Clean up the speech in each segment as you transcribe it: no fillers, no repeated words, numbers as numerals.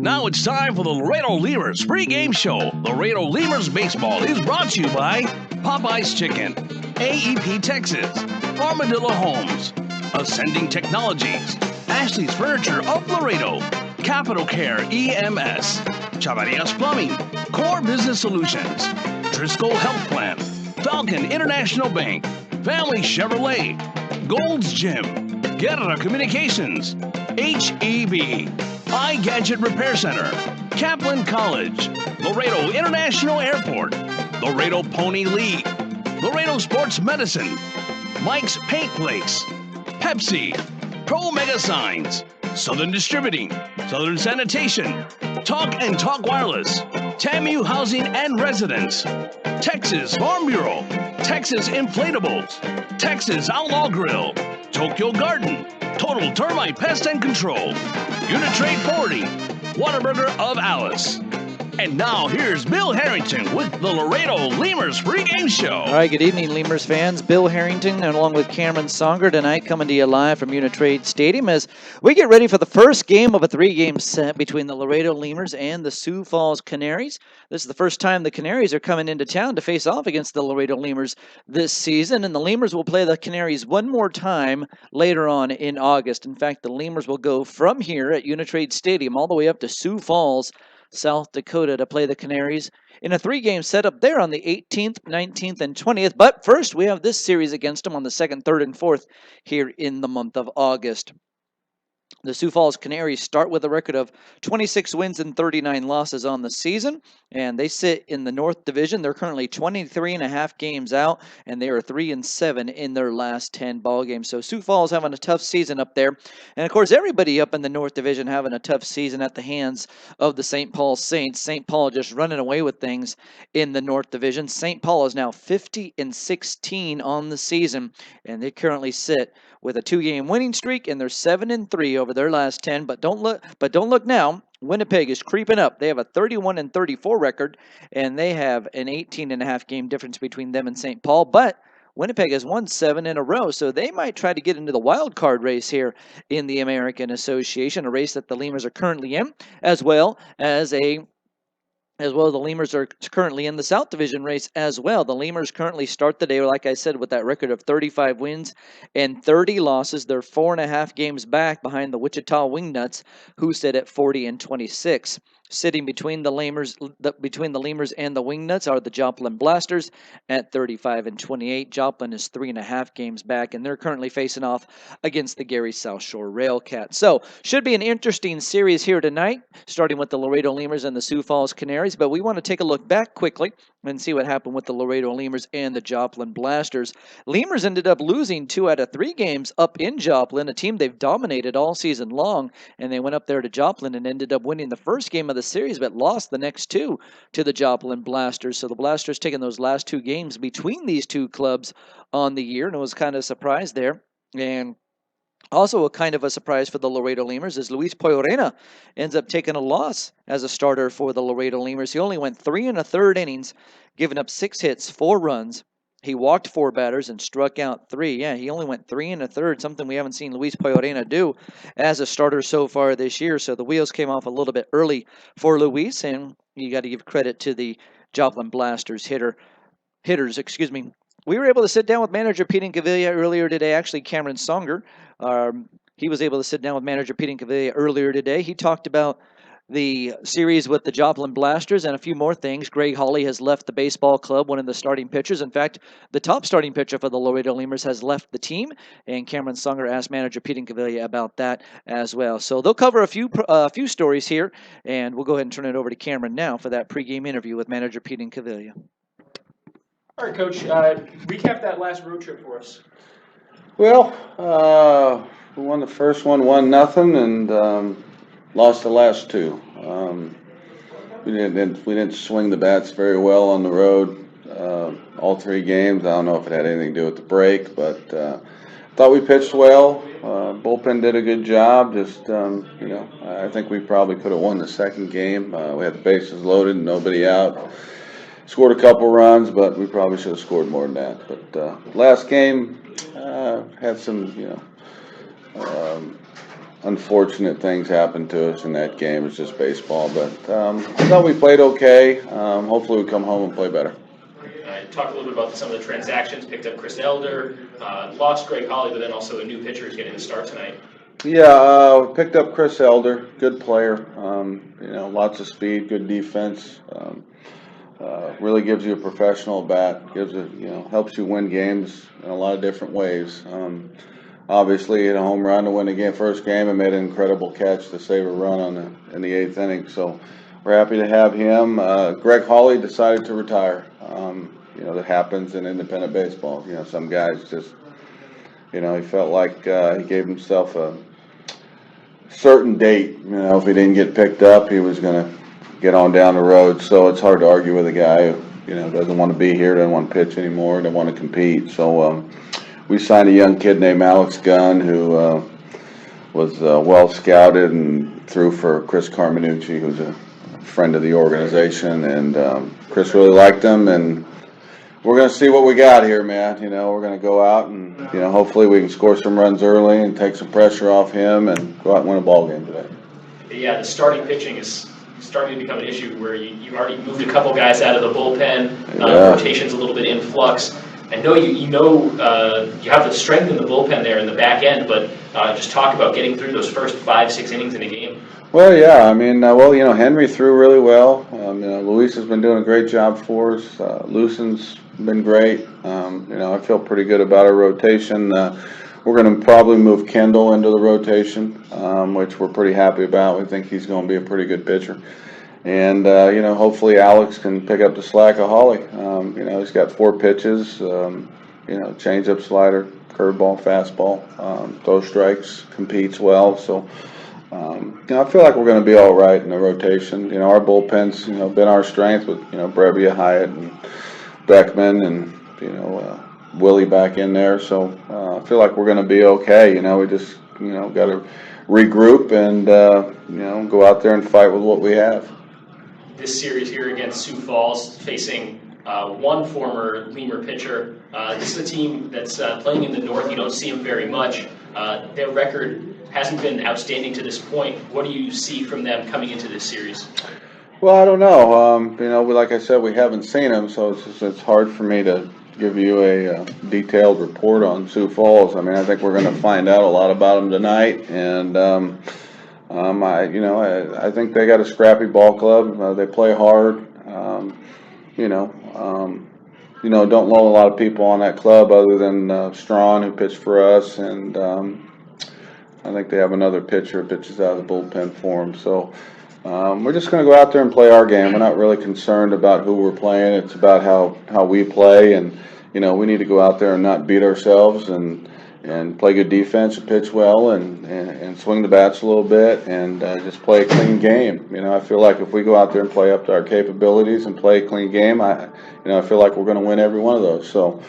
Now it's time for the Laredo Lemurs pregame show. Laredo Lemurs baseball is brought to you by Popeye's Chicken, AEP Texas, Armadillo Homes, Ascending Technologies, Ashley's Furniture of Laredo, Capital Care EMS, Chavarias Plumbing, Core Business Solutions, Driscoll Health Plan, Falcon International Bank, Family Chevrolet, Gold's Gym, Guerra Communications, HEB, iGadget Repair Center, Kaplan College, Laredo International Airport, Laredo Pony League, Laredo Sports Medicine, Mike's Paint Place, Pepsi, Pro Mega Signs, Southern Distributing, Southern Sanitation, Talk and Talk Wireless, TAMU Housing and Residence, Texas Farm Bureau, Texas Inflatables, Texas Outlaw Grill, Tokyo Garden, Total Termite Pest and Control, Uni-Trade Forwarding, Whataburger of Alice. And now here's Bill Harrington with the Laredo Lemurs pregame show. All right, good evening, Lemurs fans. Bill Harrington and along with Cameron Songer tonight coming to you live from Uni-Trade Stadium as we get ready for the first game of a three-game set between the Laredo Lemurs and the Sioux Falls Canaries. This is the first time the Canaries are coming into town to face off against the Laredo Lemurs this season, and the Lemurs will play the Canaries one more time later on in August. In fact, the Lemurs will go from here at Uni-Trade Stadium all the way up to Sioux Falls, South Dakota, to play the Canaries in a three-game setup there on the 18th, 19th, and 20th. But first, we have this series against them on the 2nd, 3rd, and 4th here in the month of August. The Sioux Falls Canaries start with a record of 26 wins and 39 losses on the season, and they sit in the North Division. They're currently 23.5 games out, and they are 3-7 in their last 10 ball games. So Sioux Falls having a tough season up there, and of course everybody up in the North Division having a tough season at the hands of the St. Paul Saints. St. Paul just running away with things in the North Division. St. Paul is now 50-16 on the season, and they currently sit with a 2-game winning streak, and they're 7-3 over their last 10. But don't look now. Winnipeg is creeping up. They have a 31-34 record, and they have an 18.5 game difference between them and St. Paul. But Winnipeg has won 7 in a row, so they might try to get into the wild card race here in the American Association, a race that the Lemurs are currently in, as well as the Lemurs are currently in the South Division race as well. The Lemurs currently start the day, like I said, with that record of 35 wins and 30 losses. They're 4.5 games back behind the Wichita Wingnuts, who sit at 40-26. Sitting between the Lemurs and the Wingnuts are the Joplin Blasters at 35-28. Joplin is 3.5 games back, and they're currently facing off against the Gary South Shore Railcats. So, should be an interesting series here tonight, starting with the Laredo Lemurs and the Sioux Falls Canaries. But we want to take a look back quickly and see what happened with the Laredo Lemurs and the Joplin Blasters. Lemurs ended up losing 2 out of 3 games up in Joplin, a team they've dominated all season long, and they went up there to Joplin and ended up winning the first game of the series, but lost the next 2 to the Joplin Blasters. So the Blasters taking those last 2 games between these 2 clubs on the year, and it was kind of a surprise there. And also a kind of a surprise for the Laredo Lemurs is Luis Poyorena ends up taking a loss as a starter for the Laredo Lemurs. He only went 3 1/3 innings, giving up 6 hits, 4 runs. He walked 4 batters and struck out 3. Yeah, he only went 3 1/3, something we haven't seen Luis Poyorena do as a starter so far this year. So the wheels came off a little bit early for Luis, and you got to give credit to the Joplin Blasters hitters. We were able to sit down with manager Pete Incaviglia earlier today. Actually, Cameron Songer, he was able to sit down with manager Pete Incaviglia earlier today. He talked about the series with the Joplin Blasters and a few more things. Greg Hawley has left the baseball club, one of the starting pitchers. In fact, the top starting pitcher for the Laredo Lemurs has left the team, and Cameron Songer asked manager Pete Incaviglia about that as well. So they'll cover a few stories here, and we'll go ahead and turn it over to Cameron now for that pregame interview with manager Pete Incaviglia. All right, Coach, recap that last road trip for us. Well, we won the first one 1-0, and lost the last 2. We didn't swing the bats very well on the road all 3 games. I don't know if it had anything to do with the break, but thought we pitched well. Bullpen did a good job. Just I think we probably could have won the second game. We had the bases loaded, nobody out. Scored a couple runs, but we probably should have scored more than that. But last game had some unfortunate things happened to us in that game. It's just baseball, but I thought we played okay. Hopefully we come home and play better. Talk a little bit about some of the transactions. Picked up Chris Elder, lost Greg Holly, but then also a new pitcher is getting the start tonight. Yeah, picked up Chris Elder, good player. Lots of speed, good defense. Really gives you a professional bat. Helps you win games in a lot of different ways. Obviously, hit a home run to win the first game, and made an incredible catch to save a run in the 8th inning. So we're happy to have him. Greg Holly decided to retire. That happens in independent baseball. Some guys just, he felt like he gave himself a certain date. If he didn't get picked up, he was going to get on down the road. So it's hard to argue with a guy who, doesn't want to be here, doesn't want to pitch anymore, doesn't want to compete. So we signed a young kid named Alex Gunn who was well scouted and threw for Chris Carminucci, who's a friend of the organization. And Chris really liked him, and we're going to see what we got here, man. We're going to go out and, hopefully we can score some runs early and take some pressure off him and go out and win a ball game today. Yeah, the starting pitching is starting to become an issue where you already moved a couple guys out of the bullpen. Rotation's a little bit in flux. I know you have the strength in the bullpen there in the back end, but just talk about getting through those first 5-6 innings in a game. Well, yeah, I mean, Henry threw really well. Luis has been doing a great job for us. Lucens's been great. I feel pretty good about our rotation. We're going to probably move Kendall into the rotation, which we're pretty happy about. We think he's going to be a pretty good pitcher. And, hopefully Alex can pick up the slack of Holly. He's got 4 pitches, changeup, slider, curveball, fastball, throws strikes, competes well. So, I feel like we're going to be all right in the rotation. Our bullpen's, been our strength with, Brebbia, Hyatt, and Beckman, and, Willie back in there. So I feel like we're going to be okay. We just, got to regroup and, go out there and fight with what we have. This series here against Sioux Falls, facing one former Lemur pitcher. This is a team that's playing in the north. You don't see them very much. Their record hasn't been outstanding to this point. What do you see from them coming into this series? Well, I don't know. Like I said, we haven't seen them, so it's hard for me to give you a detailed report on Sioux Falls. I mean, I think we're going to find out a lot about them tonight, and I think they got a scrappy ball club. They play hard. Don't know a lot of people on that club other than Strawn, who pitched for us, and I think they have another pitcher who pitches out of the bullpen for them. So we're just going to go out there and play our game. We're not really concerned about who we're playing. It's about how we play, and we need to go out there and not beat ourselves and play good defense and pitch well and swing the bats a little bit and just play a clean game. I feel like if we go out there and play up to our capabilities and play a clean game, I feel like we're going to win every one of those. So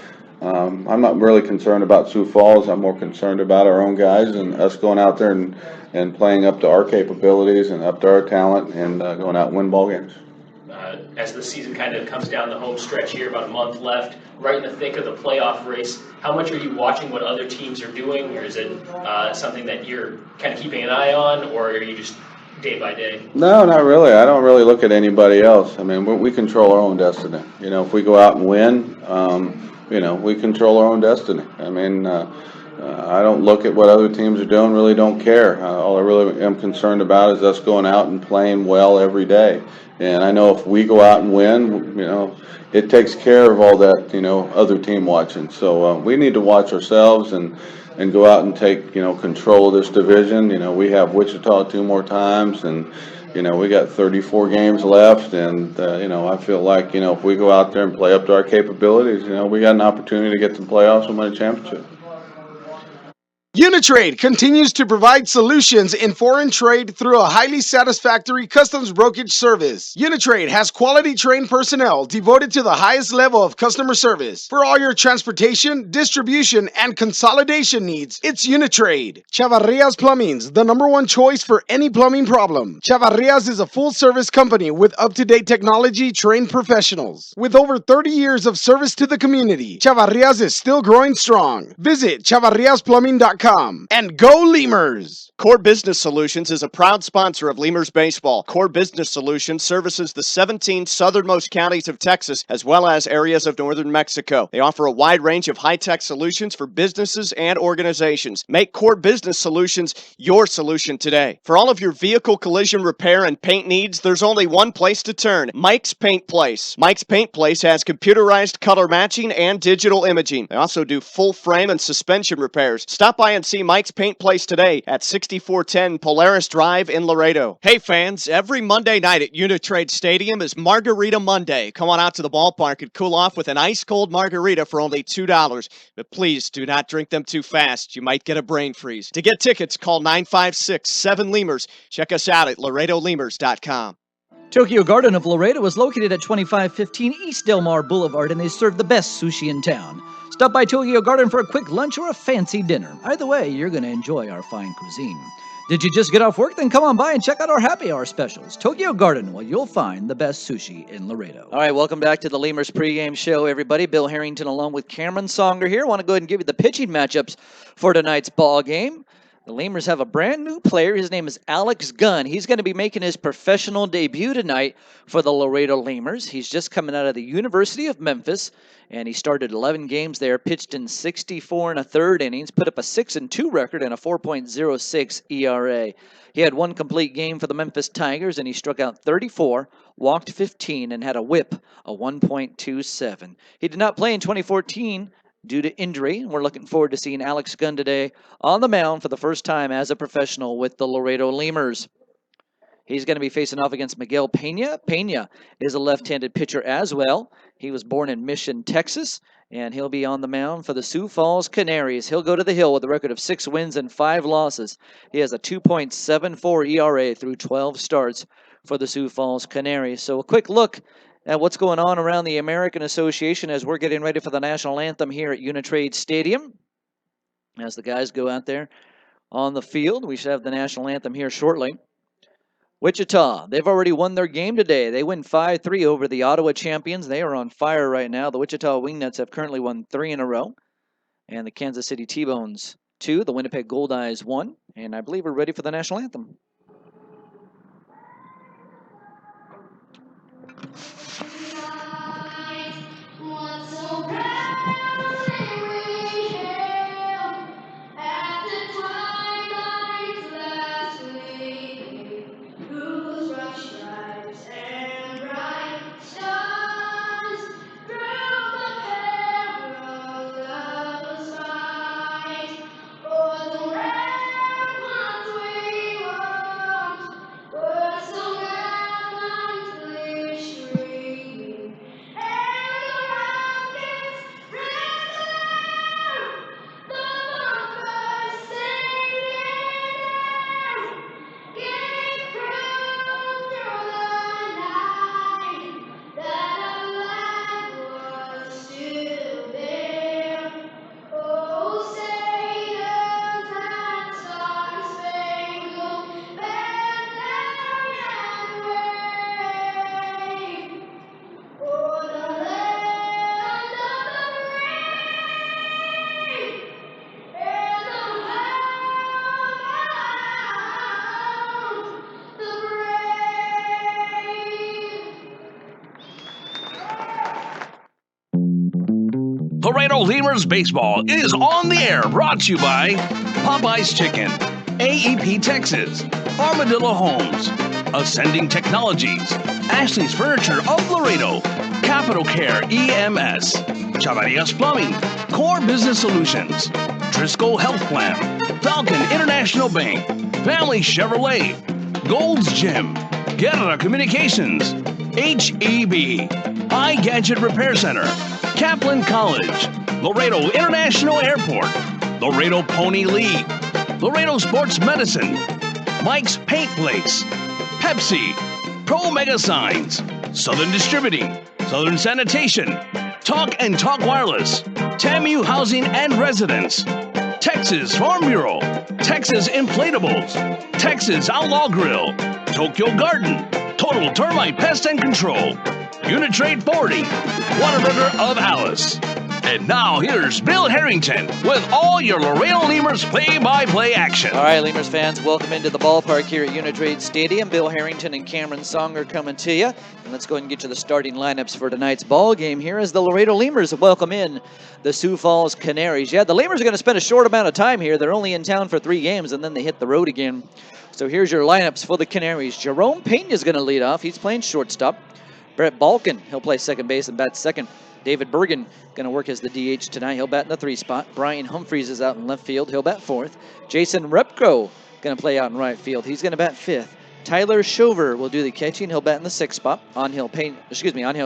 I'm not really concerned about Sioux Falls. I'm more concerned about our own guys and us going out there and playing up to our capabilities and up to our talent and going out and win ball games. As the season kind of comes down the home stretch here, about a month left, right in the thick of the playoff race, how much are you watching what other teams are doing, or is it something that you're kind of keeping an eye on, or are you just day by day? No, not really. I don't really look at anybody else. I mean, we control our own destiny. If we go out and win, we control our own destiny. I mean, I don't look at what other teams are doing, really don't care. All I really am concerned about is us going out and playing well every day. And I know if we go out and win, it takes care of all that, other team watching. So we need to watch ourselves and go out and take, control of this division. We have Wichita 2 more times, and, we got 34 games left. And, I feel like, if we go out there and play up to our capabilities, we got an opportunity to get to the playoffs and win a championship. Uni-Trade continues to provide solutions in foreign trade through a highly satisfactory customs brokerage service. Uni-Trade has quality trained personnel devoted to the highest level of customer service. For all your transportation, distribution, and consolidation needs, it's Uni-Trade. Chavarrias Plumbing's the #1 choice for any plumbing problem. Chavarrias is a full-service company with up-to-date technology trained professionals. With over 30 years of service to the community, Chavarrias is still growing strong. Visit chavarriasplumbing.com Uni-Trade.com. And go Lemurs! Core Business Solutions is a proud sponsor of Lemurs Baseball. Core Business Solutions services the 17 southernmost counties of Texas, as well as areas of northern Mexico. They offer a wide range of high-tech solutions for businesses and organizations. Make Core Business Solutions your solution today. For all of your vehicle collision repair and paint needs, there's only one place to turn: Mike's Paint Place. Mike's Paint Place has computerized color matching and digital imaging. They also do full frame and suspension repairs. Stop by and see Mike's Paint Place today at 6410 Polaris Drive in Laredo. Hey fans, every Monday night at Uni-Trade Stadium is Margarita Monday. Come on out to the ballpark and cool off with an ice-cold margarita for only $2. But please do not drink them too fast. You might get a brain freeze. To get tickets, call 956-7-LEMURS. Check us out at LaredoLemurs.com. Tokyo Garden of Laredo is located at 2515 East Del Mar Boulevard, and they serve the best sushi in town. Stop by Tokyo Garden for a quick lunch or a fancy dinner. Either way, you're going to enjoy our fine cuisine. Did you just get off work? Then come on by and check out our happy hour specials. Tokyo Garden, well, you'll find the best sushi in Laredo. All right, welcome back to the Lemurs pregame show, everybody. Bill Harrington along with Cameron Songer here. I want to go ahead and give you the pitching matchups for tonight's ball game. The Lemurs have a brand new player. His name is Alex Gunn. He's going to be making his professional debut tonight for the Laredo Lemurs. He's just coming out of the University of Memphis, and he started 11 games there, pitched in 64 and a third innings, put up a 6-2 record and a 4.06 ERA. He had one complete game for the Memphis Tigers, and he struck out 34, walked 15, and had a whip of 1.27. He did not play in 2014 due to injury, and we're looking forward to seeing Alex Gunn today on the mound for the first time as a professional with the Laredo Lemurs. He's going to be facing off against Miguel Pena. Pena is a left-handed pitcher as well. He was born in Mission, Texas, and he'll be on the mound for the Sioux Falls Canaries. He'll go to the hill with a record of 6 wins and 5 losses. He has a 2.74 ERA through 12 starts for the Sioux Falls Canaries. So a quick look at what's going on around the American Association as we're getting ready for the national anthem here at Uni-Trade Stadium. As the guys go out there on the field, we should have the national anthem here shortly. Wichita, they've already won their game today. They win 5-3 over the Ottawa champions. They are on fire right now. The Wichita Wingnuts have currently won 3 in a row. And the Kansas City T-Bones 2, the Winnipeg Goldeyes 1. And I believe we're ready for the national anthem. Laredo Lemurs Baseball is on the air, brought to you by Popeye's Chicken, AEP Texas, Armadillo Homes, Ascending Technologies, Ashley's Furniture of Laredo, Capital Care EMS, Chavarias Plumbing, Core Business Solutions, Driscoll Health Plan, Falcon International Bank, Family Chevrolet, Gold's Gym, Guerra Communications, HEB, iGadget Repair Center, Kaplan College, Laredo International Airport, Laredo Pony League, Laredo Sports Medicine, Mike's Paint Place, Pepsi, Pro Mega Signs, Southern Distributing, Southern Sanitation, Talk and Talk Wireless, TAMU Housing and Residence, Texas Farm Bureau, Texas Inflatables, Texas Outlaw Grill, Tokyo Garden, Total Termite Pest and Control, Uni-Trade Forwarding, Whataburger of Alice, And now here's Bill Harrington with all your Laredo Lemurs play-by-play action. All right, Lemurs fans, welcome into the ballpark here at Uni-Trade Stadium. Bill Harrington and Cameron Songer coming to you. And let's go ahead and get you the starting lineups for tonight's ball game here as the Laredo Lemurs welcome in the Sioux Falls Canaries. Yeah, the Lemurs are going to spend a short amount of time here. They're only in town for 3 games, and then they hit the road again. So here's your lineups for the Canaries. Jerome Pena is going to lead off. He's playing shortstop. Brett Balkin, he'll play second base and bat second. David Bergen going to work as the DH tonight. He'll bat in the 3 spot. Brian Humphreys is out in left field. He'll bat 4th. Jason Repko going to play out in right field. He's going to bat 5th. Tyler Shover will do the catching. He'll bat in the 6th spot. Angel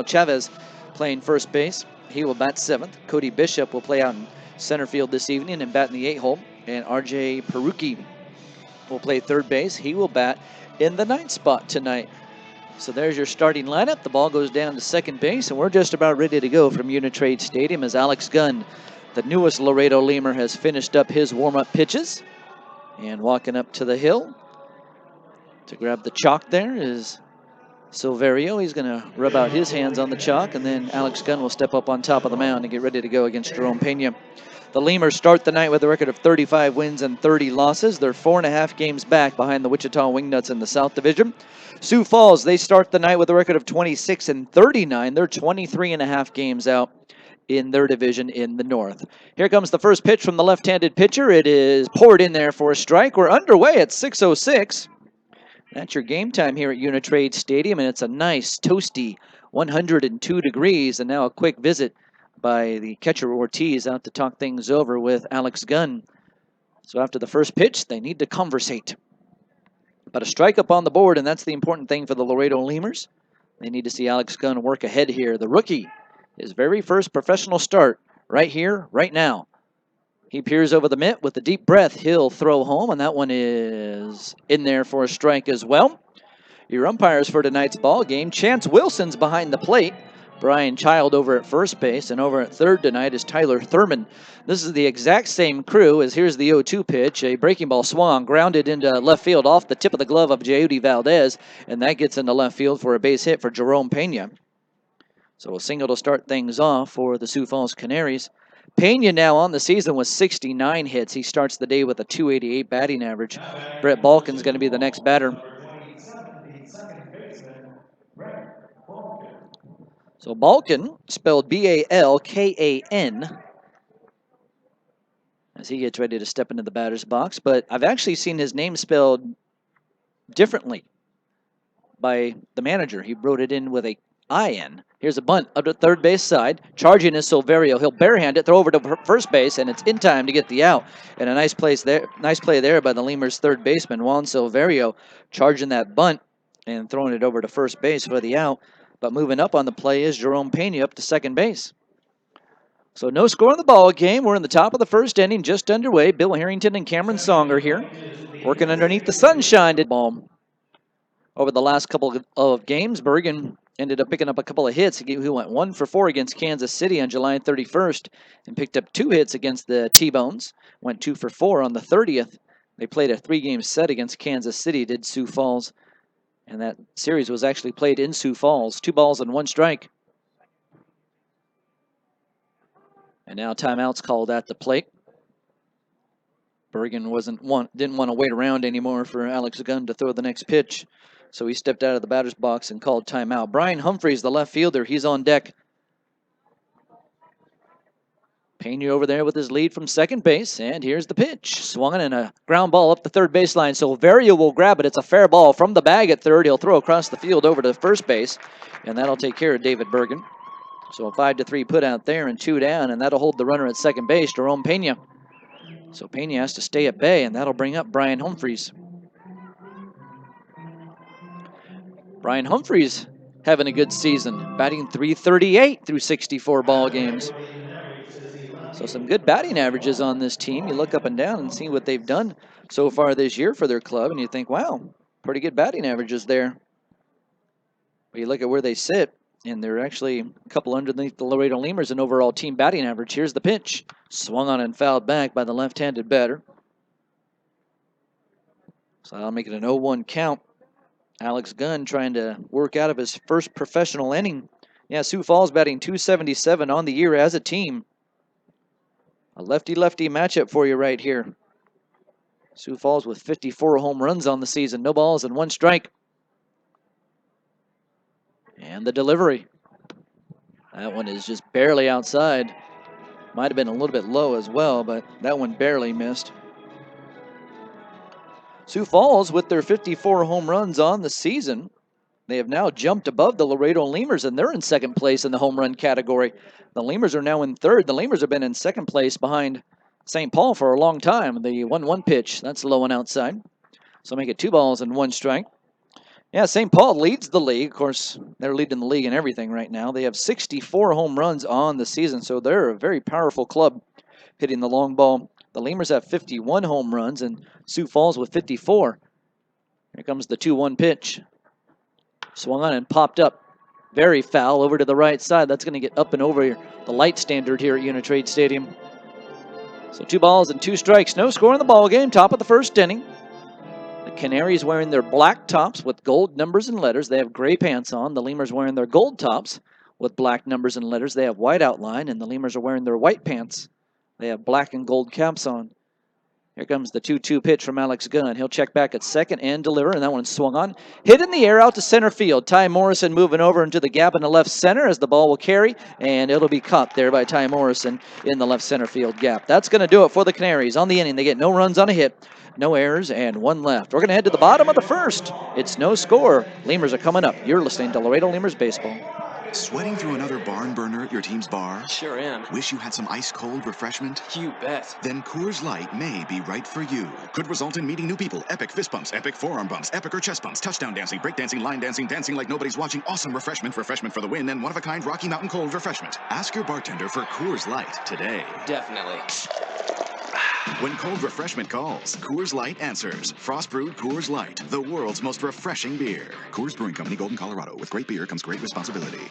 Chavez playing first base. He will bat 7th. Cody Bishop will play out in center field this evening and bat in the 8 hole. And RJ Peruki will play third base. He will bat in the 9th spot tonight. So there's your starting lineup. The ball goes down to second base, and we're just about ready to go from Uni-Trade Stadium as Alex Gunn, the newest Laredo Lemur, has finished up his warm-up pitches. And walking up to the hill to grab the chalk there is Silverio. He's going to rub out his hands on the chalk, and then Alex Gunn will step up on top of the mound and get ready to go against Jerome Pena. The Lemurs start the night with a record of 35 wins and 30 losses. They're 4.5 games back behind the Wichita Wingnuts in the South Division. Sioux Falls, they start the night with a record of 26 and 39. They're 23.5 games out in their division in the North. Here comes the first pitch from the left-handed pitcher. It is poured in there for a strike. We're underway at 6:06. That's your game time here at Uni-Trade Stadium, and it's a nice, toasty 102 degrees. And now a quick visit by the catcher Ortiz out to talk things over with Alex Gunn. So after the first pitch, they need to conversate. But a strike up on the board, and that's the important thing for the Laredo Lemurs. They need to see Alex Gunn work ahead here. The rookie, his very first professional start right here, right now. He peers over the mitt with a deep breath. He'll throw home, and that one is in there for a strike as well. Your umpires for tonight's ball game, Chance Wilson's behind the plate. Brian Child over at first base, and over at third tonight is Tyler Thurman. This is the exact same crew as here's the 0-2 pitch. A breaking ball swung, grounded into left field off the tip of the glove of Jeudy Valdez, and that gets into left field for a base hit for Jerome Pena. So a single to start things off for the Sioux Falls Canaries. Pena now on the season with 69 hits. He starts the day with a .288 batting average. Brett Balkin's going to be the next batter. So Balkin, spelled B-A-L-K-A-N, as he gets ready to step into the batter's box. But I've actually seen his name spelled differently by the manager. He wrote it in with a I-N. Here's a bunt up to third base side. Charging is Silverio. He'll barehand it, throw over to first base, and it's in time to get the out. And a nice play there by the Lemurs' third baseman, Juan Silverio, charging that bunt and throwing it over to first base for the out. But moving up on the play is Jerome Pena up to second base. So no score in the ball game. We're in the top of the first inning, just underway. Bill Harrington and Cameron Songer here, working underneath the sunshine. Ball. Over the last couple of games, Bergen ended up picking up a couple of hits. He went 1 for 4 against Kansas City on July 31st and picked up 2 hits against the T-Bones. Went 2 for 4 on the 30th. They played a 3-game set against Kansas City, did Sioux Falls. And that series was actually played in Sioux Falls. 2 balls and 1 strike. And now timeout's called at the plate. Bergen didn't want to wait around anymore for Alex Gunn to throw the next pitch. So he stepped out of the batter's box and called timeout. Brian Humphreys, the left fielder, he's on deck. Pena over there with his lead from second base, and here's the pitch. Swung and a ground ball up the third baseline. Silverio will grab it. It's a fair ball from the bag at third. He'll throw across the field over to first base, and that'll take care of David Bergen. So a 5-3 put out there and 2 down, and that'll hold the runner at second base, Jerome Pena. So Pena has to stay at bay, and that'll bring up Brian Humphreys. Brian Humphreys having a good season, batting .338 through 64 ball games. So some good batting averages on this team. You look up and down and see what they've done so far this year for their club, and you think, wow, pretty good batting averages there. But you look at where they sit, and they're actually a couple underneath the Laredo Lemurs in overall team batting average. Here's the pitch. Swung on and fouled back by the left-handed batter. So that'll make it an 0-1 count. Alex Gunn trying to work out of his first professional inning. Yeah, Sioux Falls batting .277 on the year as a team. A lefty-lefty matchup for you right here. Sioux Falls with 54 home runs on the season. No balls and 1 strike. And the delivery. That one is just barely outside. Might have been a little bit low as well, but that one barely missed. Sioux Falls with their 54 home runs on the season. They have now jumped above the Laredo Lemurs, and they're in second place in the home run category. The Lemurs are now in third. The Lemurs have been in second place behind St. Paul for a long time. The 1-1 pitch, that's low and outside. So make it 2 balls and 1 strike. Yeah, St. Paul leads the league. Of course, they're leading the league in everything right now. They have 64 home runs on the season, so they're a very powerful club hitting the long ball. The Lemurs have 51 home runs, and Sioux Falls with 54. Here comes the 2-1 pitch. Swung on and popped up. Very foul over to the right side. That's going to get up and over the light standard here at Uni-Trade Stadium. So 2 balls and 2 strikes. No score in the ball game. Top of the first inning. The Canaries wearing their black tops with gold numbers and letters. They have gray pants on. The Lemurs wearing their gold tops with black numbers and letters. They have white outline, and the Lemurs are wearing their white pants. They have black and gold caps on. Here comes the 2-2 pitch from Alex Gunn. He'll check back at second and deliver, and that one swung on. Hit in the air out to center field. Ty Morrison moving over into the gap in the left center as the ball will carry, and it'll be caught there by Ty Morrison in the left center field gap. That's going to do it for the Canaries. On the inning, they get no runs on a hit, no errors, and 1 left. We're going to head to the bottom of the first. It's no score. Lemurs are coming up. You're listening to Laredo Lemurs Baseball. Sweating through another barn burner at your team's bar? Sure am. Wish you had some ice-cold refreshment? You bet. Then Coors Light may be right for you. Could result in meeting new people. Epic fist bumps, epic forearm bumps, epic or chest bumps, touchdown dancing, break dancing, line dancing, dancing like nobody's watching, awesome refreshment for the win, and one-of-a-kind Rocky Mountain cold refreshment. Ask your bartender for Coors Light today. Definitely. When cold refreshment calls, Coors Light answers. Frost brewed Coors Light, the world's most refreshing beer. Coors Brewing Company, Golden, Colorado. With great beer comes great responsibility.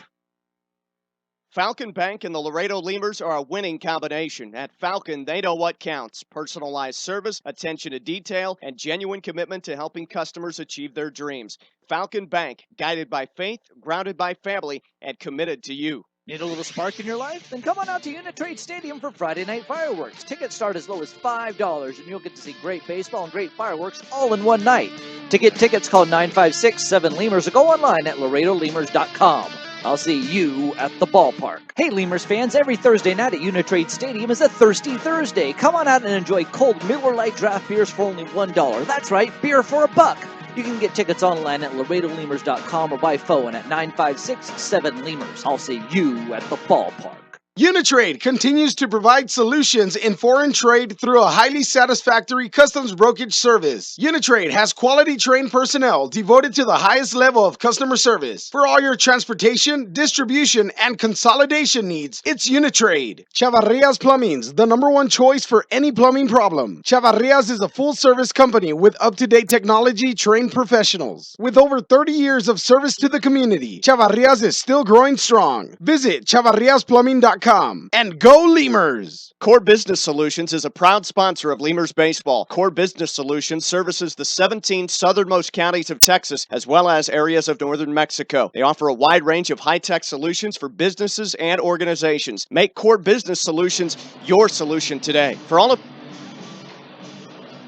Falcon Bank and the Laredo Lemurs are a winning combination. At Falcon, they know what counts. Personalized service, attention to detail, and genuine commitment to helping customers achieve their dreams. Falcon Bank, guided by faith, grounded by family, and committed to you. Need a little spark in your life? Then come on out to Uni-Trade Stadium for Friday night fireworks. Tickets start as low as $5, and you'll get to see great baseball and great fireworks all in one night. To get tickets, call 956-7-LEMURS or go online at LaredoLemurs.com. I'll see you at the ballpark. Hey, Lemurs fans, every Thursday night at Uni-Trade Stadium is a Thirsty Thursday. Come on out and enjoy cold Miller Lite draft beers for only $1. That's right, beer for $1. You can get tickets online at LaredoLemurs.com or by phone at 956-7-LEMURS. I'll see you at the ballpark. Uni-Trade continues to provide solutions in foreign trade through a highly satisfactory customs brokerage service. Uni-Trade has quality trained personnel devoted to the highest level of customer service. For all your transportation, distribution, and consolidation needs, it's Uni-Trade. Chavarrias Plumbing's the #1 choice for any plumbing problem. Chavarrias is a full-service company with up-to-date technology trained professionals. With over 30 years of service to the community, Chavarrias is still growing strong. Visit chavarriasplumbing.com. And go Lemurs! Core Business Solutions is a proud sponsor of Lemurs Baseball. Core Business Solutions services the 17 southernmost counties of Texas, as well as areas of northern Mexico. They offer a wide range of high-tech solutions for businesses and organizations. Make Core Business Solutions your solution today. For all of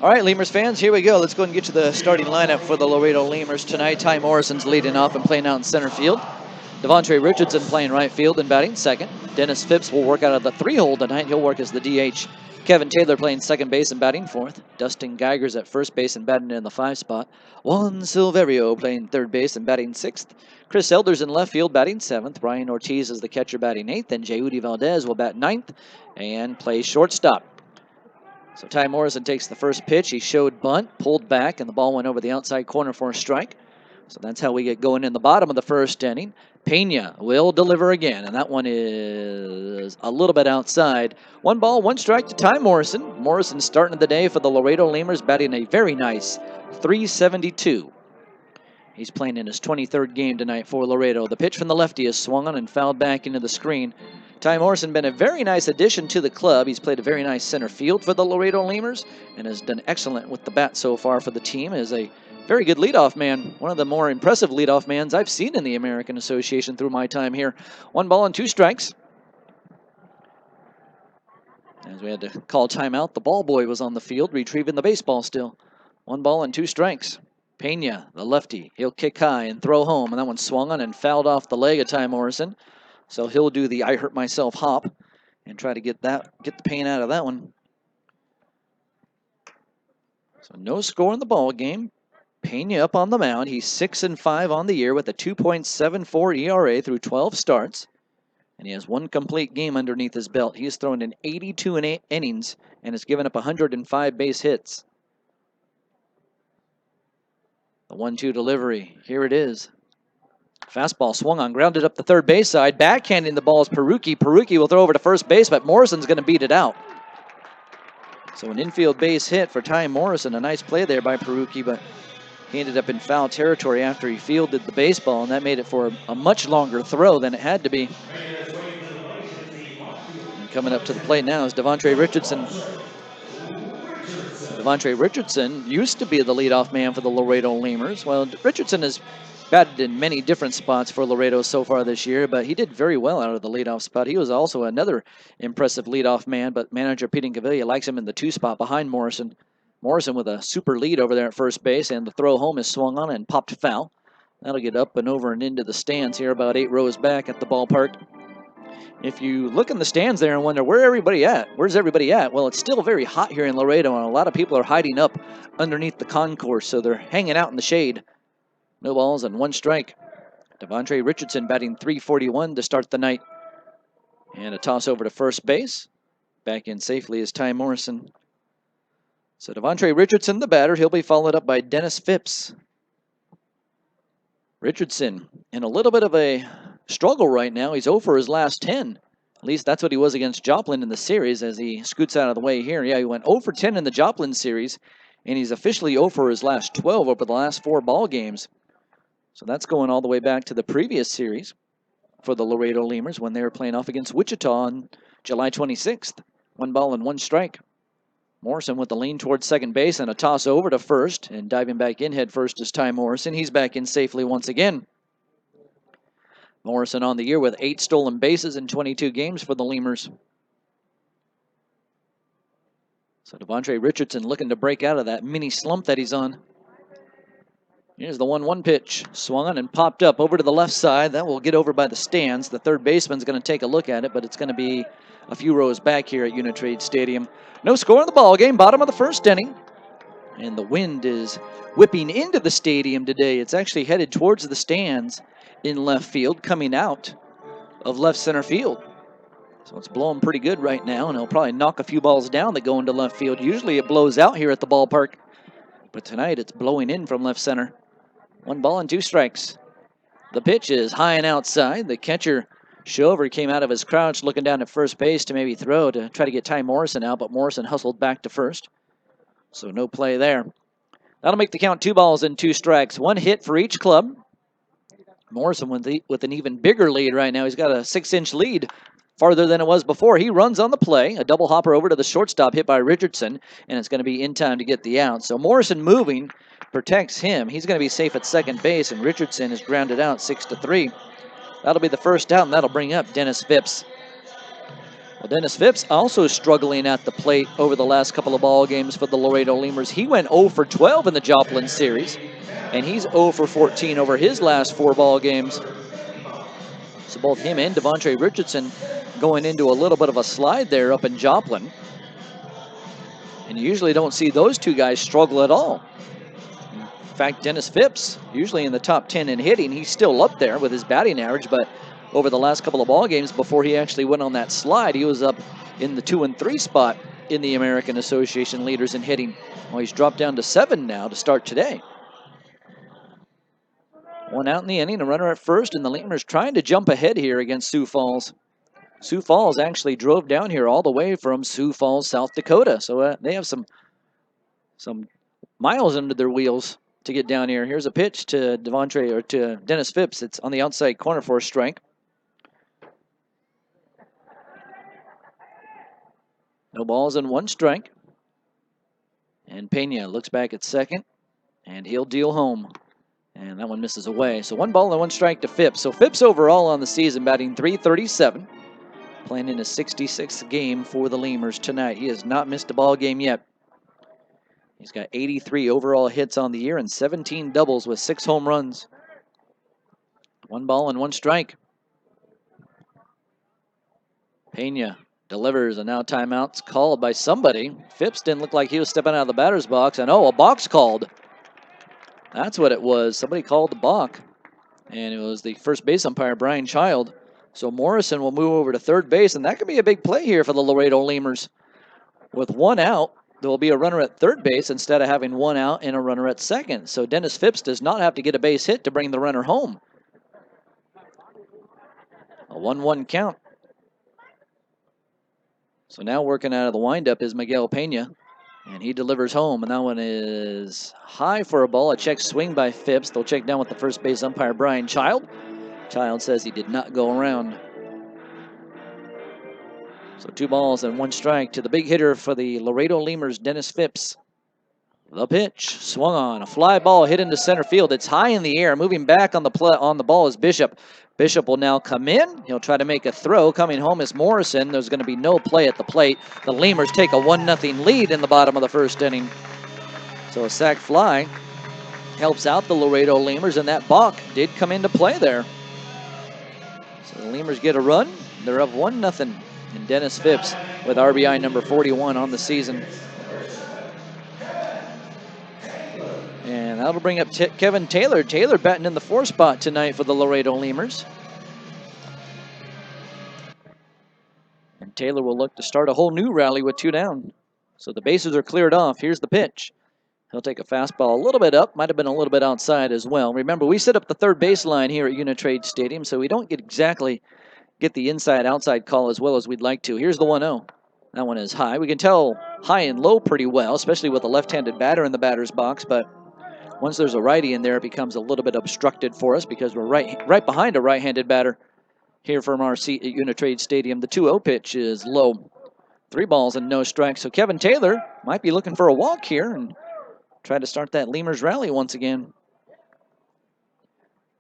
All right, Lemurs fans, here we go. Let's go and get to the starting lineup for the Laredo Lemurs tonight. Ty Morrison's leading off and playing out in center field. Devontre Richardson playing right field and batting second. Dennis Phipps will work out of the 3-hole tonight. He'll work as the DH. Kevin Taylor playing second base and batting fourth. Dustin Geiger's at first base and batting in the 5 spot. Juan Silverio playing third base and batting sixth. Chris Elders in left field batting seventh. Brian Ortiz is the catcher batting eighth. And Jeudy Valdez will bat ninth and play shortstop. So Ty Morrison takes the first pitch. He showed bunt, pulled back, and the ball went over the outside corner for a strike. So that's how we get going in the bottom of the first inning. Pena will deliver again, and that one is a little bit outside. 1 ball, 1 strike to Ty Morrison. Morrison starting the day for the Laredo Lemurs, batting a very nice .372. He's playing in his 23rd game tonight for Laredo. The pitch from the lefty is swung on and fouled back into the screen. Ty Morrison been a very nice addition to the club. He's played a very nice center field for the Laredo Lemurs and has done excellent with the bat so far for the team. Is a very good leadoff man. One of the more impressive leadoff mans I've seen in the American Association through my time here. 1 ball and 2 strikes. As we had to call timeout, the ball boy was on the field retrieving the baseball still. 1 ball and 2 strikes. Pena, the lefty, he'll kick high and throw home, and that one swung on and fouled off the leg of Ty Morrison. So he'll do the I hurt myself hop and try to get the pain out of that one. So no score in the ball game. Pena up on the mound. He's 6-5 on the year with a 2.74 ERA through 12 starts. And he has 1 complete game underneath his belt. He has thrown in 82 innings and has given up 105 base hits. The 1-2 delivery. Here it is. Fastball swung on, grounded up the third base side. Backhanding the ball is Peruki. Peruki will throw over to first base, but Morrison's going to beat it out. So an infield base hit for Ty Morrison. A nice play there by Peruki, but he ended up in foul territory after he fielded the baseball, and that made it for a much longer throw than it had to be. And coming up to the plate now is Devontre Richardson. Devontre Richardson used to be the leadoff man for the Laredo Lemurs. Well, Richardson has batted in many different spots for Laredo so far this year, but he did very well out of the leadoff spot. He was also another impressive leadoff man, but manager Pete Cavilla likes him in the 2 spot behind Morrison. Morrison with a super lead over there at first base, and the throw home is swung on and popped foul. That'll get up and over and into the stands here about 8 rows back at the ballpark. If you look in the stands there and wonder, where's everybody at? Well, it's still very hot here in Laredo, and a lot of people are hiding up underneath the concourse, so they're hanging out in the shade. No balls and 1 strike. Devontre Richardson batting .341 to start the night. And a toss over to first base. Back in safely is Ty Morrison. So Devontre Richardson, the batter, he'll be followed up by Dennis Phipps. Richardson in a little bit of a struggle right now. He's 0 for his last 10. At least that's what he was against Joplin in the series as he scoots out of the way here. Yeah, he went 0 for 10 in the Joplin series, and he's officially 0 for his last 12 over the last 4 ball games. So that's going all the way back to the previous series for the Laredo Lemurs when they were playing off against Wichita on July 26th. 1 ball and 1 strike. Morrison with the lean towards second base and a toss over to first, and diving back in head first is Ty Morrison. He's back in safely once again. Morrison on the year with 8 stolen bases in 22 games for the Lemurs. So Devontre Richardson looking to break out of that mini slump that he's on. Here's the 1-1 pitch. Swung on and popped up over to the left side. That will get over by the stands. The third baseman's going to take a look at it, but it's going to be a few rows back here at Uni-Trade Stadium. No score in the ball game. Bottom of the first inning. And the wind is whipping into the stadium today. It's actually headed towards the stands in left field, coming out of left center field. So it's blowing pretty good right now, and it'll probably knock a few balls down that go into left field. Usually it blows out here at the ballpark, but tonight it's blowing in from left center. 1 ball and 2 strikes. The pitch is high and outside. The catcher, Shover, came out of his crouch looking down at first base to maybe throw to try to get Ty Morrison out, but Morrison hustled back to first. So no play there. That'll make the count 2 balls and 2 strikes. 1 hit for each club. Morrison with an even bigger lead right now. He's got a 6-inch lead, farther than it was before. He runs on the play. A double hopper over to the shortstop hit by Richardson, and it's going to be in time to get the out. So Morrison moving protects him. He's going to be safe at second base, and Richardson is grounded out 6-3. That'll be the first out, and that'll bring up Dennis Phipps. Well, Dennis Phipps also struggling at the plate over the last couple of ball games for the Laredo Lemurs. He went 0 for 12 in the Joplin series, and he's 0 for 14 over his last 4 ball games. So both him and Devontre Richardson going into a little bit of a slide there up in Joplin. And you usually don't see those 2 guys struggle at all. In fact, Dennis Phipps, usually in the top 10 in hitting, he's still up there with his batting average, but over the last couple of ball games before he actually went on that slide, he was up in the 2 and 3 spot in the American Association leaders in hitting. Well, he's dropped down to 7 now to start today. 1 out in the inning, a runner at first, and the Lemurs trying to jump ahead here against Sioux Falls. Sioux Falls actually drove down here all the way from Sioux Falls, South Dakota, so they have some miles under their wheels to get down here. Here's a pitch to Dennis Phipps. It's on the outside corner for a strike. No balls and 1 strike. And Pena looks back at second, and he'll deal home. And that one misses away. So 1 ball and 1 strike to Phipps. So Phipps overall on the season batting .337. playing in his 66th game for the Lemurs tonight. He has not missed a ball game yet. He's got 83 overall hits on the year and 17 doubles with 6 home runs. 1 ball and 1 strike. Pena delivers, and now timeout's called by somebody. Phipps didn't look like he was stepping out of the batter's box, and a balk's called. That's what it was. Somebody called the balk, and it was the first base umpire, Brian Child. So Morrison will move over to third base, and that could be a big play here for the Laredo Lemurs. With 1 out, there will be a runner at third base instead of having 1 out and a runner at second. So Dennis Phipps does not have to get a base hit to bring the runner home. A 1-1 count. So now working out of the windup is Miguel Pena, and he delivers home, and that one is high for a ball. A check swing by Phipps. They'll check down with the first base umpire, Brian Child. Child says he did not go around. So 2 balls and 1 strike to the big hitter for the Laredo Lemurs, Dennis Phipps. The pitch, swung on, a fly ball hit into center field. It's high in the air. Moving back on the ball is Bishop. Bishop will now come in. He'll try to make a throw. Coming home is Morrison. There's going to be no play at the plate. The Lemurs take a 1-0 lead in the bottom of the first inning. So a sac fly helps out the Laredo Lemurs, and that balk did come into play there. So the Lemurs get a run. They're up 1-0. And Dennis Phipps with RBI number 41 on the season. And that'll bring up Kevin Taylor. Taylor batting in the 4 spot tonight for the Laredo Lemurs. And Taylor will look to start a whole new rally with 2 down. So the bases are cleared off. Here's the pitch. He'll take a fastball a little bit up. Might have been a little bit outside as well. Remember, we set up the third baseline here at Uni-Trade Stadium, so we don't get the inside-outside call as well as we'd like to. Here's the 1-0. That one is high. We can tell high and low pretty well, especially with a left-handed batter in the batter's box, but once there's a righty in there, it becomes a little bit obstructed for us because we're right behind a right-handed batter here from our seat at Uni-Trade Stadium. The 2-0 pitch is low. 3 balls and no strikes. So Kevin Taylor might be looking for a walk here and try to start that Lemurs rally once again.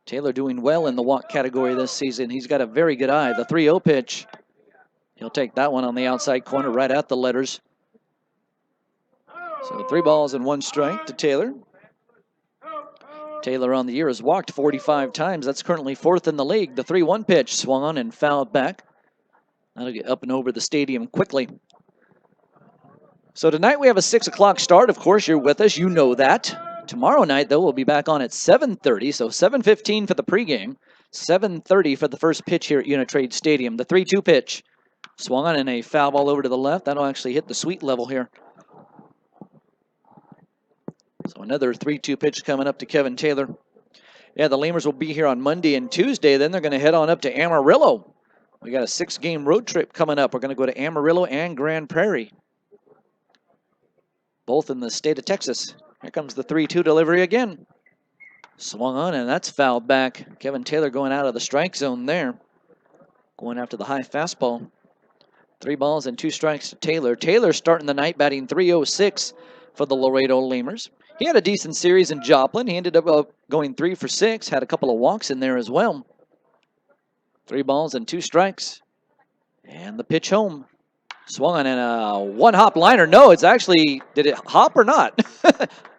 Taylor doing well in the walk category this season. He's got a very good eye. The 3-0 pitch. He'll take that one on the outside corner right at the letters. So 3 balls and 1 strike to Taylor. Taylor on the year has walked 45 times. That's currently 4th in the league. The 3-1 pitch swung on and fouled back. That'll get up and over the stadium quickly. So tonight we have a 6 o'clock start. Of course, you're with us. You know that. Tomorrow night, though, we'll be back on at 7:30. So 7:15 for the pregame. 7:30 for the first pitch here at Uni-Trade Stadium. The 3-2 pitch swung on in a foul ball over to the left. That'll actually hit the sweet level here. So another 3-2 pitch coming up to Kevin Taylor. Yeah, the Lemurs will be here on Monday and Tuesday. Then they're going to head on up to Amarillo. We got a 6-game road trip coming up. We're going to go to Amarillo and Grand Prairie, both in the state of Texas. Here comes the 3-2 delivery again. Swung on, and that's fouled back. Kevin Taylor going out of the strike zone there. Going after the high fastball. 3 balls and 2 strikes to Taylor. Taylor starting the night batting .306 for the Laredo Lemurs. He had a decent series in Joplin. He ended up going 3 for 6. Had a couple of walks in there as well. 3 balls and 2 strikes. And the pitch home. Swung on in a 1-hop liner. No, it's actually, did it hop or not?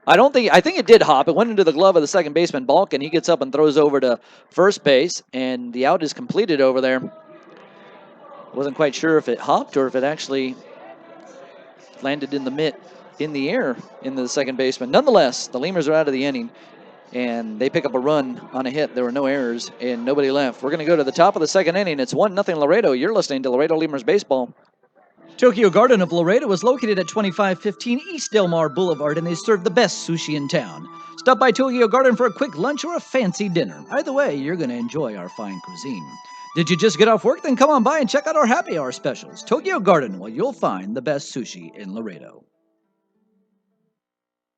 I think it did hop. It went into the glove of the second baseman, Balk, and he gets up and throws over to first base, and the out is completed over there. Wasn't quite sure if it hopped or if it actually landed in the mitt, in the air, into the second baseman. Nonetheless, the Lemurs are out of the inning, and they pick up a run on a hit. There were no errors, and nobody left. We're going to go to the top of the second inning. It's 1-0 Laredo. You're listening to Laredo Lemurs Baseball. Tokyo Garden of Laredo is located at 2515 East Del Mar Boulevard, and they serve the best sushi in town. Stop by Tokyo Garden for a quick lunch or a fancy dinner. Either way, you're going to enjoy our fine cuisine. Did you just get off work? Then come on by and check out our happy hour specials. Tokyo Garden, where you'll find the best sushi in Laredo.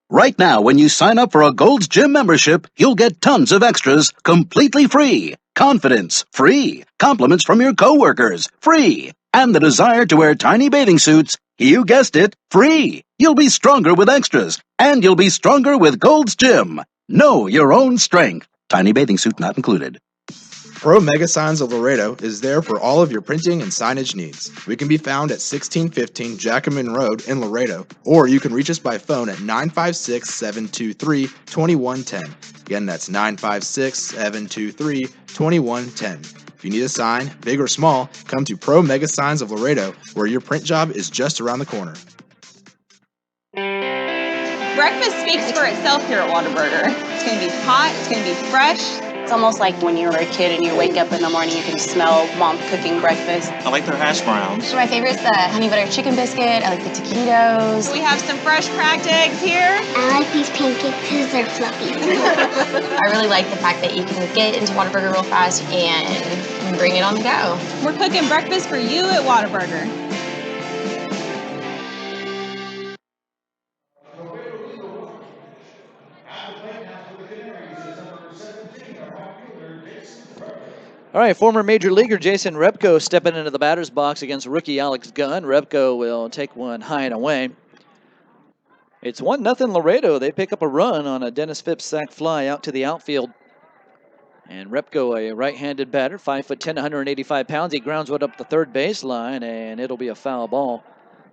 Right now, when you sign up for a Gold's Gym membership, you'll get tons of extras completely free. Confidence, free. Compliments from your coworkers, free. And the desire to wear tiny bathing suits, you guessed it, free. You'll be stronger with extras, and you'll be stronger with Gold's Gym. Know your own strength. Tiny bathing suit not included. Pro Mega Signs of Laredo is there for all of your printing and signage needs. We can be found at 1615 Jackman Road in Laredo, or you can reach us by phone at 956-723-2110. Again, that's 956-723-2110. If you need a sign, big or small, come to Pro Mega Signs of Laredo, where your print job is just around the corner. Breakfast speaks for itself here at Whataburger. It's going to be hot, it's going to be fresh. It's almost like when you were a kid and you wake up in the morning, you can smell mom cooking breakfast. I like their hash browns. My favorite's the honey butter chicken biscuit. I like the taquitos. We have some fresh cracked eggs here. I like these pancakes because they're fluffy. I really like the fact that you can get into Whataburger real fast and bring it on the go. We're cooking breakfast for you at Whataburger. All right, former major leaguer Jason Repko stepping into the batter's box against rookie Alex Gunn. Repko will take one high and away. It's 1-0 Laredo. They pick up a run on a Dennis Phipps sac fly out to the outfield. And Repko, a right-handed batter, 5'10", 185 pounds. He grounds one up the third baseline, and it'll be a foul ball.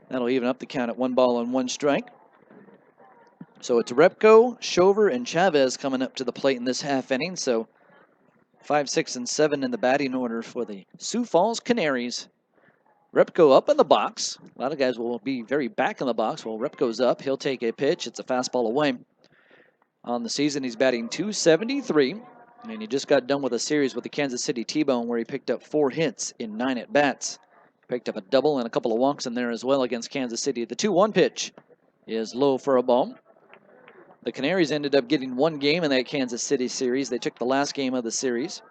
That'll even up the count at 1-1 strike. So it's Repko, Shover, and Chavez coming up to the plate in this half inning. So 5, 6, and 7 in the batting order for the Sioux Falls Canaries. Repko up in the box. A lot of guys will be very back in the box. Well, Repko's up. He'll take a pitch. It's a fastball away. On the season, he's batting .273. And he just got done with a series with the Kansas City T-Bone where he picked up 4 hits in 9 at-bats. Picked up a double and a couple of walks in there as well against Kansas City. The 2-1 pitch is low for a ball. The Canaries ended up getting 1 game in that Kansas City series. They took the last game of the series.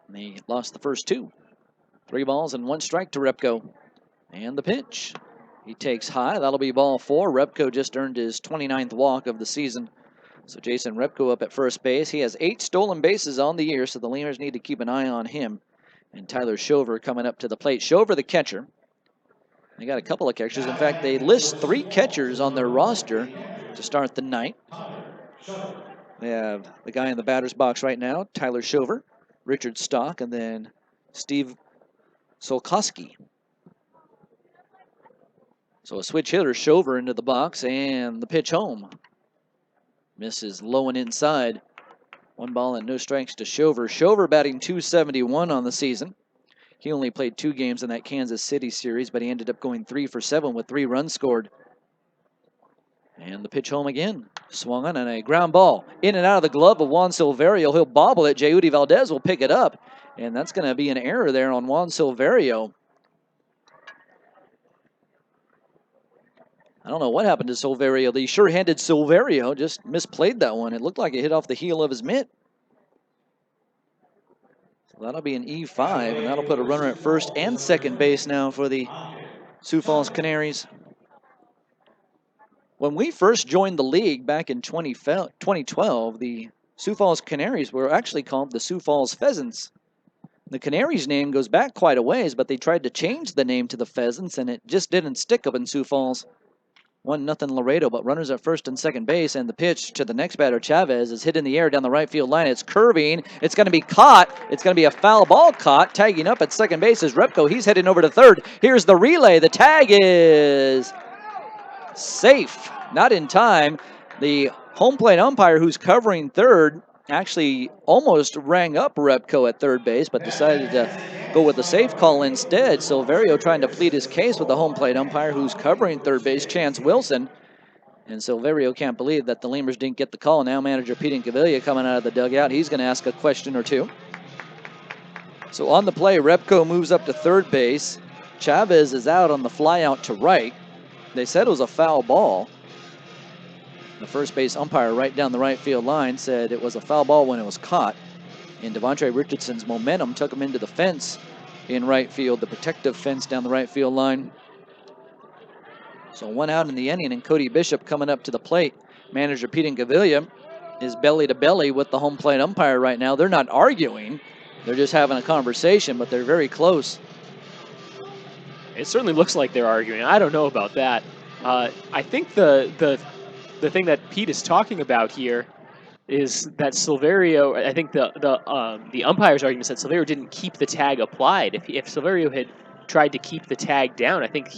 And they lost the first 2. 3 balls and 1 strike to Repko. And the pitch. He takes high. That'll be ball 4. Repko just earned his 29th walk of the season. So Jason Repko up at first base. He has 8 stolen bases on the year, so the Lemurs need to keep an eye on him. And Tyler Shover coming up to the plate. Shover, the catcher. They got a couple of catchers. In fact, they list 3 catchers on their roster to start the night. They have the guy in the batter's box right now, Tyler Shover, Richard Stock, and then Steve Solkowski. So a switch hitter, Shover into the box, and the pitch home. Misses low and inside. 1 ball and no strikes to Shover. Shover batting .271 on the season. He only played 2 games in that Kansas City series, but he ended up going 3 for 7 with 3 runs scored. And the pitch home again. Swung on and a ground ball. In and out of the glove of Juan Silverio. He'll bobble it. Jeudy Valdez will pick it up. And that's going to be an error there on Juan Silverio. I don't know what happened to Silverio. The sure-handed Silverio just misplayed that one. It looked like it hit off the heel of his mitt. So that'll be an E5, and that'll put a runner at first and second base now for the Sioux Falls Canaries. When we first joined the league back in 2012, the Sioux Falls Canaries were actually called the Sioux Falls Pheasants. The Canaries name goes back quite a ways, but they tried to change the name to the Pheasants, and it just didn't stick up in Sioux Falls. 1-0 Laredo, but runners at first and second base, and the pitch to the next batter, Chavez, is hit in the air down the right field line. It's curving. It's going to be caught. It's going to be a foul ball caught. Tagging up at second base is Repko. He's heading over to third. Here's the relay. The tag is safe. Not in time. The home plate umpire who's covering third actually almost rang up Repko at third base, but decided to go with the safe call instead. Silverio trying to plead his case with the home plate umpire who's covering third base, Chance Wilson. And Silverio can't believe that the Lemurs didn't get the call. Now manager Pete Incaviglia coming out of the dugout. He's going to ask a question or two. So on the play, Repko moves up to third base. Chavez is out on the fly out to right. They said it was a foul ball. The first base umpire right down the right field line said it was a foul ball when it was caught. And Devontre Richardson's momentum took him into the fence in right field, the protective fence down the right field line. So 1 out in the inning, and Cody Bishop coming up to the plate. Manager Pete Incaviglia is belly to belly with the home plate umpire right now. They're not arguing. They're just having a conversation, but they're very close. It certainly looks like they're arguing. I don't know about that. I think the thing that Pete is talking about here is that Silverio, I think the umpire's argument said Silverio didn't keep the tag applied. If Silverio had tried to keep the tag down, I think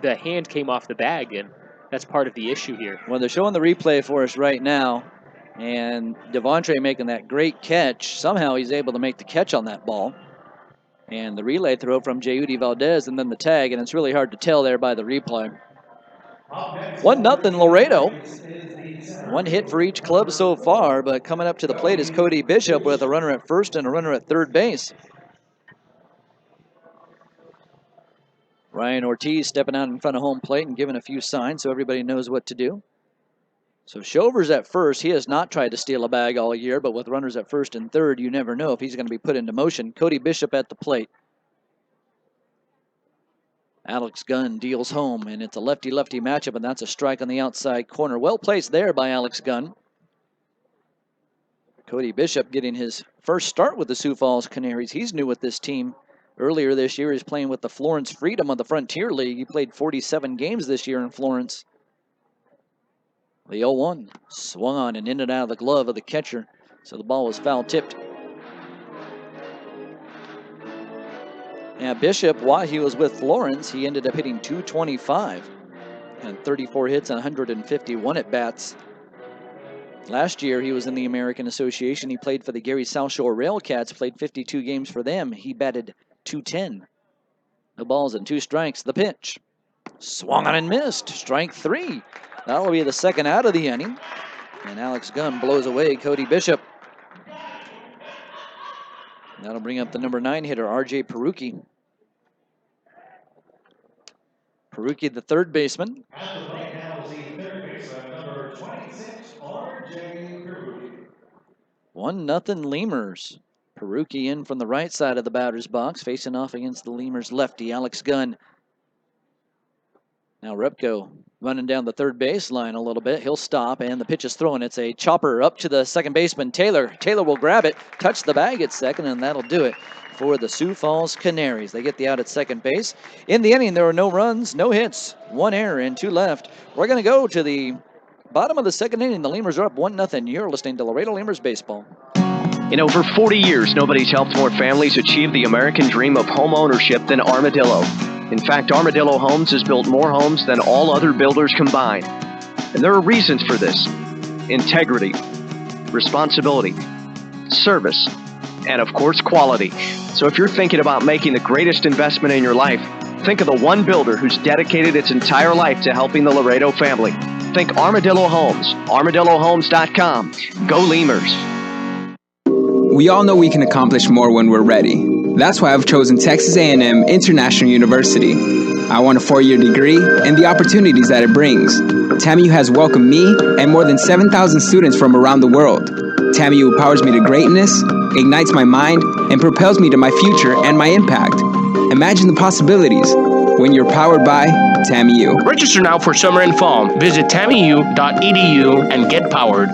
the hand came off the bag, and that's part of the issue here. Well, they're showing the replay for us right now, and Devontre making that great catch. Somehow he's able to make the catch on that ball. And the relay throw from Jeudy Valdez, and then the tag, and it's really hard to tell there by the replay. 1-0 Laredo. One hit for each club so far, but coming up to the plate is Cody Bishop with a runner at first and a runner at third base. Ryan Ortiz stepping out in front of home plate and giving a few signs so everybody knows what to do. So Shover's at first. He has not tried to steal a bag all year, but with runners at first and third, you never know if he's going to be put into motion. Cody Bishop at the plate. Alex Gunn deals home, and it's a lefty-lefty matchup, and that's a strike on the outside corner. Well placed there by Alex Gunn. Cody Bishop getting his first start with the Sioux Falls Canaries. He's new with this team. Earlier this year, he's playing with the Florence Freedom of the Frontier League. He played 47 games this year in Florence. The 0-1 swung on and in and out of the glove of the catcher, so the ball was foul-tipped. Now Bishop, while he was with Florence, he ended up hitting .225 and 34 hits and 151 at-bats. Last year, he was in the American Association. He played for the Gary South Shore Railcats, played 52 games for them. He batted .210. No balls and 2 strikes. The pitch. Swung on and missed. Strike 3. That'll be the second out of the inning. And Alex Gunn blows away Cody Bishop. That'll bring up the number 9 hitter, R.J. Perucci. Perucci, the third baseman. At the plate now is the third baseman, number 26, R.J. Perucci. 1-0 Lemurs. Perucci in from the right side of the batter's box, facing off against the Lemurs lefty, Alex Gunn. Now Repko running down the third baseline a little bit. He'll stop, and the pitch is thrown. It's a chopper up to the second baseman, Taylor. Taylor will grab it, touch the bag at second, and that'll do it for the Sioux Falls Canaries. They get the out at second base. In the inning, there were no runs, no hits, 1 error, and 2 left. We're going to go to the bottom of the second inning. The Lemurs are up 1-0. You're listening to Laredo Lemurs Baseball. In over 40 years, nobody's helped more families achieve the American dream of home ownership than Armadillo. In fact, Armadillo Homes has built more homes than all other builders combined. And there are reasons for this: integrity, responsibility, service, and of course, quality. So if you're thinking about making the greatest investment in your life, think of the one builder who's dedicated its entire life to helping the Laredo family. Think Armadillo Homes, armadillohomes.com. Go Lemurs. We all know we can accomplish more when we're ready. That's why I've chosen Texas A&M International University. I want a 4-year degree and the opportunities that it brings. TAMU has welcomed me and more than 7,000 students from around the world. TAMU empowers me to greatness, ignites my mind, and propels me to my future and my impact. Imagine the possibilities when you're powered by TAMU. Register now for summer and fall. Visit tamu.edu and get powered.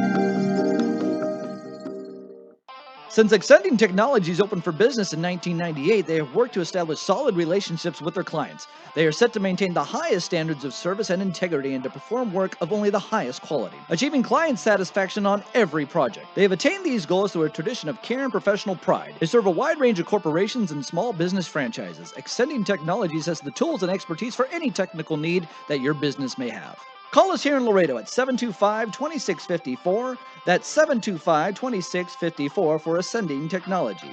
Since Extending Technologies opened for business in 1998, they have worked to establish solid relationships with their clients. They are set to maintain the highest standards of service and integrity and to perform work of only the highest quality, achieving client satisfaction on every project. They have attained these goals through a tradition of care and professional pride. They serve a wide range of corporations and small business franchises. Extending Technologies has the tools and expertise for any technical need that your business may have. Call us here in Laredo at 725-2654. That's 725-2654 for Ascending Technology.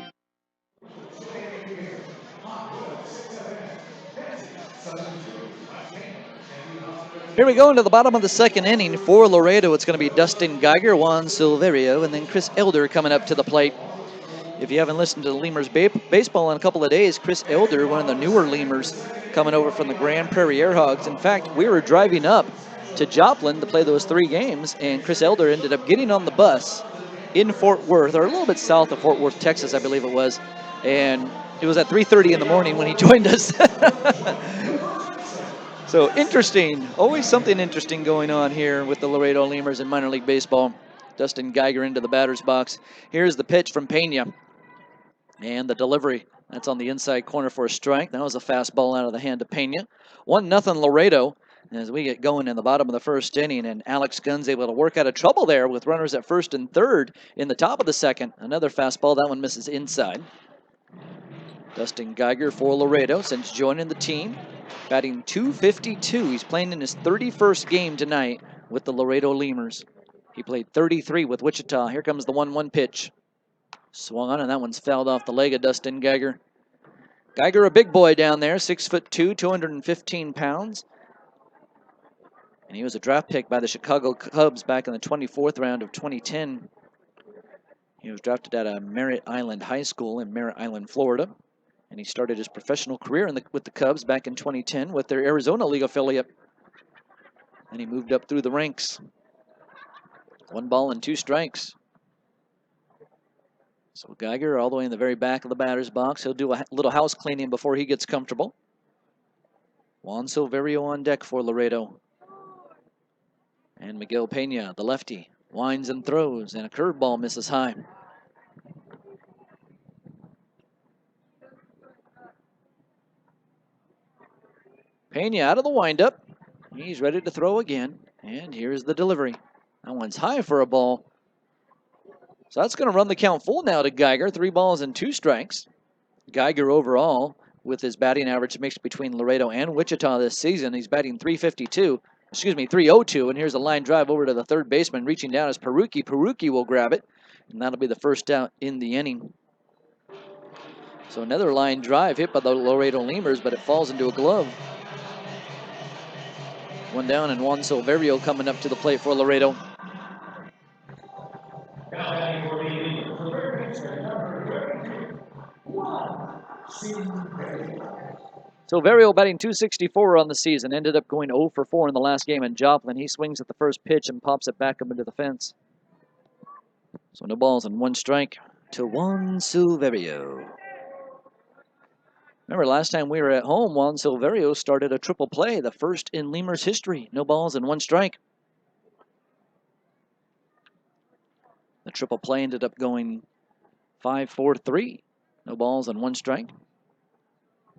Here we go into the bottom of the second inning. For Laredo, it's going to be Dustin Geiger, Juan Silverio, and then Chris Elder coming up to the plate. If you haven't listened to the Lemurs baseball in a couple of days, Chris Elder, one of the newer Lemurs, coming over from the Grand Prairie Airhogs. In fact, we were driving up to Joplin to play those 3 games, and Chris Elder ended up getting on the bus in Fort Worth, or a little bit south of Fort Worth, Texas, I believe it was, and it was at 3:30 in the morning when he joined us. So interesting, always something interesting going on here with the Laredo Lemurs in minor league baseball. Dustin Geiger into the batter's box. Here's the pitch from Pena, and the delivery. That's on the inside corner for a strike. That was a fastball out of the hand of Pena. 1-0 Laredo. as we get going in the bottom of the first inning, and Alex Gunn's able to work out of trouble there with runners at first and third in the top of the second. Another fastball, that one misses inside. Dustin Geiger for Laredo since joining the team, batting .252. He's playing in his 31st game tonight with the Laredo Lemurs. He played 33 with Wichita. Here comes the 1-1 pitch. Swung on, and that one's fouled off the leg of Dustin Geiger. Geiger, a big boy down there, 6'2", 215 pounds. And he was a draft pick by the Chicago Cubs back in the 24th round of 2010. He was drafted at a Merritt Island High School in Merritt Island, Florida. And he started his professional career with the Cubs back in 2010 with their Arizona League affiliate. And he moved up through the ranks. 1 ball and 2 strikes. So Geiger all the way in the very back of the batter's box. He'll do a little house cleaning before he gets comfortable. Juan Silverio on deck for Laredo. And Miguel Pena, the lefty, winds and throws, and a curveball misses high. Pena out of the windup. He's ready to throw again. And here's the delivery. That one's high for a ball. So that's going to run the count full now to Geiger. 3 balls and 2 strikes. Geiger overall, with his batting average mixed between Laredo and Wichita this season, he's batting .302, and here's a line drive over to the third baseman. Reaching down is Peruki. Peruki will grab it, and that'll be the first out in the inning. So another line drive hit by the Laredo Lemurs, but it falls into a glove. 1 down, and Juan Silverio coming up to the plate for Laredo. Silverio batting .264 on the season. Ended up going 0 for 4 in the last game in Joplin. He swings at the first pitch and pops it back up into the fence. So no balls and 1 strike to Juan Silverio. Remember, last time we were at home, Juan Silverio started a triple play, the first in Lemurs history. No balls and 1 strike. The triple play ended up going 5-4-3. No balls and 1 strike.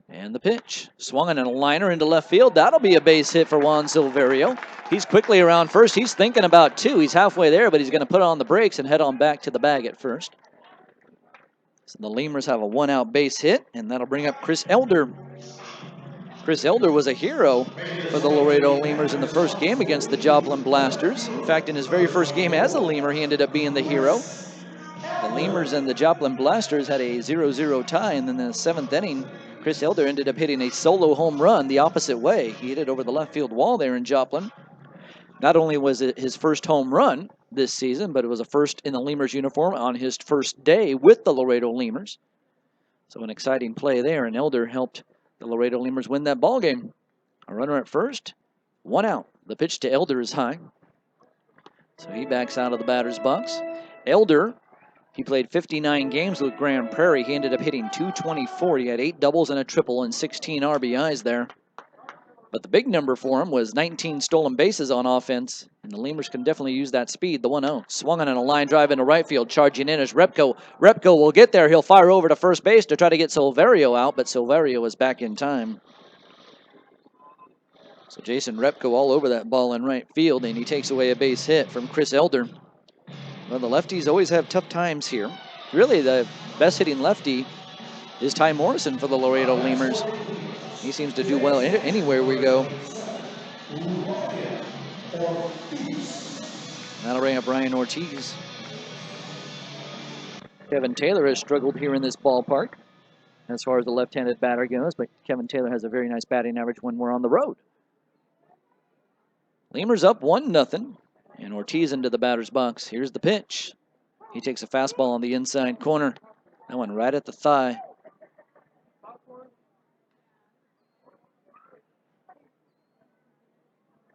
And the pitch. Swung on a liner into left field. That'll be a base hit for Juan Silverio. He's quickly around first. He's thinking about 2. He's halfway there, but he's going to put on the brakes and head on back to the bag at first. So the Lemurs have a 1-out base hit, and that'll bring up Chris Elder. Chris Elder was a hero for the Laredo Lemurs in the first game against the Joplin Blasters. In fact, in his very first game as a Lemur, he ended up being the hero. The Lemurs and the Joplin Blasters had a 0-0 tie, and in the 7th inning, Chris Elder ended up hitting a solo home run the opposite way. He hit it over the left field wall there in Joplin. Not only was it his first home run this season, but it was a first in the Lemurs uniform on his first day with the Laredo Lemurs. So an exciting play there, and Elder helped the Laredo Lemurs win that ball game. A runner at first, 1 out. The pitch to Elder is high. So he backs out of the batter's box. Elder, he played 59 games with Grand Prairie. He ended up hitting .224. He had 8 doubles and a triple and 16 RBIs there. But the big number for him was 19 stolen bases on offense, and the Lemurs can definitely use that speed. The 1-0. Swung on a line drive into right field. Charging in is Repko. Repko will get there. He'll fire over to first base to try to get Silverio out, but Silverio is back in time. So Jason Repko all over that ball in right field, and he takes away a base hit from Chris Elder. Well, the lefties always have tough times here. Really, the best hitting lefty is Ty Morrison for the Laredo Lemurs. He seems to do well anywhere we go. That'll bring up Brian Ortiz. Kevin Taylor has struggled here in this ballpark as far as the left-handed batter goes, but Kevin Taylor has a very nice batting average when we're on the road. Lemurs up 1-0, and Ortiz into the batter's box. Here's the pitch. He takes a fastball on the inside corner. That one right at the thigh.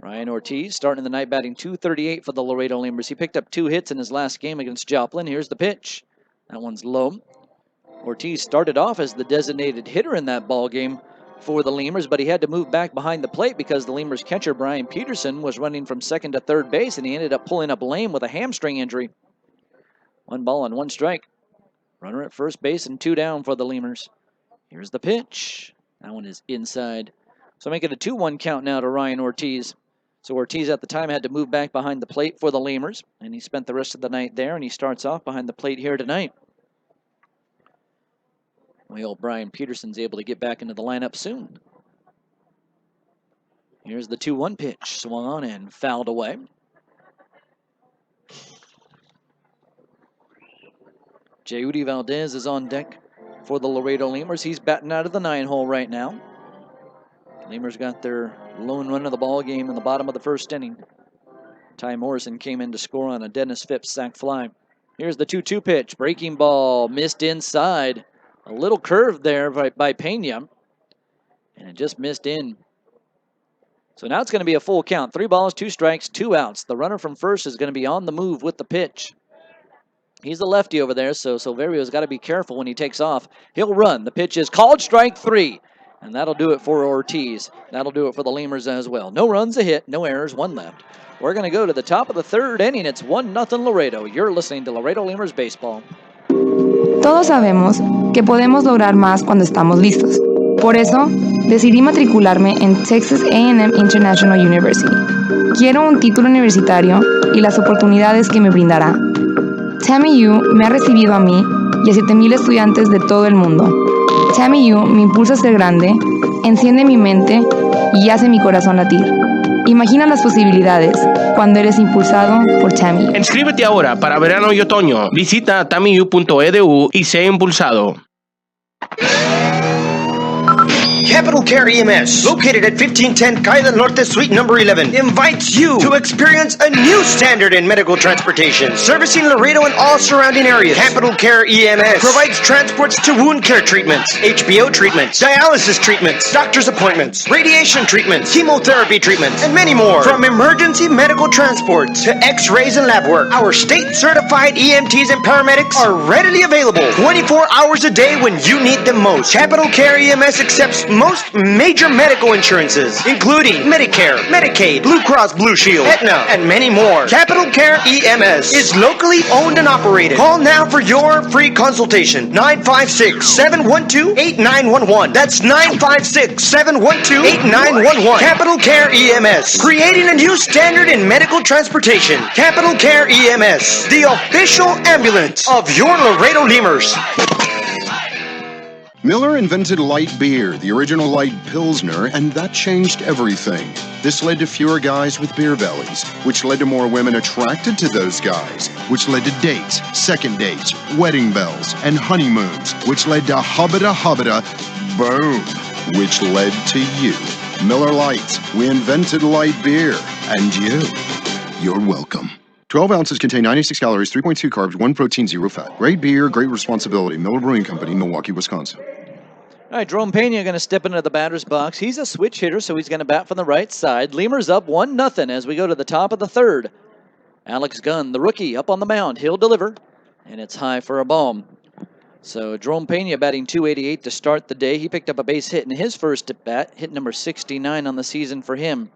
Ryan Ortiz starting the night batting .238 for the Laredo Lemurs. He picked up 2 hits in his last game against Joplin. Here's the pitch. That one's low. Ortiz started off as the designated hitter in that ball game for the Lemurs, but he had to move back behind the plate because the Lemurs catcher, Brian Peterson, was running from second to third base, and he ended up pulling up lame with a hamstring injury. 1 ball and 1 strike. Runner at first base and 2 down for the Lemurs. Here's the pitch. That one is inside. So make it a 2-1 count now to Ryan Ortiz. So Ortiz at the time had to move back behind the plate for the Lemurs, and he spent the rest of the night there, and he starts off behind the plate here tonight. Well, Brian Peterson's able to get back into the lineup soon. Here's the 2-1 pitch, swung on and fouled away. Jeudy Valdez is on deck for the Laredo Lemurs. He's batting out of the 9-hole right now. Lemurs got their lone run of the ball game in the bottom of the first inning. Ty Morrison came in to score on a Dennis Phipps sac fly. Here's the 2-2 pitch. Breaking ball missed inside. A little curve there by Pena. And it just missed in. So now it's going to be a full count. 3 balls, 2 strikes, 2 outs. The runner from first is going to be on the move with the pitch. He's the lefty over there, so Silverio's got to be careful when he takes off. He'll run. The pitch is called strike 3. And that'll do it for Ortiz. That'll do it for the Lemurs as well. No runs, a hit, no errors, 1 left. We're going to go to the top of the 3rd inning. It's 1-0 Laredo. You're listening to Laredo Lemurs Baseball. Todos sabemos que podemos lograr más cuando estamos listos. Por eso, decidí matricularme en Texas A&M International University. Quiero un título universitario y las oportunidades que me brindará. TAMIU me ha recibido a mí y a 7,000 estudiantes de todo el mundo. TAMIU me impulsa a ser grande, enciende mi mente y hace mi corazón latir. Imagina las posibilidades cuando eres impulsado por TAMIU. Inscríbete ahora para verano y otoño. Visita tamiu.edu y sé impulsado. Capital Care EMS, located at 1510 Caida Norte, Suite number 11, invites you to experience a new standard in medical transportation, servicing Laredo and all surrounding areas. Capital Care EMS provides transports to wound care treatments, HBO treatments, dialysis treatments, doctor's appointments, radiation treatments, chemotherapy treatments, and many more. From emergency medical transport to x-rays and lab work, our state-certified EMTs and paramedics are readily available 24 hours a day when you need them most. Capital Care EMS accepts most major medical insurances, including Medicare, Medicaid, Blue Cross Blue Shield, Aetna, and many more. Capital Care EMS is locally owned and operated. Call now for your free consultation. 956-712-8911. That's 956-712-8911. Capital Care EMS, creating a new standard in medical transportation. Capital Care EMS, the official ambulance of your Laredo Lemurs. Miller invented light beer, the original light Pilsner, and that changed everything. This led to fewer guys with beer bellies, which led to more women attracted to those guys, which led to dates, second dates, wedding bells, and honeymoons, which led to hubbada, boom, which led to you. Miller Lite, we invented light beer, and you're welcome. 12 ounces contain 96 calories, 3.2 carbs, 1 protein, 0 fat. Great beer, great responsibility. Miller Brewing Company, Milwaukee, Wisconsin. All right, Jerome Pena going to step into the batter's box. He's a switch hitter, so he's going to bat from the right side. Lemurs up 1-0 as we go to the top of the 3rd. Alex Gunn, the rookie, up on the mound. He'll deliver, and it's high for a ball. So Jerome Pena batting .288 to start the day. He picked up a base hit in his first at bat, hit number 69 on the season for him.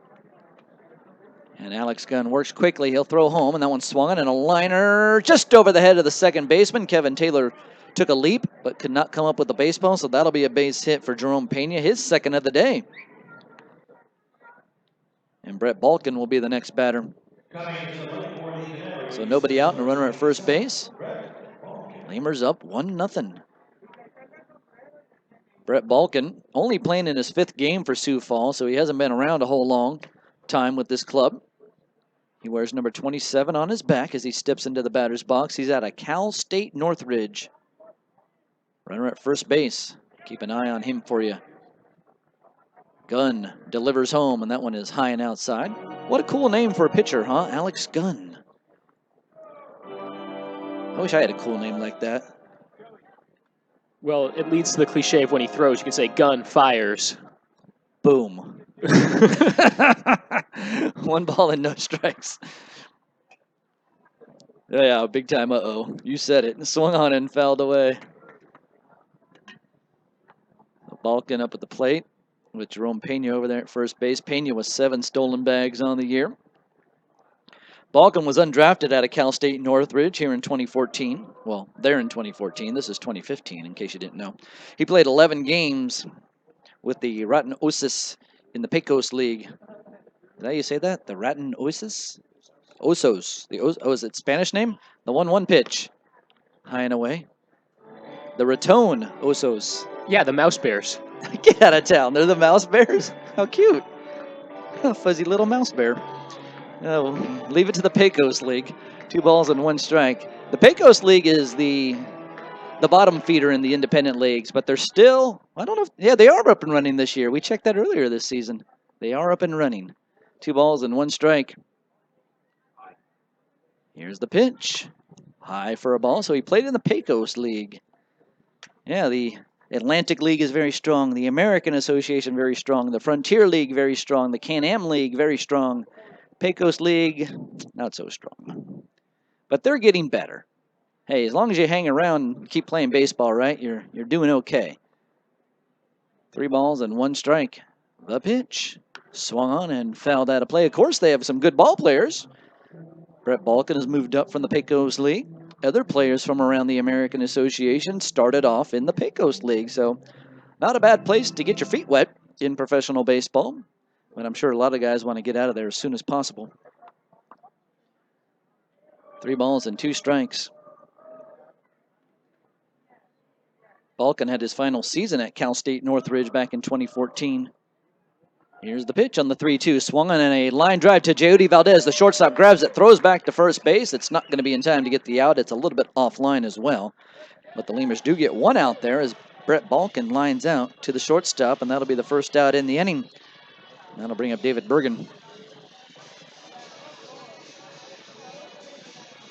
And Alex Gunn works quickly. He'll throw home, and that one swung on, and a liner just over the head of the second baseman. Kevin Taylor took a leap, but could not come up with the baseball, so that'll be a base hit for Jerome Pena, his second of the day. And Brett Balkin will be the next batter. So nobody out and a runner at first base. Lemurs up 1-0. Brett Balkin only playing in his 5th game for Sioux Falls, so he hasn't been around a whole long time with this club. He wears number 27 on his back as he steps into the batter's box. He's out of Cal State Northridge. Runner at first base. Keep an eye on him for you. Gunn delivers home, and that one is high and outside. What a cool name for a pitcher, huh? Alex Gunn. I wish I had a cool name like that. Well, it leads to the cliche of when he throws, you can say gun fires. Boom. 1 ball and no strikes. Yeah, big time uh-oh. You said it. Swung on and fouled away. Balkin up at the plate with Jerome Pena over there at first base. Pena with 7 stolen bags on the year. Balkin was undrafted out of Cal State Northridge here in 2014. Well, there in 2014. This is 2015, in case you didn't know. He played 11 games with the Rotten Osis in the Pecos League. Is that how you say that? The Raton Osos? Osos. Is it Spanish name? The 1-1 pitch. High and away. The Raton Osos. Yeah, the Mouse Bears. Get out of town. They're the Mouse Bears. How cute. A fuzzy little mouse bear. Oh, leave it to the Pecos League. 2 balls and 1 strike. The Pecos League is the bottom feeder in the independent leagues, but they're still, I don't know. Yeah, they are up and running this year. We checked that earlier this season. They are up and running. 2 balls and 1 strike. Here's the pitch. High for a ball. So he played in the Pecos League. Yeah, the Atlantic League is very strong. The American Association, very strong. The Frontier League, very strong. The Can-Am League, very strong. Pecos League, not so strong. But they're getting better. Hey, as long as you hang around and keep playing baseball, right, you're doing okay. 3 balls and 1 strike. The pitch. Swung on and fouled out of play. Of course, they have some good ball players. Brett Balkin has moved up from the Pecos League. Other players from around the American Association started off in the Pecos League, so not a bad place to get your feet wet in professional baseball. But I'm sure a lot of guys want to get out of there as soon as possible. 3 balls and 2 strikes. Balkin had his final season at Cal State Northridge back in 2014. Here's the pitch on the 3-2. Swung on a line drive to Jody Valdez. The shortstop grabs it, throws back to first base. It's not going to be in time to get the out. It's a little bit offline as well. But the Lemurs do get 1 out there as Brett Balkin lines out to the shortstop, and that'll be the first out in the inning. That'll bring up David Bergen.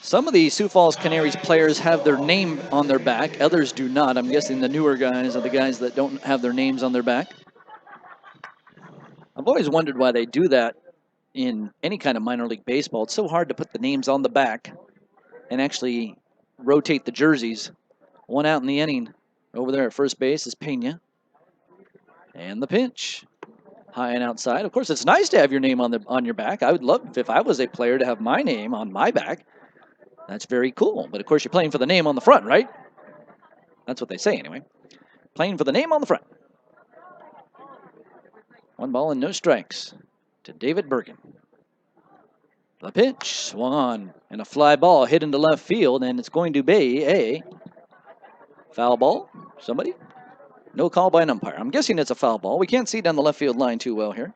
Some of the Sioux Falls Canaries players have their name on their back. Others do not. I'm guessing the newer guys are the guys that don't have their names on their back. I've always wondered why they do that in any kind of minor league baseball. It's so hard to put the names on the back and actually rotate the jerseys. 1 out in the inning. Over there at first base is Pena. And the pitch. High and outside. Of course, it's nice to have your name on your back. I would love, if I was a player, to have my name on my back. That's very cool. But of course, you're playing for the name on the front, right? That's what they say anyway. Playing for the name on the front. 1 ball and no strikes to David Bergen. The pitch swung on, and a fly ball hit into left field, and it's going to be a foul ball. Somebody? No call by an umpire. I'm guessing it's a foul ball. We can't see down the left field line too well here.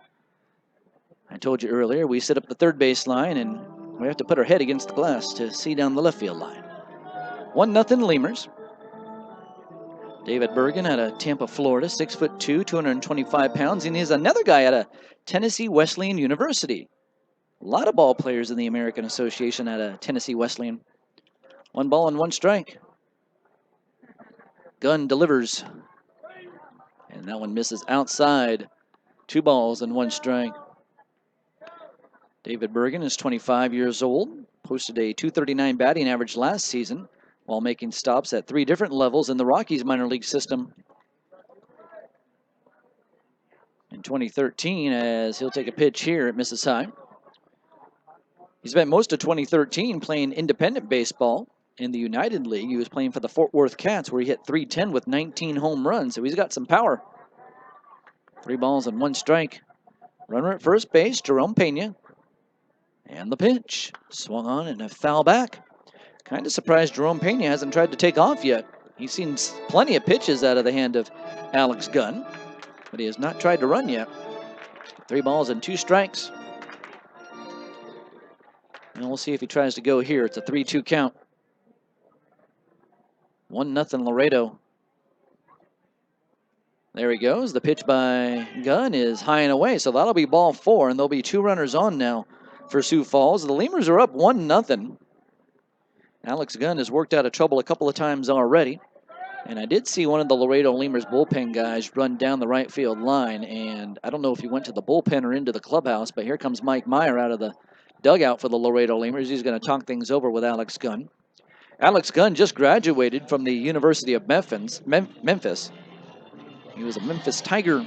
I told you earlier, we sit up the third base line, and we have to put our head against the glass to see down the left field line. 1-0 Lemurs. David Bergen out of Tampa, Florida, 6'2", 225 pounds, and he's another guy out of Tennessee Wesleyan University. A lot of ball players in the American Association out of Tennessee Wesleyan. 1 ball and 1 strike. Gunn delivers. And that one misses outside. 2 balls and 1 strike. David Bergen is 25 years old. Posted a .239 batting average last season while making stops at 3 different levels in the Rockies minor league system. In 2013, as he'll take a pitch here, it misses high. He spent most of 2013 playing independent baseball in the United League. He was playing for the Fort Worth Cats, where he hit .310 with 19 home runs, so he's got some power. 3 balls and 1 strike. Runner at first base, Jerome Pena. And the pitch. Swung on and a foul back. Kind of surprised Jerome Pena hasn't tried to take off yet. He's seen plenty of pitches out of the hand of Alex Gunn, but he has not tried to run yet. 3 balls and 2 strikes. And we'll see if he tries to go here. It's a 3-2 count. 1-0 Laredo. There he goes. The pitch by Gunn is high and away, so that'll be ball 4, and there'll be 2 runners on now for Sioux Falls. The Lemurs are up 1-0. Alex Gunn has worked out of trouble a couple of times already. And I did see one of the Laredo Lemurs bullpen guys run down the right field line, and I don't know if he went to the bullpen or into the clubhouse, but here comes Mike Meyer out of the dugout for the Laredo Lemurs. He's going to talk things over with Alex Gunn. Alex Gunn just graduated from the University of Memphis. He was a Memphis Tiger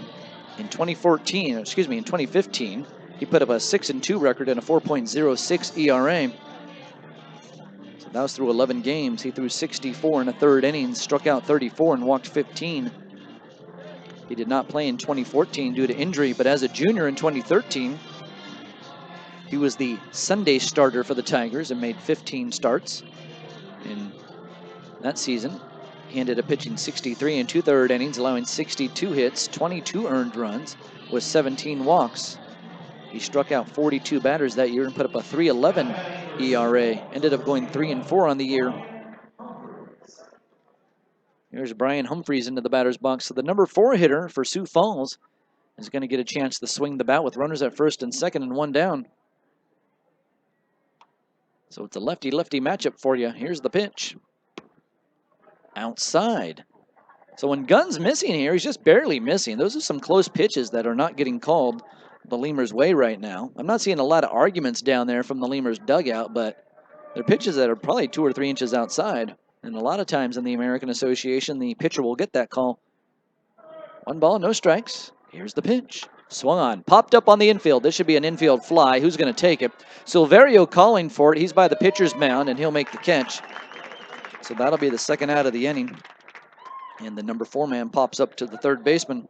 in 2015. He put up a 6-2 record and a 4.06 ERA. So that was through 11 games. He threw 64 in the 3rd inning, struck out 34 and walked 15. He did not play in 2014 due to injury, but as a junior in 2013, he was the Sunday starter for the Tigers and made 15 starts in that season. He ended up pitching 63 and 2/3 innings, allowing 62 hits, 22 earned runs, with 17 walks. He struck out 42 batters that year and put up a 3.11 ERA. Ended up going 3-4 on the year. Here's Brian Humphreys into the batter's box. So the number 4 hitter for Sioux Falls is going to get a chance to swing the bat with runners at first and second and 1 down. So it's a lefty-lefty matchup for you. Here's the pitch. Outside. So when Gunn's missing here, he's just barely missing. Those are some close pitches that are not getting called the Lemurs' way right now. I'm not seeing a lot of arguments down there from the Lemurs' dugout, but they're pitches that are probably 2 or 3 inches outside. And a lot of times in the American Association, the pitcher will get that call. 1 ball, no strikes. Here's the pitch. Swung on. Popped up on the infield. This should be an infield fly. Who's going to take it? Silverio calling for it. He's by the pitcher's mound, and he'll make the catch. So that'll be the second out of the inning. And the number 4 man pops up to the third baseman.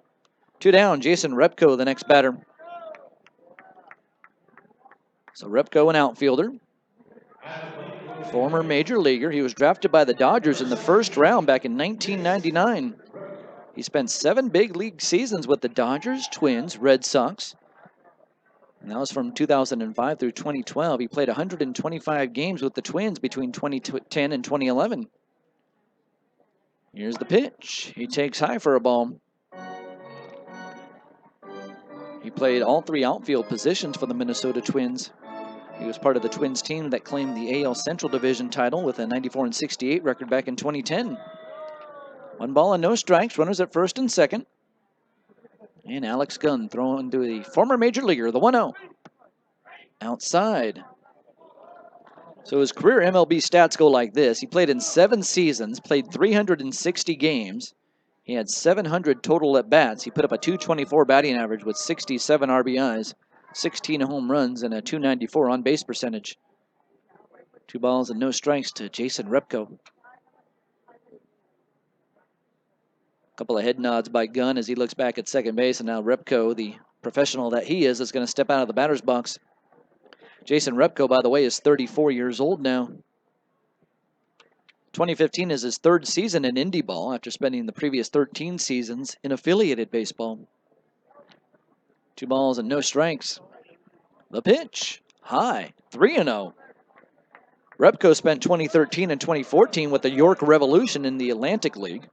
2 down, Jason Repko, the next batter. So Repko, an outfielder. Former major leaguer. He was drafted by the Dodgers in the first round back in 1999. He spent 7 big league seasons with the Dodgers, Twins, Red Sox. And that was from 2005 through 2012. He played 125 games with the Twins between 2010 and 2011. Here's the pitch. He takes high for a ball. He played all 3 outfield positions for the Minnesota Twins. He was part of the Twins team that claimed the AL Central Division title with a 94-68 record back in 2010. 1 ball and no strikes. Runners at first and second. And Alex Gunn throwing to the former major leaguer, the 1-0. Outside. So his career MLB stats go like this. He played in 7 seasons, played 360 games. He had 700 total at-bats. He put up a .224 batting average with 67 RBIs, 16 home runs, and a .294 on-base percentage. 2 balls and no strikes to Jason Repko. Couple of head nods by Gunn as he looks back at second base, and now Repko, the professional that he is going to step out of the batter's box. Jason Repko, by the way, is 34 years old now. 2015 is his 3rd season in Indy ball after spending the previous 13 seasons in affiliated baseball. 2 balls and no strikes. The pitch. High. 3-0. Repko spent 2013 and 2014 with the York Revolution in the Atlantic League.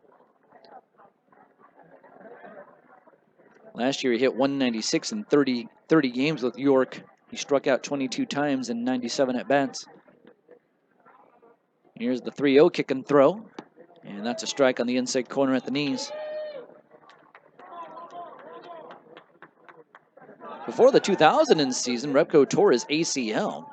Last year he hit 196 in 30 games with York. He struck out 22 times in 97 at-bats. Here's the 3-0 kick and throw. And that's a strike on the inside corner at the knees. Before the 2000 season, Repko tore his ACL.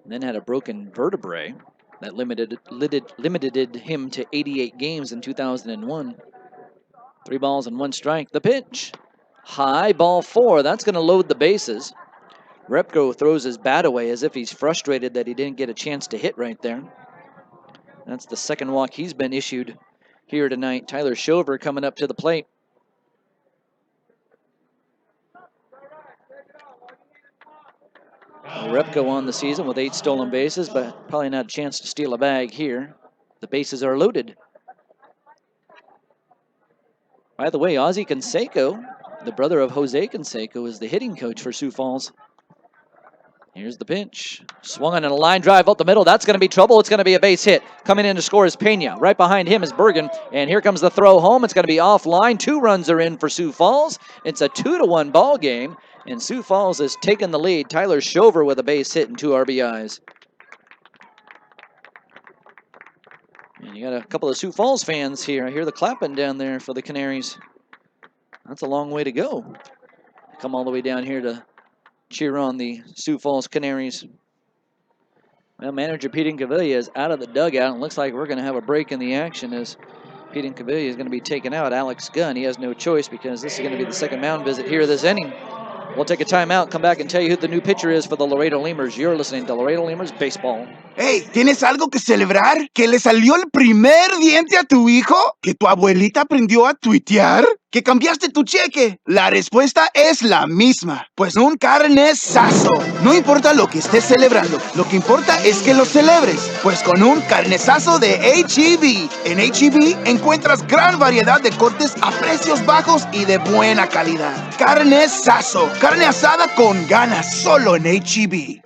And then had a broken vertebrae that limited him to 88 games in 2001. 3 balls and 1 strike. The pitch. High, ball 4. That's going to load the bases. Repko throws his bat away as if he's frustrated that he didn't get a chance to hit right there. That's the second walk he's been issued here tonight. Tyler Shover coming up to the plate. Repko on the season with 8 stolen bases, but probably not a chance to steal a bag here. The bases are loaded. By the way, Ozzie Canseco, the brother of Jose Canseco, is the hitting coach for Sioux Falls. Here's the pitch. Swung on a line drive up the middle. That's going to be trouble. It's going to be a base hit. Coming in to score is Pena. Right behind him is Bergen. And here comes the throw home. It's going to be offline. 2 runs are in for Sioux Falls. It's a 2-1 ball game. And Sioux Falls has taken the lead. Tyler Shover with a base hit and 2 RBIs. And you got a couple of Sioux Falls fans here. I hear the clapping down there for the Canaries. That's a long way to go. Come all the way down here to cheer on the Sioux Falls Canaries. Well, manager Pete Incaviglia is out of the dugout, and looks like we're going to have a break in the action as Pete Incaviglia is going to be taking out Alex Gunn. He has no choice because this is going to be the second mound visit here this inning. We'll take a timeout, come back and tell you who the new pitcher is for the Laredo Lemurs. You're listening to Laredo Lemurs Baseball. Hey, ¿tienes algo que celebrar? ¿Que le salió el primer diente a tu hijo? ¿Que tu abuelita aprendió a tuitear? ¿Que cambiaste tu cheque? La respuesta es la misma, pues un carnesazo. No importa lo que estés celebrando, lo que importa es que lo celebres, pues con un carnesazo de H-E-B. En H-E-B encuentras gran variedad de cortes a precios bajos y de buena calidad. Carnesazo, carne asada con ganas, solo en H-E-B.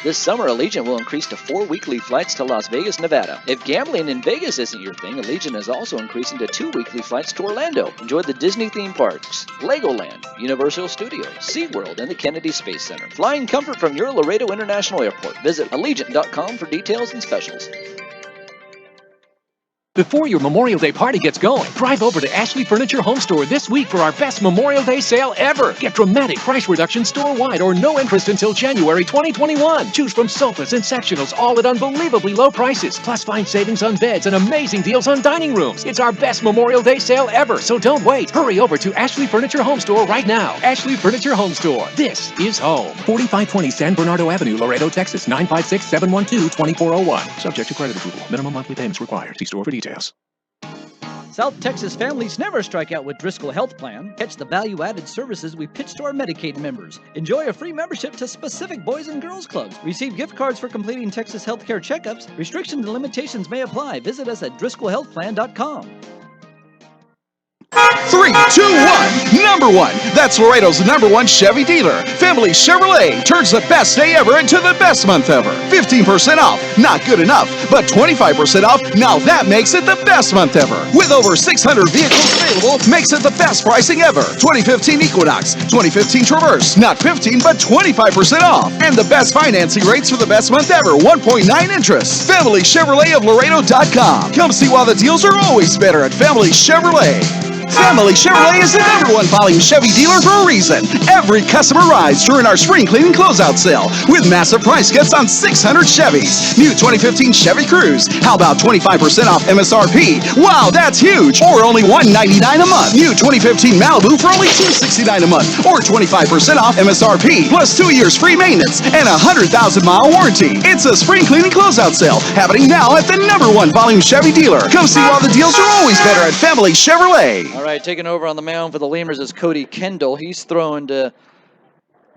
This summer, Allegiant will increase to 4 weekly flights to Las Vegas, Nevada. If gambling in Vegas isn't your thing, Allegiant is also increasing to 2 weekly flights to Orlando. Enjoy the Disney theme parks, Legoland, Universal Studios, SeaWorld, and the Kennedy Space Center. Fly in comfort from your Laredo International Airport. Visit Allegiant.com for details and specials. Before your Memorial Day party gets going, drive over to Ashley Furniture Home Store this week for our best Memorial Day sale ever. Get dramatic price reductions store-wide or no interest until January 2021. Choose from sofas and sectionals, all at unbelievably low prices. Plus, find savings on beds and amazing deals on dining rooms. It's our best Memorial Day sale ever, so don't wait. Hurry over to Ashley Furniture Home Store right now. Ashley Furniture Home Store. This is home. 4520 San Bernardo Avenue, Laredo, Texas, 956-712-2401. Subject to credit approval. Minimum monthly payments required. See store for details. South Texas families never strike out with Driscoll Health Plan. Catch the value-added services we pitch to our Medicaid members. Enjoy a free membership to specific boys and girls clubs. Receive gift cards for completing Texas healthcare checkups. Restrictions and limitations may apply. Visit us at DriscollHealthPlan.com. 3, 2, 1, number one. That's Laredo's #1 Chevy dealer. Family Chevrolet turns the best day ever into the best month ever. 15% off, not good enough, but 25% off, now that makes it the best month ever. With over 600 vehicles available, makes it the best pricing ever. 2015 Equinox, 2015 Traverse, not 15, but 25% off. And the best financing rates for the best month ever, 1.9 interest. Family Chevrolet of Laredo.com. Come see why the deals are always better at Family Chevrolet. Family Chevrolet is the #1 volume Chevy dealer for a reason. Every customer rides during our spring cleaning closeout sale with massive price cuts on 600 Chevys. New 2015 Chevy Cruze. How about 25% off MSRP? Wow, that's huge. Or only $199 a month. New 2015 Malibu for only $269 a month. Or 25% off MSRP plus 2 years free maintenance and a 100,000-mile warranty. It's a spring cleaning closeout sale happening now at the #1 volume Chevy dealer. Come see why the deals are always better at Family Chevrolet. All right, taking over on the mound for the Lemurs is Cody Kendall. He's throwing to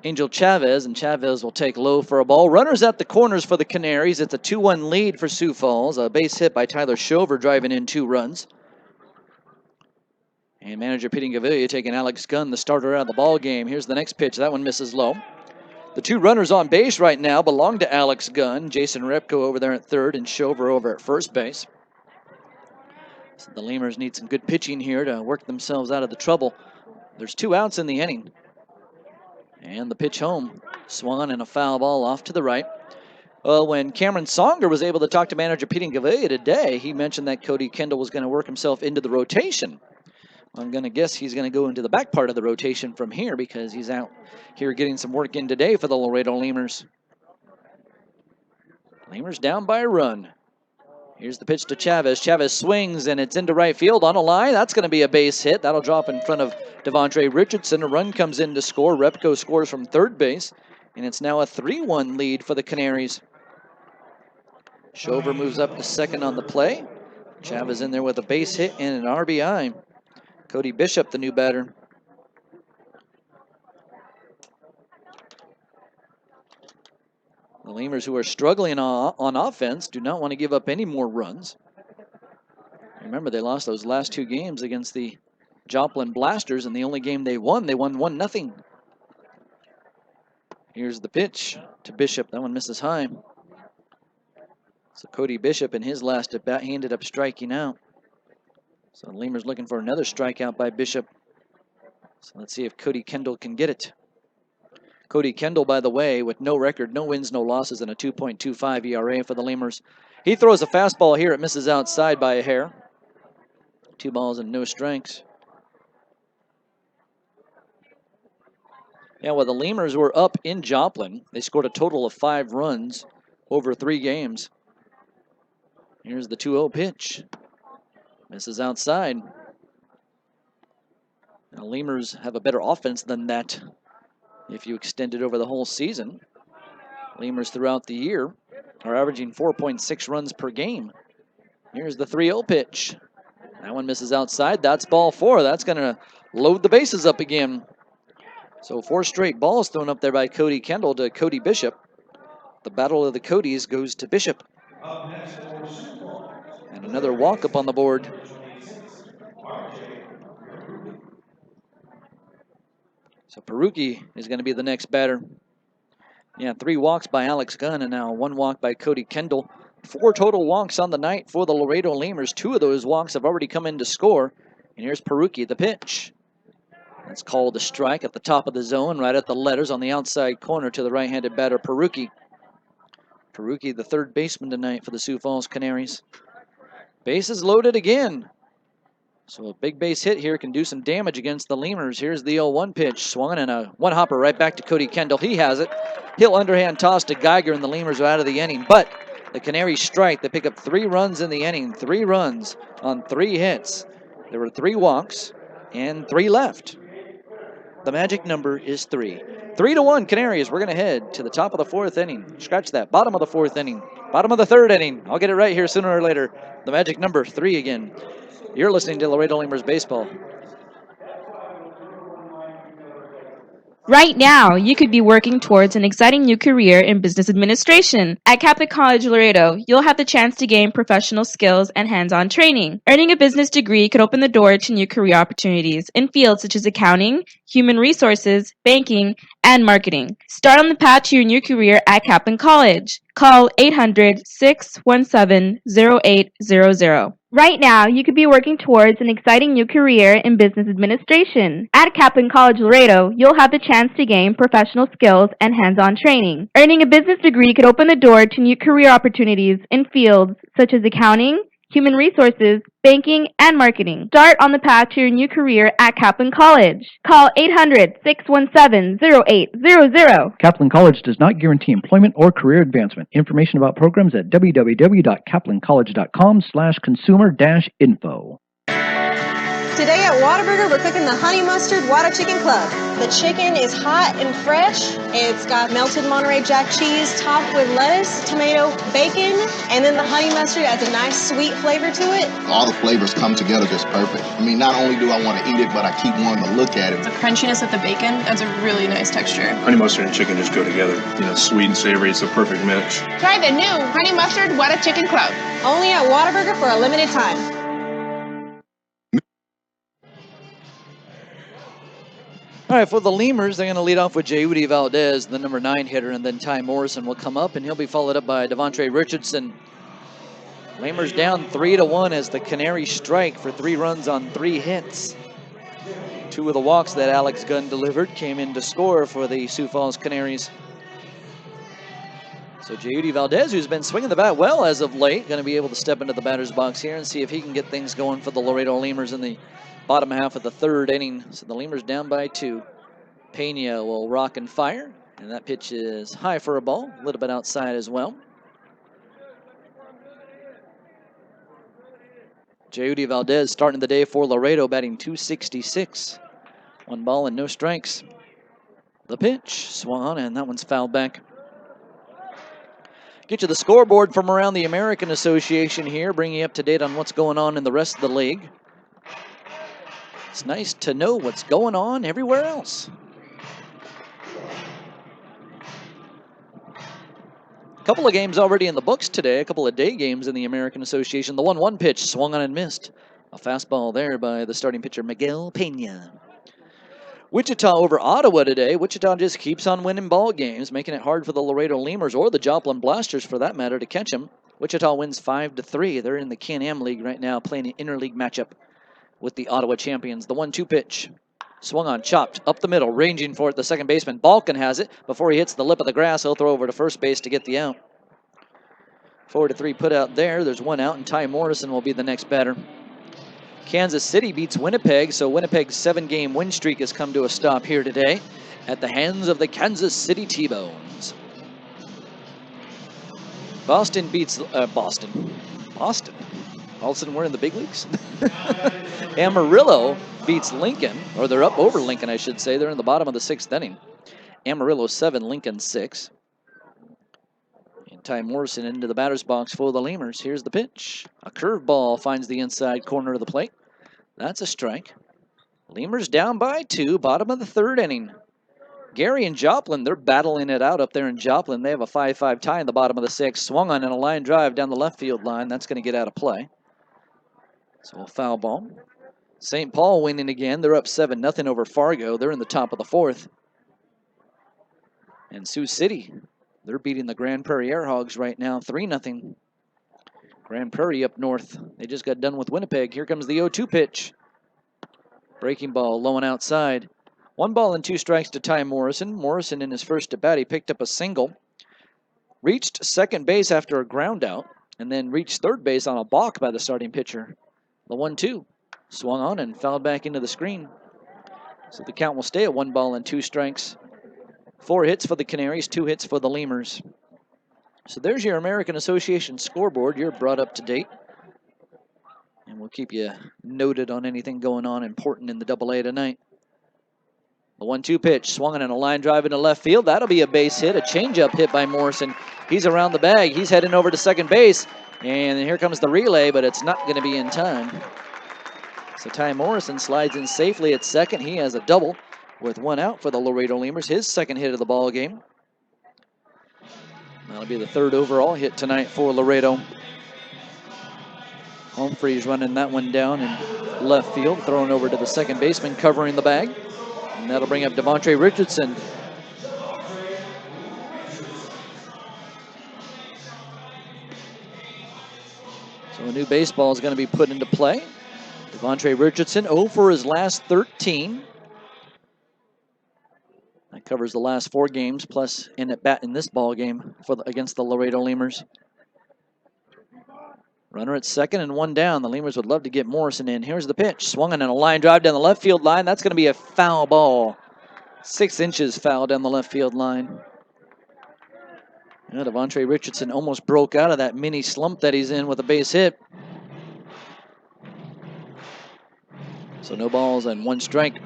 Angel Chavez, and Chavez will take low for a ball. Runners at the corners for the Canaries. It's a 2-1 lead for Sioux Falls. A base hit by Tyler Shover driving in 2 runs. And manager Pete Gavilia taking Alex Gunn, the starter out of the ball game. Here's the next pitch. That one misses low. The 2 runners on base right now belong to Alex Gunn. Jason Repko over there at third and Shover over at first base. So the Lemurs need some good pitching here to work themselves out of the trouble. There's 2 outs in the inning. And the pitch home. Swung and a foul ball off to the right. Well, when Cameron Songer was able to talk to manager Pete Gavilia today, he mentioned that Cody Kendall was going to work himself into the rotation. I'm going to guess he's going to go into the back part of the rotation from here because he's out here getting some work in today for the Laredo Lemurs. Lemurs down by a run. Here's the pitch to Chavez. Chavez swings, and it's into right field on a line. That's going to be a base hit. That'll drop in front of Devontre Richardson. A run comes in to score. Repko scores from third base, and it's now a 3-1 lead for the Canaries. Shover moves up to second on the play. Chavez in there with a base hit and an RBI. Cody Bishop, the new batter. The Lemurs, who are struggling on offense, do not want to give up any more runs. Remember, they lost those last 2 games against the Joplin Blasters, and the only game they won 1-0. Here's the pitch to Bishop. That one misses high. So Cody Bishop in his last at bat, he ended up striking out. So the Lemurs looking for another strikeout by Bishop. So let's see if Cody Kendall can get it. Cody Kendall, by the way, with no record, no wins, no losses, and a 2.25 ERA for the Lemurs. He throws a fastball here. It misses outside by a hair. 2 balls and no strikes. Yeah, well, the Lemurs were up in Joplin. They scored a total of 5 runs over 3 games. Here's the 2-0 pitch. Misses outside. Now, Lemurs have a better offense than that if you extend it over the whole season. Lemurs throughout the year are averaging 4.6 runs per game. Here's the 3-0 pitch. That one misses outside. That's ball 4. That's going to load the bases up again. So 4 straight balls thrown up there by Cody Kendall to Cody Bishop. The battle of the Codys goes to Bishop. Up next for Sioux Falls. And another walk up on the board. Number 26, RJ Peruki. So Peruki is going to be the next batter. Yeah, 3 walks by Alex Gunn and now 1 walk by Cody Kendall. 4 total walks on the night for the Laredo Lemurs. 2 of those walks have already come in to score. And here's Peruki, the pitch. That's called a strike at the top of the zone, right at the letters on the outside corner to the right-handed batter, Peruki. Peruki, the third baseman tonight for the Sioux Falls Canaries. Bases loaded again. So a big base hit here can do some damage against the Lemurs. Here's the 0-1 pitch. Swung and a one-hopper right back to Cody Kendall. He has it. He'll underhand toss to Geiger, and the Lemurs are out of the inning. But the Canaries strike. They pick up 3 runs in the inning. 3 runs on 3 hits. There were 3 walks and 3 left. The magic number is 3. 3-1 Canaries. We're going to head to the top of the 4th inning. Scratch that. Bottom of the 4th inning. Bottom of the 3rd inning. I'll get it right here sooner or later. The magic number 3 again. You're listening to Laredo Lemurs Baseball. Right now, you could be working towards an exciting new career in business administration. At Catholic College Laredo, you'll have the chance to gain professional skills and hands-on training. Earning a business degree could open the door to new career opportunities in fields such as accounting, human resources, banking, and marketing. Start on the path to your new career at Kaplan College. Call 800-617-0800. Right now, you could be working towards an exciting new career in business administration. At Kaplan College Laredo, you'll have the chance to gain professional skills and hands-on training. Earning a business degree could open the door to new career opportunities in fields such as accounting, human resources, banking, and marketing. Start on the path to your new career at Kaplan College. Call 800-617-0800. Kaplan College does not guarantee employment or career advancement. Information about programs at www.kaplancollege.com/consumer-info. Today at Whataburger, we're cooking the Honey Mustard Whata Chicken Club. The chicken is hot and fresh. It's got melted Monterey Jack cheese topped with lettuce, tomato, bacon, and then the honey mustard adds a nice sweet flavor to it. All the flavors come together just perfect. I mean, not only do I want to eat it, but I keep wanting to look at it. The crunchiness of the bacon adds a really nice texture. Honey mustard and chicken just go together. You know, sweet and savory, it's a perfect mix. Try the new Honey Mustard Whata Chicken Club. Only at Whataburger for a limited time. All right, for the Lemurs, they're going to lead off with Jeudy Valdez, the number 9 hitter, and then Ty Morrison will come up, and he'll be followed up by Devontre Richardson. Lemurs down 3-1 as the Canaries strike for 3 runs on 3 hits. 2 of the walks that Alex Gunn delivered came in to score for the Sioux Falls Canaries. So Jeudy Valdez, who's been swinging the bat well as of late, going to be able to step into the batter's box here and see if he can get things going for the Laredo Lemurs in the bottom half of the 3rd inning. So the Lemurs down by 2. Pena will rock and fire, and that pitch is high for a ball, a little bit outside as well. Jeudy Valdez starting the day for Laredo, batting .266. 1 ball and no strikes. The pitch swung on, and that one's fouled back. Get you the scoreboard from around the American Association here, bringing you up to date on what's going on in the rest of the league. It's nice to know what's going on everywhere else. A couple of games already in the books today, a couple of day games in the American Association. The 1-1 pitch swung on and missed. A fastball there by the starting pitcher, Miguel Pena. Wichita over Ottawa today. Wichita just keeps on winning ball games, making it hard for the Laredo Lemurs or the Joplin Blasters, for that matter, to catch them. Wichita wins 5-3. They're in the Can-Am League right now, playing an interleague matchup with the Ottawa champions. The 1-2 pitch. Swung on, chopped, up the middle, ranging for it, the second baseman. Balkin has it. Before he hits the lip of the grass, he'll throw over to first base to get the out. 4-3 put out there. There's 1 out, and Ty Morrison will be the next batter. Kansas City beats Winnipeg, so Winnipeg's 7-game win streak has come to a stop here today at the hands of the Kansas City T-Bones. Boston beats Boston. Boston, we're in the big leagues. Amarillo beats Lincoln, or they're up over Lincoln, I should say. They're in the bottom of the 6th inning. Amarillo 7, Lincoln 6. And Ty Morrison into the batter's box for the Lemurs. Here's the pitch. A curveball finds the inside corner of the plate. That's a strike. Lemurs down by 2, bottom of the 3rd inning. Gary and Joplin, they're battling it out up there in Joplin. They have a 5-5 tie in the bottom of the 6th. Swung on in a line drive down the left field line. That's going to get out of play. So a foul ball. St. Paul winning again. They're up 7-0 over Fargo. They're in the top of the 4th. And Sioux City, they're beating the Grand Prairie Airhogs right now, 3-0. Grand Prairie up north. They just got done with Winnipeg. Here comes the 0-2 pitch. Breaking ball, low and outside. 1 ball and 2 strikes to Ty Morrison. Morrison in his first at bat, he picked up a single. Reached second base after a ground out, and then reached third base on a balk by the starting pitcher. The 1-2 swung on and fouled back into the screen. So the count will stay at 1 ball and 2 strikes. 4 hits for the Canaries, 2 hits for the Lemurs. So there's your American Association scoreboard. You're brought up to date. And we'll keep you noted on anything going on important in the AA tonight. The 1-2 pitch, swung on in a line drive into left field. That'll be a base hit, a changeup hit by Morrison. He's around the bag. He's heading over to second base. And here comes the relay, but it's not going to be in time. So Ty Morrison slides in safely at second. He has a double with 1 out for the Laredo Lemurs, his second hit of the ball game. That'll be the 3rd overall hit tonight for Laredo. Humphreys running that one down in left field, throwing over to the second baseman, covering the bag. And that'll bring up Devontre Richardson. So a new baseball is going to be put into play. Devontre Richardson 0 for his last 13. That covers the last 4 games, plus in at bat in this ball game against the Laredo Lemurs. Runner at second and 1 down. The Lemurs would love to get Morrison in. Here's the pitch. Swung on in a line drive down the left field line. That's going to be a foul ball. 6 inches foul down the left field line. Devontre Richardson almost broke out of that mini slump that he's in with a base hit. So no balls and 1 strike.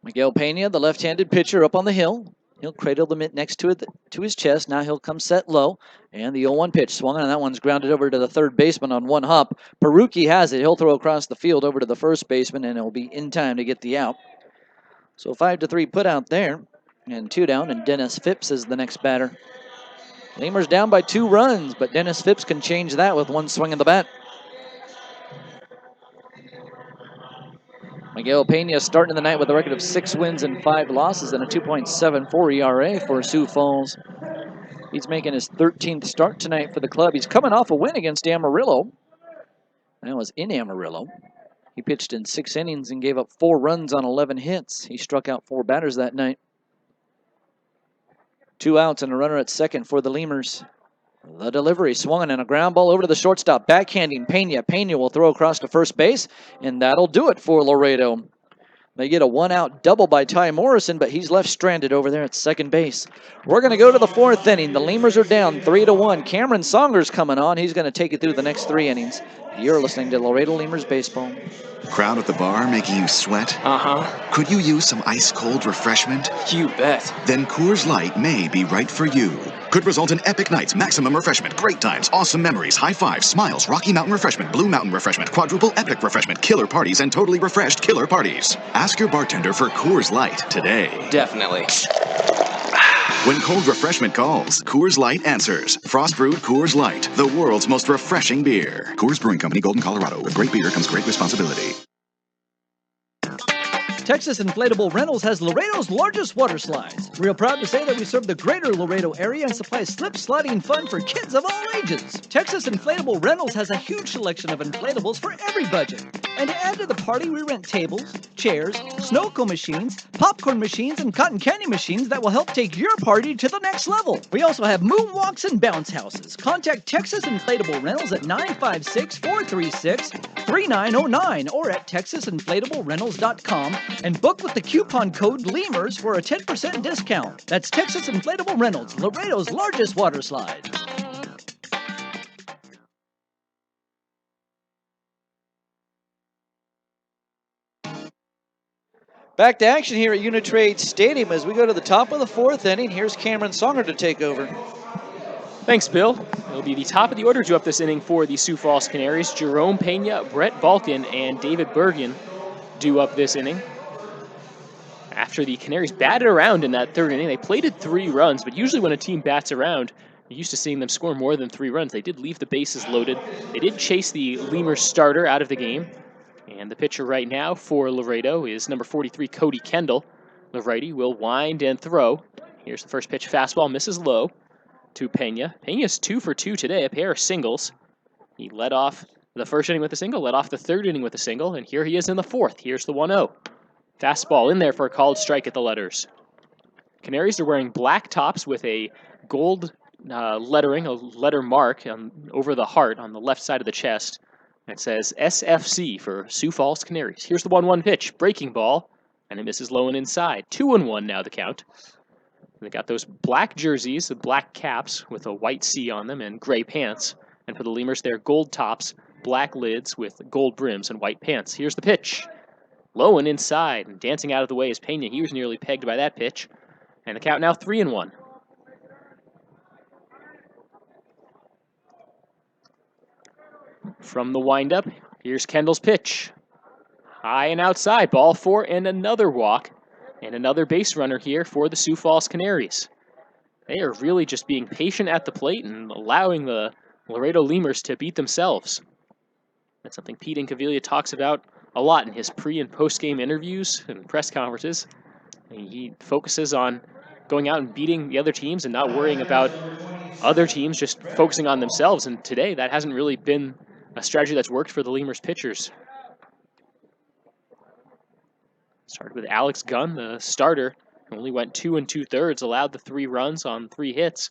Miguel Pena, the left-handed pitcher, up on the hill. He'll cradle the mitt next to his chest. Now he'll come set low. And the 0-1 pitch swung on, and that one's grounded over to the third baseman on 1 hop. Peruki has it. He'll throw across the field over to the first baseman, and it'll be in time to get the out. So 5-3 put out there. And 2 down, and Dennis Phipps is the next batter. Lemurs down by 2 runs, but Dennis Phipps can change that with 1 swing of the bat. Miguel Pena starting the night with a record of 6 wins and 5 losses and a 2.74 ERA for Sioux Falls. He's making his 13th start tonight for the club. He's coming off a win against Amarillo. That was in Amarillo. He pitched in 6 innings and gave up 4 runs on 11 hits. He struck out 4 batters that night. 2 outs and a runner at second for the Lemurs. The delivery swung in a ground ball over to the shortstop, backhanding Pena. Pena will throw across to first base, and that'll do it for Laredo. They get a 1-out double by Ty Morrison, but he's left stranded over there at second base. We're going to go to the 4th inning. The Lemurs are down 3-1. Cameron Songer's coming on. He's going to take it through the next 3 innings. You're listening to Laredo Lemurs Baseball. Crowd at the bar making you sweat? Uh-huh. Could you use some ice-cold refreshment? You bet. Then Coors Light may be right for you. Could result in epic nights, maximum refreshment, great times, awesome memories, high fives, smiles, Rocky Mountain refreshment, Blue Mountain refreshment, quadruple epic refreshment, killer parties, and totally refreshed killer parties. Ask your bartender for Coors Light today. Definitely. When cold refreshment calls, Coors Light answers. Frost brewed Coors Light, the world's most refreshing beer. Coors Brewing Company, Golden, Colorado. With great beer comes great responsibility. Texas Inflatable Rentals has Laredo's largest water slides. Real proud to say that we serve the greater Laredo area and supply slip sliding fun for kids of all ages. Texas Inflatable Rentals has a huge selection of inflatables for every budget. And to add to the party, we rent tables, chairs, snow cone machines, popcorn machines, and cotton candy machines that will help take your party to the next level. We also have moonwalks and bounce houses. Contact Texas Inflatable Rentals at 956-436-3909 or at texasinflatablerentals.com and book with the coupon code LEMURS for a 10% discount. That's Texas Inflatable Rentals, Laredo's largest water slide. Back to action here at Uni-Trade Stadium as we go to the top of the 4th inning. Here's Cameron Songer to take over. Thanks, Bill. It'll be the top of the order due up this inning for the Sioux Falls Canaries. Jerome Pena, Brett Balkin, and David Bergen due up this inning. After the Canaries batted around in that 3rd inning, they plated 3 runs, but usually when a team bats around, you're used to seeing them score more than 3 runs. They did leave the bases loaded. They did chase the Lemurs starter out of the game. And the pitcher right now for Laredo is number 43, Cody Kendall. The righty will wind and throw. Here's the first pitch, fastball, misses low to Pena. Pena's 2 for 2 today, a pair of singles. He led off the 1st inning with a single, led off the 3rd inning with a single, and here he is in the 4th. Here's the 1-0. Fastball in there for a called strike at the letters. Canaries are wearing black tops with a gold lettering, a letter mark over the heart on the left side of the chest. It says SFC for Sioux Falls Canaries. Here's the 1-1 pitch, breaking ball, and it misses low and inside. 2-1 now the count. They got those black jerseys, the black caps with a white C on them and gray pants. And for the Lemurs, they're gold tops, black lids with gold brims and white pants. Here's the pitch. Low and inside, and dancing out of the way is Pena. He was nearly pegged by that pitch. And the count now 3-1. From the windup, here's Kendall's pitch. High and outside, ball 4 and another walk. And another base runner here for the Sioux Falls Canaries. They are really just being patient at the plate and allowing the Laredo Lemurs to beat themselves. That's something Pete Incaviglia talks about a lot in his pre- and post-game interviews and press conferences. He focuses on going out and beating the other teams and not worrying about other teams, just focusing on themselves. And today, that hasn't really been a strategy that's worked for the Lemurs pitchers. Started with Alex Gunn, the starter, only went 2 2/3, allowed the 3 runs on 3 hits.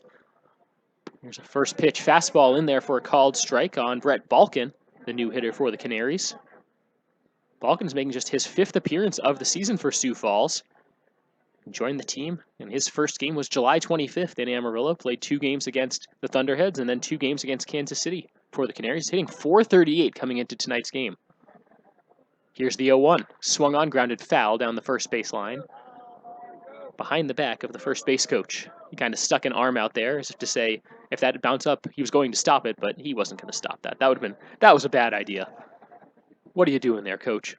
Here's a first pitch fastball in there for a called strike on Brett Balkin, the new hitter for the Canaries. Balkin's making just his 5th appearance of the season for Sioux Falls. He joined the team, and his first game was July 25th in Amarillo. Played 2 games against the Thunderheads and then 2 games against Kansas City for the Canaries, hitting .438 coming into tonight's game. Here's the 0-1. Swung on, grounded foul down the first baseline. Behind the back of the first base coach. He kind of stuck an arm out there as if to say if that had bounced up, he was going to stop it, but he wasn't going to stop that. That was a bad idea. What are you doing there, coach?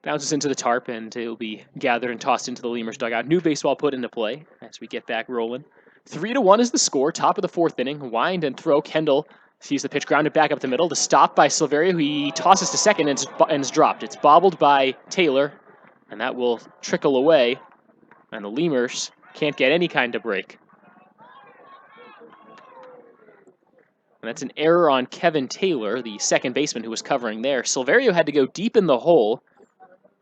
Bounces into the tarp, and it'll be gathered and tossed into the Lemurs dugout. New baseball put into play as we get back rolling. 3-1 is the score, top of the 4th inning. Wind and throw. Kendall sees the pitch grounded back up the middle. The stop by Silverio. He tosses to second and it's dropped. It's bobbled by Taylor, and that will trickle away, and the Lemurs can't get any kind of break. And that's an error on Kevin Taylor, the second baseman who was covering there. Silverio had to go deep in the hole.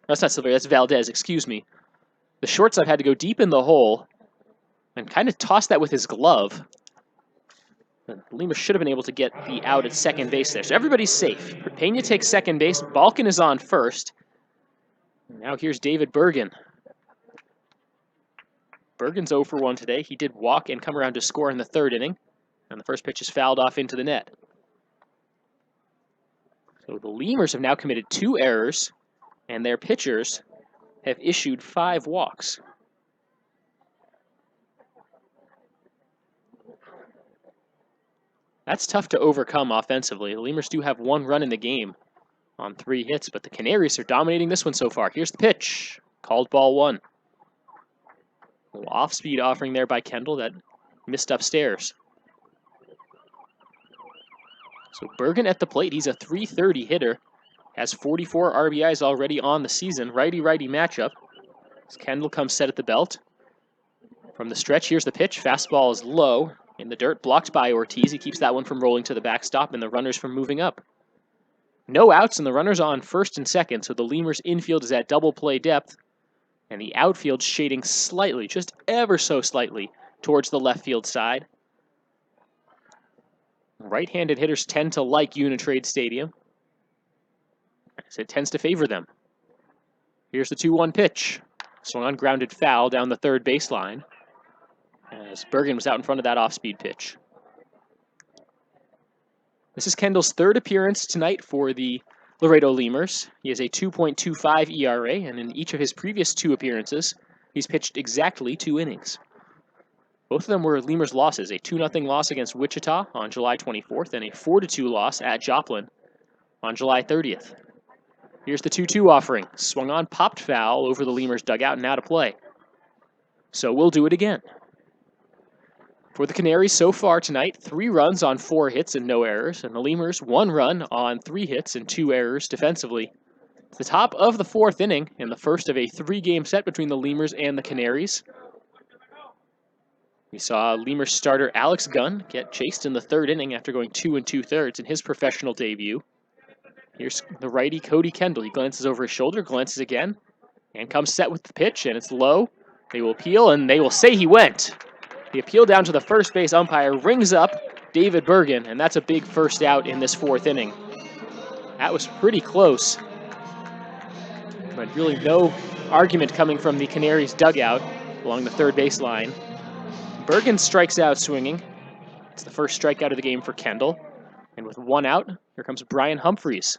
That's not Silverio, that's Valdez, excuse me. The shortstop had to go deep in the hole and kind of toss that with his glove. The Lemurs should have been able to get the out at second base there. So everybody's safe. Pena takes second base. Balkin is on first. Now here's David Bergen. Bergen's 0 for 1 today. He did walk and come around to score in the 3rd inning. And the first pitch is fouled off into the net. So the Lemurs have now committed 2 errors, and their pitchers have issued 5 walks. That's tough to overcome offensively. The Lemurs do have 1 run in the game on 3 hits, but the Canaries are dominating this one so far. Here's the pitch. Called ball 1. A little off-speed offering there by Kendall that missed upstairs. So Bergen at the plate. He's a .330 hitter. Has 44 RBIs already on the season. Righty-righty matchup. As Kendall comes set at the belt. From the stretch, here's the pitch. Fastball is low in the dirt, blocked by Ortiz. He keeps that one from rolling to the backstop and the runners from moving up. No outs, and the runners on first and second, so the Lemurs infield is at double play depth, and the outfield shading slightly, just ever so slightly, towards the left field side. Right-handed hitters tend to like Uni-Trade Stadium, as it tends to favor them. Here's the 2-1 pitch. Swung on, grounded foul down the 3rd baseline, as Bergen was out in front of that off-speed pitch. This is Kendall's 3rd appearance tonight for the Laredo Lemurs. He has a 2.25 ERA, and in each of his previous 2 appearances, he's pitched exactly 2 innings. Both of them were Lemurs losses, a 2-0 loss against Wichita on July 24th and a 4-2 loss at Joplin on July 30th. Here's the 2-2 offering. Swung on, popped foul over the Lemurs dugout and out of play. So we'll do it again. For the Canaries so far tonight, 3 runs on 4 hits and no errors, and the Lemurs 1 run on 3 hits and 2 errors defensively. It's the top of the 4th inning and the first of a 3-game set between the Lemurs and the Canaries. We saw Lemurs starter Alex Gunn get chased in the 3rd inning after going 2 2/3 in his professional debut. Here's the righty Cody Kendall. He glances over his shoulder, glances again, and comes set with the pitch, and it's low. They will appeal, and they will say he went. The appeal down to the first base umpire rings up David Bergen, and that's a big first out in this 4th inning. That was pretty close. But really no argument coming from the Canaries dugout along the 3rd base line. Bergen strikes out swinging. It's the first strikeout of the game for Kendall. And with 1 out, here comes Brian Humphreys.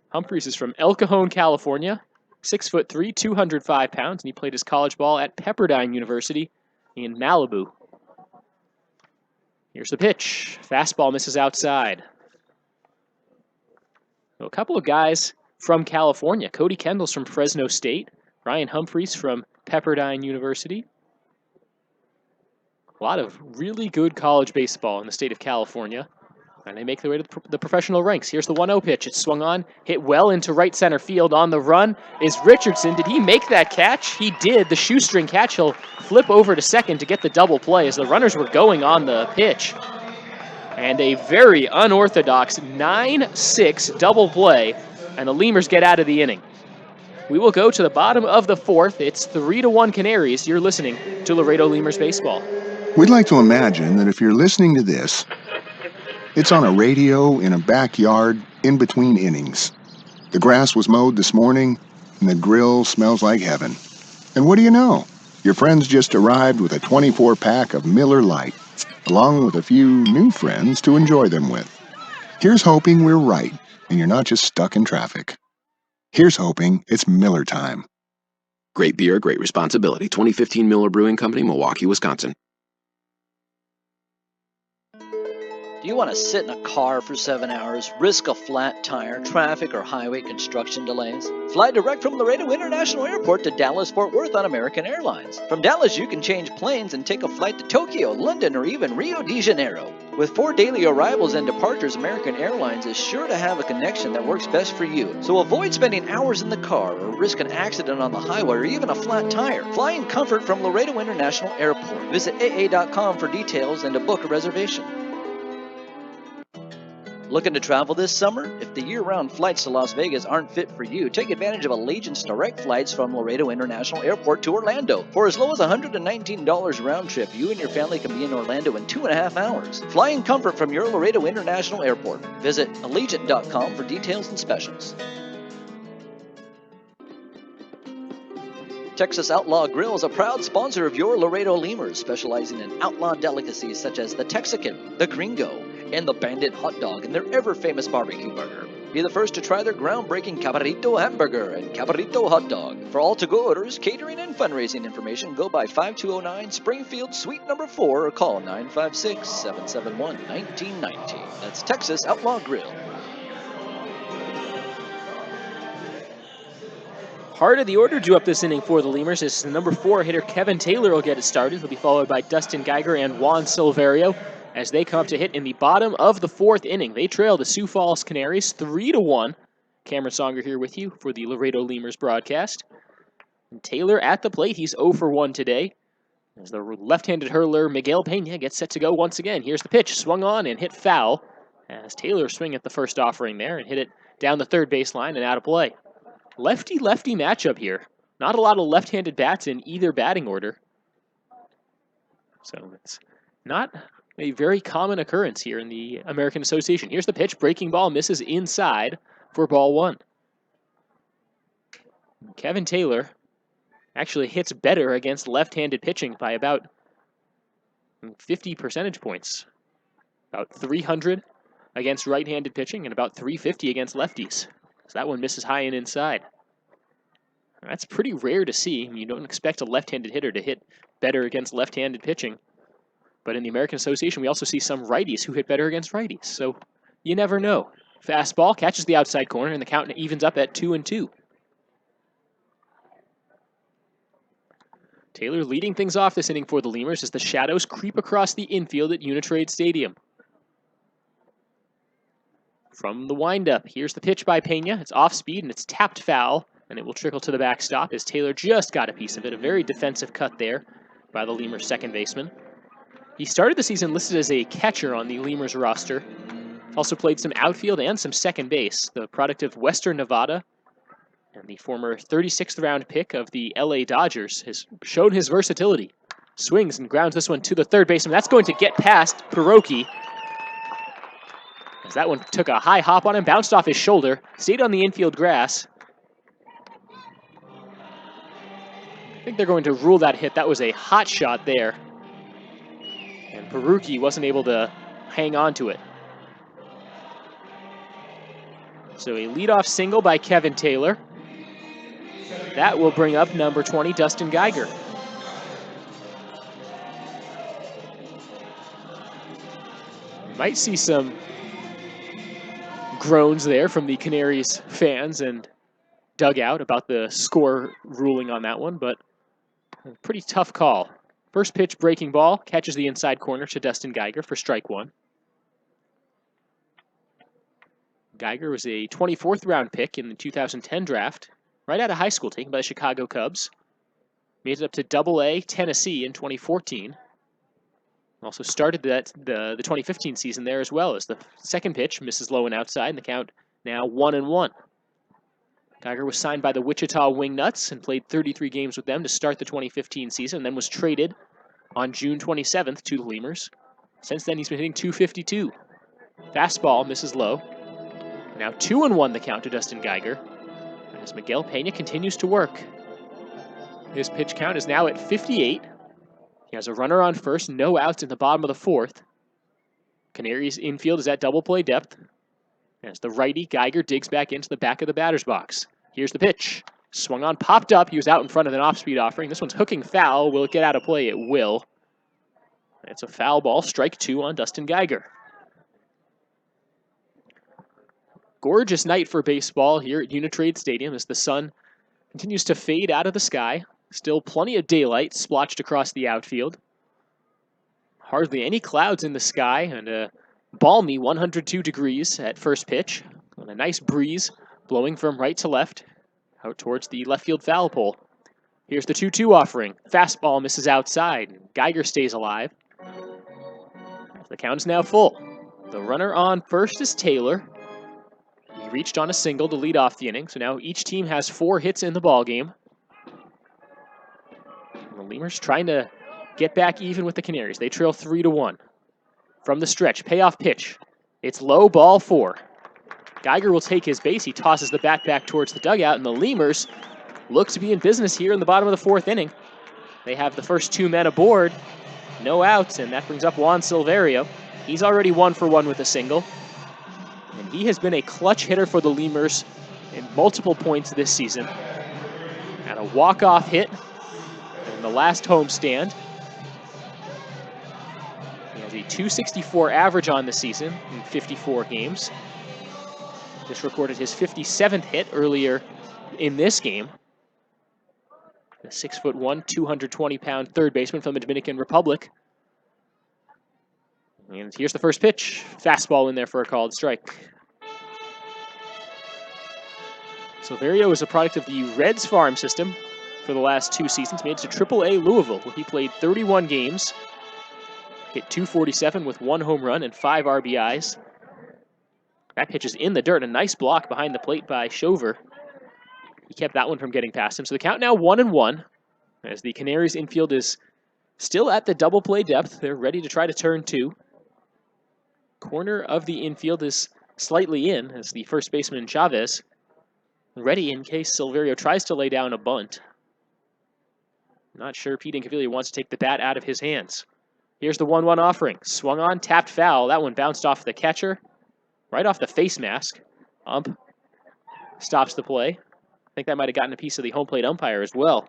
Humphreys is from El Cajon, California, 6'3", 205 pounds, and he played his college ball at Pepperdine University in Malibu. Here's the pitch. Fastball misses outside. So a couple of guys from California. Cody Kendall's from Fresno State. Brian Humphreys from Pepperdine University. A lot of really good college baseball in the state of California. And they make their way to the professional ranks. Here's the 1-0 pitch. It's swung on, hit well into right center field. On the run is Richardson. Did he make that catch? He did. The shoestring catch. He'll flip over to second to get the double play as the runners were going on the pitch. And a very unorthodox 9-6 double play. And the Lemurs get out of the inning. We will go to the bottom of the 4th. It's 3-1 Canaries. You're listening to Laredo Lemurs Baseball. We'd like to imagine that if you're listening to this, it's on a radio in a backyard in between innings. The grass was mowed this morning, and the grill smells like heaven. And what do you know? Your friends just arrived with a 24-pack of Miller Lite, along with a few new friends to enjoy them with. Here's hoping we're right, and you're not just stuck in traffic. Here's hoping it's Miller time. Great beer, great responsibility. 2015 Miller Brewing Company, Milwaukee, Wisconsin. Do you want to sit in a car for 7 hours, risk a flat tire, traffic, or highway construction delays? Fly direct from Laredo International Airport to Dallas-Fort Worth on American Airlines. From Dallas, you can change planes and take a flight to Tokyo, London, or even Rio de Janeiro. With 4 daily arrivals and departures, American Airlines is sure to have a connection that works best for you. So avoid spending hours in the car or risk an accident on the highway or even a flat tire. Fly in comfort from Laredo International Airport. Visit AA.com for details and to book a reservation. Looking to travel this summer? If the year-round flights to Las Vegas aren't fit for you, take advantage of Allegiant's direct flights from Laredo International Airport to Orlando. For as low as $119 round trip, you and your family can be in Orlando in 2.5 hours. Fly in comfort from your Laredo International Airport. Visit Allegiant.com for details and specials. Texas Outlaw Grill is a proud sponsor of your Laredo Lemurs, specializing in outlaw delicacies such as the Texican, the Gringo, and the Bandit Hot Dog and their ever-famous barbecue burger. Be the first to try their groundbreaking Cabrito Hamburger and Cabrito Hot Dog. For all to-go orders, catering, and fundraising information, go by 5209 Springfield Suite number 4 or call 956-771-1919. That's Texas Outlaw Grill. Part of the order due up this inning for the Lemurs is the number 4 hitter Kevin Taylor will get it started. He'll be followed by Dustin Geiger and Juan Silverio as they come up to hit in the bottom of the 4th inning. They trail the Sioux Falls Canaries 3-1. Cameron Songer here with you for the Laredo Lemurs broadcast. And Taylor at the plate. He's 0 for 1 today. As the left-handed hurler Miguel Pena gets set to go once again. Here's the pitch. Swung on and hit foul as Taylor swing at the first offering there and hit it down the 3rd baseline and out of play. Lefty-lefty matchup here. Not a lot of left-handed bats in either batting order. So it's not a very common occurrence here in the American Association. Here's the pitch. Breaking ball misses inside for ball 1. Kevin Taylor actually hits better against left-handed pitching by about 50 percentage points. About 300 against right-handed pitching and about 350 against lefties. So that one misses high and inside. That's pretty rare to see. You don't expect a left-handed hitter to hit better against left-handed pitching. But in the American Association, we also see some righties who hit better against righties. So you never know. Fastball catches the outside corner, and the count evens up at 2-2. Taylor leading things off this inning for the Lemurs as the shadows creep across the infield at Uni-Trade Stadium. From the windup, here's the pitch by Pena. It's off speed and it's tapped foul, and it will trickle to the backstop as Taylor just got a piece of it. A very defensive cut there by the Lemurs second baseman. He started the season listed as a catcher on the Lemurs roster. Also played some outfield and some second base. The product of Western Nevada and the former 36th round pick of the LA Dodgers has shown his versatility. Swings and grounds this one to the third baseman. That's going to get past Pierogi, as that one took a high hop on him, bounced off his shoulder, stayed on the infield grass. I think they're going to rule that hit. That was a hot shot there. And Pierogi wasn't able to hang on to it. So a leadoff single by Kevin Taylor. That will bring up number 20, Dustin Geiger. Might see some groans there from the Canaries fans and dugout about the score ruling on that one, but a pretty tough call. First pitch breaking ball, catches the inside corner to Dustin Geiger for strike one. Geiger was a 24th round pick in the 2010 draft, right out of high school, taken by the Chicago Cubs. Made it up to Double-A Tennessee in 2014. Also started the 2015 season there as well, as the second pitch misses low and outside, and the count now 1-1. Geiger was signed by the Wichita Wingnuts and played 33 games with them to start the 2015 season, and then was traded on June 27th to the Lemurs. Since then, he's been hitting .252. Fastball misses low. Now 2-1 the count to Dustin Geiger, as Miguel Pena continues to work. His pitch count is now at 58. He has a runner on first, no outs in the bottom of the fourth. Canaries infield is at double play depth. As the righty, Geiger digs back into the back of the batter's box. Here's the pitch. Swung on, popped up. He was out in front of an off-speed offering. This one's hooking foul. Will it get out of play? It will. It's a foul ball. Strike two on Dustin Geiger. Gorgeous night for baseball here at Uni-Trade Stadium as the sun continues to fade out of the sky. Still plenty of daylight splotched across the outfield. Hardly any clouds in the sky, and a balmy 102 degrees at first pitch, and a nice breeze blowing from right to left out towards the left field foul pole. Here's the 2-2 offering. Fastball misses outside, and Geiger stays alive. The count is now full. The runner on first is Taylor. He reached on a single to lead off the inning, so now each team has 4 hits in the ballgame. The Lemurs trying to get back even with the Canaries. They trail 3-1. From the stretch, payoff pitch. It's low, ball 4. Geiger will take his base. He tosses the bat back towards the dugout, and the Lemurs look to be in business here in the bottom of the fourth inning. They have the first 2 men aboard. No outs, and that brings up Juan Silverio. He's already 1 for 1 with a single. And he has been a clutch hitter for the Lemurs in multiple points this season. Had a walk-off hit in the last homestand. He has a .264 average on the season in 54 games. Just recorded his 57th hit earlier in this game. The 6'1", 220-pound third baseman from the Dominican Republic. And here's the first pitch. Fastball in there for a called strike. Silverio is a product of the Reds farm system for the last 2 seasons. Made it to Triple-A Louisville, where he played 31 games. Hit .247 with 1 home run and 5 RBIs. That pitch is in the dirt. A nice block behind the plate by Shover. He kept that one from getting past him. So the count now 1-1, as the Canaries infield is still at the double play depth. They're ready to try to turn 2. Corner of the infield is slightly in, as the first baseman Chavez ready in case Silverio tries to lay down a bunt. Not sure Pete Incaviglia wants to take the bat out of his hands. Here's the 1-1 offering. Swung on, tapped foul. That one bounced off the catcher. right off the face mask. Ump stops the play. I think that might have gotten a piece of the home plate umpire as well.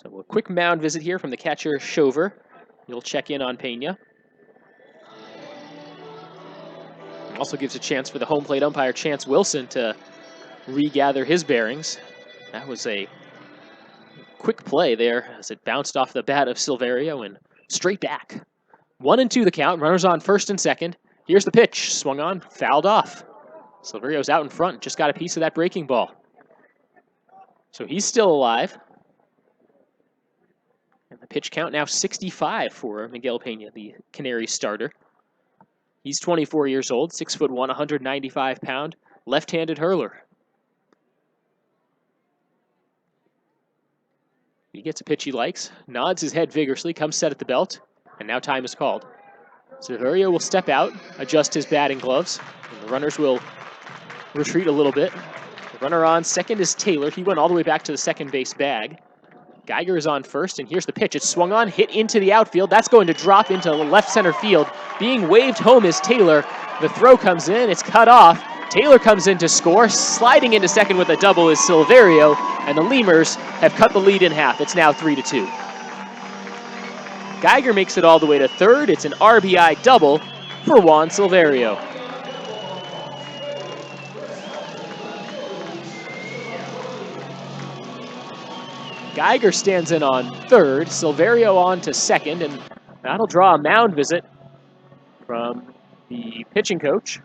So a quick mound visit here from the catcher, Shover. He'll check in on Pena. Also gives a chance for the home plate umpire, Chance Wilson, to regather his bearings. That was a quick play there as it bounced off the bat of Silverio and straight back. 1-2 the count. Runners on first and second. Here's the pitch. Swung on, fouled off. Silverio's out in front. Just got a piece of that breaking ball. So he's still alive. And the pitch count now 65 for Miguel Pena, the Canaries starter. He's 24 years old, 6'1", 195-pound, left-handed hurler. He gets a pitch he likes, nods his head vigorously, comes set at the belt, and now time is called. Silverio will step out, adjust his batting gloves, and the runners will retreat a little bit. The runner on second is Taylor. He went all the way back to the second base bag. Geiger is on first, and here's the pitch. It's swung on, hit into the outfield. That's going to drop into left center field. Being waved home is Taylor. The throw comes in, it's cut off. Taylor comes in to score. Sliding into second with a double is Silverio, and the Lemurs have cut the lead in half. It's now 3-2. Geiger makes it all the way to third. It's an RBI double for Juan Silverio. Geiger stands in on third, Silverio on to second, and that'll draw a mound visit from the pitching coach.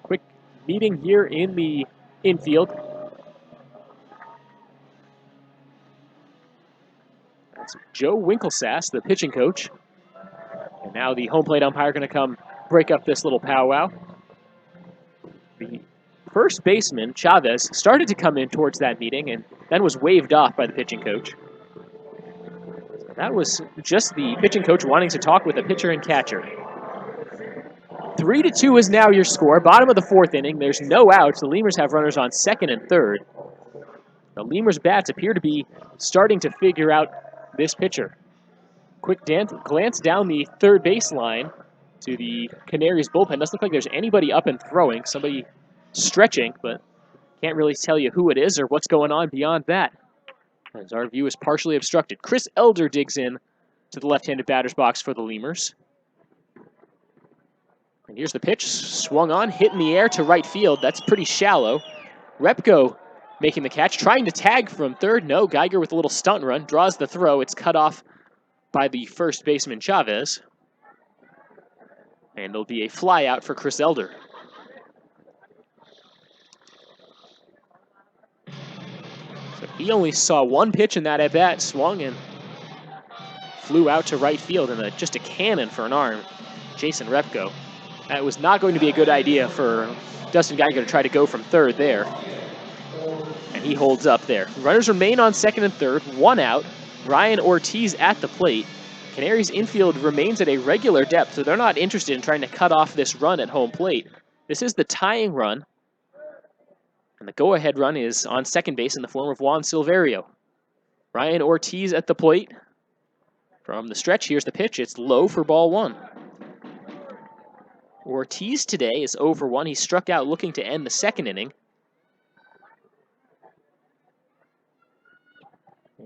Quick meeting here in the infield. That's Joe Winklesass, the pitching coach. And now the home plate umpire going to come break up this little powwow. The first baseman, Chavez, started to come in towards that meeting and then was waved off by the pitching coach. So that was just the pitching coach wanting to talk with the pitcher and catcher. 3-2 is now your score. Bottom of the fourth inning. There's no outs. The Lemurs have runners on second and third. The Lemurs bats appear to be starting to figure out this pitcher. Quick glance down the third baseline to the Canaries bullpen. Doesn't look like there's anybody up and throwing. Somebody stretching, but can't really tell you who it is or what's going on beyond that, as our view is partially obstructed. Chris Elder digs in to the left-handed batter's box for the Lemurs. And here's the pitch. Swung on, hit in the air to right field. That's pretty shallow. Repko making the catch, trying to tag from third. No, Geiger with a little stunt run, draws the throw. It's cut off by the first baseman, Chavez. And there'll be a fly out for Chris Elder. So he only saw one pitch in that at-bat, swung and flew out to right field, and just a cannon for an arm, Jason Repko. That was not going to be a good idea for Dustin Geiger to try to go from third there. And he holds up there. Runners remain on second and third, one out. Ryan Ortiz at the plate. Canaries infield remains at a regular depth, so they're not interested in trying to cut off this run at home plate. This is the tying run. And the go-ahead run is on second base in the form of Juan Silverio. Ryan Ortiz at the plate. From the stretch, here's the pitch. It's low for ball one. Ortiz today is 0 for 1. He struck out looking to end the second inning.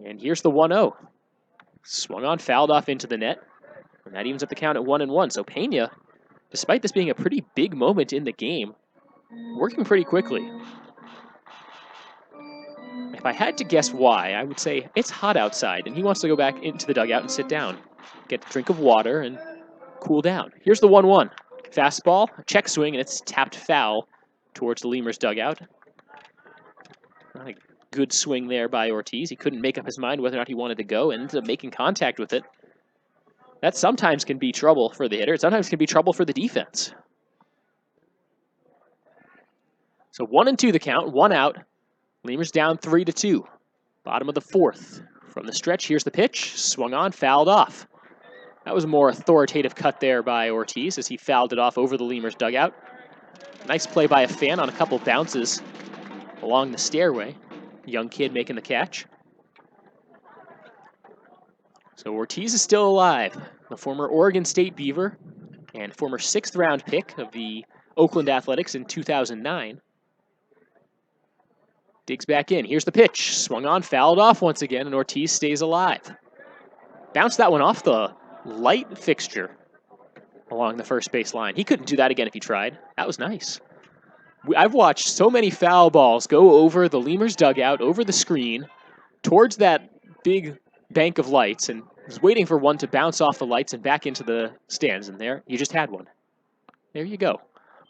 And here's the 1-0. Swung on, fouled off into the net. And that evens up the count at 1-1. So Pena, despite this being a pretty big moment in the game, working pretty quickly. If I had to guess why, I would say it's hot outside, and he wants to go back into the dugout and sit down, get a drink of water, and cool down. Here's the 1-1. Fastball, check swing, and it's tapped foul towards the Lemurs dugout. Not a good swing there by Ortiz. He couldn't make up his mind whether or not he wanted to go, and ended up making contact with it. That sometimes can be trouble for the hitter. It sometimes can be trouble for the defense. So 1-2 the count, one out. Lemurs down 3-2. Bottom of the fourth. From the stretch, here's the pitch. Swung on, fouled off. That was a more authoritative cut there by Ortiz as he fouled it off over the Lemurs dugout. Nice play by a fan on a couple bounces along the stairway. Young kid making the catch. So Ortiz is still alive, the former Oregon State Beaver and former 6th round pick of the Oakland Athletics in 2009. Digs back in. Here's the pitch. Swung on, fouled off once again, and Ortiz stays alive. Bounced that one off the light fixture along the first base line. He couldn't do that again if he tried. That was nice. I've watched so many foul balls go over the Lemurs dugout, over the screen, towards that big bank of lights, and was waiting for one to bounce off the lights and back into the stands. And there, you just had one. There you go.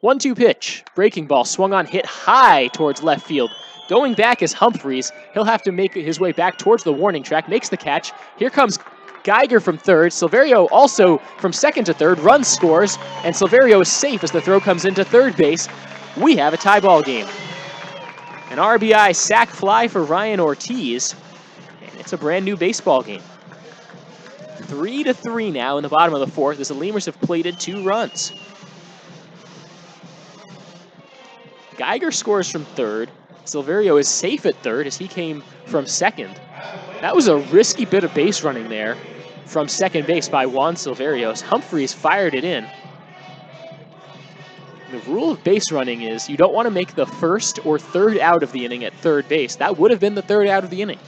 1-2 pitch. Breaking ball swung on, hit high towards left field. Going back is Humphreys. He'll have to make his way back towards the warning track. Makes the catch. Here comes Geiger from third. Silverio also from second to third. Runs, scores, and Silverio is safe as the throw comes into third base. We have a tie ball game. An RBI sac fly for Ryan Ortiz, and it's a brand new baseball game. 3-3 now in the bottom of the fourth as the Lemurs have plated 2 runs. Geiger scores from third. Silverio is safe at third as he came from second. That was a risky bit of base running there from second base by Juan Silverio as Humphreys fired it in. The rule of base running is you don't want to make the first or third out of the inning at third base. That would have been the third out of the inning.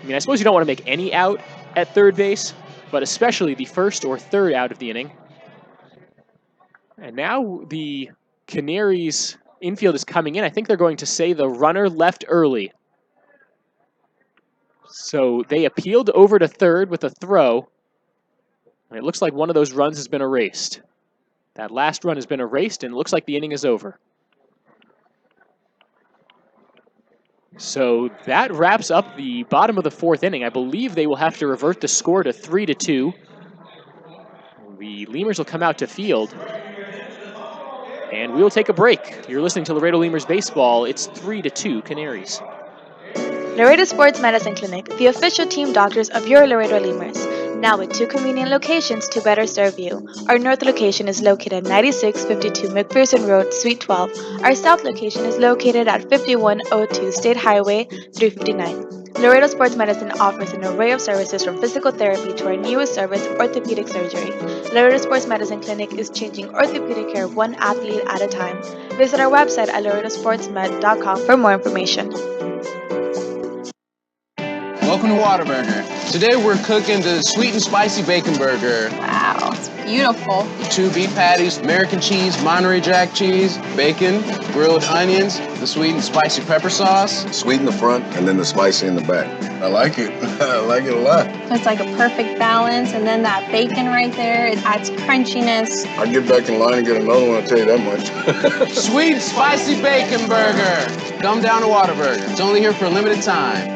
I mean, I suppose you don't want to make any out at third base, but especially the first or third out of the inning. And now the Canaries infield is coming in. I think they're going to say the runner left early. So they appealed over to third with a throw. And it looks like one of those runs has been erased. That last run has been erased, and it looks like the inning is over. So that wraps up the bottom of the fourth inning. I believe they will have to revert the score to 3-2. The Lemurs will come out to field. And we will take a break. You're listening to Laredo Lemurs Baseball. It's 3-2 Canaries. Laredo Sports Medicine Clinic, the official team doctors of your Laredo Lemurs. Now with 2 convenient locations to better serve you. Our north location is located at 9652 McPherson Road, Suite 12. Our south location is located at 5102 State Highway 359. Laredo Sports Medicine offers an array of services from physical therapy to our newest service, orthopedic surgery. Laredo Sports Medicine Clinic is changing orthopedic care one athlete at a time. Visit our website at laredosportsmed.com for more information. Welcome to Whataburger. Today we're cooking the sweet and spicy bacon burger. Wow, it's beautiful. 2 beef patties, American cheese, Monterey Jack cheese, bacon, grilled onions, the sweet and spicy pepper sauce. Sweet in the front and then the spicy in the back. I like it. I like it a lot. It's like a perfect balance, and then that bacon right there, it adds crunchiness. I'll get back in line and get another one, I'll tell you that much. Sweet spicy bacon burger. Come down to Whataburger. It's only here for a limited time.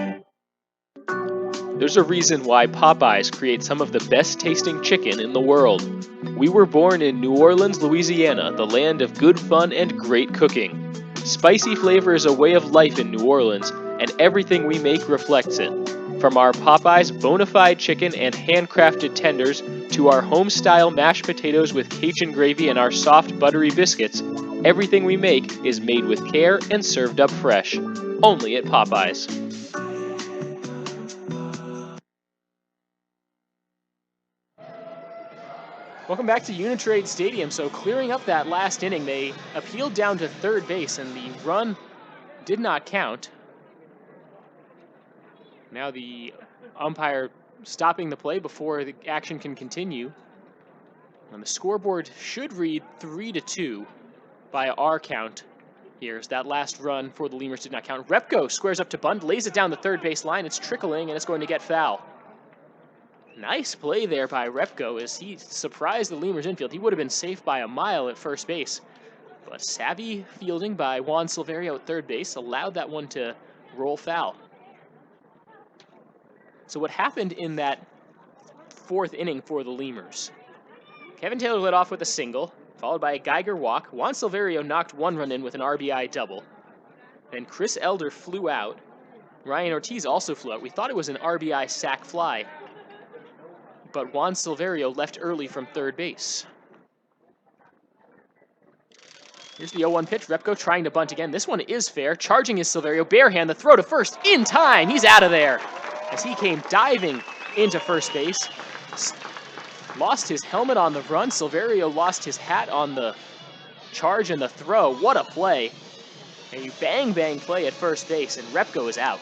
There's a reason why Popeyes creates some of the best tasting chicken in the world. We were born in New Orleans, Louisiana, the land of good fun and great cooking. Spicy flavor is a way of life in New Orleans, and everything we make reflects it. From our Popeyes bona fide chicken and handcrafted tenders to our home-style mashed potatoes with Cajun gravy and our soft, buttery biscuits, everything we make is made with care and served up fresh. Only at Popeyes. Welcome back to Uni-Trade Stadium. So clearing up that last inning, they appealed down to third base, and the run did not count. Now the umpire stopping the play before the action can continue. And the scoreboard should read 3-2 by our count here, as that last run for the Lemurs did not count. Repko squares up to bunt, lays it down the third base line. It's trickling, and it's going to get foul. Nice play there by Repko as he surprised the Lemurs infield. He would have been safe by a mile at first base. But savvy fielding by Juan Silverio at third base allowed that one to roll foul. So what happened in that fourth inning for the Lemurs? Kevin Taylor led off with a single, followed by a Geiger walk. Juan Silverio knocked 1 run in with an RBI double. Then Chris Elder flew out. Ryan Ortiz also flew out. We thought it was an RBI sac fly, but Juan Silverio left early from third base. Here's the 0-1 pitch. Repko trying to bunt again. This one is fair. Charging is Silverio. Bare hand, the throw to first in time. He's out of there as he came diving into first base. Lost his helmet on the run. Silverio lost his hat on the charge and the throw. What a play. A bang play at first base, and Repko is out.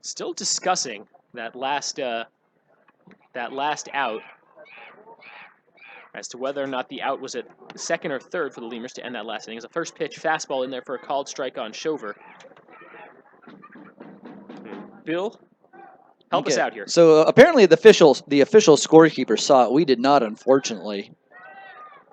Still discussing that last out as to whether or not the out was at second or third for the Lemurs to end that last inning. As a first pitch fastball in there for a called strike on Shover. Bill, help us out here. So apparently the official scorekeeper saw it. We did not, unfortunately.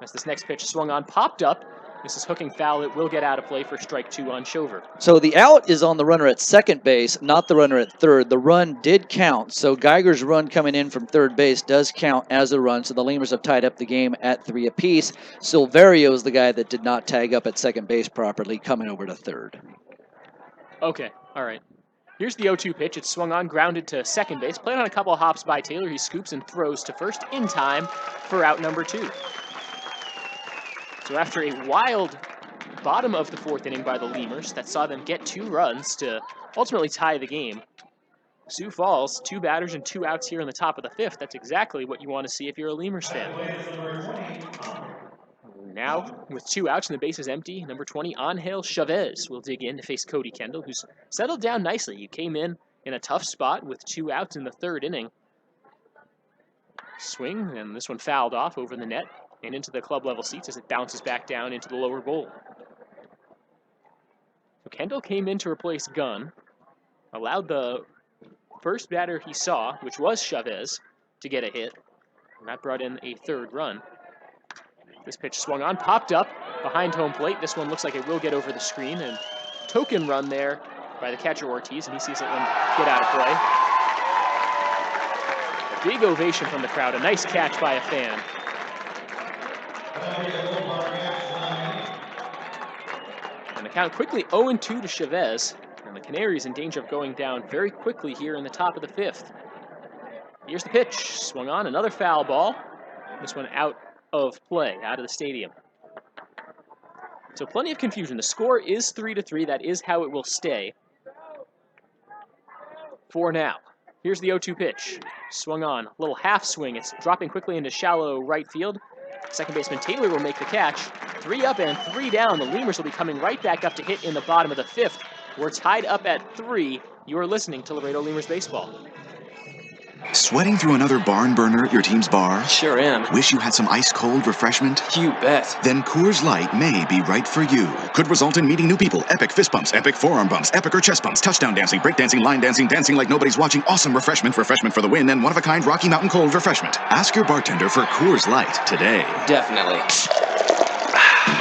As this next pitch swung on, popped up. This is hooking foul. It will get out of play for strike 2 on Shover. So the out is on the runner at second base, not the runner at third. The run did count, so Geiger's run coming in from third base does count as a run, so the Lemurs have tied up the game at 3 apiece. Silverio is the guy that did not tag up at second base properly, coming over to third. Okay, all right. Here's the 0-2 pitch. It's swung on, grounded to second base. Played on a couple of hops by Taylor. He scoops and throws to first in time for out number 2. So after a wild bottom of the 4th inning by the Lemurs that saw them get 2 runs to ultimately tie the game, Sioux Falls, 2 batters and 2 outs here in the top of the 5th. That's exactly what you want to see if you're a Lemurs fan. Now, with 2 outs and the bases empty, number 20, Angel Chavez will dig in to face Cody Kendall, who's settled down nicely. He came in a tough spot with 2 outs in the 3rd inning. Swing, and this one fouled off over the net and into the club level seats as it bounces back down into the lower bowl. So Kendall came in to replace Gunn, allowed the first batter he saw, which was Chavez, to get a hit, and that brought in a 3rd run. This pitch swung on, popped up behind home plate. This one looks like it will get over the screen, and token run there by the catcher Ortiz, and he sees that one get out of play. A big ovation from the crowd, a nice catch by a fan. And the count quickly 0-2 to Chavez, and the Canaries in danger of going down very quickly here in the top of the 5th. Here's the pitch, swung on, another foul ball. This one out of play, out of the stadium. So plenty of confusion. The score is 3-3. That is how it will stay for now. Here's the 0-2 pitch. Swung on, a little half swing. It's dropping quickly into shallow right field. Second baseman Taylor will make the catch. 3 up and 3 down. The Lemurs will be coming right back up to hit in the bottom of the 5th. We're tied up at 3. You are listening to Laredo Lemurs Baseball. Sweating through another barn burner at your team's bar? Sure am. Wish you had some ice-cold refreshment? You bet. Then Coors Light may be right for you. Could result in meeting new people, epic fist bumps, epic forearm bumps, epic or chest bumps, touchdown dancing, break dancing, line dancing, dancing like nobody's watching, awesome refreshment for the win, and one-of-a-kind Rocky Mountain cold refreshment. Ask your bartender for Coors Light today. Definitely.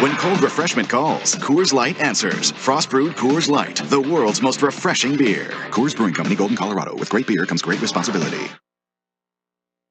When cold refreshment calls, Coors Light answers. Frost brewed Coors Light, the world's most refreshing beer. Coors Brewing Company, Golden, Colorado. With great beer comes great responsibility.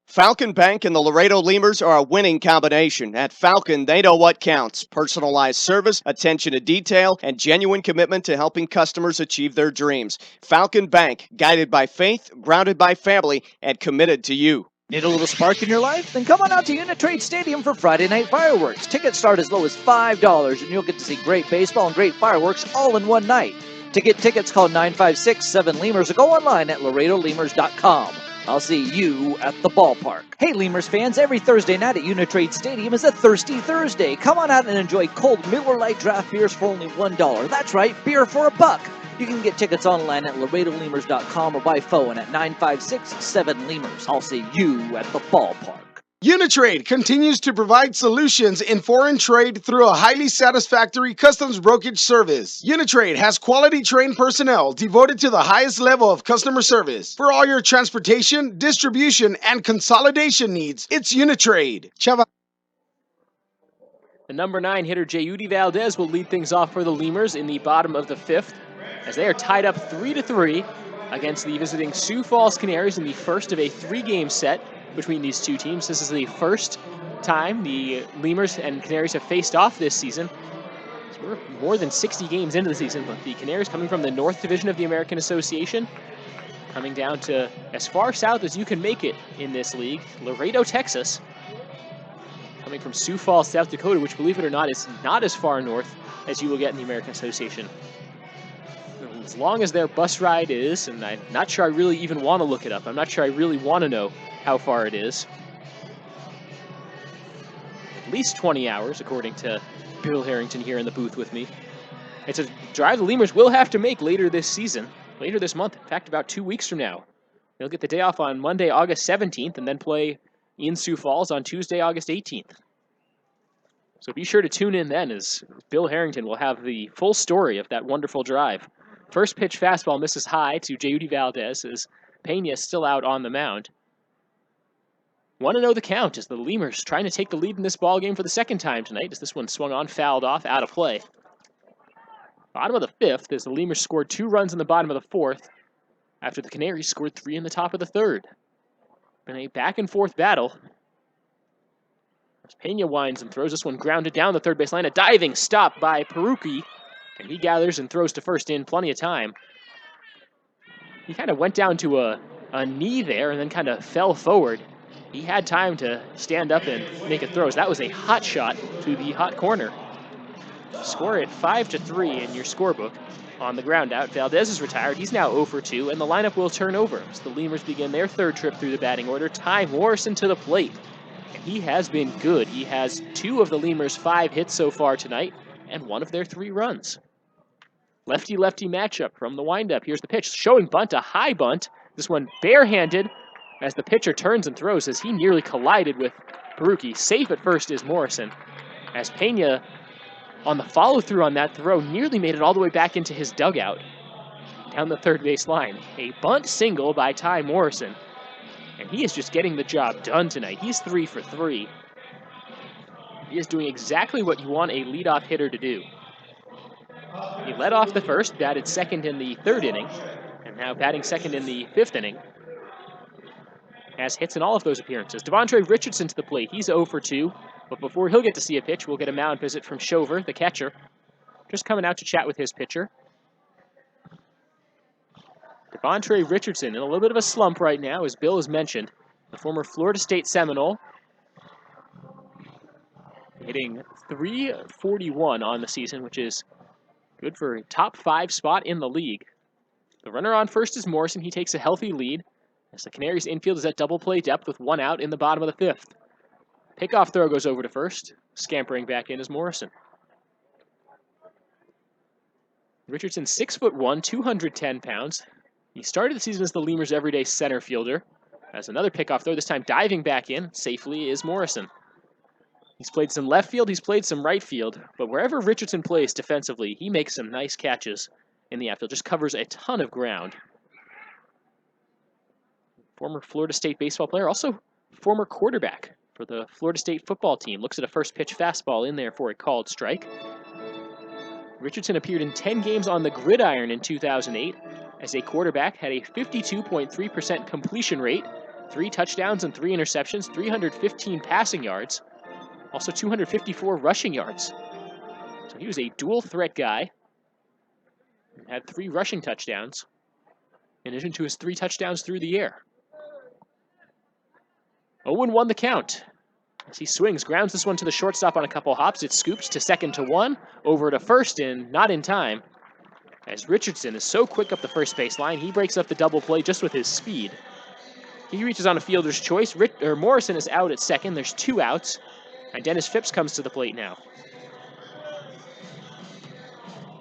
Falcon Bank and the Laredo Lemurs are a winning combination. At Falcon, they know what counts. Personalized service, attention to detail, and genuine commitment to helping customers achieve their dreams. Falcon Bank, guided by faith, grounded by family, and committed to you. Need a little spark in your life? Then come on out to Uni-Trade Stadium for Friday night fireworks. Tickets start as low as $5, and you'll get to see great baseball and great fireworks all in one night. To get tickets, call 956-7-LEMURS or go online at LaredoLemurs.com. I'll see you at the ballpark. Hey, Lemurs fans, every Thursday night at Uni-Trade Stadium is a Thirsty Thursday. Come on out and enjoy cold Miller Lite draft beers for only $1. That's right, beer for $1. You can get tickets online at LaredoLemurs.com or by phone at 956-7-LEMURS. I'll see you at the ballpark. Uni-Trade continues to provide solutions in foreign trade through a highly satisfactory customs brokerage service. Uni-Trade has quality trained personnel devoted to the highest level of customer service. For all your transportation, distribution, and consolidation needs, it's Uni-Trade. The number 9 hitter, Jeudy Valdez, will lead things off for the Lemurs in the bottom of the 5th, as they are tied up 3-3 against the visiting Sioux Falls Canaries in the first of a 3-game set between these two teams. This is the first time the Lemurs and Canaries have faced off this season. So we're more than 60 games into the season, but the Canaries coming from the North Division of the American Association, coming down to as far south as you can make it in this league, Laredo, Texas. coming from Sioux Falls, South Dakota, which, believe it or not, is not as far north as you will get in the American Association. As long as their bus ride is, and I'm not sure I really even want to look it up. I'm not sure I really want to know how far it is. At least 20 hours, according to Bill Harrington here in the booth with me. It's a drive the Lemurs will have to make later this season, later this month. In fact, about 2 weeks from now. They'll get the day off on Monday, August 17th, and then play in Sioux Falls on Tuesday, August 18th. So be sure to tune in then, as Bill Harrington will have the full story of that wonderful drive. First pitch fastball misses high to Jeudy Valdez as Pena is still out on the mound. 1-0 the count as the Lemurs trying to take the lead in this ball game for the second time tonight, as this one swung on, fouled off, out of play. Bottom of the fifth as the Lemurs scored 2 runs in the bottom of the fourth after the Canaries scored 3 in the top of the third. Been a back and forth battle. As Pena winds and throws this one grounded down the third base line. A diving stop by Peruki. And he gathers and throws to first in plenty of time. He kind of went down to a knee there and then kind of fell forward. He had time to stand up and make a throw. So that was a hot shot to the hot corner. Score it 5-3 in your scorebook. On the ground out, Valdez is retired. He's now 0 for 2, and the lineup will turn over as the Lemurs begin their third trip through the batting order. Ty Morrison to the plate. And he has been good. He has 2 of the Lemurs' 5 hits so far tonight, and 1 of their 3 runs. Lefty-lefty matchup from the windup. Here's the pitch. Showing bunt, a high bunt. This one barehanded as the pitcher turns and throws as he nearly collided with Peruki. Safe at first is Morrison. As Pena, on the follow-through on that throw, nearly made it all the way back into his dugout down the third base line. A bunt single by Ty Morrison. And he is just getting the job done tonight. He's 3 for 3. He is doing exactly what you want a leadoff hitter to do. He led off the first, batted second in the third inning, and now batting second in the 5th inning. Has hits in all of those appearances. Devontre Richardson to the plate. He's 0 for 2, but before he'll get to see a pitch, we'll get a mound visit from Shover, the catcher, just coming out to chat with his pitcher. Devontre Richardson in a little bit of a slump right now, as Bill has mentioned. The former Florida State Seminole, hitting .341 on the season, which is good for a top 5 spot in the league. The runner on first is Morrison. He takes a healthy lead as the Canaries infield is at double play depth with 1 out in the bottom of the 5th. Pickoff throw goes over to first. Scampering back in is Morrison. Richardson, 6'1", 210 pounds. He started the season as the Lemurs' everyday center fielder. As another pickoff throw, this time diving back in safely is Morrison. He's played some left field, he's played some right field, but wherever Richardson plays defensively, he makes some nice catches in the outfield, just covers a ton of ground. Former Florida State baseball player, also former quarterback for the Florida State football team. Looks at a first pitch fastball in there for a called strike. Richardson appeared in 10 games on the gridiron in 2008 as a quarterback, had a 52.3% completion rate, 3 touchdowns and 3 interceptions, 315 passing yards, also 254 rushing yards. So he was a dual threat guy and had 3 rushing touchdowns in addition to his 3 touchdowns through the air. 0-1 the count. As he swings, grounds this one to the shortstop on a couple hops. It scoops to second to 1, over to first and not in time. As Richardson is so quick up the first base line, he breaks up the double play just with his speed. He reaches on a fielder's choice. Morrison is out at second. There's 2 outs. And Dennis Phipps comes to the plate now.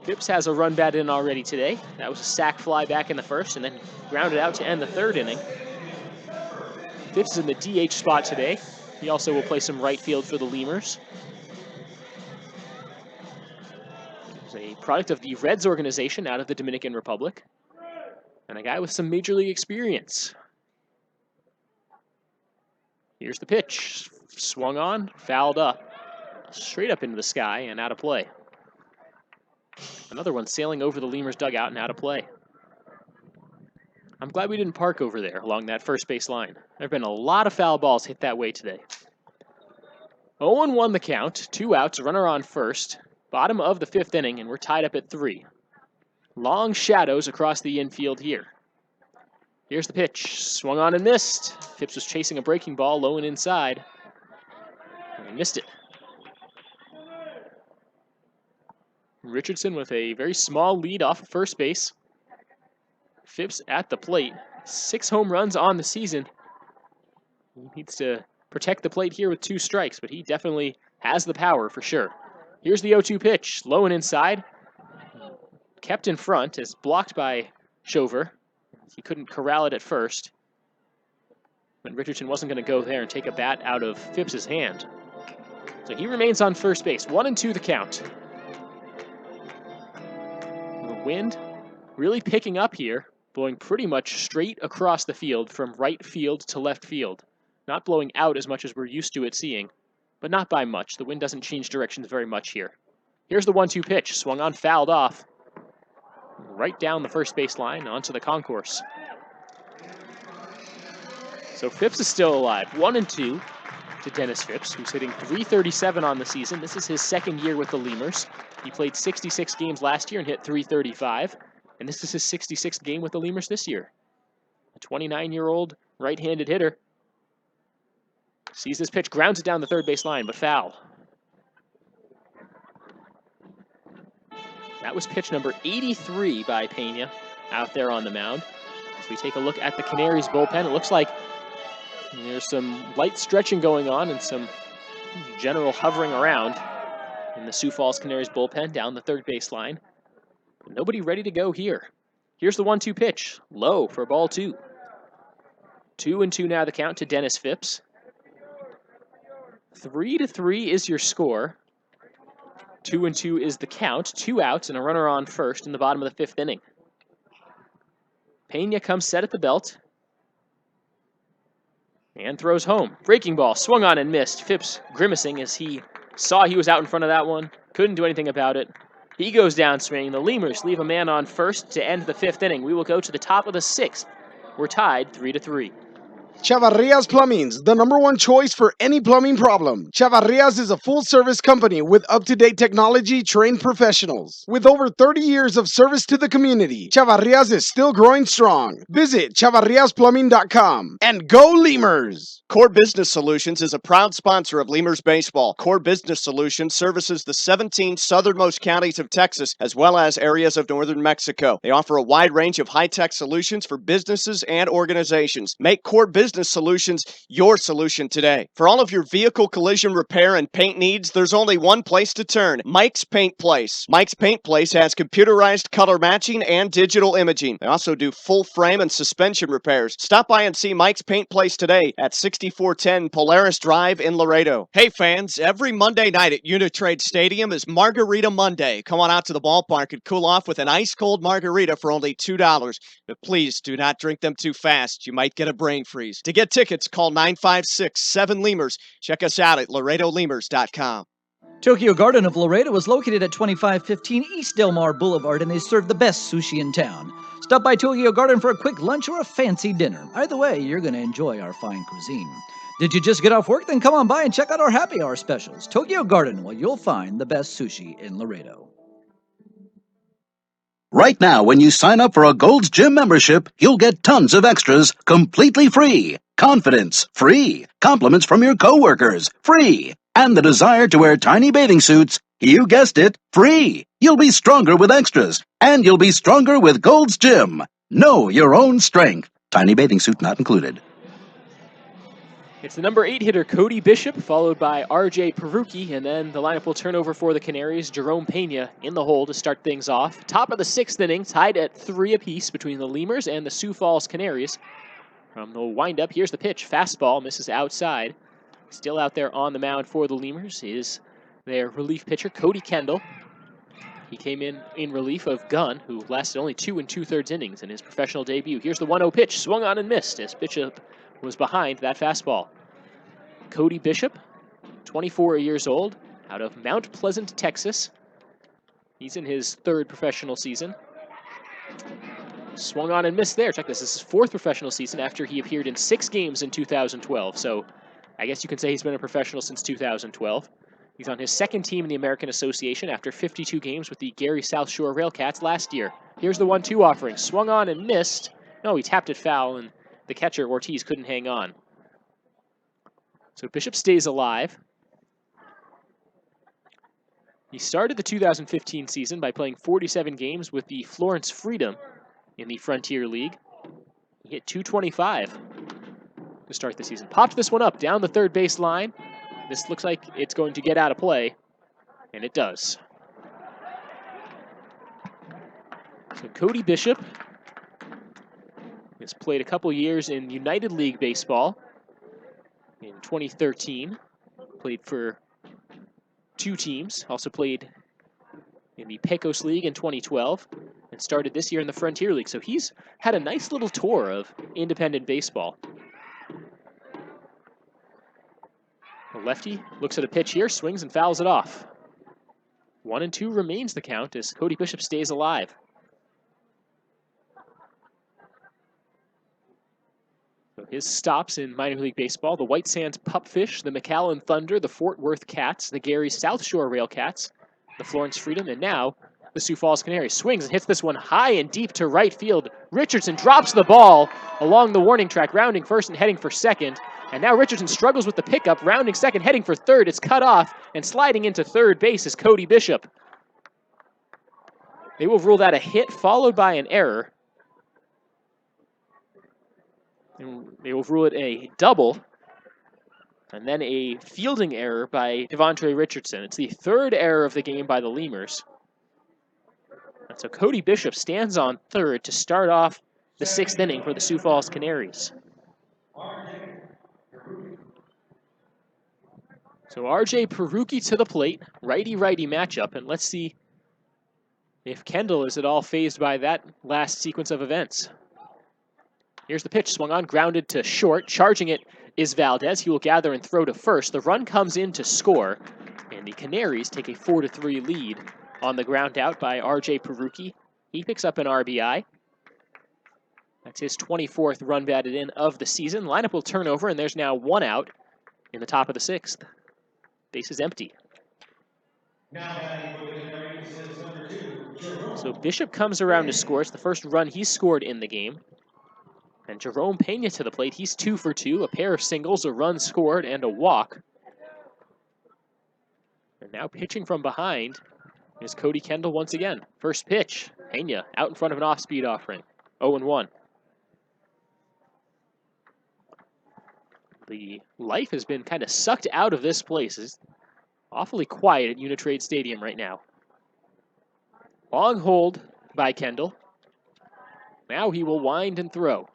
Phipps has a run batted in already today. That was a sac fly back in the first and then grounded out to end the 3rd inning. Phipps is in the DH spot today. He also will play some right field for the Lemurs. He's a product of the Reds organization out of the Dominican Republic. And a guy with some major league experience. Here's the pitch. Swung on, fouled up. Straight up into the sky and out of play. Another one sailing over the Lemurs dugout and out of play. I'm glad we didn't park over there along that first base line. There have been a lot of foul balls hit that way today. 0-1 the count, 2 outs, runner on first. Bottom of the 5th inning, and we're tied up at 3. Long shadows across the infield here. Here's the pitch. Swung on and missed. Phipps was chasing a breaking ball low and inside. And the missed it. Richardson with a very small lead off of first base. Phipps at the plate. 6 home runs on the season. He needs to protect the plate here with 2 strikes, but he definitely has the power for sure. Here's the 0-2 pitch, low and inside. Kept in front, is blocked by Shover. He couldn't corral it at first. But Richardson wasn't going to go there and take a bat out of Phipps's hand. So he remains on first base. 1-2 the count. The wind really picking up here, blowing pretty much straight across the field from right field to left field. Not blowing out as much as we're used to it seeing, but not by much. The wind doesn't change directions very much here. Here's the 1-2 pitch, swung on, fouled off. Right down the first base line onto the concourse. So Phipps is still alive. 1-2 to Dennis Phipps, who's hitting .337 on the season. This is his second year with the Lemurs. He played 66 games last year and hit .335. And this is his 66th game with the Lemurs this year. A 29-year-old right-handed hitter. Sees this pitch, grounds it down the third base line, but foul. That was pitch number 83 by Pena out there on the mound. As we take a look at the Canaries bullpen, it looks like there's some light stretching going on and some general hovering around in the Sioux Falls Canaries bullpen down the third base line. But nobody ready to go here. Here's the 1-2 pitch, low for ball 2. 2-2 now the count to Dennis Phipps. 3-3 is your score. 2-2 is the count. 2 outs and a runner on first in the bottom of the 5th inning. Pena comes set at the belt. And throws home. Breaking ball, swung on and missed. Phipps grimacing as he saw he was out in front of that one. Couldn't do anything about it. He goes down swinging. The Lemurs leave a man on first to end the 5th inning. We will go to the top of the 6th. We're tied 3-3. Chavarrias Plumbing's the #1 choice for any plumbing problem. Chavarrias is a full-service company with up-to-date technology, trained professionals. With over 30 years of service to the community, Chavarrias is still growing strong. Visit chavarriasplumbing.com and go Lemurs! Core Business Solutions is a proud sponsor of Lemurs Baseball. Core Business Solutions services the 17 southernmost counties of Texas, as well as areas of northern Mexico. They offer a wide range of high-tech solutions for businesses and organizations. Make Core Business Solutions your solution today. For all of your vehicle collision repair and paint needs, there's only one place to turn: Mike's Paint Place. Mike's Paint Place has computerized color matching and digital imaging. They also do full frame and suspension repairs. Stop by and see Mike's Paint Place today at 6410 Polaris Drive in Laredo. Hey fans, every Monday night at Uni-Trade Stadium is Margarita Monday. Come on out to the ballpark and cool off with an ice-cold margarita for only $2. But please do not drink them too fast. You might get a brain freeze. To get tickets, call 956-7-LEMURS. Check us out at LaredoLemurs.com. Tokyo Garden of Laredo is located at 2515 East Del Mar Boulevard, and they serve the best sushi in town. Stop by Tokyo Garden for a quick lunch or a fancy dinner. Either way, you're going to enjoy our fine cuisine. Did you just get off work? Then come on by and check out our happy hour specials. Tokyo Garden, where you'll find the best sushi in Laredo. Right now, when you sign up for a Gold's Gym membership, you'll get tons of extras completely free. Confidence, free. Compliments from your coworkers, free. And the desire to wear tiny bathing suits, you guessed it, free. You'll be stronger with extras, and you'll be stronger with Gold's Gym. Know your own strength. Tiny bathing suit not included. It's the number 8 hitter, Cody Bishop, followed by R.J. Peruki, and then the lineup will turn over for the Canaries. Jerome Pena in the hole to start things off. Top of the 6th inning, tied at 3 apiece between the Lemurs and the Sioux Falls Canaries. From the windup, here's the pitch. Fastball, misses outside. Still out there on the mound for the Lemurs is their relief pitcher, Cody Kendall. He came in relief of Gunn, who lasted only 2 2/3 innings in his professional debut. Here's the 1-0 pitch, swung on and missed as Bishop was behind that fastball. Cody Bishop, 24 years old, out of Mount Pleasant, Texas. He's in his 3rd professional season. Swung on and missed there. Check this. This is his 4th professional season after he appeared in 6 games in 2012. So I guess you can say he's been a professional since 2012. He's on his 2nd team in the American Association after 52 games with the Gary South Shore Railcats last year. Here's the 1-2 offering. Swung on and missed. No, he tapped it foul, and the catcher, Ortiz, couldn't hang on. So Bishop stays alive. He started the 2015 season by playing 47 games with the Florence Freedom in the Frontier League. He hit .225 to start the season. Popped this one up down the third base line. This looks like it's going to get out of play, and it does. So Cody Bishop has played a couple years in United League Baseball. In 2013, played for 2 teams, also played in the Pecos League in 2012, and started this year in the Frontier League. So he's had a nice little tour of independent baseball. The lefty looks at a pitch here, swings and fouls it off. 1-2 remains the count as Cody Bishop stays alive. So his stops in minor league baseball: the White Sands Pupfish, the McAllen Thunder, the Fort Worth Cats, the Gary South Shore Railcats, the Florence Freedom, and now the Sioux Falls Canaries. Swings and hits this one high and deep to right field. Richardson drops the ball along the warning track, rounding first and heading for second. And now Richardson struggles with the pickup, rounding second, heading for third. It's cut off, and sliding into third base is Cody Bishop. They will rule that a hit followed by an error. And they will rule it a double, and then a fielding error by Devontre Richardson. It's the third error of the game by the Lemurs. And so Cody Bishop stands on third to start off the 6th inning for the Sioux Falls Canaries. So RJ Peruki to the plate, righty-righty matchup, and let's see if Kendall is at all fazed by that last sequence of events. Here's the pitch, swung on, grounded to short. Charging it is Valdez. He will gather and throw to first. The run comes in to score, and the Canaries take a 4-3 lead on the ground out by RJ Peruki. He picks up an RBI. That's his 24th run batted in of the season. Lineup will turn over, and there's now 1 out in the top of the 6th. Base is empty. So Bishop comes around to score. It's the first run he's scored in the game. And Jerome Pena to the plate. He's 2 for 2, a pair of singles, a run scored, and a walk. And now pitching from behind is Cody Kendall once again. First pitch, Pena out in front of an off-speed offering. 0-1. The life has been kind of sucked out of this place. It's awfully quiet at Uni-Trade Stadium right now. Long hold by Kendall. Now he will wind and throw.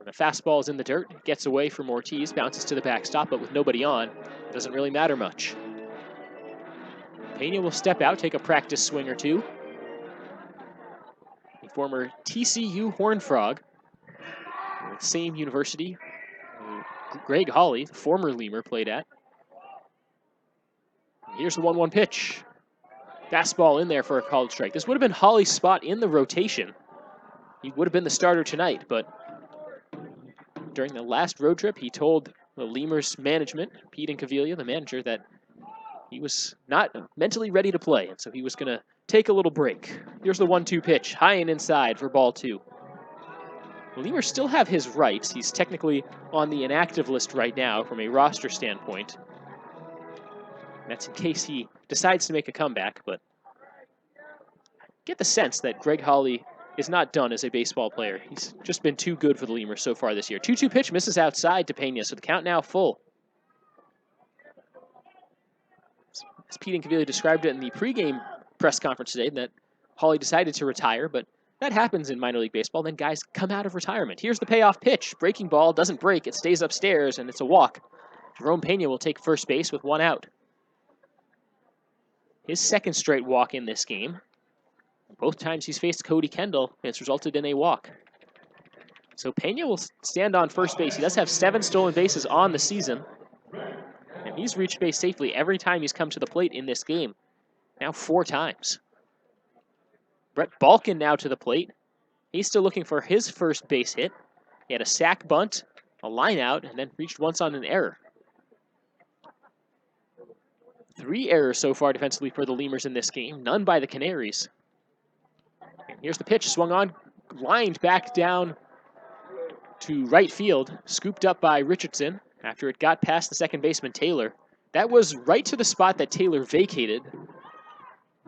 The fastball is in the dirt, gets away from Ortiz, bounces to the backstop, but with nobody on, it doesn't really matter much. Pena will step out, take a practice swing or two. The former TCU Horned Frog, the same university Greg Hawley, the former Lemur, played at. Here's the 1-1 pitch. Fastball in there for a called strike. This would have been Hawley's spot in the rotation. He would have been the starter tonight, but during the last road trip, he told the Lemurs management, Pete Incaviglia, the manager, that he was not mentally ready to play, and so he was going to take a little break. Here's the 1-2 pitch, high and inside for ball 2. The Lemurs still have his rights. He's technically on the inactive list right now from a roster standpoint. And that's in case he decides to make a comeback, but I get the sense that Greg Hawley is not done as a baseball player. He's just been too good for the Lemurs so far this year. 2-2 pitch misses outside to Pena, so the count now full. As Pete Incaviglia described it in the pregame press conference today, that Hawley decided to retire, but that happens in minor league baseball. Then guys come out of retirement. Here's the payoff pitch. Breaking ball, doesn't break. It stays upstairs, and it's a walk. Jerome Pena will take first base with 1 out. His 2nd straight walk in this game. Both times he's faced Cody Kendall, and it's resulted in a walk. So Pena will stand on first base. He does have 7 stolen bases on the season, and he's reached base safely every time he's come to the plate in this game. Now 4 times. Brett Balkin now to the plate. He's still looking for his first base hit. He had a sac bunt, a line out, and then reached once on an error. 3 errors so far defensively for the Lemurs in this game, none by the Canaries. And here's the pitch, swung on, lined back down to right field, scooped up by Richardson after it got past the second baseman, Taylor. That was right to the spot that Taylor vacated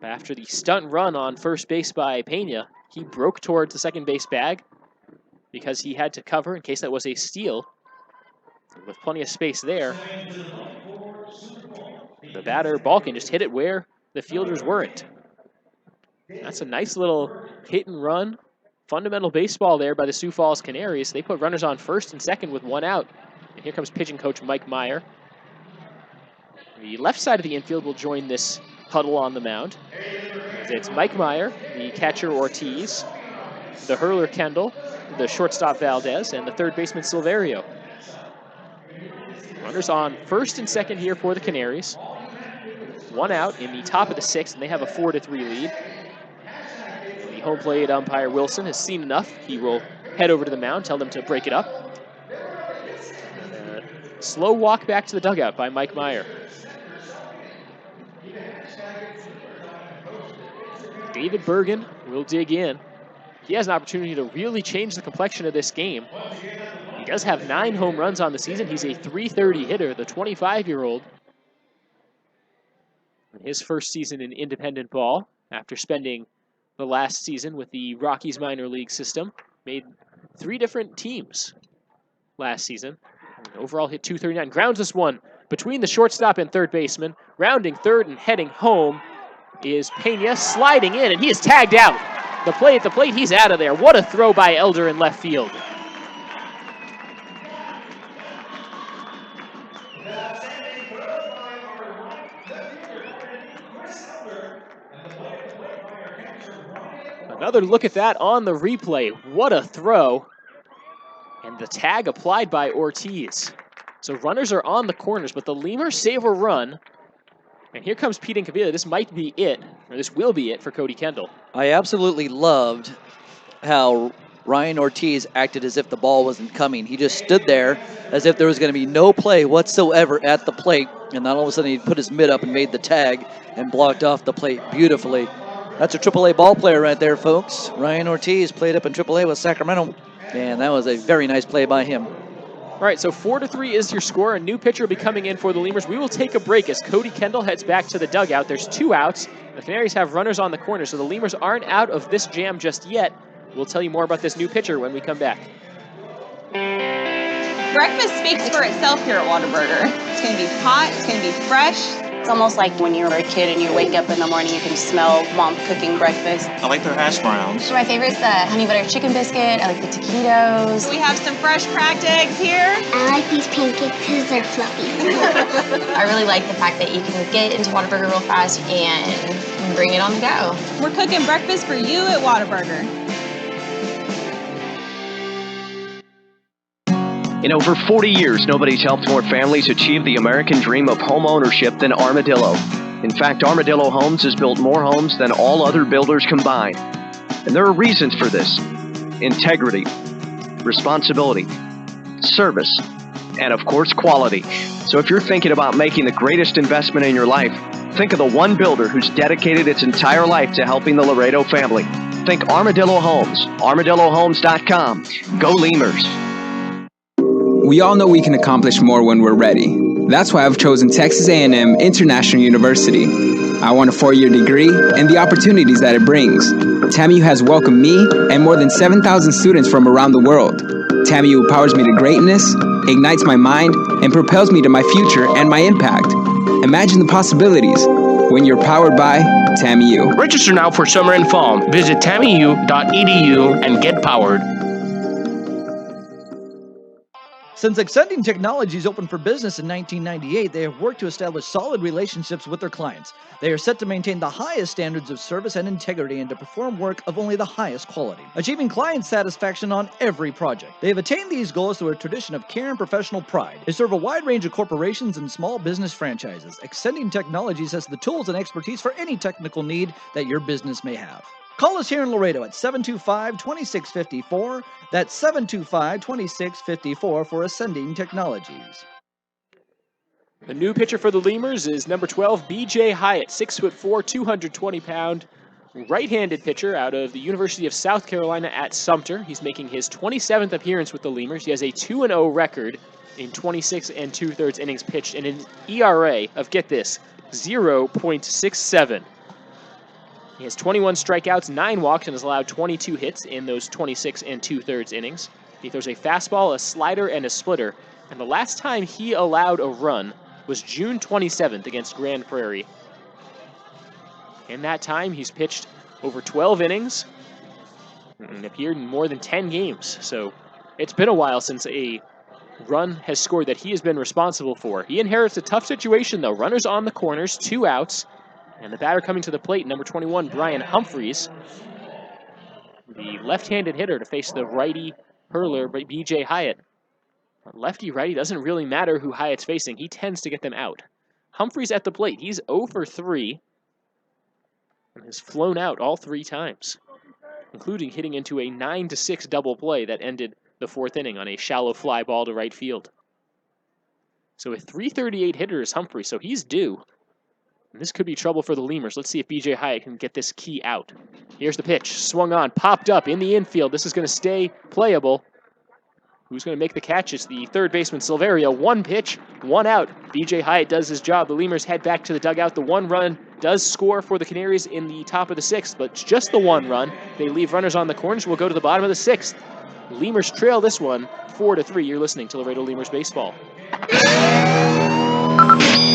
After the stunt run on first base by Pena, he broke towards the second base bag because he had to cover in case that was a steal. With plenty of space there, the batter, Balkin, just hit it where the fielders weren't. That's a nice little hit and run. Fundamental baseball there by the Sioux Falls Canaries. They put runners on first and second with one out. And here comes pitching coach Mike Meyer. The left side of the infield will join this huddle on the mound. It's Mike Meyer, the catcher Ortiz, the hurler Kendall, the shortstop Valdez, and the third baseman Silverio. Runners on first and second here for the Canaries. One out in the top of the sixth, and they have a 4-3 lead. The home plate umpire Wilson has seen enough. He will head over to the mound, tell them to break it up. Slow walk back to the dugout by Mike Meyer. David Bergen will dig in. He has an opportunity to really change the complexion of this game. He does have 9 home runs on the season. He's a .330 hitter, the 25-year-old. His first season in independent ball after spending the last season with the Rockies minor league system. Made 3 different teams last season. Overall hit .239. Grounds this one between the shortstop and third baseman. Rounding third and heading home is Pena, sliding in, and he is tagged out. The play at the plate, he's out of there. What a throw by Elder in left field. Another look at that on the replay. What a throw. And the tag applied by Ortiz. So runners are on the corners, but the Lemurs save a run. And here comes Pete Incavilla. This might be it, or this will be it for Cody Kendall. I absolutely loved how Ryan Ortiz acted as if the ball wasn't coming. He just stood there as if there was going to be no play whatsoever at the plate. And then all of a sudden he put his mitt up and made the tag and blocked off the plate beautifully. That's a AAA ball player right there, folks. Ryan Ortiz played up in AAA with Sacramento. And that was a very nice play by him. All right, so 4-3 is your score. A new pitcher will be coming in for the Lemurs. We will take a break as Cody Kendall heads back to the dugout. There's 2 outs. The Canaries have runners on the corner, so the Lemurs aren't out of this jam just yet. We'll tell you more about this new pitcher when we come back. Breakfast speaks for itself here at Whataburger. It's going to be hot, it's going to be fresh. It's almost like when you were a kid and you wake up in the morning, you can smell mom cooking breakfast. I like their hash browns. My favorite's the honey butter chicken biscuit. I like the taquitos. We have some fresh cracked eggs here. I like these pancakes because they're fluffy. I really like the fact that you can get into Whataburger real fast and bring it on the go. We're cooking breakfast for you at Whataburger. In over 40 years, nobody's helped more families achieve the American dream of home ownership than Armadillo. In fact, Armadillo Homes has built more homes than all other builders combined. And there are reasons for this: integrity, responsibility, service, and of course, quality. So if you're thinking about making the greatest investment in your life, think of the one builder who's dedicated its entire life to helping the Laredo family. Think Armadillo Homes, armadillohomes.com. Go Lemurs. We all know we can accomplish more when we're ready. That's why I've chosen Texas A&M International University. I want a 4-year degree and the opportunities that it brings. TAMU has welcomed me and more than 7,000 students from around the world. TAMU empowers me to greatness, ignites my mind, and propels me to my future and my impact. Imagine the possibilities when you're powered by TAMU. Register now for summer and fall. Visit tamu.edu and get powered. Since Extending Technologies opened for business in 1998, they have worked to establish solid relationships with their clients. They are set to maintain the highest standards of service and integrity and to perform work of only the highest quality, achieving client satisfaction on every project. They have attained these goals through a tradition of care and professional pride. They serve a wide range of corporations and small business franchises. Extending Technologies has the tools and expertise for any technical need that your business may have. Call us here in Laredo at 725-2654. That's 725-2654 for Ascending Technologies. The new pitcher for the Lemurs is number 12, B.J. Hyatt, 6'4", 220-pound, right-handed pitcher out of the University of South Carolina at Sumter. He's making his 27th appearance with the Lemurs. He has a 2-0 record in 26 2/3 innings pitched and an ERA of, get this, 0.67. He has 21 strikeouts, 9 walks, and has allowed 22 hits in those 26 2/3 innings. He throws a fastball, a slider, and a splitter. And the last time he allowed a run was June 27th against Grand Prairie. In that time, he's pitched over 12 innings and appeared in more than 10 games. So it's been a while since a run has scored that he has been responsible for. He inherits a tough situation, though. Runners on the corners, 2 outs. And the batter coming to the plate, number 21, Brian Humphreys. The left-handed hitter to face the righty hurler, B.J. Hyatt. Lefty-righty doesn't really matter who Hyatt's facing. He tends to get them out. Humphreys at the plate. He's 0 for 3 and has flown out all 3 times, including hitting into a 9-6 double play that ended the 4th inning on a shallow fly ball to right field. So a .338 hitter is Humphreys, so he's due. And this could be trouble for the Lemurs. Let's see if B.J. Hyatt can get this key out. Here's the pitch. Swung on, popped up in the infield. This is going to stay playable. Who's going to make the catch? It's the third baseman, Silverio. 1 pitch, 1 out. B.J. Hyatt does his job. The Lemurs head back to the dugout. The 1 run does score for the Canaries in the top of the 6th, but it's just the 1 run. They leave runners on the corners. We'll go to the bottom of the 6th. Lemurs trail this one 4-3. You're listening to Laredo Lemurs Baseball.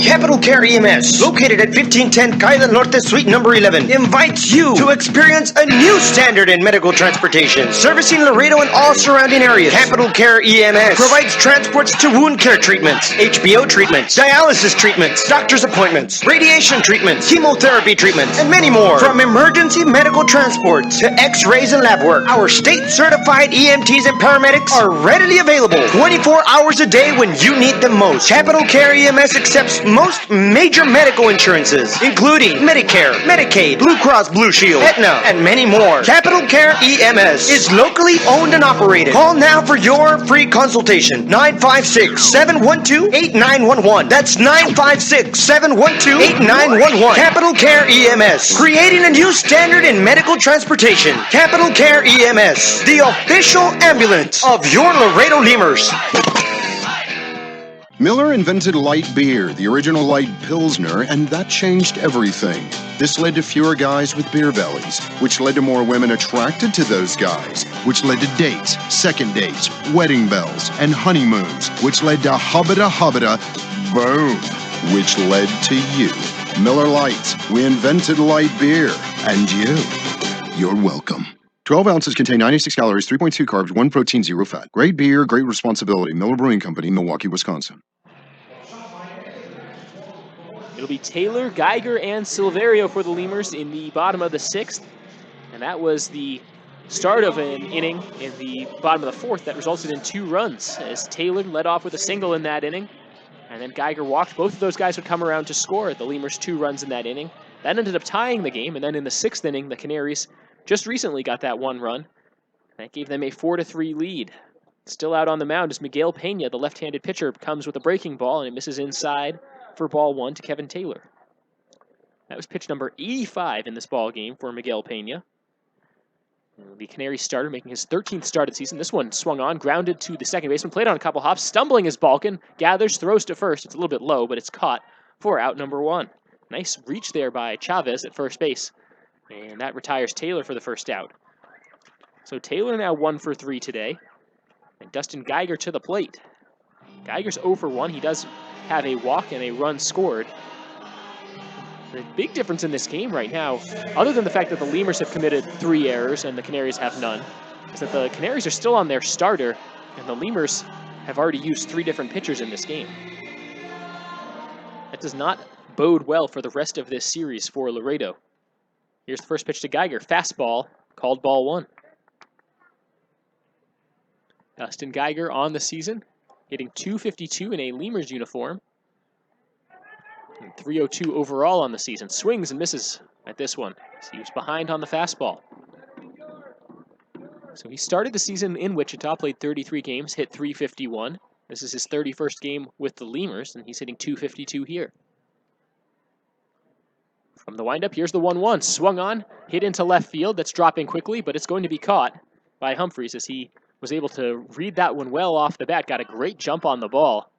Capital Care EMS, located at 1510 Calle Norte, Suite number 11, invites you to experience a new standard in medical transportation, servicing Laredo and all surrounding areas. Capital Care EMS provides transports to wound care treatments, HBO treatments, dialysis treatments, doctor's appointments, radiation treatments, chemotherapy treatments, and many more. From emergency medical transport to x-rays and lab work, our state-certified EMTs and paramedics are readily available 24 hours a day when you need them most. Capital Care EMS accepts most major medical insurances, including Medicare, Medicaid, Blue Cross Blue Shield, Aetna, and many more. Capital Care EMS is locally owned and operated. Call now for your free consultation. 956-712-8911. That's 956-712-8911. Capital Care EMS, creating a new standard in medical transportation. Capital Care EMS, the official ambulance of your Laredo Lemurs. Miller invented light beer, the original light Pilsner, and that changed everything. This led to fewer guys with beer bellies, which led to more women attracted to those guys, which led to dates, second dates, wedding bells, and honeymoons, which led to hubbada, boom, which led to you. Miller Lite, we invented light beer, and you're welcome. 12 ounces contain 96 calories, 3.2 carbs, 1 protein, 0 fat. Great beer, great responsibility. Miller Brewing Company, Milwaukee, Wisconsin. It'll be Taylor, Geiger, and Silverio for the Lemurs in the bottom of the 6th. And that was the start of an inning in the bottom of the 4th that resulted in 2 runs, as Taylor led off with a single in that inning. And then Geiger walked. Both of those guys would come around to score. The Lemurs 2 runs in that inning. That ended up tying the game. And then in the 6th inning, the Canaries just recently got that 1 run. That gave them a 4-3 lead. Still out on the mound is Miguel Pena, the left-handed pitcher, comes with a breaking ball, and it misses inside for ball 1 to Kevin Taylor. That was pitch number 85 in this ball game for Miguel Pena. The Canaries starter making his 13th start of the season. This one swung on, grounded to the second baseman, played on a couple hops, stumbling is Balkin, gathers, throws to first. It's a little bit low, but it's caught for out number 1. Nice reach there by Chavez at first base. And that retires Taylor for the first out. So Taylor now 1 for 3 today. And Dustin Geiger to the plate. Geiger's 0 for 1. He does have a walk and a run scored. The big difference in this game right now, other than the fact that the Lemurs have committed 3 errors and the Canaries have none, is that the Canaries are still on their starter, and the Lemurs have already used 3 different pitchers in this game. That does not bode well for the rest of this series for Laredo. Here's the first pitch to Geiger. Fastball, called ball 1. Dustin Geiger on the season, hitting .252 in a Lemurs uniform. And .302 overall on the season. Swings and misses at this one. So he was behind on the fastball. So he started the season in Wichita, played 33 games, hit .351. This is his 31st game with the Lemurs, and he's hitting .252 here. From the windup, here's the 1-1. Swung on, hit into left field. That's dropping quickly, but it's going to be caught by Humphreys as he was able to read that one well off the bat. Got a great jump on the ball.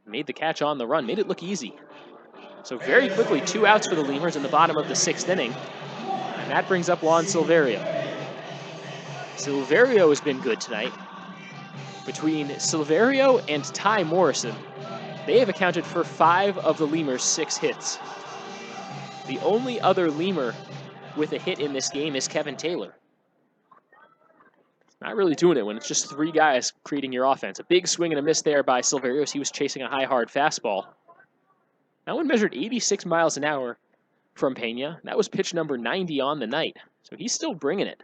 Made the catch on the run. Made it look easy. So very quickly, 2 outs for the Lemurs in the bottom of the 6th inning. And that brings up Juan Silverio. Silverio has been good tonight. Between Silverio and Ty Morrison, they have accounted for 5 of the Lemurs' 6 hits. The only other Lemur with a hit in this game is Kevin Taylor. Not really doing it when it's just 3 guys creating your offense. A big swing and a miss there by Silverio as he was chasing a high, hard fastball. That one measured 86 miles an hour from Pena. That was pitch number 90 on the night. So he's still bringing it.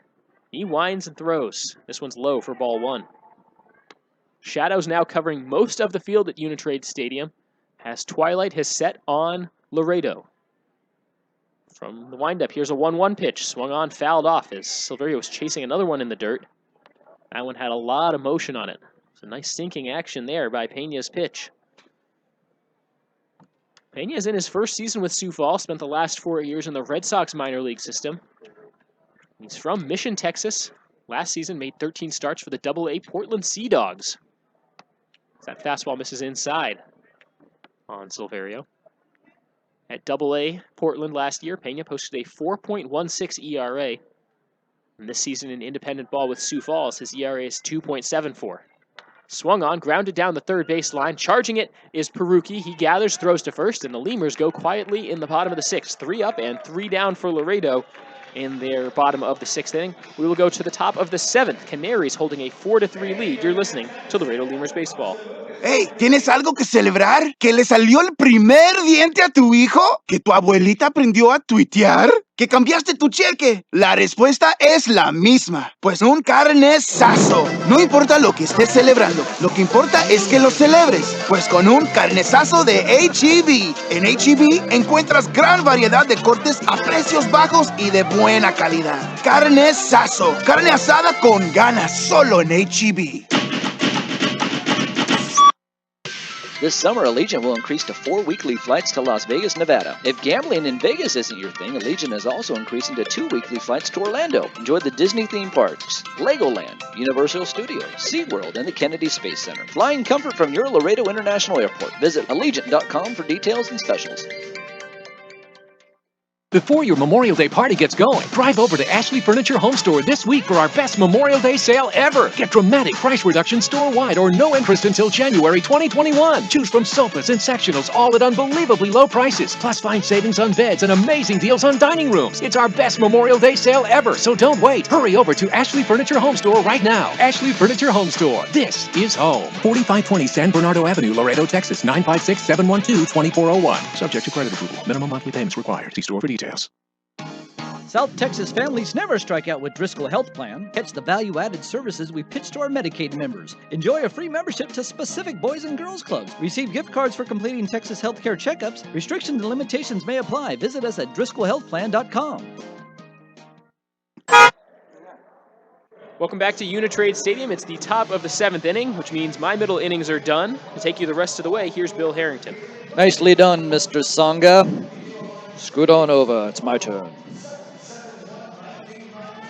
He winds and throws. This one's low for ball 1. Shadows now covering most of the field at Uni-Trade Stadium as twilight has set on Laredo. From the windup, here's a 1-1 pitch. Swung on, fouled off as Silverio was chasing another one in the dirt. That one had a lot of motion on it. It's a nice sinking action there by Pena's pitch. Pena is in his first season with Sioux Falls, spent the last 4 years in the Red Sox minor league system. He's from Mission, Texas. Last season made 13 starts for the AA Portland Sea Dogs. That fastball misses inside on Silverio. At AA Portland last year, Pena posted a 4.16 ERA. And this season in independent ball with Sioux Falls, his ERA is 2.74. Swung on, grounded down the third base line. Charging it is Peruki. He gathers, throws to first, and the Lemurs go quietly in the bottom of the 6th. 3 up and 3 down for Laredo in their bottom of the 6th inning. We will go to the top of the 7th. Canaries holding a 4-3 lead. You're listening to Laredo Lemurs Baseball. Hey, ¿tienes algo que celebrar? ¿Que le salió el primer diente a tu hijo? ¿Que tu abuelita aprendió a tuitear? ¿Que cambiaste tu cheque? La respuesta es la misma. Pues un carnesazo. No importa lo que estés celebrando, lo que importa es que lo celebres. Pues con un carnesazo de H-E-B. En H-E-B encuentras gran variedad de cortes a precios bajos y de buena calidad. Carnesazo. Carne asada con ganas solo en H-E-B. This summer, Allegiant will increase to 4 weekly flights to Las Vegas, Nevada. If gambling in Vegas isn't your thing, Allegiant is also increasing to 2 weekly flights to Orlando. Enjoy the Disney theme parks, Legoland, Universal Studios, SeaWorld, and the Kennedy Space Center. Fly in comfort from your Laredo International Airport. Visit Allegiant.com for details and specials. Before your Memorial Day party gets going, drive over to Ashley Furniture Home Store this week for our best Memorial Day sale ever. Get dramatic price reductions store-wide or no interest until January 2021. Choose from sofas and sectionals, all at unbelievably low prices. Plus, find savings on beds and amazing deals on dining rooms. It's our best Memorial Day sale ever, so don't wait. Hurry over to Ashley Furniture Home Store right now. Ashley Furniture Home Store. This is home. 4520 San Bernardo Avenue, Laredo, Texas, 956-712-2401. Subject to credit approval. Minimum monthly payments required. See store for details. South Texas families never strike out with Driscoll Health Plan. Catch the value-added services we pitch to our Medicaid members. Enjoy a free membership to specific boys and girls clubs. Receive gift cards for completing Texas healthcare checkups. Restrictions and limitations may apply. Visit us at DriscollHealthPlan.com. Welcome back to Uni-Trade Stadium. It's the top of the 7th inning, which means my middle innings are done. To take you the rest of the way, here's Bill Harrington. Nicely done, Mr. Songa. Scoot on over. It's my turn.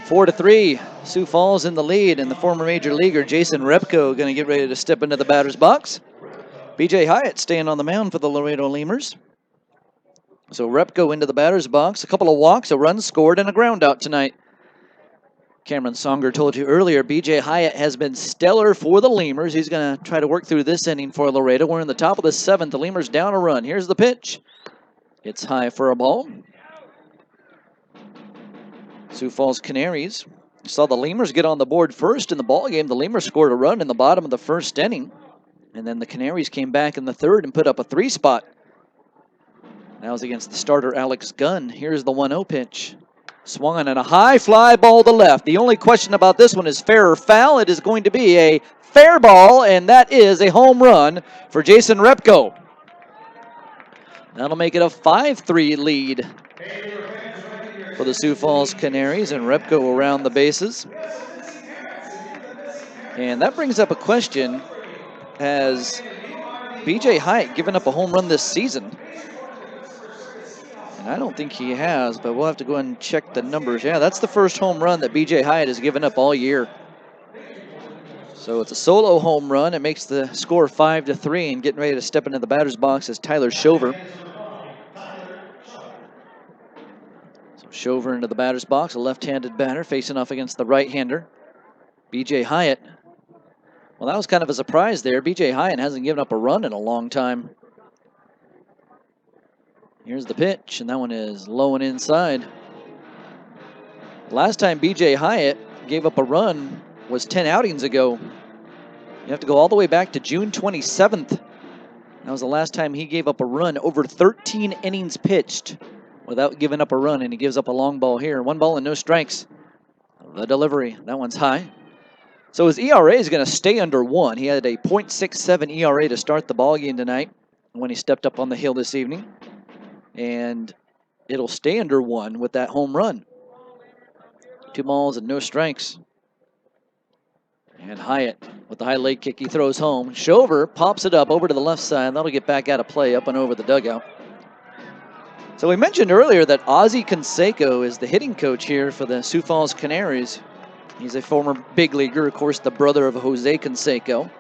4-3. Sioux Falls in the lead, and the former major leaguer Jason Repko going to get ready to step into the batter's box. B.J. Hyatt staying on the mound for the Laredo Lemurs. So Repko into the batter's box. A couple of walks, a run scored, and a ground out tonight. Cameron Songer told you earlier, B.J. Hyatt has been stellar for the Lemurs. He's going to try to work through this inning for Laredo. We're in the top of the 7th. The Lemurs down a run. Here's the pitch. It's high for a ball. Sioux Falls Canaries saw the Lemurs get on the board first in the ball game. The Lemurs scored a run in the bottom of the 1st inning. And then the Canaries came back in the 3rd and put up a 3-spot. That was against the starter Alex Gunn. Here's the 1-0 pitch. Swung on and a high fly ball to left. The only question about this one is fair or foul. It is going to be a fair ball, and that is a home run for Jason Repko. That'll make it a 5-3 lead for the Sioux Falls Canaries, and Repko around the bases. And that brings up a question. Has B.J. Hyatt given up a home run this season? And I don't think he has, but we'll have to go and check the numbers. Yeah, that's the first home run that B.J. Hyatt has given up all year. So it's a solo home run. It makes the score 5-3, and getting ready to step into the batter's box is Tyler Shover. Shover into the batter's box, a left-handed batter facing off against the right-hander, B.J. Hyatt. Well, that was kind of a surprise there. B.J. Hyatt hasn't given up a run in a long time. Here's the pitch, and that one is low and inside. Last time B.J. Hyatt gave up a run was 10 outings ago. You have to go all the way back to June 27th. That was the last time he gave up a run, over 13 innings pitched without giving up a run, and he gives up a long ball here. 1 ball and no strikes. The delivery, that one's high. So his ERA is going to stay under 1. He had a .67 ERA to start the ball game tonight when he stepped up on the hill this evening. And it'll stay under 1 with that home run. 2 balls and no strikes. And Hyatt with the high leg kick, he throws home. Shover pops it up over to the left side. That'll get back out of play up and over the dugout. So we mentioned earlier that Ozzie Canseco is the hitting coach here for the Sioux Falls Canaries. He's a former big leaguer, of course, the brother of Jose Canseco.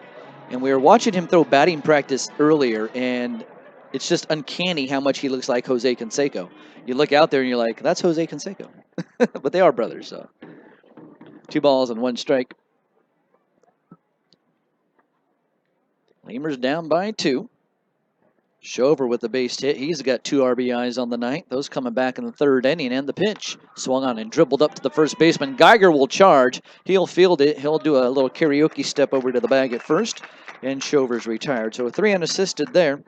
And we were watching him throw batting practice earlier, and it's just uncanny how much he looks like Jose Canseco. You look out there and you're like, that's Jose Canseco. But they are brothers, so. 2 balls and 1 strike. Lemurs down by 2. Shover with the base hit. He's got 2 RBIs on the night. Those coming back in the 3rd inning, and the pitch. Swung on and dribbled up to the first baseman. Geiger will charge. He'll field it. He'll do a little karaoke step over to the bag at first, and Shover's retired. So 3 unassisted there,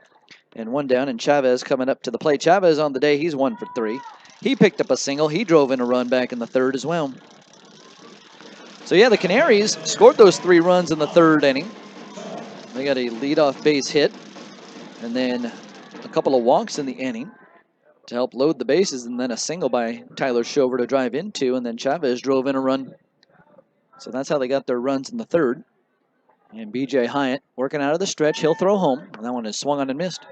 and 1 down, and Chavez coming up to the plate. Chavez on the day, he's 1 for 3. He picked up a single. He drove in a run back in the 3rd as well. So yeah, the Canaries scored those 3 runs in the 3rd inning. They got a leadoff base hit, and then a couple of walks in the inning to help load the bases, and then a single by Tyler Shover to drive into, and then Chavez drove in a run. So that's how they got their runs in the 3rd. And B.J. Hyatt working out of the stretch. He'll throw home, and that one is swung on and missed.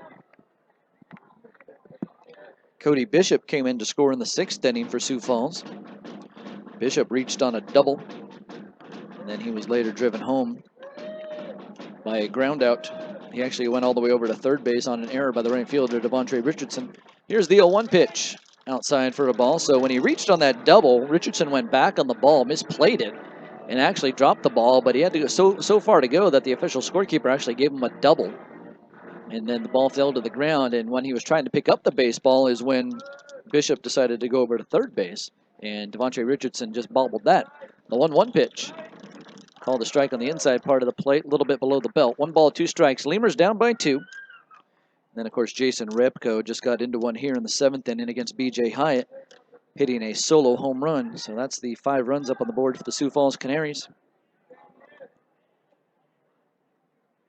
Cody Bishop came in to score in the 6th inning for Sioux Falls. Bishop reached on a double, and then he was later driven home by a ground out. He actually went all the way over to 3rd base on an error by the right fielder, Devontre Richardson. Here's the 0-1 pitch outside for a ball. So when he reached on that double, Richardson went back on the ball, misplayed it, and actually dropped the ball, but he had to go so far to go that the official scorekeeper actually gave him a double. And then the ball fell to the ground, and when he was trying to pick up the baseball is when Bishop decided to go over to 3rd base, and Devontre Richardson just bobbled that. The 1-1 pitch. Called a strike on the inside part of the plate, a little bit below the belt. 1 ball, 2 strikes. Lemurs down by 2. And then, of course, Jason Repko just got into one here in the 7th inning against B.J. Hyatt, hitting a solo home run. So that's the 5 runs up on the board for the Sioux Falls Canaries.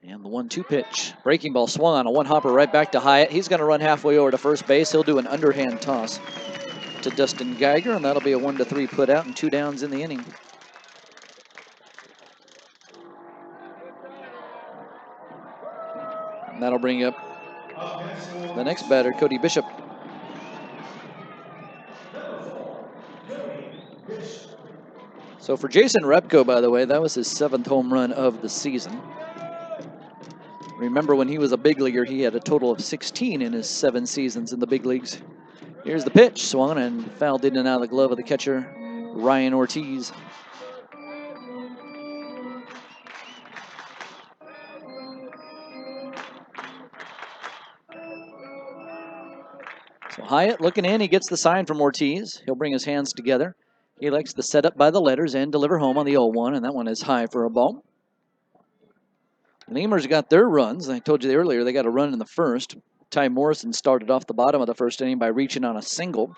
And the 1-2 pitch. Breaking ball swung on a 1-hopper right back to Hyatt. He's going to run halfway over to first base. He'll do an underhand toss to Dustin Geiger, and that'll be a 1-3 put out and 2 downs in the inning. And that'll bring up the next batter, Cody Bishop. So for Jason Repko, by the way, that was his 7th home run of the season. Remember when he was a big leaguer, he had a total of 16 in his 7 seasons in the big leagues. Here's the pitch, swung and fouled in and out of the glove of the catcher, Ryan Ortiz. So Hyatt looking in, he gets the sign from Ortiz. He'll bring his hands together. He likes the setup by the letters and deliver home on the 0-1, and that one is high for a ball. Lemurs got their runs. I told you earlier they got a run in the 1st. Ty Morrison started off the bottom of the 1st inning by reaching on a single.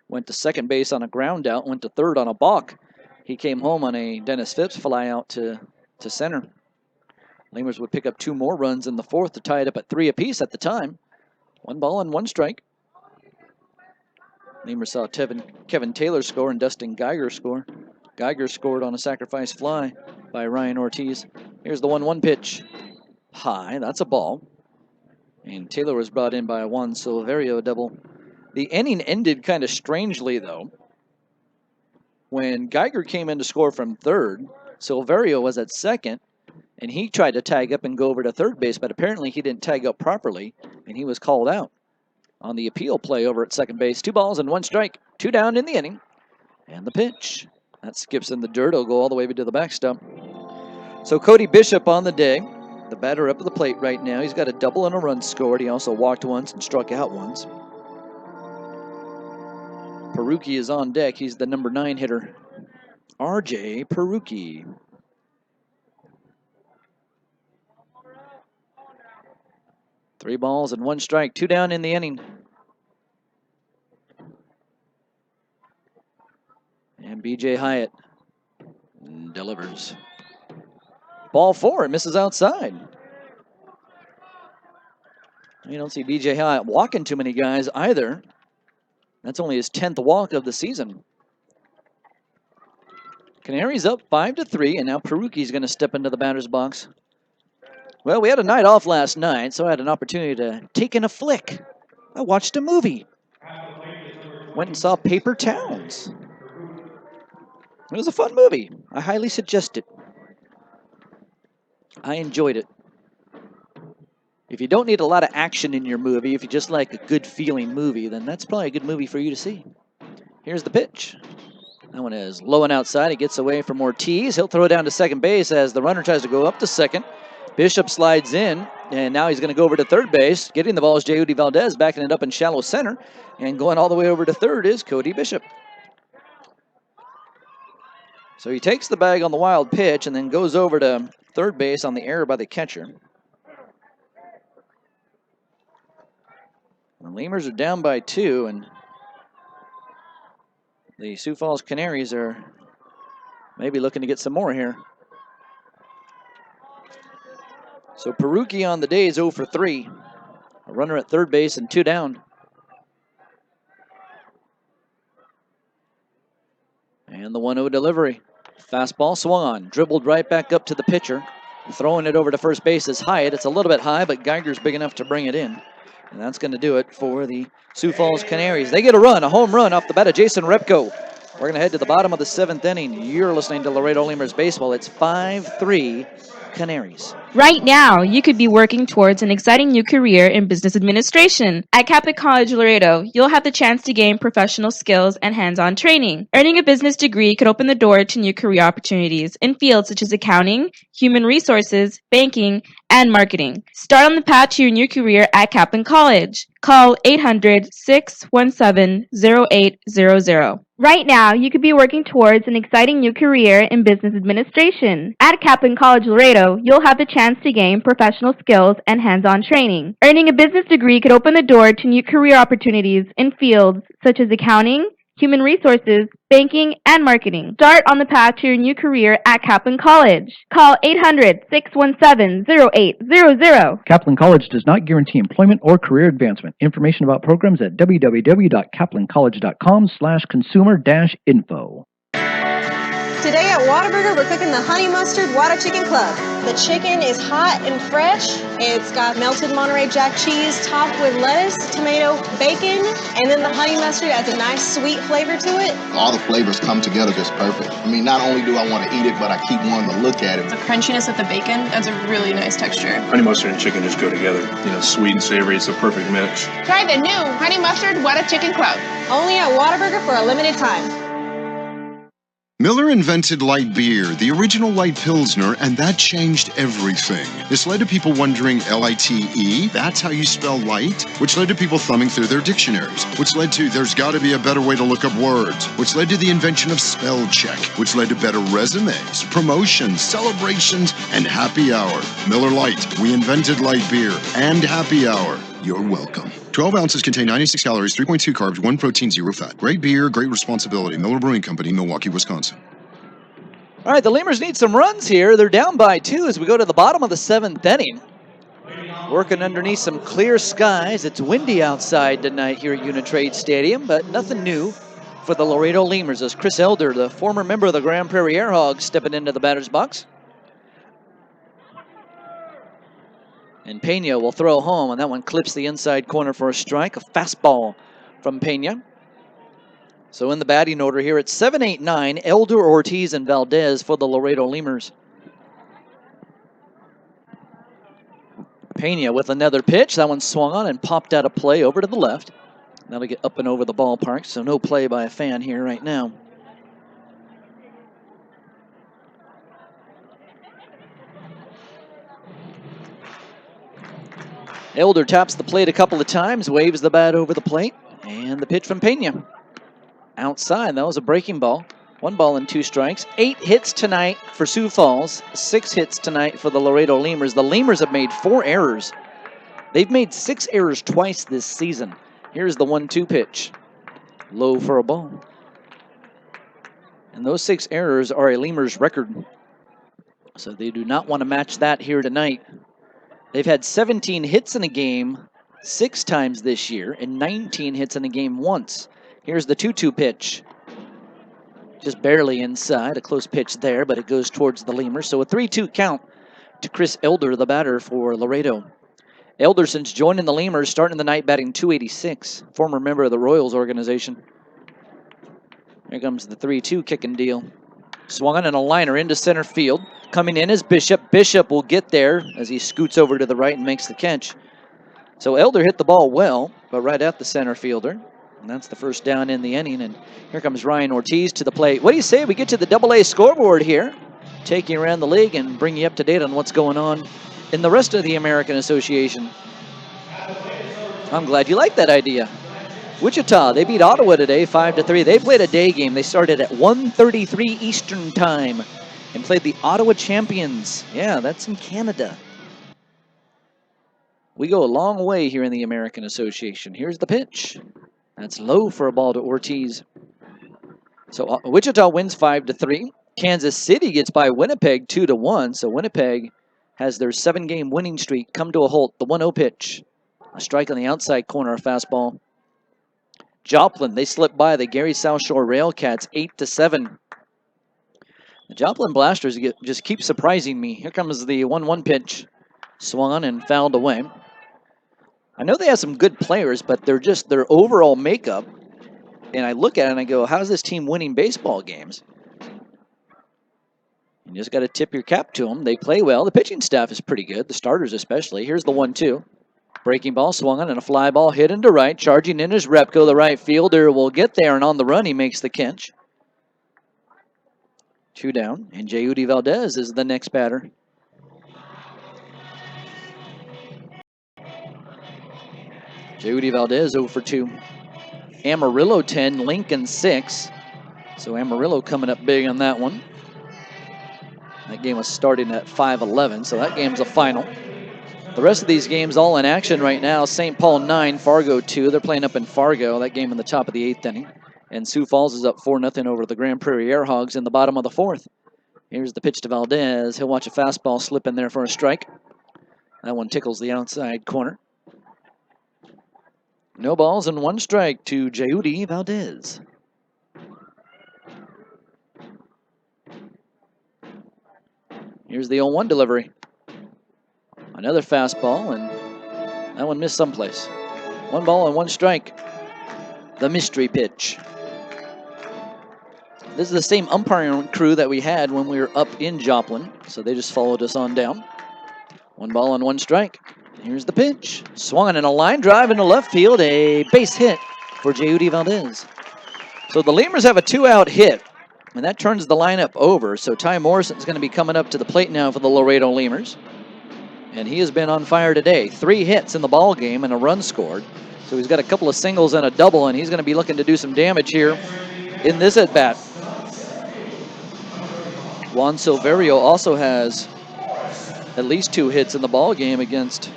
Went to 2nd base on a ground out, went to 3rd on a balk. He came home on a Dennis Phipps fly out to center. Lemurs would pick up 2 more runs in the 4th to tie it up at 3 apiece at the time. 1 ball and 1 strike. Lemurs saw Kevin Taylor score and Dustin Geiger score. Geiger scored on a sacrifice fly by Ryan Ortiz. Here's the 1-1 pitch. High, that's a ball. And Taylor was brought in by a Juan Silverio double. The inning ended kind of strangely, though. When Geiger came in to score from 3rd, Silverio was at 2nd, and he tried to tag up and go over to 3rd base, but apparently he didn't tag up properly, and he was called out on the appeal play over at 2nd base. 2 balls and 1 strike. 2 down in the inning. And the pitch. That skips in the dirt. It'll go all the way to the backstop. So Cody Bishop on the day. The batter up at the plate right now. He's got a double and a run scored. He also walked once and struck out once. Peruki is on deck. He's the number 9 hitter. RJ Peruki. Three balls and 1 strike. 2 down in the inning. And B.J. Hyatt delivers. Ball 4, it misses outside. You don't see B.J. Hyatt walking too many guys either. That's only his 10th walk of the season. Canaries up 5-3, and now Peruki's going to step into the batter's box. Well, we had a night off last night, so I had an opportunity to take in a flick. I watched a movie. Went and saw Paper Towns. It was a fun movie. I highly suggest it. I enjoyed it. If you don't need a lot of action in your movie, if you just like a good feeling movie, then that's probably a good movie for you to see. Here's the pitch. That one is low and outside. He gets away from Ortiz. He'll throw it down to second base as the runner tries to go up to second. Bishop slides in, and now he's going to go over to third base. Getting the ball is J.U.D. Valdez, backing it up in shallow center. And going all the way over to third is Cody Bishop. So he takes the bag on the wild pitch and then goes over to third base on the error by the catcher. The Lemurs are down by 2, and the Sioux Falls Canaries are maybe looking to get some more here. So Peruki on the day is 0 for 3. A runner at third base and 2 down. And the 1-0 delivery. Fastball swung on, dribbled right back up to the pitcher. Throwing it over to first base is Hyatt. It's a little bit high, but Geiger's big enough to bring it in. And that's going to do it for the Sioux Falls Canaries. They get a home run off the bat of Jason Repko. We're going to head to the bottom of the 7th inning. You're listening to Laredo Lemurs Baseball. It's 5-3 Canaries. Right now, you could be working towards an exciting new career in business administration. At Catholic College Laredo, you'll have the chance to gain professional skills and hands-on training. Earning a business degree could open the door to new career opportunities in fields such as accounting, human resources, banking, and marketing. Start on the path to your new career at Kaplan College. Call 800-617-0800. Right now, you could be working towards an exciting new career in business administration. At Kaplan College Laredo, you'll have the chance to gain professional skills and hands-on training. Earning a business degree could open the door to new career opportunities in fields such as accounting, human resources, banking, and marketing. Start on the path to your new career at Kaplan College. Call 800-617-0800. Kaplan College does not guarantee employment or career advancement. Information about programs at www.kaplancollege.com/consumer-info. Today at Whataburger, we're cooking the Honey Mustard Whata Chicken Club. The chicken is hot and fresh. It's got melted Monterey Jack cheese topped with lettuce, tomato, bacon, and then the honey mustard adds a nice sweet flavor to it. All the flavors come together just perfect. I mean, not only do I want to eat it, but I keep wanting to look at it. The crunchiness of the bacon adds a really nice texture. Honey mustard and chicken just go together. You know, sweet and savory, it's a perfect mix. Try the new Honey Mustard Whata Chicken Club. Only at Whataburger for a limited time. Miller invented light beer, the original light Pilsner, and that changed everything. This led to people wondering L-I-T-E, that's how you spell light, which led to people thumbing through their dictionaries, which led to there's got to be a better way to look up words, which led to the invention of spell check, which led to better resumes, promotions, celebrations, and happy hour. Miller Lite, we invented light beer and happy hour. You're welcome. 12 ounces contain 96 calories, 3.2 carbs, 1 protein, 0 fat. Great beer, great responsibility. Miller Brewing Company, Milwaukee, Wisconsin. All right, the Lemurs need some runs here. They're down by 2 as we go to the bottom of the 7th inning. Working underneath some clear skies. It's windy outside tonight here at Uni-Trade Stadium, but nothing new for the Laredo Lemurs as Chris Elder, the former member of the Grand Prairie Air Hogs, stepping into the batter's box. And Pena will throw home, and that one clips the inside corner for a strike. A fastball from Pena. So in the batting order here, it's 7, 8, 9. Elder, Ortiz, and Valdez for the Laredo Lemurs. Pena with another pitch. That one swung on and popped out of play over to the left. That'll get up and over the ballpark, so no play by a fan here right now. Elder taps the plate a couple of times, waves the bat over the plate, and the pitch from Pena. Outside, that was a breaking ball. 1 ball and 2 strikes. 8 hits tonight for Sioux Falls. 6 hits tonight for the Laredo Lemurs. The Lemurs have made 4 errors. They've made 6 errors twice this season. Here's the 1-2 pitch. Low for a ball. And those 6 errors are a Lemurs record. So they do not want to match that here tonight. They've had 17 hits in a game 6 times this year and 19 hits in a game once. Here's the 2-2 pitch. Just barely inside. A close pitch there, but it goes towards the Lemurs. So a 3-2 count to Chris Elder, the batter for Laredo. Elder, since joining the Lemurs, starting the night batting .286. Former member of the Royals organization. Here comes the 3-2 kicking deal. Swung on a liner into center field. Coming in is Bishop. Bishop will get there as he scoots over to the right and makes the catch. So Elder hit the ball well, but right at the center fielder. And that's the first down in the inning. And here comes Ryan Ortiz to the plate. What do you say we get to the AA scoreboard here? Take you around the league and bring you up to date on what's going on in the rest of the American Association. I'm glad you like that idea. Wichita, they beat Ottawa today 5-3. They played a day game. They started at 1:33 Eastern Time and played the Ottawa Champions. Yeah, that's in Canada. We go a long way here in the American Association. Here's the pitch. That's low for a ball to Ortiz. So Wichita wins 5-3. Kansas City gets by Winnipeg 2-1. So Winnipeg has their 7-game winning streak come to a halt. The 1-0 pitch. A strike on the outside corner, a fastball. Joplin, they slip by the Gary South Shore Railcats 8-7. The Joplin Blasters just keep surprising me. Here comes the 1-1 pitch. Swung on and fouled away. I know they have some good players, but they're just their overall makeup. And I look at it and I go, how's this team winning baseball games? You just got to tip your cap to them. They play well. The pitching staff is pretty good, the starters especially. Here's the 1-2. Breaking ball swung on and a fly ball hit into right. Charging in is Repko, the right fielder, will get there, and on the run he makes the catch. 2 down, and Jeudy Valdez is the next batter. Jeudy Valdez 0 for 2. Amarillo 10, Lincoln 6. So Amarillo coming up big on that one. That game was starting at 5-11, so that game's a final. The rest of these games all in action right now. St. Paul 9, Fargo 2. They're playing up in Fargo, that game in the top of the 8th inning. And Sioux Falls is up 4-0 over the Grand Prairie Airhogs in the bottom of the 4th. Here's the pitch to Valdez. He'll watch a fastball slip in there for a strike. That one tickles the outside corner. No balls and 1 strike to Jeudy Valdez. Here's the 0-1 delivery. Another fastball, and that one missed someplace. 1 ball and 1 strike. The mystery pitch. This is the same umpiring crew that we had when we were up in Joplin, so they just followed us on down. 1 ball and 1 strike. Here's the pitch. Swung in a line drive into left field. A base hit for Jeudy Valdez. So the Lemurs have a 2-out hit, and that turns the lineup over. So Ty Morrison's going to be coming up to the plate now for the Laredo Lemurs. And he has been on fire today. 3 hits in the ball game and a run scored. So he's got a couple of singles and a double, and he's going to be looking to do some damage here in this at-bat. Juan Silverio also has at least 2 hits in the ball game against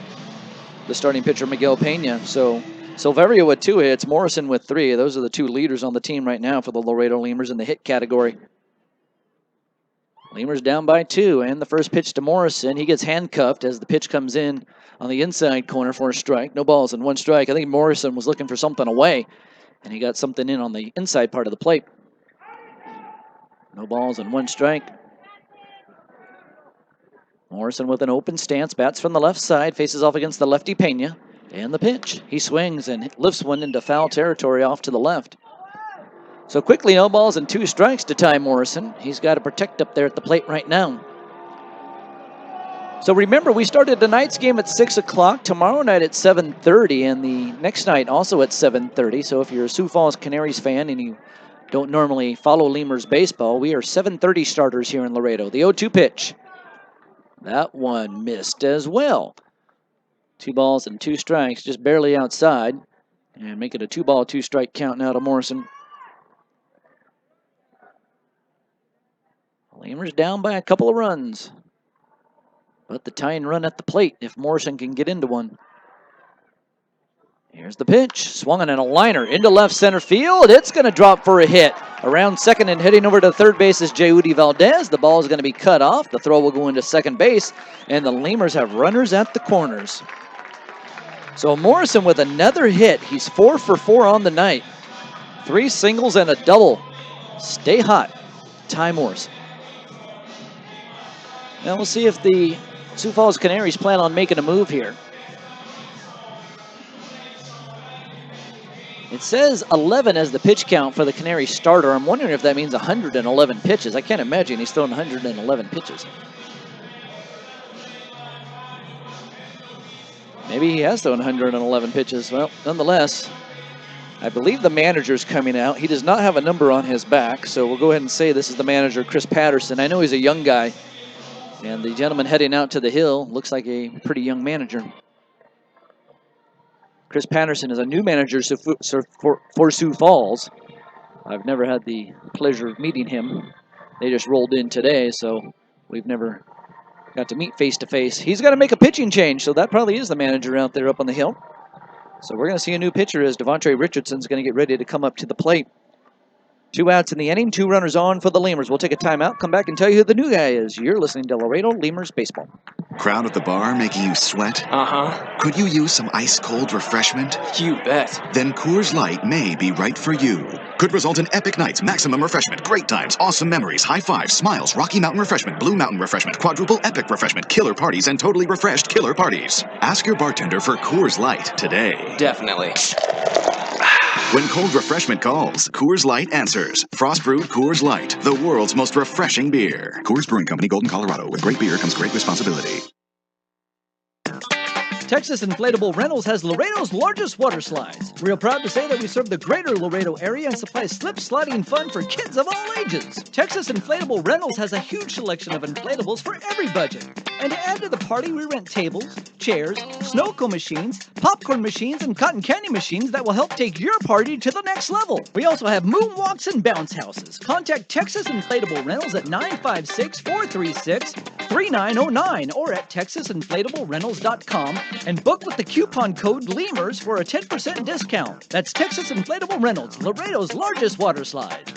the starting pitcher Miguel Pena. So Silverio with 2 hits, Morrison with 3. Those are the 2 leaders on the team right now for the Laredo Lemurs in the hit category. Lemurs down by 2, and the first pitch to Morrison. He gets handcuffed as the pitch comes in on the inside corner for a strike. No balls and 1 strike. I think Morrison was looking for something away, and he got something in on the inside part of the plate. No balls and 1 strike. Morrison with an open stance, bats from the left side, faces off against the lefty Pena. And the pitch. He swings and lifts one into foul territory off to the left. So quickly, no balls and 2 strikes to Ty Morrison. He's got to protect up there at the plate right now. So remember, we started tonight's game at 6 o'clock, tomorrow night at 7:30, and the next night also at 7:30. So if you're a Sioux Falls Canaries fan and you don't normally follow Lemurs baseball, we are 7:30 starters here in Laredo. The 0-2 pitch. That one missed as well. 2 balls and 2 strikes, just barely outside. And make it a 2-ball, 2-strike count now to Morrison. Lemurs down by a couple of runs. But the tying run at the plate if Morrison can get into one. Here's the pitch. Swung on a liner into left center field. It's going to drop for a hit. Around second and heading over to third base is Jeudy Valdez. The ball is going to be cut off. The throw will go into second base. And the Lemurs have runners at the corners. So Morrison with another hit. He's 4 for 4 on the night. 3 singles and a double. Stay hot, Ty Morrison. Now we'll see if the Sioux Falls Canaries plan on making a move here. It says 11 as the pitch count for the Canary starter. I'm wondering if that means 111 pitches. I can't imagine he's thrown 111 pitches. Maybe he has thrown 111 pitches. Well, nonetheless, I believe the manager's coming out. He does not have a number on his back, so we'll go ahead and say this is the manager, Chris Patterson. I know he's a young guy. And the gentleman heading out to the hill looks like a pretty young manager. Chris Patterson is a new manager for Sioux Falls. I've never had the pleasure of meeting him. They just rolled in today, so we've never got to meet face to face. He's got to make a pitching change, so that probably is the manager out there up on the hill. So we're going to see a new pitcher as Devontre Richardson's going to get ready to come up to the plate. 2 outs in the inning, 2 runners on for the Lemurs. We'll take a timeout, come back and tell you who the new guy is. You're listening to Laredo Lemurs Baseball. Crowd at the bar making you sweat? Uh-huh. Could you use some ice-cold refreshment? You bet. Then Coors Light may be right for you. Could result in epic nights, maximum refreshment, great times, awesome memories, high fives, smiles, Rocky Mountain refreshment, Blue Mountain refreshment, quadruple epic refreshment, killer parties, and totally refreshed killer parties. Ask your bartender for Coors Light today. Definitely. When cold refreshment calls, Coors Light answers. Frost brewed Coors Light, the world's most refreshing beer. Coors Brewing Company, Golden, Colorado. With great beer comes great responsibility. Texas Inflatable Rentals has Laredo's largest water slides. Real proud to say that we serve the greater Laredo area and supply slip sliding fun for kids of all ages. Texas Inflatable Rentals has a huge selection of inflatables for every budget. And to add to the party, we rent tables, chairs, snow cone machines, popcorn machines, and cotton candy machines that will help take your party to the next level. We also have moonwalks and bounce houses. Contact Texas Inflatable Rentals at 956-436-3909 or at texasinflatablerentals.com and book with the coupon code LEMURS for a 10% discount. That's Texas Inflatable Rentals, Laredo's largest water slide.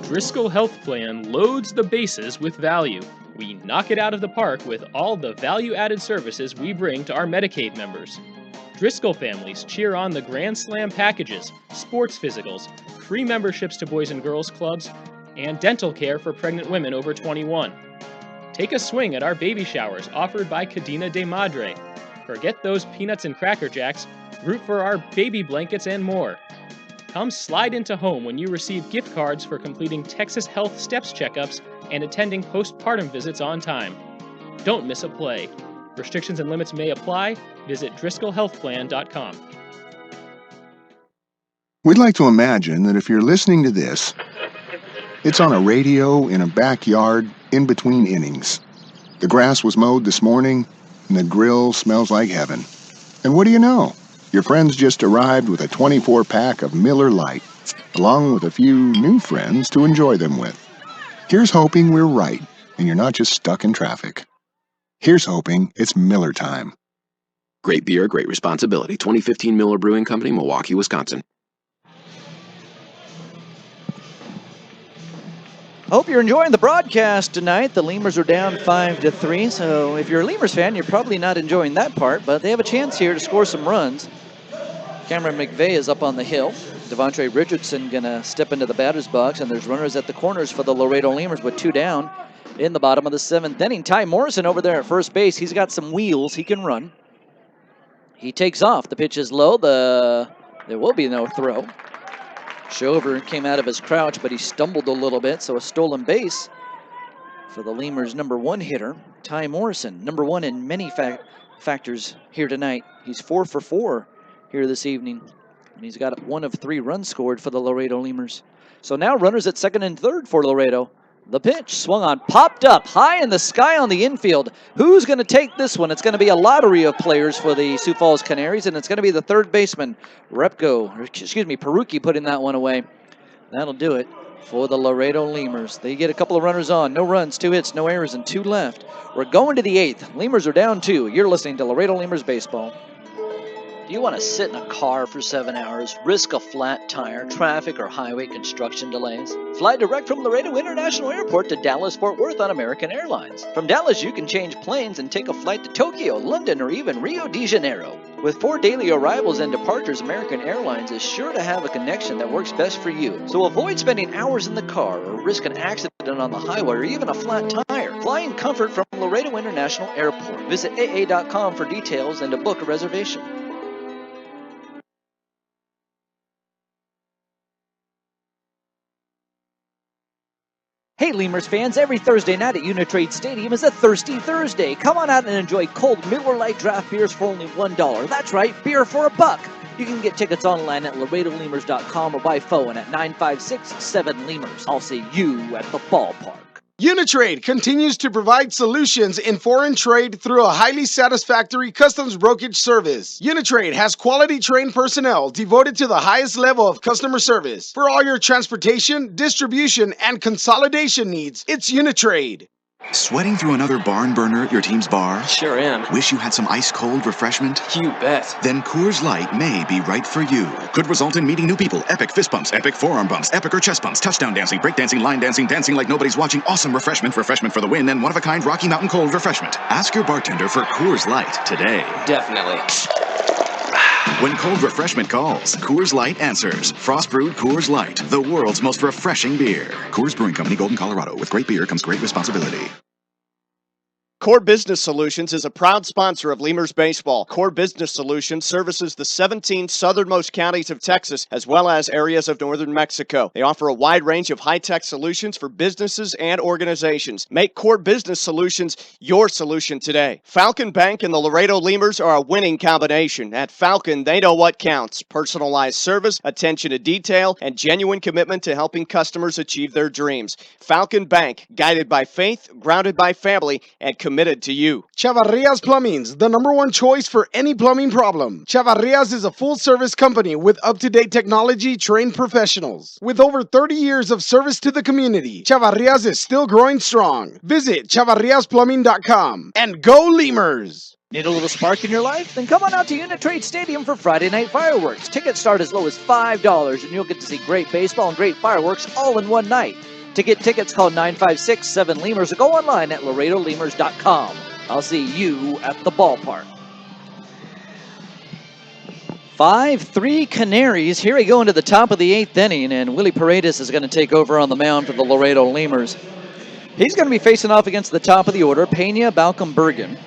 Driscoll Health Plan loads the bases with value. We knock it out of the park with all the value-added services we bring to our Medicaid members. Driscoll families cheer on the Grand Slam packages, sports physicals, free memberships to Boys and Girls Clubs, and dental care for pregnant women over 21. Take a swing at our baby showers offered by Cadena de Madre. Forget those peanuts and Cracker Jacks, root for our baby blankets and more. Come slide into home when you receive gift cards for completing Texas Health Steps checkups and attending postpartum visits on time. Don't miss a play. Restrictions and limits may apply. Visit DriscollHealthPlan.com. We'd like to imagine that if you're listening to this, it's on a radio in a backyard in between innings. The grass was mowed this morning, and the grill smells like heaven. And what do you know? Your friends just arrived with a 24-pack of Miller Lite, along with a few new friends to enjoy them with. Here's hoping we're right, and you're not just stuck in traffic. Here's hoping it's Miller time. Great beer, great responsibility. 2015 Miller Brewing Company, Milwaukee, Wisconsin. Hope you're enjoying the broadcast tonight. The Lemurs are down 5-3, so if you're a Lemurs fan, you're probably not enjoying that part, but they have a chance here to score some runs. Cameron McVeigh is up on the hill. Devontre Richardson going to step into the batter's box, and there's runners at the corners for the Laredo Lemurs with 2 down in the bottom of the 7th inning. Ty Morrison over there at first base. He's got some wheels. He can run. He takes off. The pitch is low. There will be no throw. Shover came out of his crouch, but he stumbled a little bit, so a stolen base for the Lemurs' #1 hitter, Ty Morrison, #1 in many factors here tonight. He's 4 for 4 here this evening, and he's got 1 of 3 runs scored for the Laredo Lemurs. So now runners at second and third for Laredo. The pitch swung on, popped up high in the sky on the infield. Who's going to take this one? It's going to be a lottery of players for the Sioux Falls Canaries, and it's going to be the third baseman, Perucci, putting that one away. That'll do it for the Laredo Lemurs. They get a couple of runners on. No runs, 2 hits, no errors, and 2 left. We're going to the 8th. Lemurs are down 2. You're listening to Laredo Lemurs Baseball. Do you want to sit in a car for 7 hours, risk a flat tire, traffic, or highway construction delays? Fly direct from Laredo International Airport to Dallas-Fort Worth on American Airlines. From Dallas, you can change planes and take a flight to Tokyo, London, or even Rio de Janeiro. With 4 daily arrivals and departures, American Airlines is sure to have a connection that works best for you. So avoid spending hours in the car or risk an accident on the highway or even a flat tire. Fly in comfort from Laredo International Airport. Visit AA.com for details and to book a reservation. Hey Lemurs fans, every Thursday night at Uni-Trade Stadium is a Thirsty Thursday. Come on out and enjoy cold Miller Lite draft beers for only $1. That's right, beer for $1. You can get tickets online at LaredoLemurs.com or by phone at 956-7-LEMURS. I'll see you at the ballpark. Uni-Trade continues to provide solutions in foreign trade through a highly satisfactory customs brokerage service. Uni-Trade has quality trained personnel devoted to the highest level of customer service. For all your transportation, distribution, and consolidation needs, it's Uni-Trade. Sweating through another barn burner at your team's bar? Sure am. Wish you had some ice-cold refreshment? You bet. Then Coors Light may be right for you. Could result in meeting new people, epic fist bumps, epic forearm bumps, epic or chest bumps, touchdown dancing, break dancing, line dancing, dancing like nobody's watching, awesome refreshment for the win, and one-of-a-kind Rocky Mountain Cold refreshment. Ask your bartender for Coors Light today. Definitely. When cold refreshment calls, Coors Light answers. Frost brewed Coors Light, the world's most refreshing beer. Coors Brewing Company, Golden, Colorado. With great beer comes great responsibility. Core Business Solutions is a proud sponsor of Lemurs Baseball. Core Business Solutions services the 17 southernmost counties of Texas, as well as areas of northern Mexico. They offer a wide range of high-tech solutions for businesses and organizations. Make Core Business Solutions your solution today. Falcon Bank and the Laredo Lemurs are a winning combination. At Falcon, they know what counts: personalized service, attention to detail, and genuine commitment to helping customers achieve their dreams. Falcon Bank, guided by faith, grounded by family, and committed to you. Chavarrias Plumbing's the #1 choice for any plumbing problem. Chavarrias is a full-service company with up-to-date technology, trained professionals. With over 30 years of service to the community, Chavarrias is still growing strong. Visit chavarriasplumbing.com and go Lemurs! Need a little spark in your life? Then come on out to Uni-Trade Stadium for Friday night fireworks. Tickets start as low as $5, and you'll get to see great baseball and great fireworks all in one night. To get tickets, call 956-7-LEMURS or go online at LaredoLemurs.com. I'll see you at the ballpark. 5-3 Canaries. Here we go into the top of the 8th inning, and Willie Paredes is going to take over on the mound for the Laredo Lemurs. He's going to be facing off against the top of the order, Pena, Balcom, Bergen.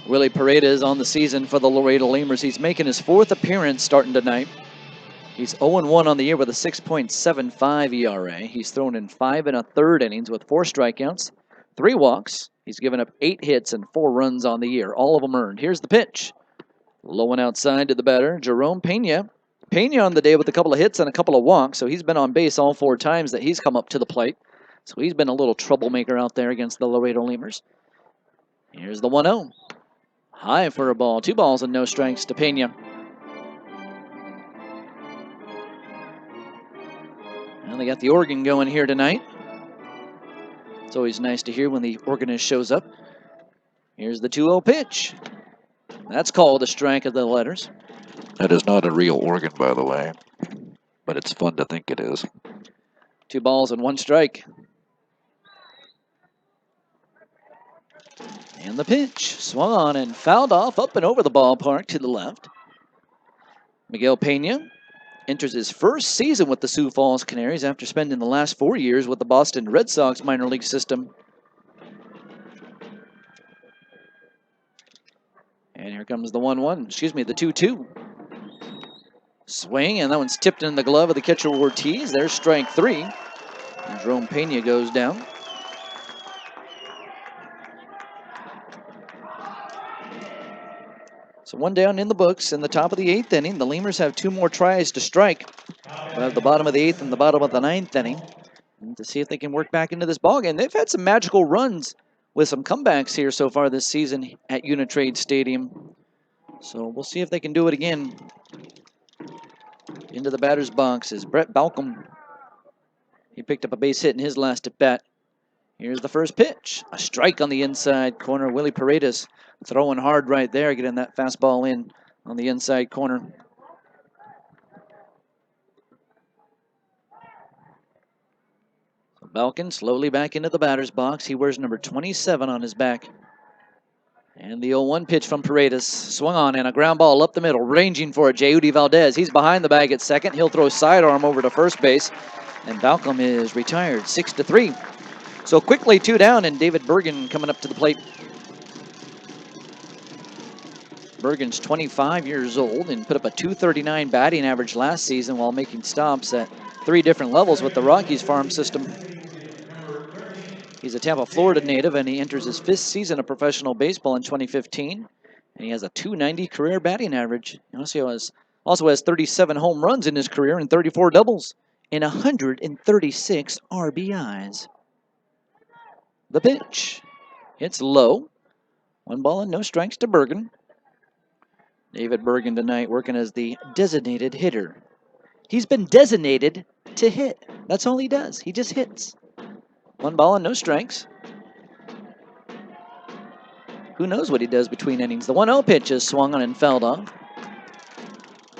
Willie Paredes on the season for the Laredo Lemurs. He's making his 4th appearance starting tonight. He's 0-1 on the year with a 6.75 ERA. He's thrown in 5 1/3 innings with 4 strikeouts, 3 walks. He's given up 8 hits and 4 runs on the year, all of them earned. Here's the pitch. Low and outside to the batter, Jerome Pena. Pena on the day with a couple of hits and a couple of walks, so he's been on base all 4 times that he's come up to the plate. So he's been a little troublemaker out there against the Laredo Lemurs. Here's the 1-0. High for a ball. 2 balls and no strikes to Pena. Well, they got the organ going here tonight. It's always nice to hear when the organist shows up. Here's the 2-0 pitch. That's called a strike of the letters. That is not a real organ, by the way, but it's fun to think it is. 2 balls and 1 strike. And the pitch swung on and fouled off up and over the ballpark to the left. Miguel Pena enters his first season with the Sioux Falls Canaries after spending the last 4 years with the Boston Red Sox minor league system. And here comes the 1-1, the 2-2. Swing, and that one's tipped in the glove of the catcher Ortiz. There's strike 3. And Jerome Pena goes down. So 1 down in the books in the top of the 8th inning. The Lemurs have 2 more tries to strike. At the bottom of the 8th and the bottom of the 9th inning. And to see if they can work back into this ballgame. They've had some magical runs with some comebacks here so far this season at Uni-Trade Stadium. So we'll see if they can do it again. Into the batter's box is Brett Balcom. He picked up a base hit in his last at bat. Here's the first pitch. A strike on the inside corner. Willie Paredes throwing hard right there, getting that fastball in on the inside corner. So Balcom slowly back into the batter's box. He wears number 27 on his back. And the 0-1 pitch from Paredes. Swung on and a ground ball up the middle. Ranging for it, Jeudy Valdez. He's behind the bag at second. He'll throw sidearm over to first base. And Balcom is retired, 6-3. So quickly 2 down, and David Bergen coming up to the plate. Bergen's 25 years old and put up a .239 batting average last season while making stops at 3 different levels with the Rockies farm system. He's a Tampa, Florida native, and he enters his 5th season of professional baseball in 2015. And he has a .290 career batting average. He also has 37 home runs in his career and 34 doubles and 136 RBIs. The pitch. It's low. 1 ball and no strikes to Bergen. David Bergen tonight working as the designated hitter. He's been designated to hit. That's all he does. He just hits. 1 ball and no strikes. Who knows what he does between innings. The 1-0 pitch is swung on and fouled off.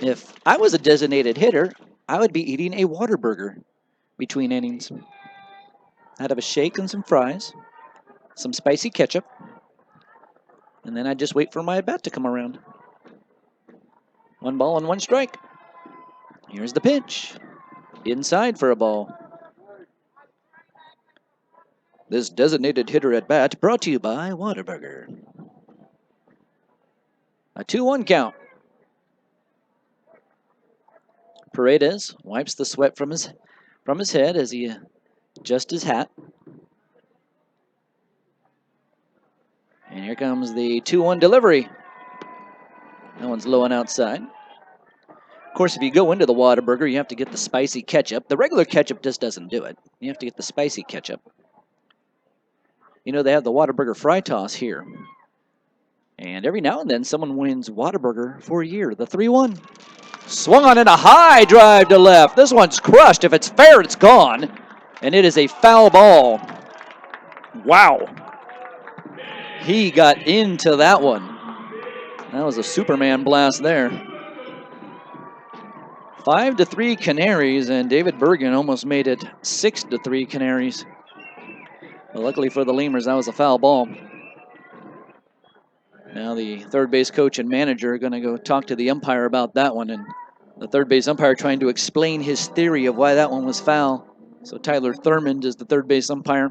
If I was a designated hitter, I would be eating a Whataburger between innings. I'd have a shake and some fries, some spicy ketchup, and then I'd just wait for my at-bat to come around. 1 ball and 1 strike. Here's the pitch. Inside for a ball. This designated hitter at bat brought to you by Whataburger. A 2-1 count. Paredes wipes the sweat from his head as he adjusts his hat. And here comes the 2-1 delivery. That one's low and outside. Of course, if you go into the Whataburger, you have to get the spicy ketchup. The regular ketchup just doesn't do it. You have to get the spicy ketchup. You know, they have the Whataburger fry toss here. And every now and then, someone wins Whataburger for a year. The 3-1. Swung on in a high drive to left. This one's crushed. If it's fair, it's gone. And it is a foul ball. Wow. He got into that one. That was a Superman blast there. 5-3 Canaries, and David Bergen almost made it 6-3 Canaries. But luckily for the Lemurs, that was a foul ball. Now the third base coach and manager are going to go talk to the umpire about that one, and the third base umpire trying to explain his theory of why that one was foul. So Tyler Thurmond is the third base umpire.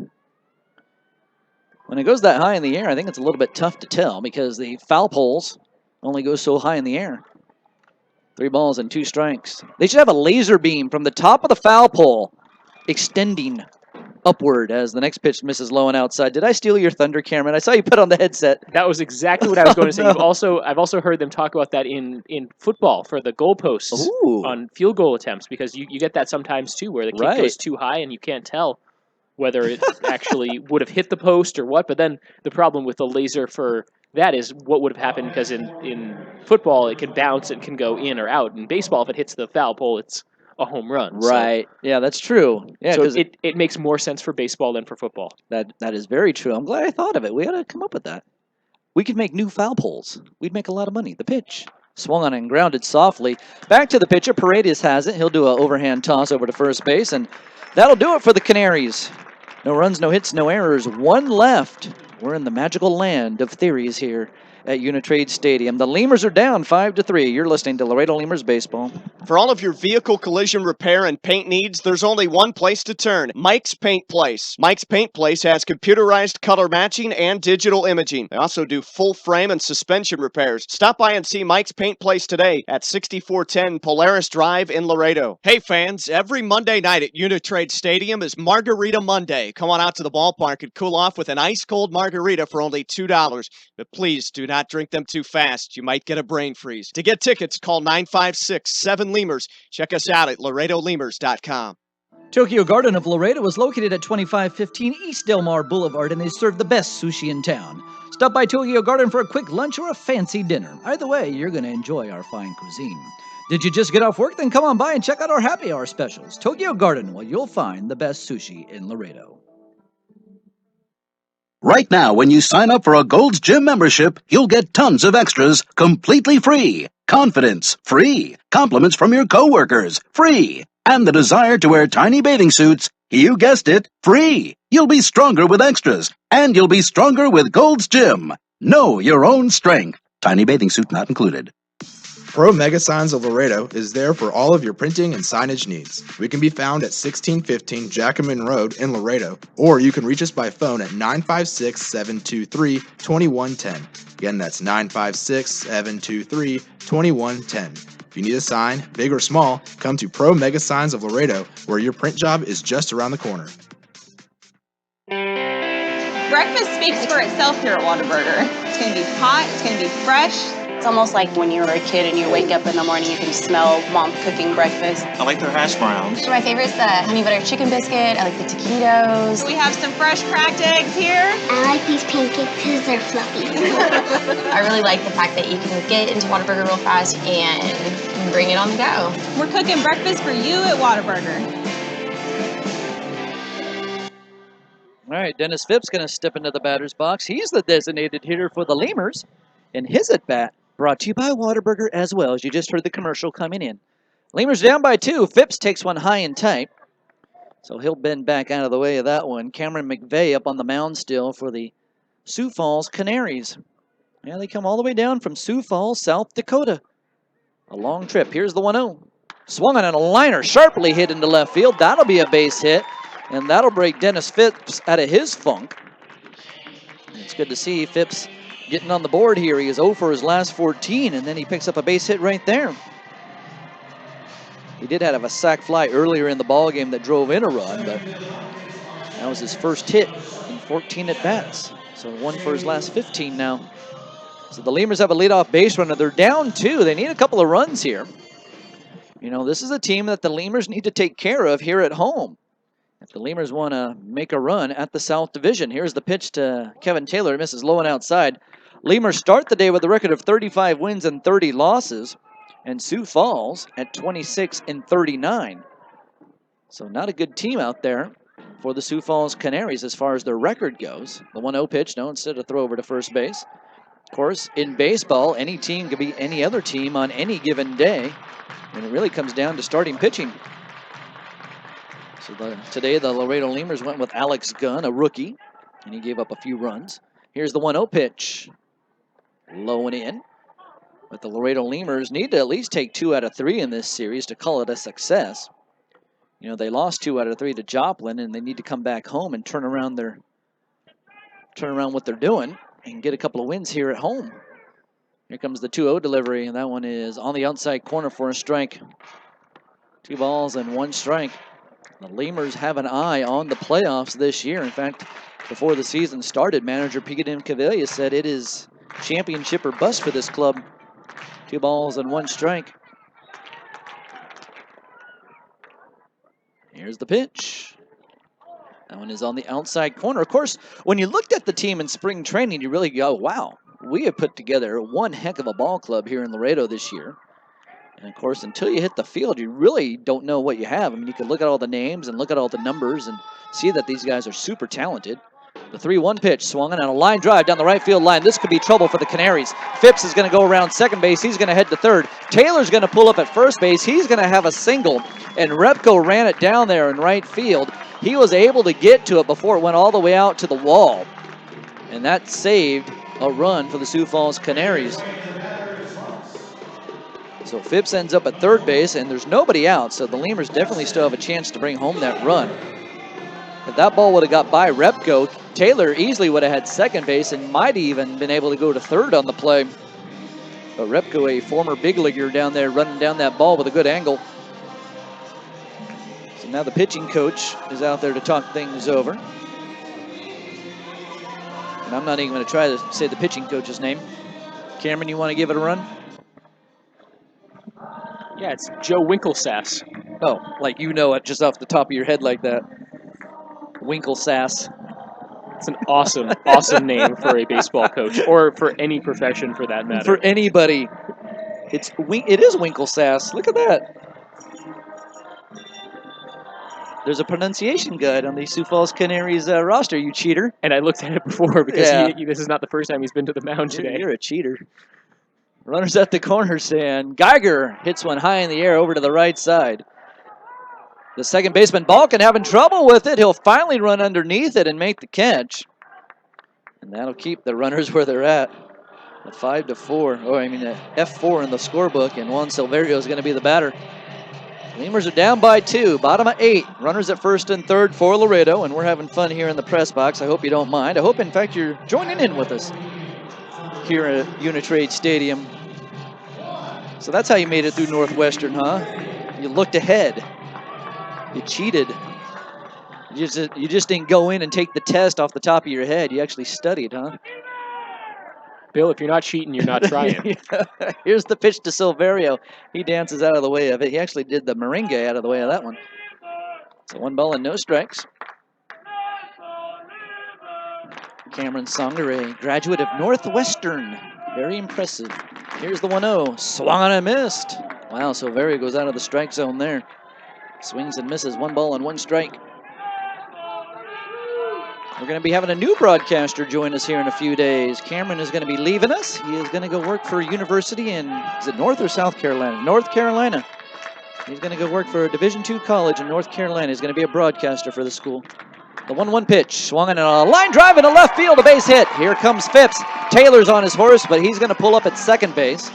When it goes that high in the air, I think it's a little bit tough to tell because the foul poles only go so high in the air. 3 balls and 2 strikes. They should have a laser beam from the top of the foul pole extending upward as the next pitch misses low and outside. Did I steal your thunder, Cameron? I saw you put on the headset. That was exactly what I was going to say. No. I've also heard them talk about that in football for the goalposts on field goal attempts, because you get that sometimes too, where the kick goes too high and you can't tell whether it actually would have hit the post or what. But then the problem with the laser for that is what would have happened, because in football it can bounce and can go in or out. In baseball, if it hits the foul pole, it's a home run. Right. So, yeah, that's true. Yeah, so it makes more sense for baseball than for football. That is very true. I'm glad I thought of it. We got to come up with that. We could make new foul poles. We'd make a lot of money. The pitch. Swung on and grounded softly. Back to the pitcher. Paredes has it. He'll do an overhand toss over to first base, and that'll do it for the Canaries. No runs, no hits, no errors. 1 left. We're in the magical land of theories here at Uni-Trade Stadium. The Lemurs are down 5-3. You're listening to Laredo Lemurs Baseball. For all of your vehicle collision repair and paint needs, there's only one place to turn, Mike's Paint Place. Mike's Paint Place has computerized color matching and digital imaging. They also do full frame and suspension repairs. Stop by and see Mike's Paint Place today at 6410 Polaris Drive in Laredo. Hey fans, every Monday night at Uni-Trade Stadium is Margarita Monday. Come on out to the ballpark and cool off with an ice-cold margarita for only $2. But please do not drink them too fast. You might get a brain freeze. To get tickets, call 956-7-LEMURS. Check us out at LaredoLemurs.com. Tokyo Garden of Laredo is located at 2515 East Del Mar Boulevard, and they serve the best sushi in town. Stop by Tokyo Garden for a quick lunch or a fancy dinner. Either way, you're going to enjoy our fine cuisine. Did you just get off work? Then come on by and check out our happy hour specials. Tokyo Garden, where you'll find the best sushi in Laredo. Right now, when you sign up for a Gold's Gym membership, you'll get tons of extras completely free. Confidence, free. Compliments from your coworkers, free. And the desire to wear tiny bathing suits, you guessed it, free. You'll be stronger with extras, and you'll be stronger with Gold's Gym. Know your own strength. Tiny bathing suit not included. Pro Mega Signs of Laredo is there for all of your printing and signage needs. We can be found at 1615 Jackman Road in Laredo, or you can reach us by phone at 956-723-2110. Again, that's 956-723-2110. If you need a sign, big or small, come to Pro Mega Signs of Laredo, where your print job is just around the corner. Breakfast speaks for itself here at Whataburger. It's going to be hot, it's going to be fresh. It's almost like when you were a kid and you wake up in the morning, you can smell mom cooking breakfast. I like their hash browns. My favorite's the honey butter chicken biscuit. I like the taquitos. We have some fresh cracked eggs here. I like these pancakes because they're fluffy. I really like the fact that you can get into Whataburger real fast and bring it on the go. We're cooking breakfast for you at Whataburger. All right, Dennis Phipps going to step into the batter's box. He's the designated hitter for the Lemurs. And his at-bat brought to you by Whataburger as well, as you just heard the commercial coming in. Lemurs down by 2. Phipps takes one high and tight. So he'll bend back out of the way of that one. Cameron McVeigh up on the mound still for the Sioux Falls Canaries. Yeah, they come all the way down from Sioux Falls, South Dakota. A long trip. Here's the 1-0. Swung on a liner, sharply hit into left field. That'll be a base hit. And that'll break Dennis Phipps out of his funk. It's good to see Phipps getting on the board here. He is 0 for his last 14, and then he picks up a base hit right there. He did have a sac fly earlier in the ballgame that drove in a run, but that was his first hit in 14 at-bats. So 1 for his last 15 now. So the Lemurs have a leadoff base runner. They're down 2. They need a couple of runs here. You know, this is a team that the Lemurs need to take care of here at home if the Lemurs want to make a run at the South Division. Here's the pitch to Kevin Taylor. Misses low and outside. Lemurs start the day with a record of 35 wins and 30 losses. And Sioux Falls at 26 and 39. So not a good team out there for the Sioux Falls Canaries as far as their record goes. The 1-0 pitch, no, instead of throw over to first base. Of course, in baseball, any team could be any other team on any given day. And it really comes down to starting pitching. So today the Laredo Lemurs went with Alex Gunn, a rookie, and he gave up a few runs. Here's the 1-0 pitch. Low and in. But the Laredo Lemurs need to at least take 2 out of 3 in this series to call it a success. You know, they lost 2 out of 3 to Joplin, and they need to come back home and turn around what they're doing and get a couple of wins here at home. Here comes the 2-0 delivery, and that one is on the outside corner for a strike. 2 balls and 1 strike. The Lemurs have an eye on the playoffs this year. In fact, before the season started, manager Pete Cavilla said it is championship or bust for this club. 2 balls and 1 strike. Here's the pitch. That one is on the outside corner. Of course, when you looked at the team in spring training, you really go, wow, we have put together one heck of a ball club here in Laredo this year. And of course, until you hit the field, you really don't know what you have. I mean, you can look at all the names and look at all the numbers and see that these guys are super talented. The 3-1 pitch swung on a line drive down the right field line. This could be trouble for the Canaries. Phipps is going to go around second base. He's going to head to third. Taylor's going to pull up at first base. He's going to have a single, and Repko ran it down there in right field. He was able to get to it before it went all the way out to the wall, and that saved a run for the Sioux Falls Canaries. So Phipps ends up at third base, and there's nobody out, so the Lemurs definitely still have a chance to bring home that run. If that ball would have got by Repko, Taylor easily would have had second base and might even been able to go to third on the play. But Repko, a former big leaguer down there, running down that ball with a good angle. So now the pitching coach is out there to talk things over. And I'm not even going to try to say the pitching coach's name. Cameron, you want to give it a run? Yeah, it's Joe Winklesass. Oh, like you know it just off the top of your head like that. Winklesass. It's an awesome, awesome name for a baseball coach, or for any profession for that matter. For anybody. It is Winklesass. Look at that. There's a pronunciation guide on the Sioux Falls Canaries roster, you cheater. And I looked at it before because Yeah. this is not the first time he's been to the mound today. You're a cheater. Runners at the corners, and Geiger hits one high in the air over to the right side. The second baseman, Balkin, having trouble with it. He'll finally run underneath it and make the catch. And that'll keep the runners where they're at. A 5-4, or a F4 in the scorebook, and Juan Silverio is going to be the batter. Lemurs are down by 2, bottom of 8. Runners at first and third for Laredo, and we're having fun here in the press box. I hope you don't mind. I hope, in fact, you're joining in with us here at Uni-Trade Stadium. So that's how you made it through Northwestern, huh? You looked ahead. You cheated. You just didn't go in and take the test off the top of your head. You actually studied, huh? Bill, if you're not cheating, you're not trying. Here's the pitch to Silverio. He dances out of the way of it. He actually did the merengue out of the way of that one. So 1 ball and no strikes. Cameron Songer, a graduate of Northwestern. Very impressive. Here's the 1-0. Swung on and missed. Wow, Silverio goes out of the strike zone there. Swings and misses. 1 ball and 1 strike. We're going to be having a new broadcaster join us here in a few days. Cameron is going to be leaving us. He is going to go work for a university in, is it North or South Carolina? North Carolina. He's going to go work for a Division II college in North Carolina. He's going to be a broadcaster for the school. The 1-1 pitch, swung on a line drive into left field, a base hit. Here comes Phipps. Taylor's on his horse, but he's going to pull up at second base.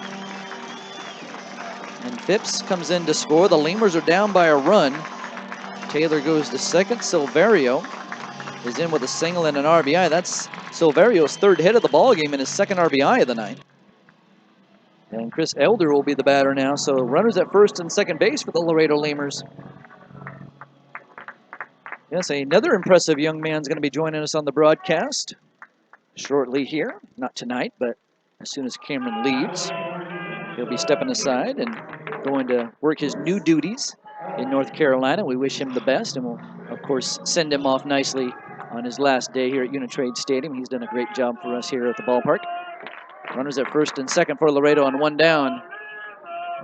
And Phipps comes in to score. The Lemurs are down by a run. Taylor goes to second. Silverio is in with a single and an RBI. That's Silverio's third hit of the ball game and his second RBI of the night. And Chris Elder will be the batter now. So runners at first and second base for the Laredo Lemurs. Yes, another impressive young man is going to be joining us on the broadcast shortly here. Not tonight, but as soon as Cameron leaves, he'll be stepping aside and going to work his new duties in North Carolina. We wish him the best, and we'll, of course, send him off nicely on his last day here at Uni-Trade Stadium. He's done a great job for us here at the ballpark. Runners at first and second for Laredo on 1 down.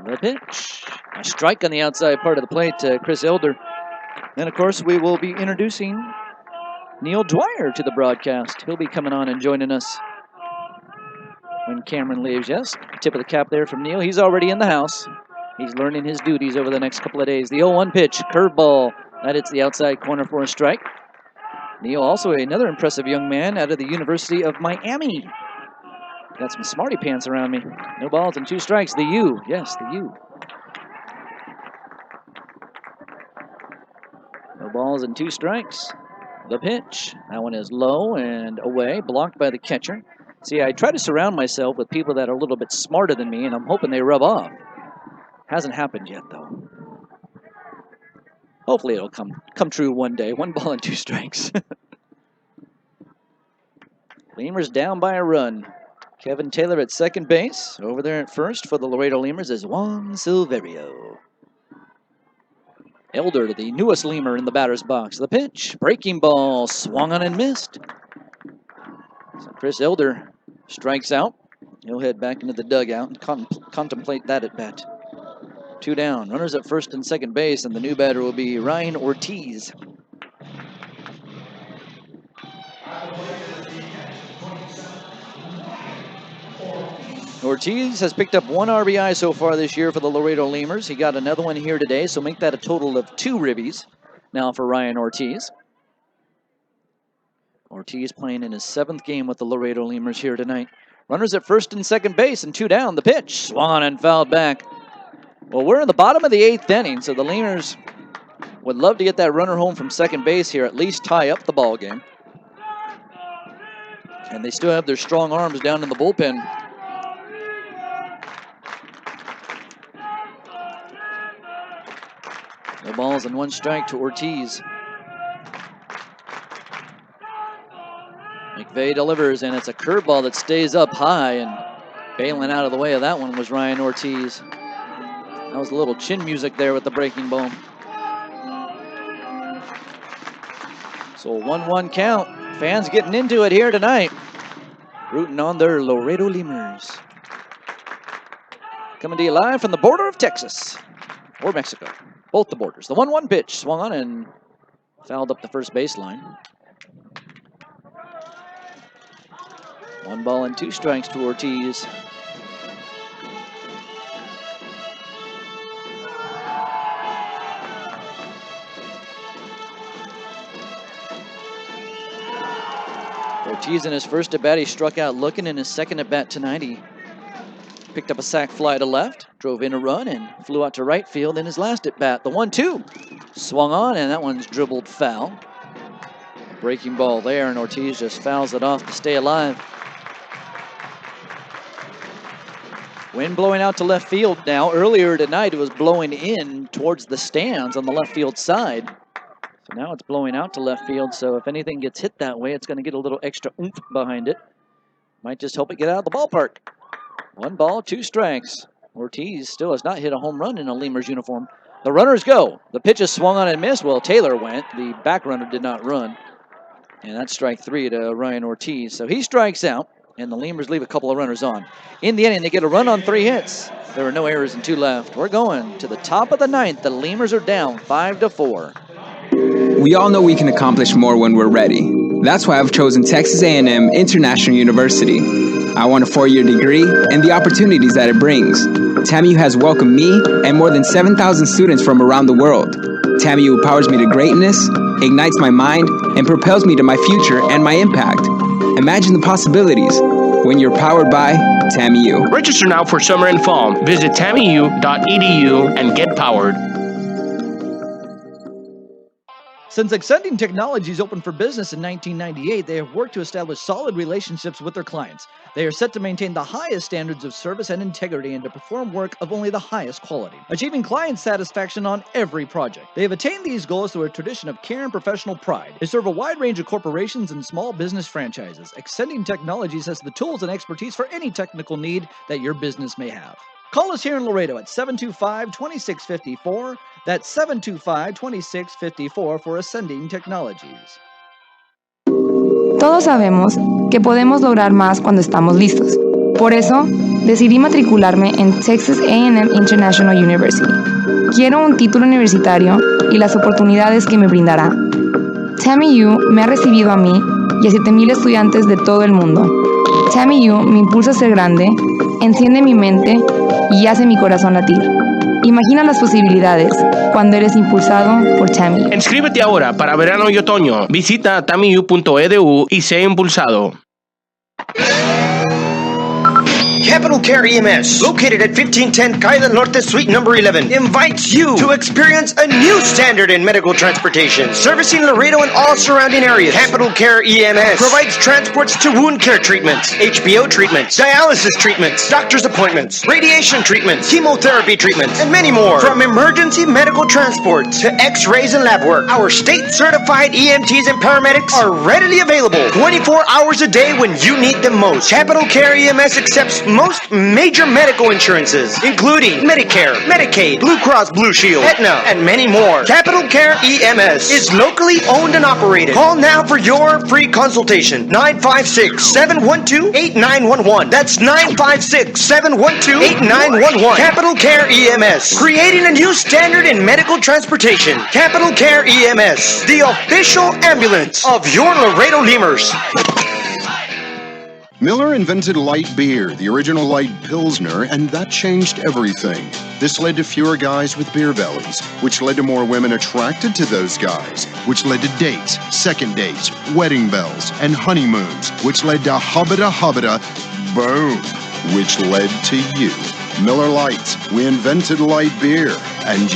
The pitch. A strike on the outside part of the plate to Chris Elder. And, of course, we will be introducing Neil Dwyer to the broadcast. He'll be coming on and joining us when Cameron leaves. Yes, tip of the cap there from Neil. He's already in the house. He's learning his duties over the next couple of days. The 0-1 pitch, curveball. That hits the outside corner for a strike. Neil, also another impressive young man out of the University of Miami. Got some smarty pants around me. No balls and 2 strikes. The U. Yes, the U. No balls and 2 strikes. The pitch. That one is low and away, blocked by the catcher. See, I try to surround myself with people that are a little bit smarter than me, and I'm hoping they rub off. Hasn't happened yet, though. Hopefully it'll come true one day. 1 ball and 2 strikes. Lemurs down by a run. Kevin Taylor at second base. Over there at first for the Laredo Lemurs is Juan Silverio. Elder, the newest Lemur in the batter's box. The pitch. Breaking ball. Swung on and missed. So Chris Elder strikes out. He'll head back into the dugout and contemplate that at bat. 2 down. Runners at first and second base, and the new batter will be Ryan Ortiz. Ortiz has picked up 1 RBI so far this year for the Laredo Lemurs. He got another one here today, so make that a total of 2 ribbies now for Ryan Ortiz. Ortiz playing in his 7th game with the Laredo Lemurs here tonight. Runners at first and second base and 2 down. The pitch swung on and fouled back. Well, we're in the bottom of the 8th inning, so the Lemurs would love to get that runner home from second base here, at least tie up the ball game. And they still have their strong arms down in the bullpen. No balls and 1 strike to Ortiz. McVeigh delivers, and it's a curveball that stays up high, and bailing out of the way of that one was Ryan Ortiz. That was a little chin music there with the breaking ball. So a 1-1 count. Fans getting into it here tonight, rooting on their Laredo Lemurs. Coming to you live from the border of Texas, or Mexico. Both the borders. The 1-1 pitch swung on and fouled up the first baseline. 1 ball and 2 strikes to Ortiz. Ortiz in his first at bat, he struck out looking. In his second at bat tonight, he picked up a sac fly to left, drove in a run, and flew out to right field in his last at bat. The 1-2 swung on, and that one's dribbled foul. A breaking ball there, and Ortiz just fouls it off to stay alive. Wind blowing out to left field now. Earlier tonight, it was blowing in towards the stands on the left field side. So now it's blowing out to left field, so if anything gets hit that way, it's going to get a little extra oomph behind it. Might just help it get out of the ballpark. 1 ball, 2 strikes. Ortiz still has not hit a home run in a Lemurs uniform. The runners go. The pitch is swung on and missed. Well, Taylor went. The back runner did not run. And that's strike 3 to Ryan Ortiz. So he strikes out, and the Lemurs leave a couple of runners on. In the inning, they get a run on 3 hits. There were no errors and 2 left. We're going to the top of the 9th. The Lemurs are down 5-4. We all know we can accomplish more when we're ready. That's why I've chosen Texas A&M International University. I want a 4-year degree and the opportunities that it brings. TAMU has welcomed me and more than 7,000 students from around the world. TAMU empowers me to greatness, ignites my mind, and propels me to my future and my impact. Imagine the possibilities when you're powered by TAMU. Register now for summer and fall. Visit tamu.edu and get powered. Since Extending Technologies opened for business in 1998, they have worked to establish solid relationships with their clients. They are set to maintain the highest standards of service and integrity and to perform work of only the highest quality, achieving client satisfaction on every project. They have attained these goals through a tradition of care and professional pride. They serve a wide range of corporations and small business franchises. Extending Technologies has the tools and expertise for any technical need that your business may have. Call us here in Laredo at 725-2654. That's 725-2654 for Ascending Technologies. Todos sabemos que podemos lograr más cuando estamos listos. Por eso, decidí matricularme en Texas A&M International University. Quiero un título universitario y las oportunidades que me brindará. TAMU me ha recibido a mí y a 7,000 estudiantes de todo el mundo. TAMU me impulsa a ser grande, enciende mi mente y hace mi corazón latir. Imagina las posibilidades cuando eres impulsado por TAMU. Inscríbete ahora para verano y otoño. Visita tamu.edu y sé impulsado. Capital Care EMS, located at 1510 Calle del Norte, Suite number 11, invites you to experience a new standard in medical transportation, servicing Laredo and all surrounding areas. Capital Care EMS provides transports to wound care treatments, HBO treatments, dialysis treatments, doctor's appointments, radiation treatments, chemotherapy treatments, and many more. From emergency medical transport to x-rays and lab work, our state-certified EMTs and paramedics are readily available 24 hours a day when you need them most. Capital Care EMS accepts most major medical insurances, including Medicare, Medicaid, Blue Cross Blue Shield, Aetna, and many more. Capital Care EMS is locally owned and operated. Call now for your free consultation. 956-712-8911. That's 956-712-8911. Capital Care EMS, creating a new standard in medical transportation. Capital Care EMS, the official ambulance of your Laredo Lemurs. Miller invented light beer, the original light Pilsner, and that changed everything. This led to fewer guys with beer bellies, which led to more women attracted to those guys, which led to dates, second dates, wedding bells, and honeymoons, which led to hubbada, boom, which led to you. Miller Lite, we invented light beer, and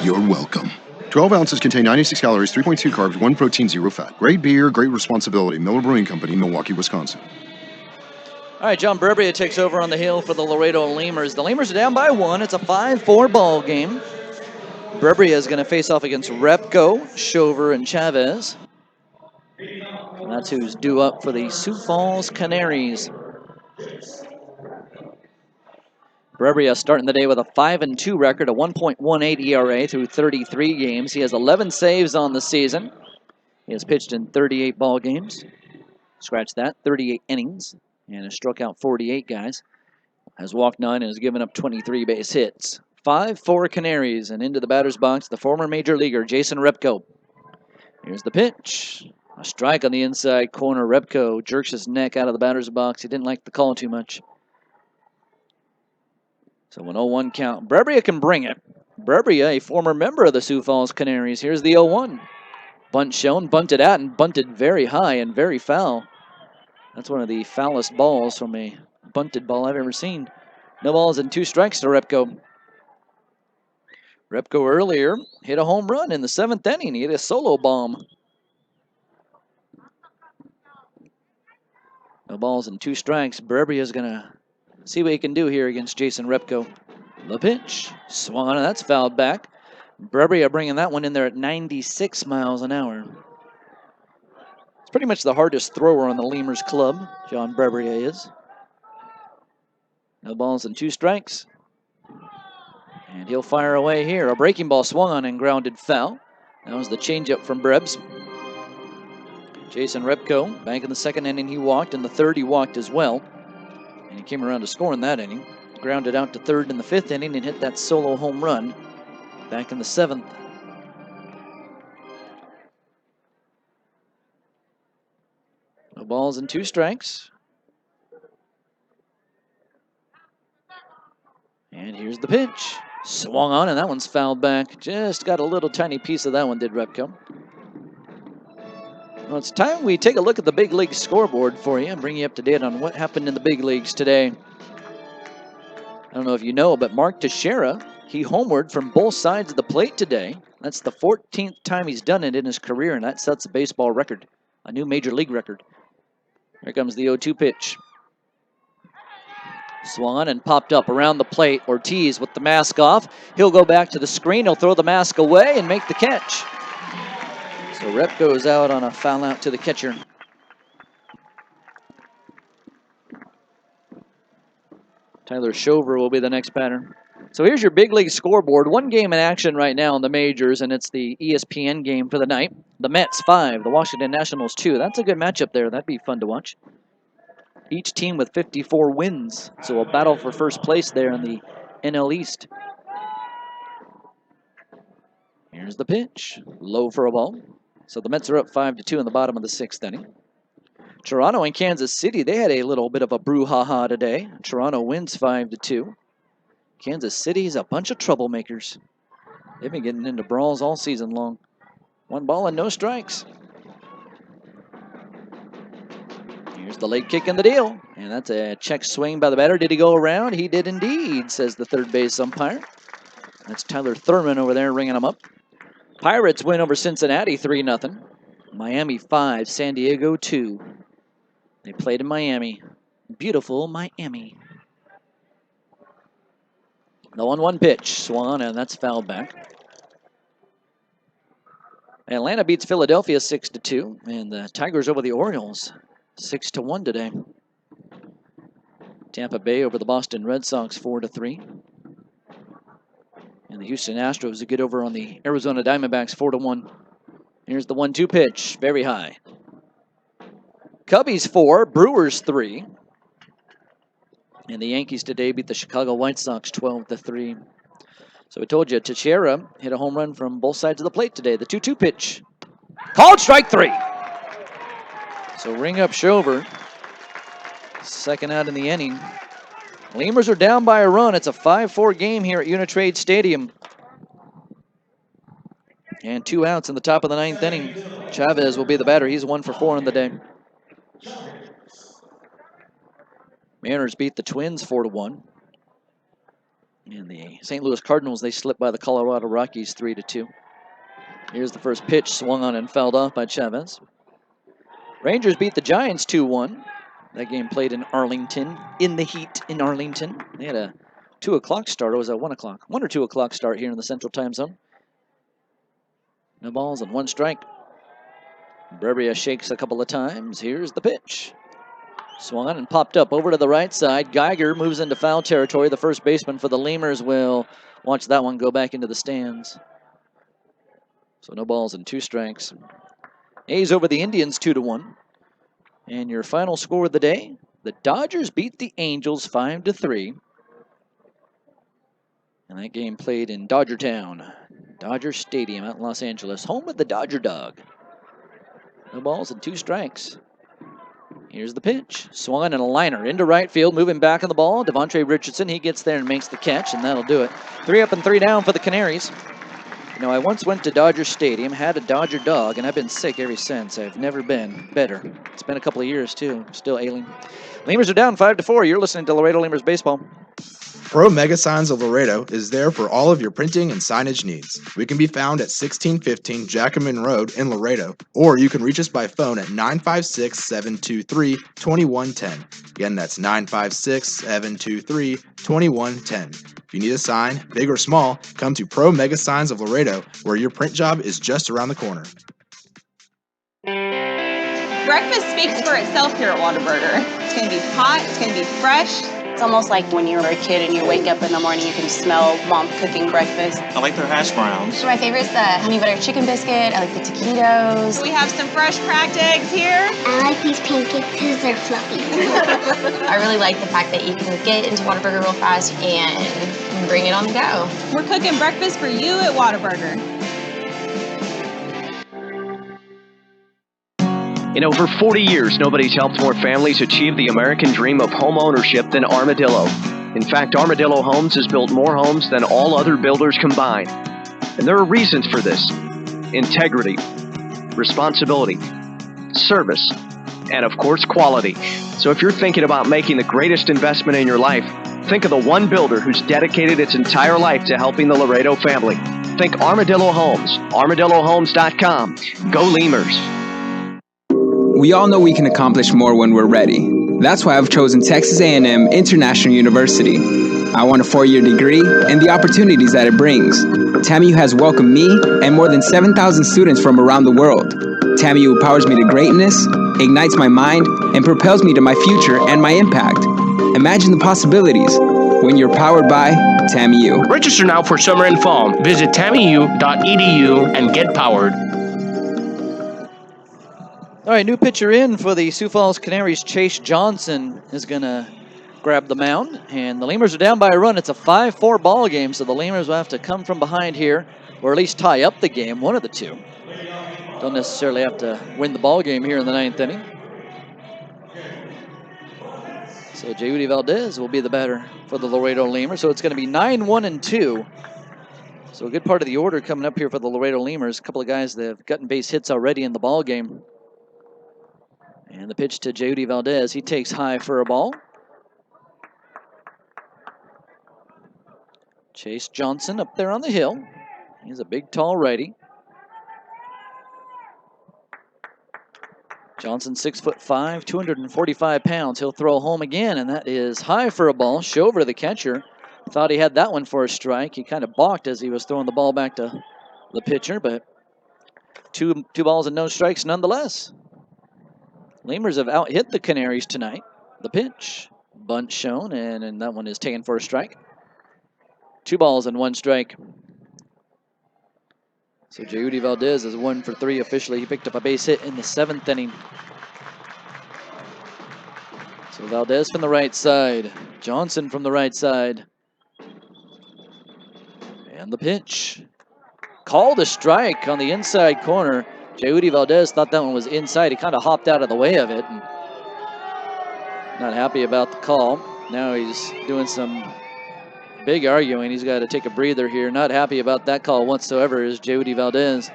you're welcome. 12 ounces contain 96 calories, 3.2 carbs, 1 protein, 0 fat. Great beer, great responsibility. Miller Brewing Company, Milwaukee, Wisconsin. All right, John Burbria takes over on the hill for the Laredo Lemurs. The Lemurs are down by 1. It's a 5-4 ball game. Burbria is going to face off against Repko, Shover, and Chavez. And that's who's due up for the Sioux Falls Canaries. Burbria starting the day with a 5-2 record, a 1.18 ERA through 33 games. He has 11 saves on the season. He has pitched in 38 ball games. Scratch that, 38 innings, and has struck out 48 guys. Has walked 9 and has given up 23 base hits. 5-4 Canaries, and into the batter's box, the former major leaguer, Jason Repko. Here's the pitch. A strike on the inside corner. Repko jerks his neck out of the batter's box. He didn't like the call too much. So an 0-1 count. Burbria can bring it. Burbria, a former member of the Sioux Falls Canaries. Here's the 0-1. Bunt shown, bunted out, and bunted very high and very foul. That's one of the foulest balls from a bunted ball I've ever seen. No balls and 2 strikes to Repko. Repko earlier hit a home run in the 7th inning. He hit a solo bomb. No balls and 2 strikes. Burbria is going to see what he can do here against Jason Repko. The pitch. Swung on, and that's fouled back. Burbria bringing that one in there at 96 miles an hour. It's pretty much the hardest thrower on the Lemurs club, John Burbria is. No balls and 2 strikes. And he'll fire away here. A breaking ball swung on and grounded foul. That was the changeup from Brebs. Jason Repko, back in the 2nd inning, he walked. In the 3rd, he walked as well. And he came around to score in that inning. Grounded out to 3rd in the 5th inning and hit that solo home run back in the 7th. No balls and 2 strikes. And here's the pitch. Swung on, and that one's fouled back. Just got a little tiny piece of that one, did Repko. Well, it's time we take a look at the big league scoreboard for you and bring you up to date on what happened in the big leagues today. I don't know if you know, but Mark Teixeira, he homered from both sides of the plate today. That's the 14th time he's done it in his career, and that sets a baseball record, a new major league record. Here comes the 0-2 pitch. Swung on and popped up around the plate. Ortiz with the mask off. He'll go back to the screen. He'll throw the mask away and make the catch. So Rep goes out on a foul out to the catcher. Tyler Shover will be the next batter. So here's your big league scoreboard. 1 game in action right now in the majors, and it's the ESPN game for the night. The Mets 5, the Washington Nationals 2. That's a good matchup there. That'd be fun to watch. Each team with 54 wins, so a battle for first place there in the NL East. Here's the pitch. Low for a ball. So the Mets are up 5-2 in the bottom of the 6th inning. Toronto and Kansas City, they had a little bit of a brouhaha today. Toronto wins 5-2. Kansas City's a bunch of troublemakers. They've been getting into brawls all season long. 1 ball and no strikes. Here's the late kick in the deal. And that's a check swing by the batter. Did he go around? He did indeed, says the third base umpire. That's Tyler Thurman over there ringing him up. Pirates win over Cincinnati 3-0. Miami 5, San Diego 2. They played in Miami. Beautiful Miami. The 1-1 pitch. Swung, and that's fouled back. Atlanta beats Philadelphia 6-2. And the Tigers over the Orioles 6-1 today. Tampa Bay over the Boston Red Sox 4-3. And the Houston Astros get over on the Arizona Diamondbacks 4-1. Here's the 1-2 pitch. Very high. Cubbies 4, Brewers 3. And the Yankees today beat the Chicago White Sox 12-3. So we told you, Teixeira hit a home run from both sides of the plate today. The 2-2 pitch. Called strike 3. So ring up Shover. Second out in the inning. Lemurs are down by a run. It's a 5-4 game here at Uni-Trade Stadium. And 2 outs in the top of the 9th inning. Chavez will be the batter. He's 1 for 4 in the day. Mariners beat the Twins 4-1. And the St. Louis Cardinals, they slipped by the Colorado Rockies 3-2. Here's the first pitch, swung on and fouled off by Chavez. Rangers beat the Giants 2-1. That game played in Arlington, in the heat in Arlington. They had a 2 o'clock start, or was it 1 o'clock? 1 or 2 o'clock start here in the Central Time Zone. No balls and 1 strike. Berbria shakes a couple of times. Here's the pitch. Swung on and popped up over to the right side. Geiger moves into foul territory. The first baseman for the Lemurs will watch that one go back into the stands. So no balls and 2 strikes. A's over the Indians 2-1. And your final score of the day, the Dodgers beat the Angels 5-3. And that game played in Dodgertown, Dodger Stadium at Los Angeles, home of the Dodger Dog. No balls and 2 strikes. Here's the pitch. Swung and a liner into right field, moving back on the ball. Devontae Richardson, he gets there and makes the catch, and that'll do it. 3 up and 3 down for the Canaries. You know, I once went to Dodger Stadium, had a Dodger dog, and I've been sick ever since. I've never been better. It's been a couple of years, too. Still ailing. Lemurs are down 5-4. You're listening to Laredo Lemurs Baseball. Pro Mega Signs of Laredo is there for all of your printing and signage needs. We can be found at 1615 Jackman Road in Laredo, or you can reach us by phone at 956-723-2110. Again, that's 956-723-2110. If you need a sign, big or small, come to Pro Mega Signs of Laredo, where your print job is just around the corner. Breakfast speaks for itself here at Whataburger. It's going to be hot, it's going to be fresh. It's almost like when you were a kid and you wake up in the morning, you can smell mom cooking breakfast. I like their hash browns. So my favorite's the honey butter chicken biscuit. I like the taquitos. We have some fresh cracked eggs here. I like these pancakes because they're fluffy. I really like the fact that you can get into Whataburger real fast and bring it on the go. We're cooking breakfast for you at Whataburger. In over 40 years, nobody's helped more families achieve the American dream of home ownership than Armadillo. In fact, Armadillo Homes has built more homes than all other builders combined. And there are reasons for this: integrity, responsibility, service, and of course, quality. So if you're thinking about making the greatest investment in your life, think of the one builder who's dedicated its entire life to helping the Laredo family. Think Armadillo Homes, armadillohomes.com. Go Lemurs. We all know we can accomplish more when we're ready. That's why I've chosen Texas A&M International University. I want a 4-year degree and the opportunities that it brings. TAMU has welcomed me and more than 7,000 students from around the world. TAMU empowers me to greatness, ignites my mind, and propels me to my future and my impact. Imagine the possibilities when you're powered by TAMU. Register now for summer and fall. Visit tamu.edu and get powered. All right, new pitcher in for the Sioux Falls Canaries. Chase Johnson is going to grab the mound, and the Lemurs are down by a run. It's a 5-4 ball game, so the Lemurs will have to come from behind here, or at least tie up the game, one of the two. Don't necessarily have to win the ball game here in the 9th inning. So Jeudy Valdez will be the batter for the Laredo Lemurs. So it's going to be 9-1-2. So a good part of the order coming up here for the Laredo Lemurs. A couple of guys that have gotten base hits already in the ball game. And the pitch to Jeudy Valdez. He takes high for a ball. Chase Johnson up there on the hill. He's a big, tall righty. Johnson 6'5", 245 pounds. He'll throw home again, and that is high for a ball. Shover, the catcher, thought he had that one for a strike. He kind of balked as he was throwing the ball back to the pitcher, but two balls and no strikes nonetheless. Lemurs have out-hit the Canaries tonight. The pitch, bunt shown, and that one is taken for a strike. 2 balls and 1 strike. So Jeudy Valdez is 1 for 3 officially. He picked up a base hit in the 7th inning. So Valdez from the right side. Johnson from the right side. And the pitch. Called a strike on the inside corner. Jeudy Valdez thought that one was inside. He kind of hopped out of the way of it. And Not happy about the call. Now he's doing some big arguing. He's got to take a breather here. Not happy about that call whatsoever is Jody Valdez.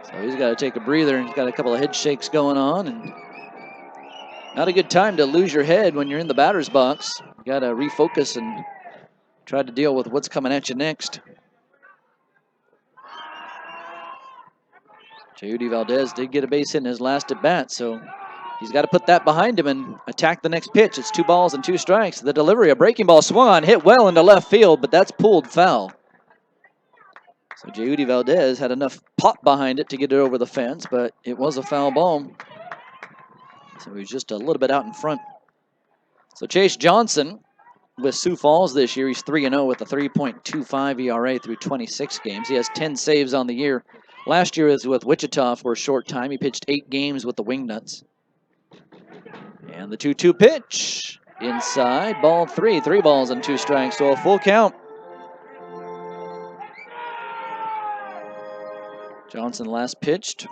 So he's got to take a breather. He's got a couple of head shakes going on. And not a good time to lose your head when you're in the batter's box. You got to refocus and try to deal with what's coming at you next. Jody Valdez did get a base hit in his last at bat, so he's got to put that behind him and attack the next pitch. It's 2 balls and 2 strikes. The delivery, a breaking ball swung on, hit well into left field, but that's pulled foul. So Jody Valdez had enough pop behind it to get it over the fence, but it was a foul ball. So he's just a little bit out in front. So Chase Johnson with Sioux Falls this year, he's 3-0 with a 3.25 ERA through 26 games. He has 10 saves on the year. Last year was with Wichita for a short time. He pitched 8 games with the Wingnuts. And the 2-2 pitch. Inside, ball 3. 3 balls and 2 strikes, so a full count. Johnson last pitched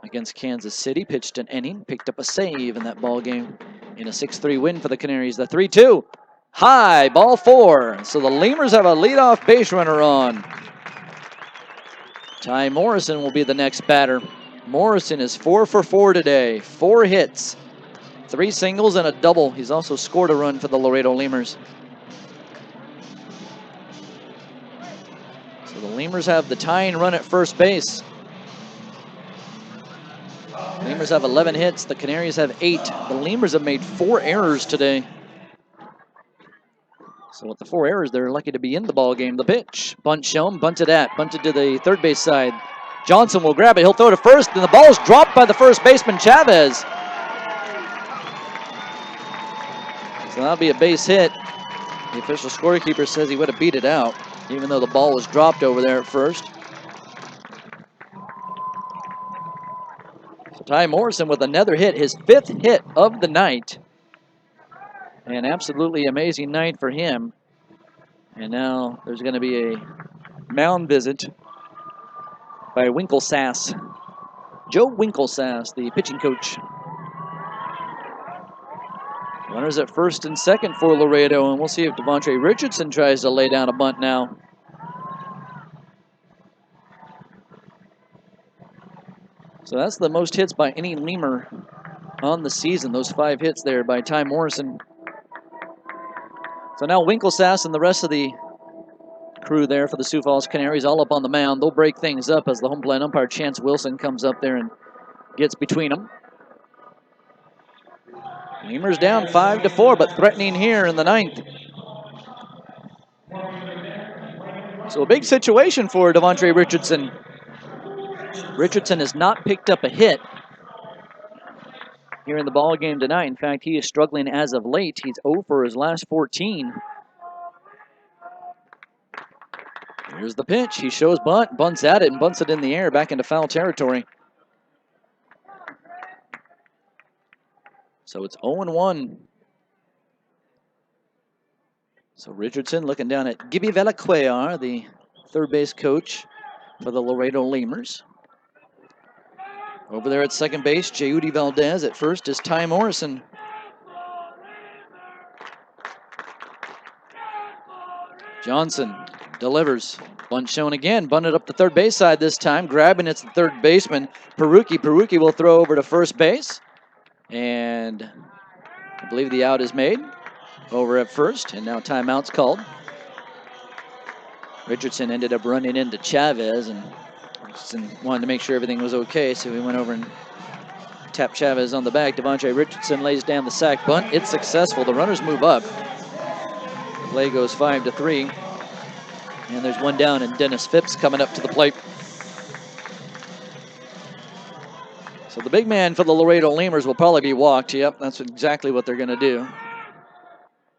against Kansas City, pitched an inning, picked up a save in that ball game in a 6-3 win for the Canaries. The 3-2, high, ball 4. So the Lemurs have a leadoff base runner on. Ty Morrison will be the next batter. Morrison is 4 for 4 today, 4 hits, 3 singles and a double. He's also scored a run for the Laredo Lemurs. So the Lemurs have the tying run at first base. Lemurs have 11 hits. The Canaries have 8. The Lemurs have made 4 errors today. So with the 4 errors, they're lucky to be in the ball game. The pitch, bunt shown, bunted to the third base side. Johnson will grab it. He'll throw to first, and the ball is dropped by the first baseman, Chavez. So that'll be a base hit. The official scorekeeper says he would have beat it out, even though the ball was dropped over there at first. So Ty Morrison with another hit, his 5th hit of the night. An absolutely amazing night for him. And now there's going to be a mound visit by Winklesass. Joe Winklesass, the pitching coach. Runners at first and second for Laredo, and we'll see if Devontre Richardson tries to lay down a bunt now. So that's the most hits by any Lemur on the season, those 5 hits there by Ty Morrison. So now Winklesass and the rest of the crew there for the Sioux Falls Canaries all up on the mound. They'll break things up as the home plate umpire Chance Wilson comes up there and gets between them. Lemurs down 5-4, but threatening here in the 9th. So a big situation for Devontre Richardson. Richardson has not picked up a hit here in the ball game tonight. In fact, he is struggling as of late. He's 0 for his last 14. Here's the pitch. He shows bunt, bunts at it, and bunts it in the air back into foul territory. So it's 0-1. So Richardson looking down at Gibby Vellacuellar, the third base coach for the Laredo Lemurs. Over there at second base, Jeudy Valdez. At first is Ty Morrison. Johnson delivers. Bunt shown again. Bunted up the third base side this time. Grabbing it's the third baseman, Peruki. Peruki will throw over to first base. And I believe the out is made over at first. And now timeout's called. Richardson ended up running into Chavez, and Richardson wanted to make sure everything was okay, so he went over and tapped Chavez on the back. Devontre Richardson lays down the sac bunt. It's successful. The runners move up. The play goes 5-3. And there's one down, and Dennis Phipps coming up to the plate. So the big man for the Laredo Lemurs will probably be walked. Yep, that's exactly what they're going to do.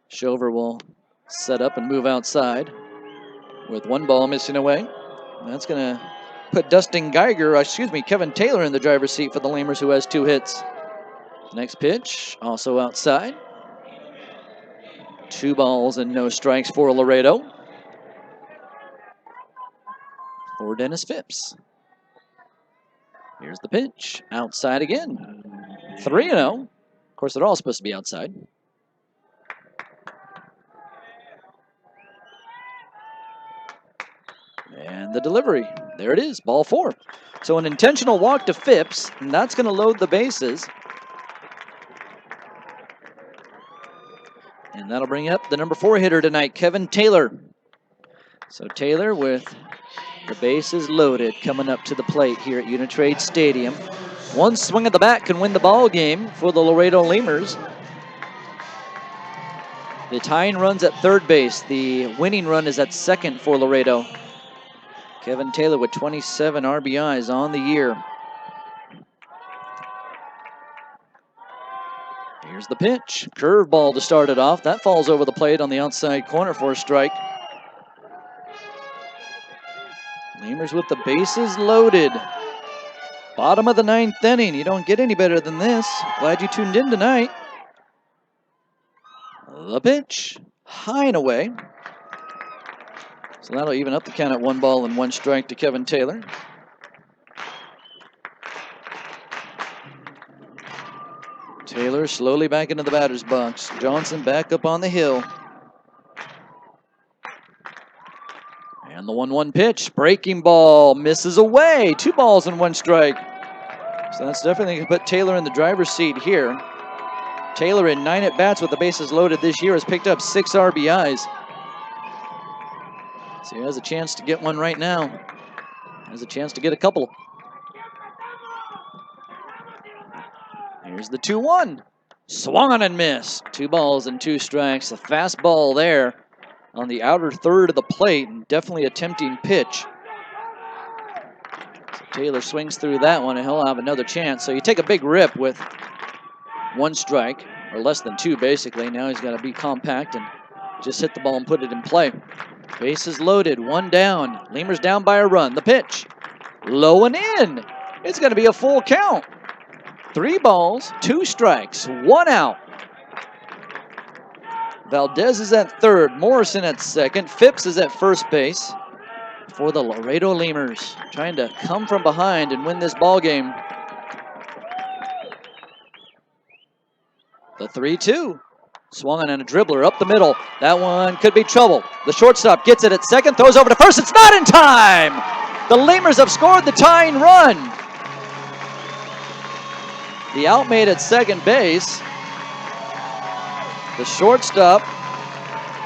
Shover will set up and move outside with 1 ball missing away. That's going to put Kevin Taylor in the driver's seat for the Lemurs, who has 2 hits. Next pitch, also outside. 2 balls and no strikes for Laredo. For Dennis Phipps. Here's the pitch, outside again. 3-0. course, they're all supposed to be outside. And the delivery. There it is, ball 4. So an intentional walk to Phipps, and that's going to load the bases. And that'll bring up the number 4 hitter tonight, Kevin Taylor. So Taylor with the bases loaded coming up to the plate here at Uni-Trade Stadium. One swing at the bat can win the ball game for the Laredo Lemurs. The tying run's at third base. The winning run is at second for Laredo. Kevin Taylor with 27 RBIs on the year. Here's the pitch. Curveball to start it off. That falls over the plate on the outside corner for a strike. Lemurs with the bases loaded. Bottom of the 9th inning. You don't get any better than this. Glad you tuned in tonight. The pitch. High and away. So that'll even up the count at 1 ball and 1 strike to Kevin Taylor. Taylor slowly back into the batter's box. Johnson back up on the hill. And the 1-1 pitch. Breaking ball. Misses away. 2 balls and 1 strike. So that's definitely going to put Taylor in the driver's seat here. Taylor in 9 at-bats with the bases loaded this year has picked up 6 RBIs. So he has a chance to get one right now. Has a chance to get a couple. Here's the 2-1. Swung on and missed. 2 balls and 2 strikes. A fast ball there on the outer third of the plate. And definitely a tempting pitch. So Taylor swings through that one and he'll have another chance. So you take a big rip with 1 strike, or less than 2 basically. Now he's got to be compact and just hit the ball and put it in play. Bases loaded, 1 down. Lemurs down by a run. The pitch, low and in. It's going to be a full count. 3 balls, 2 strikes, 1 out. Valdez is at third, Morrison at second, Phipps is at first base for the Laredo Lemurs, trying to come from behind and win this ball game. The 3-2. Swung on and a dribbler up the middle. That one could be trouble. The shortstop gets it at second, throws over to first. It's not in time! The Lemurs have scored the tying run. The out made at second base. The shortstop,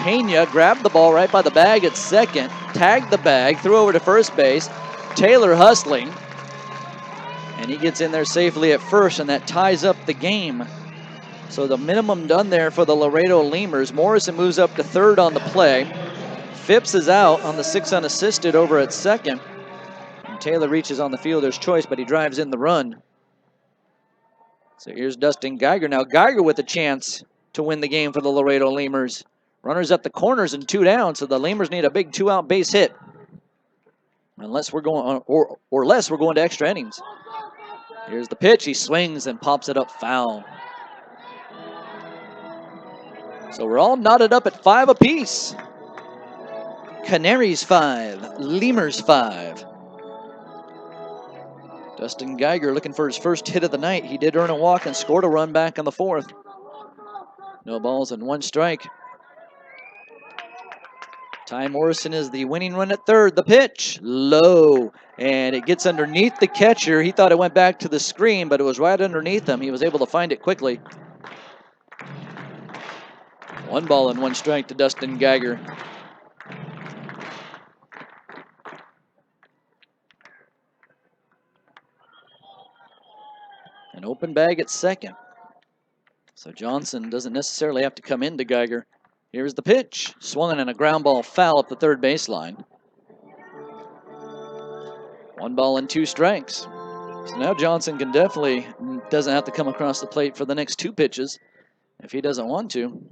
Pena, grabbed the ball right by the bag at second, tagged the bag, threw over to first base. Taylor hustling. And he gets in there safely at first, and that ties up the game. So the minimum done there for the Laredo Lemurs. Morrison moves up to third on the play. Phipps is out on the 6 unassisted over at second. And Taylor reaches on the fielder's choice, but he drives in the run. So here's Dustin Geiger. Now Geiger with a chance to win the game for the Laredo Lemurs. Runners at the corners and 2 down, so the Lemurs need a big 2-out base hit. Unless we're going or less we're going to extra innings. Here's the pitch. He swings and pops it up foul. So we're all knotted up at 5 apiece. Canaries 5, Lemurs 5. Dustin Geiger looking for his first hit of the night. He did earn a walk and scored a run back in the 4th. No balls and 1 strike. Ty Morrison is the winning run at third. The pitch, low, and it gets underneath the catcher. He thought it went back to the screen, but it was right underneath him. He was able to find it quickly. 1 ball and 1 strike to Dustin Geiger. An open bag at second. So Johnson doesn't necessarily have to come into Geiger. Here's the pitch. Swung and a ground ball foul up the third baseline. 1 ball and 2 strikes. So now Johnson can doesn't have to come across the plate for the next 2 pitches if he doesn't want to.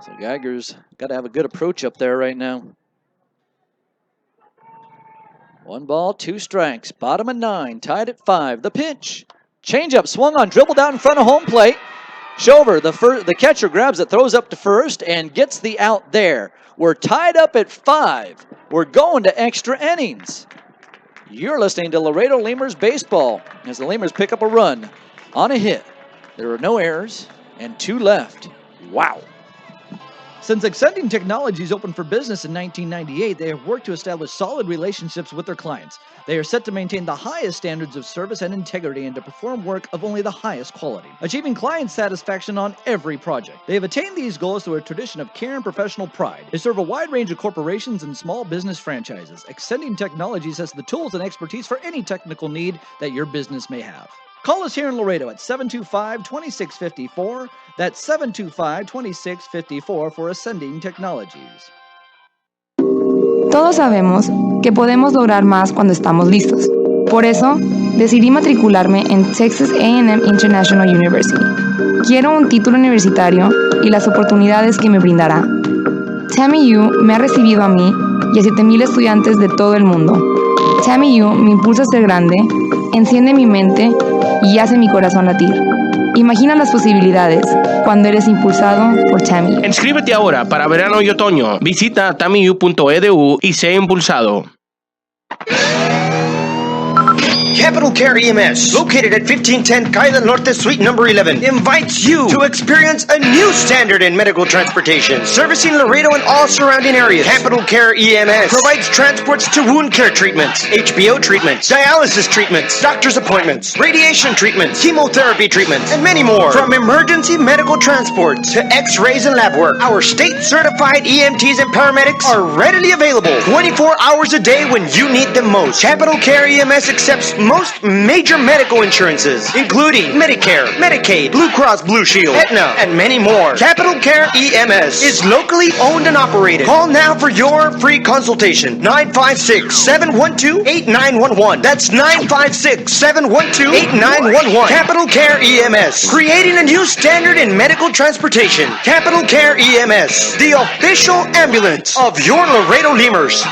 So Geiger's got to have a good approach up there right now. 1 ball, 2 strikes. Bottom of 9, tied at 5. The pitch. Changeup swung on, dribbled out in front of home plate. Shover, the catcher, grabs it, throws up to first, and gets the out there. We're tied up at 5. We're going to extra innings. You're listening to Laredo Lemurs Baseball as the Lemurs pick up a run on a hit. There are no errors and 2 left. Wow. Since Extending Technologies opened for business in 1998, they have worked to establish solid relationships with their clients. They are set to maintain the highest standards of service and integrity and to perform work of only the highest quality, achieving client satisfaction on every project. They have attained these goals through a tradition of care and professional pride. They serve a wide range of corporations and small business franchises. Extending Technologies has the tools and expertise for any technical need that your business may have. Call us here in Laredo at 725-2654. That's 725-2654 for Ascending Technologies. Todos sabemos que podemos lograr más cuando estamos listos. Por eso, decidí matricularme en Texas A&M International University. Quiero un título universitario y las oportunidades que me brindará. Tammy U me ha recibido a mí y a 7,000 estudiantes de todo el mundo. Tammy U me impulsa a ser grande, enciende mi mente y hace mi corazón latir. Imagina las posibilidades cuando eres impulsado por Tammy U. Inscríbete ahora para verano y otoño. Visita tammyu.edu y sé impulsado. Capital Care EMS, located at 1510 Calle Norte, Suite number 11, invites you to experience a new standard in medical transportation, servicing Laredo and all surrounding areas. Capital Care EMS provides transports to wound care treatments, HBO treatments, dialysis treatments, doctor's appointments, radiation treatments, chemotherapy treatments, and many more. From emergency medical transport to x-rays and lab work, our state-certified EMTs and paramedics are readily available 24 hours a day when you need them most. Capital Care EMS accepts most major medical insurances, including Medicare, Medicaid, Blue Cross Blue Shield, Aetna, and many more. Capital Care EMS is locally owned and operated. Call now for your free consultation. 956-712-8911. That's 956-712-8911. Capital Care EMS, creating a new standard in medical transportation. Capital Care EMS, the official ambulance of your Laredo Lemurs.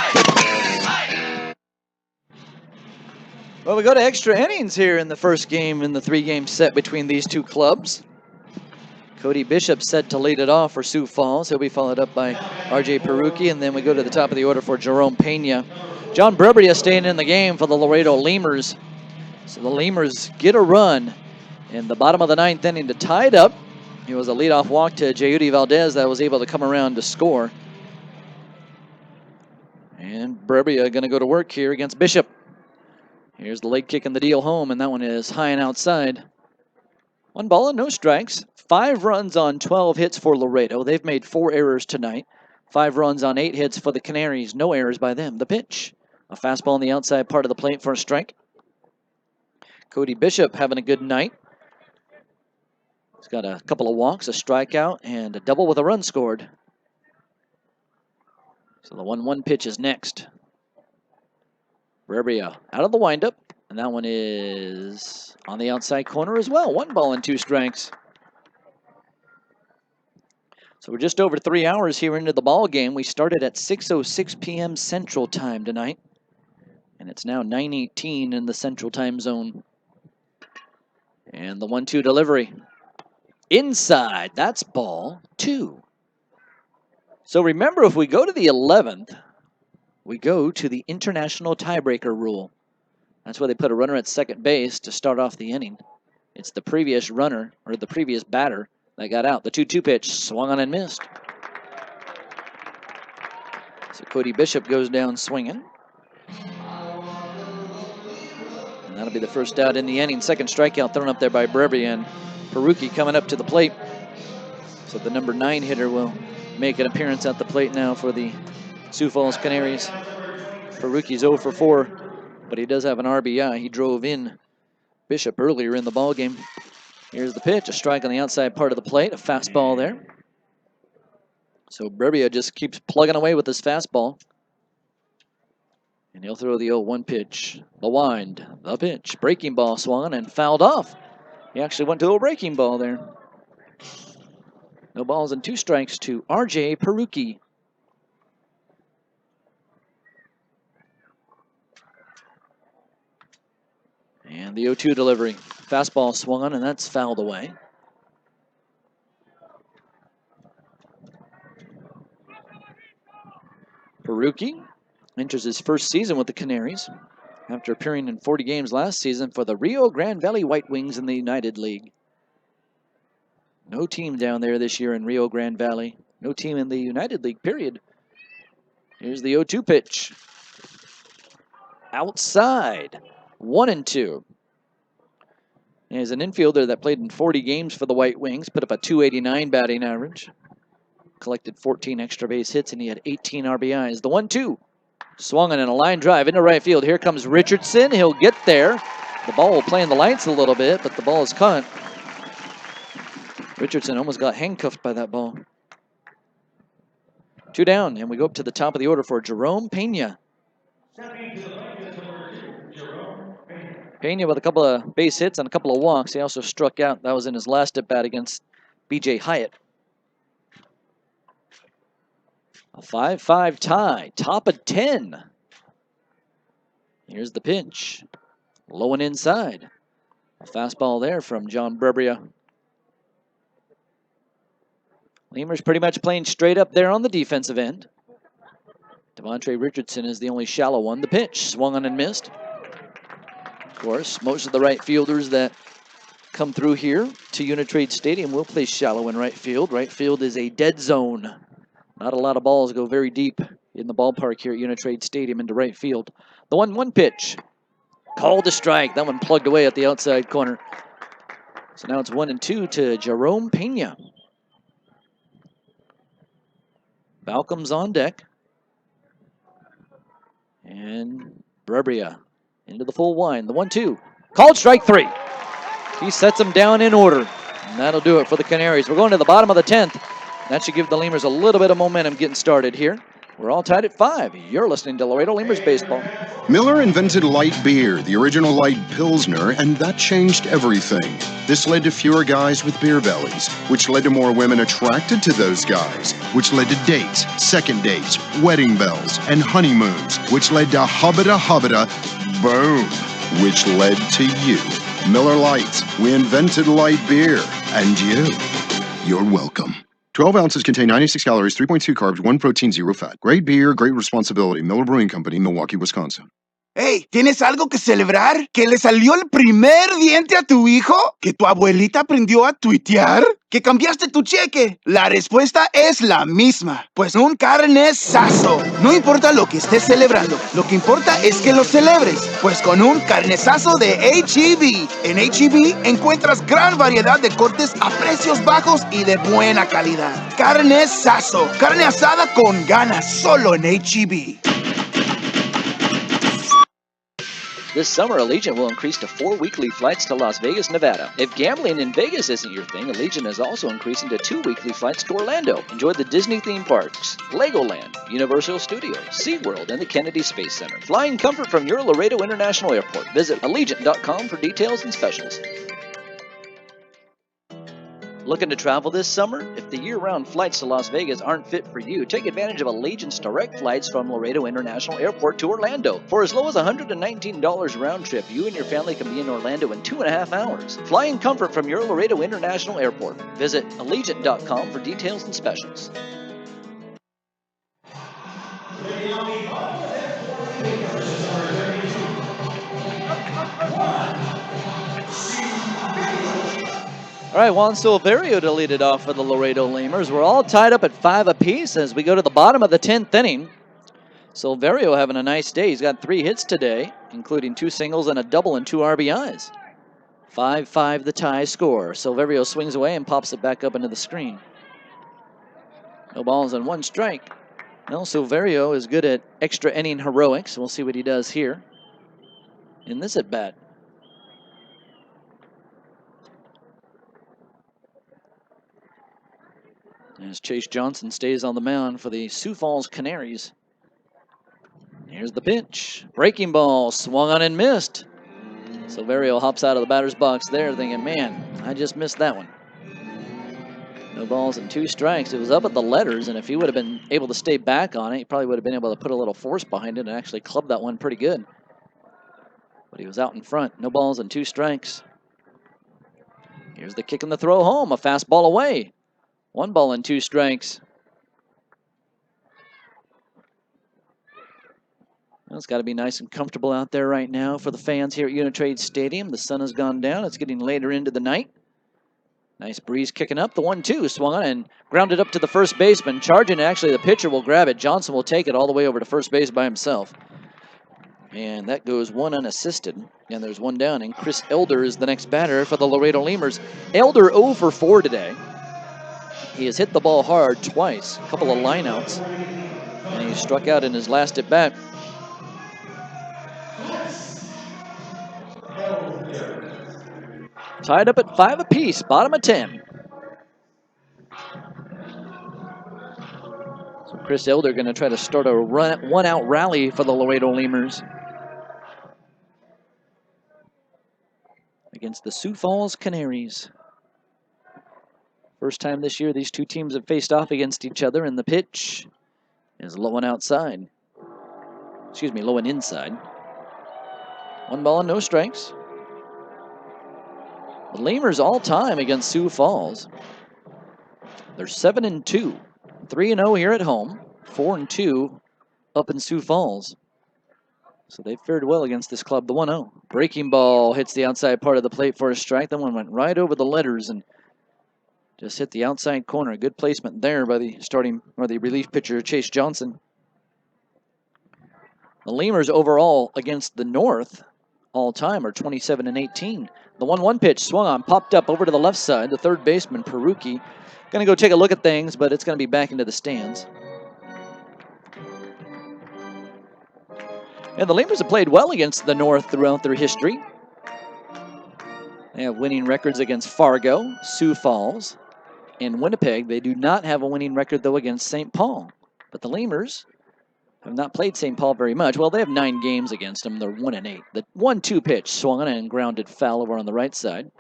Well, we go to extra innings here in the first game in the 3-game set between these two clubs. Cody Bishop set to lead it off for Sioux Falls. He'll be followed up by RJ Perucci, and then we go to the top of the order for Jerome Pena. John Breberia staying in the game for the Laredo Lemurs. So the Lemurs get a run in the bottom of the 9th inning to tie it up. It was a leadoff walk to Jeudy Valdez that was able to come around to score. And Breberia going to go to work here against Bishop. Here's the late kick in the deal home, and that one is high and outside. 1 ball and no strikes. 5 runs on 12 hits for Laredo. They've made 4 errors tonight. 5 runs on 8 hits for the Canaries. No errors by them. The pitch. A fastball on the outside part of the plate for a strike. Cody Bishop having a good night. He's got a couple of walks, a strikeout, and a double with a run scored. So the 1-1 pitch is next. Breberia out of the windup, and that one is on the outside corner as well. 1 ball and 2 strikes. So we're just over 3 hours here into the ball game. We started at 6:06 p.m. Central Time tonight, and it's now 9:18 in the Central Time Zone. And the 1-2 delivery. Inside, that's ball 2. So remember, if we go to the 11th, we go to the international tiebreaker rule. That's why they put a runner at second base to start off the inning. It's the previous runner, or the previous batter, that got out. The 2-2 pitch swung on and missed. So Cody Bishop goes down swinging. And that'll be the first out in the inning. Second strikeout thrown up there by Breberia, and Perucci coming up to the plate. So the number 9 hitter will make an appearance at the plate now for the Sioux Falls Canaries. Perucci's 0 for 4, but he does have an RBI. He drove in Bishop earlier in the ballgame. Here's the pitch, a strike on the outside part of the plate, a fastball there. So Breberia just keeps plugging away with his fastball. And he'll throw the 0-1 pitch. The wind, the pitch. Breaking ball swung and fouled off. He actually went to a breaking ball there. No balls and 2 strikes to RJ Perucci. And the 0-2 delivery. Fastball swung on, and that's fouled away. Perucci enters his first season with the Canaries. after appearing in 40 games last season for the Rio Grande Valley White Wings in the United League. No team down there this year in Rio Grande Valley. No team in the United League, period. Here's the 0-2 pitch. Outside. 1-2. He's an infielder that played in 40 games for the White Wings, put up a .289 batting average. Collected 14 extra base hits, and he had 18 RBIs. The 1-2. Swung on in a line drive into right field. Here comes Richardson. He'll get there. The ball will play in the lights a little bit, but the ball is caught. Richardson almost got handcuffed by that ball. 2 down, and we go up to the top of the order for Jerome Pena. Pena with a couple of base hits and a couple of walks. He also struck out. That was in his last at-bat against B.J. Hyatt. A 5-5 tie, top of 10. Here's the pitch. Low and inside. A fastball there from John Brebria. Lemurs pretty much playing straight up there on the defensive end. Devontae Richardson is the only shallow one. The pitch swung on and missed. Of course, most of the right fielders that come through here to Uni-Trade Stadium will play shallow in right field. Right field is a dead zone. Not a lot of balls go very deep in the ballpark here at Uni-Trade Stadium into right field. The 1-1 pitch. Called a strike. That one plugged away at the outside corner. So now it's 1-2 to Jerome Pena. Balcom's on deck. And Brebria into the full wind. The 1-2. Called strike 3. He sets them down in order. And that'll do it for the Canaries. We're going to the bottom of the 10th. That should give the Lemurs a little bit of momentum getting started here. We're all tied at 5. You're listening to Laredo Lemurs Baseball. Miller invented light beer, the original light Pilsner, and that changed everything. This led to fewer guys with beer bellies, which led to more women attracted to those guys, which led to dates, second dates, wedding bells, and honeymoons, which led to hubbada, boom, which led to you. Miller Lite, we invented light beer, and you're welcome. 12 ounces contain 96 calories, 3.2 carbs, 1 protein, 0 fat. Great beer, great responsibility. Miller Brewing Company, Milwaukee, Wisconsin. Hey, ¿tienes algo que celebrar? ¿Que le salió el primer diente a tu hijo? ¿Que tu abuelita aprendió a tuitear? ¿Que cambiaste tu cheque? La respuesta es la misma. Pues un carnesazo. No importa lo que estés celebrando, lo que importa es que lo celebres. Pues con un carnesazo de H-E-B. En H-E-B encuentras gran variedad de cortes a precios bajos y de buena calidad. Carnesazo. Carne asada con ganas, solo en H-E-B. This summer, Allegiant will increase to 4 weekly flights to Las Vegas, Nevada. If gambling in Vegas isn't your thing, Allegiant is also increasing to 2 weekly flights to Orlando. Enjoy the Disney theme parks, Legoland, Universal Studios, SeaWorld, and the Kennedy Space Center. Flying comfort from your Laredo International Airport. Visit Allegiant.com for details and specials. Looking to travel this summer? If the year-round flights to Las Vegas aren't fit for you, take advantage of Allegiant's direct flights from Laredo International Airport to Orlando. For as low as $119 round trip, you and your family can be in Orlando in 2.5 hours. Fly in comfort from your Laredo International Airport. Visit Allegiant.com for details and specials. All right, Juan Silverio to lead it off for the Laredo Lemurs. We're all tied up at 5 apiece as we go to the bottom of the 10th inning. Silverio having a nice day. He's got 3 hits today, including 2 singles and a double and 2 RBIs. 5-5 the tie score. Silverio swings away and pops it back up into the screen. No balls and 1 strike. Well, Silverio is good at extra inning heroics. We'll see what he does here in this at-bat. As Chase Johnson stays on the mound for the Sioux Falls Canaries. Here's the pitch. Breaking ball, swung on and missed. Silverio hops out of the batter's box there thinking, man, I just missed that one. No balls and 2 strikes. It was up at the letters, and if he would have been able to stay back on it, he probably would have been able to put a little force behind it and actually club that one pretty good. But he was out in front. No balls and 2 strikes. Here's the kick and the throw home. A fastball away. 1 ball and 2 strikes. It's got to be nice and comfortable out there right now for the fans here at Uni-Trade Stadium. The sun has gone down. It's getting later into the night. Nice breeze kicking up. The 1-2 swung on and grounded up to the first baseman. Charging, actually, the pitcher will grab it. Johnson will take it all the way over to first base by himself. And that goes one unassisted. And there's one down. And Chris Elder is the next batter for the Laredo Lemurs. Elder 0 for 4 today. He has hit the ball hard twice. A couple of lineouts. And he struck out in his last at bat. Tied up at 5 apiece, bottom of 10. So Chris Elder going to try to start a one-out rally for the Laredo Lemurs against the Sioux Falls Canaries. First time this year these two teams have faced off against each other, and the pitch is low and outside. Excuse me, low and inside. 1 ball and no strikes. The Lemurs all time against Sioux Falls. They're 7-2, 3-0 here at home, 4-2 up in Sioux Falls. So they fared well against this club. The 1-0. Breaking ball hits the outside part of the plate for a strike. That one went right over the letters and just hit the outside corner. Good placement there by the relief pitcher, Chase Johnson. The Lemurs overall against the North all time are 27-18. The 1-1 pitch swung on, popped up over to the left side. The third baseman, Peruki, going to go take a look at things, but it's going to be back into the stands. And the Lemurs have played well against the North throughout their history. They have winning records against Fargo, Sioux Falls, and Winnipeg. They do not have a winning record, though, against St. Paul. But the Lemurs have not played St. Paul very much. Well, they have 9 games against them. They're 1-8. The 1-2 pitch swung on and grounded foul over on the right side.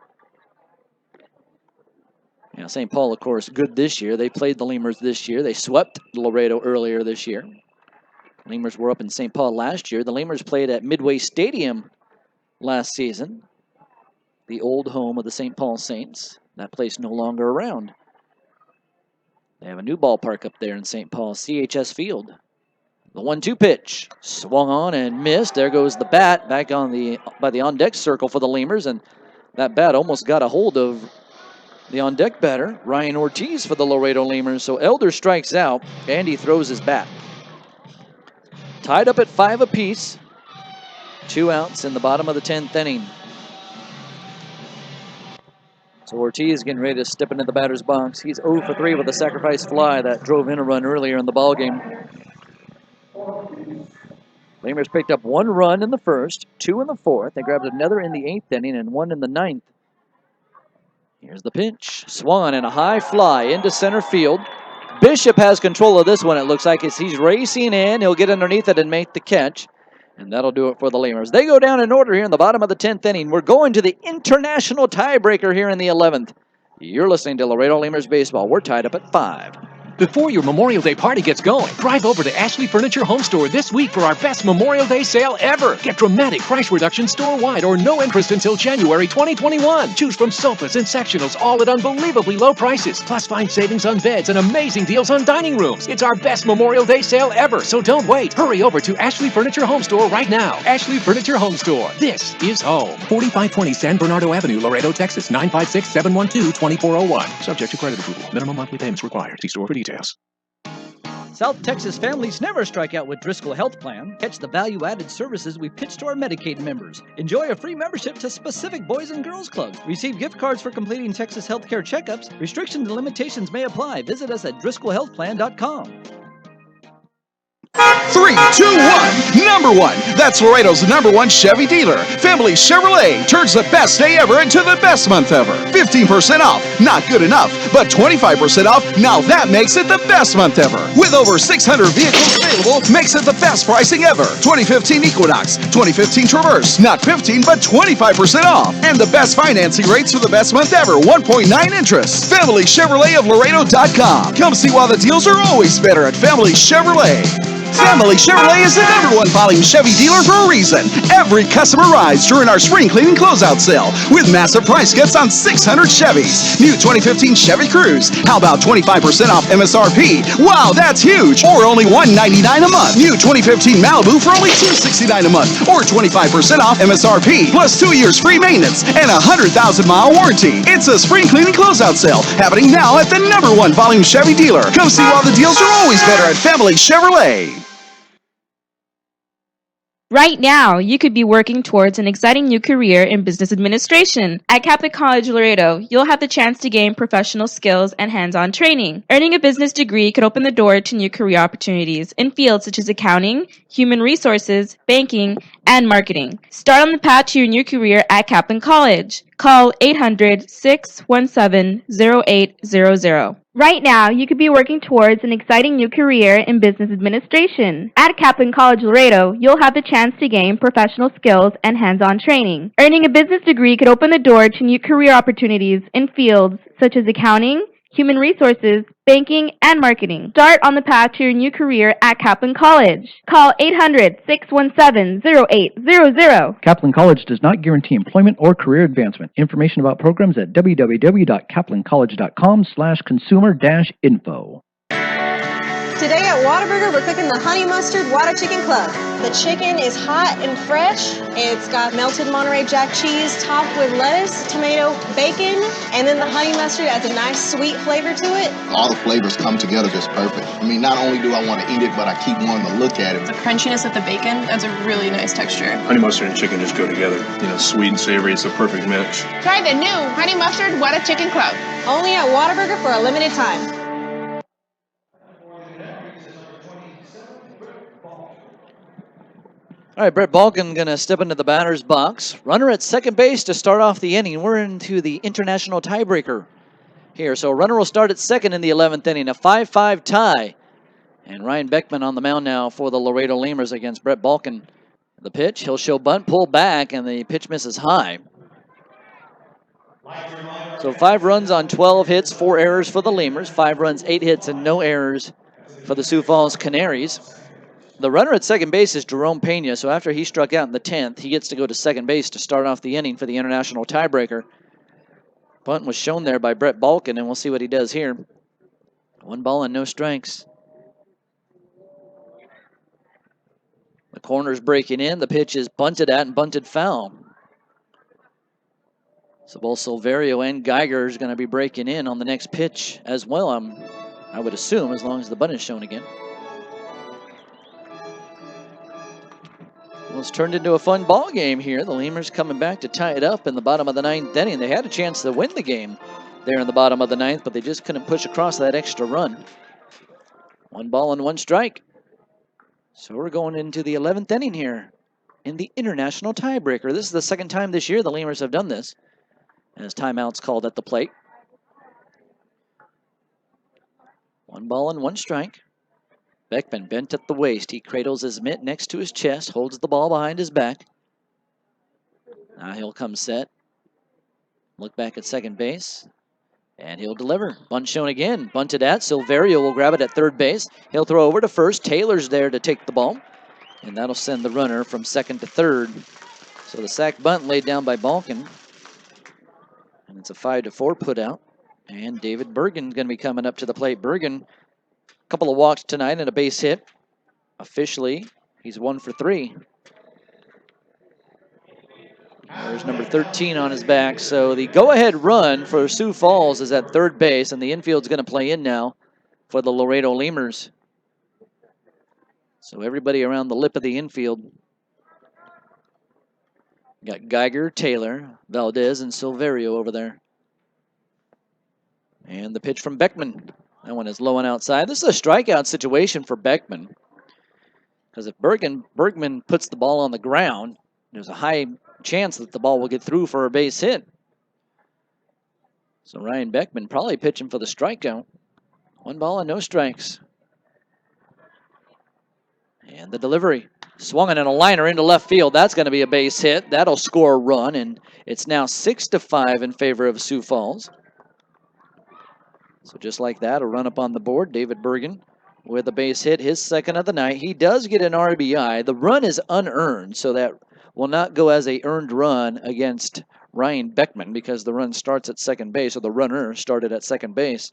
Now, St. Paul, of course, good this year. They played the Lemurs this year. They swept Laredo earlier this year. Lemurs were up in St. Paul last year. The Lemurs played at Midway Stadium last season, the old home of the St. Paul Saints. That place no longer around. They have a new ballpark up there in St. Paul, CHS Field. The 1-2 pitch swung on and missed. There goes the bat back on by the on-deck circle for the Lemurs, and that bat almost got a hold of the on-deck batter, Ryan Ortiz, for the Laredo Lemurs. So Elder strikes out, and he throws his bat. Tied up at 5 apiece. 2 outs in the bottom of the 10th inning. So Ortiz getting ready to step into the batter's box. He's 0 for 3 with a sacrifice fly that drove in a run earlier in the ballgame. Lemurs picked up 1 run in the first, 2 in the fourth. They grabbed another in the 8th inning and 1 in the 9th. Here's the pitch. Swung and a high fly into center field. Bishop has control of this one, it looks like, as he's racing in. He'll get underneath it and make the catch. And that'll do it for the Lemurs. They go down in order here in the bottom of the 10th inning. We're going to the international tiebreaker here in the 11th. You're listening to Laredo Lemurs Baseball. We're tied up at 5. Before your Memorial Day party gets going, drive over to Ashley Furniture Home Store this week for our best Memorial Day sale ever. Get dramatic price reduction store-wide or no interest until January 2021. Choose from sofas and sectionals, all at unbelievably low prices. Plus find savings on beds and amazing deals on dining rooms. It's our best Memorial Day sale ever, so don't wait. Hurry over to Ashley Furniture Home Store right now. Ashley Furniture Home Store. This is home. 4520 San Bernardo Avenue, Laredo, Texas, 956-712-2401. Subject to credit approval. Minimum monthly payments required. See store for details. South Texas families never strike out with Driscoll Health Plan. Catch the value-added services we pitch to our Medicaid members. Enjoy a free membership to specific boys and girls clubs. Receive gift cards for completing Texas healthcare checkups. Restrictions and limitations may apply. Visit us at DriscollHealthPlan.com. 3, 2, 1. Number 1. That's Laredo's #1 Chevy dealer. Family Chevrolet turns the best day ever into the best month ever. 15% off. Not good enough, but 25% off. Now that makes it the best month ever. With over 600 vehicles available, makes it the best pricing ever. 2015 Equinox, 2015 Traverse. Not 15, but 25% off. And the best financing rates for the best month ever. 1.9 interest. Family Chevrolet of Laredo.com. Come see why the deals are always better at Family Chevrolet. Family Chevrolet is the #1 volume Chevy dealer for a reason. Every customer rides during our spring cleaning closeout sale with massive price cuts on 600 Chevys. New 2015 Chevy Cruze. How about 25% off MSRP? Wow, that's huge. Or only $199 a month. New 2015 Malibu for only $269 a month. Or 25% off MSRP. Plus 2 years free maintenance and a 100,000-mile warranty. It's a spring cleaning closeout sale happening now at the #1 volume Chevy dealer. Come see why the deals are always better at Family Chevrolet. Right now, you could be working towards an exciting new career in business administration. At Catholic College Laredo, you'll have the chance to gain professional skills and hands-on training. Earning a business degree could open the door to new career opportunities in fields such as accounting, human resources, banking, and marketing. Start on the path to your new career at Kaplan College. Call 800-617-0800. Right now, you could be working towards an exciting new career in business administration. At Kaplan College Laredo, you'll have the chance to gain professional skills and hands-on training. Earning a business degree could open the door to new career opportunities in fields such as accounting, human resources, banking, and marketing. Start on the path to your new career at Kaplan College. Call 800-617-0800. Kaplan College does not guarantee employment or career advancement. Information about programs at www.kaplancollege.com/consumer-info. Today at Whataburger, we're cooking the Honey Mustard Whata Chicken Club. The chicken is hot and fresh. It's got melted Monterey Jack cheese topped with lettuce, tomato, bacon, and then the honey mustard adds a nice sweet flavor to it. All the flavors come together just perfect. I mean, not only do I want to eat it, but I keep wanting to look at it. The crunchiness of the bacon adds a really nice texture. Honey mustard and chicken just go together. You know, sweet and savory, it's a perfect mix. Try the new Honey Mustard Whata Chicken Club. Only at Whataburger for a limited time. All right, Brett Balkin going to step into the batter's box. Runner at second base to start off the inning. We're into the international tiebreaker here. So runner will start at second in the 11th inning, a 5-5 tie. And Ryan Beckman on the mound now for the Laredo Lemurs against Brett Balkin. The pitch, he'll show bunt, pull back, and the pitch misses high. So 5 runs on 12 hits, 4 errors for the Lemurs. 5 runs, 8 hits, and no errors for the Sioux Falls Canaries. The runner at second base is Jerome Pena, so after he struck out in the 10th, he gets to go to second base to start off the inning for the international tiebreaker. Bunt was shown there by Brett Balkin, and we'll see what he does here. 1 ball and no strikes. The corner's breaking in. The pitch is bunted at and bunted foul. So both Silverio and Geiger is going to be breaking in on the next pitch as well, I would assume, as long as the bunt is shown again. Well, it's turned into a fun ball game here. The Lemurs coming back to tie it up in the bottom of the 9th inning. They had a chance to win the game there in the bottom of the 9th, but they just couldn't push across that extra run. 1 ball and 1 strike. So we're going into the 11th inning here in the international tiebreaker. This is the second time this year the Lemurs have done this, as timeouts called at the plate. 1 ball and 1 strike. Beckman bent at the waist. He cradles his mitt next to his chest, holds the ball behind his back. Now he'll come set. Look back at second base. And he'll deliver. Bunt shown again. Bunted at. Silverio will grab it at third base. He'll throw over to first. Taylor's there to take the ball. And that'll send the runner from second to third. So the sac bunt laid down by Balkin. And it's a 5-4 put out. And David Bergen's going to be coming up to the plate. Bergen, a couple of walks tonight and a base hit. Officially, he's 1 for 3. There's number 13 on his back. So the go-ahead run for Sioux Falls is at third base, and the infield's going to play in now for the Laredo Lemurs. So everybody around the lip of the infield. Got Geiger, Taylor, Valdez, and Silverio over there. And the pitch from Beckman. That one is low and outside. This is a strikeout situation for Beckman. Because if Bergman puts the ball on the ground, there's a high chance that the ball will get through for a base hit. So Ryan Beckman probably pitching for the strikeout. 1 ball and no strikes. And the delivery. Swung in a liner into left field. That's going to be a base hit. That'll score a run, and it's now 6-5 in favor of Sioux Falls. So just like that, a run up on the board. David Bergen with a base hit, his second of the night. He does get an RBI. The run is unearned, so that will not go as a earned run against Ryan Beckman because the run starts at second base, or the runner started at second base.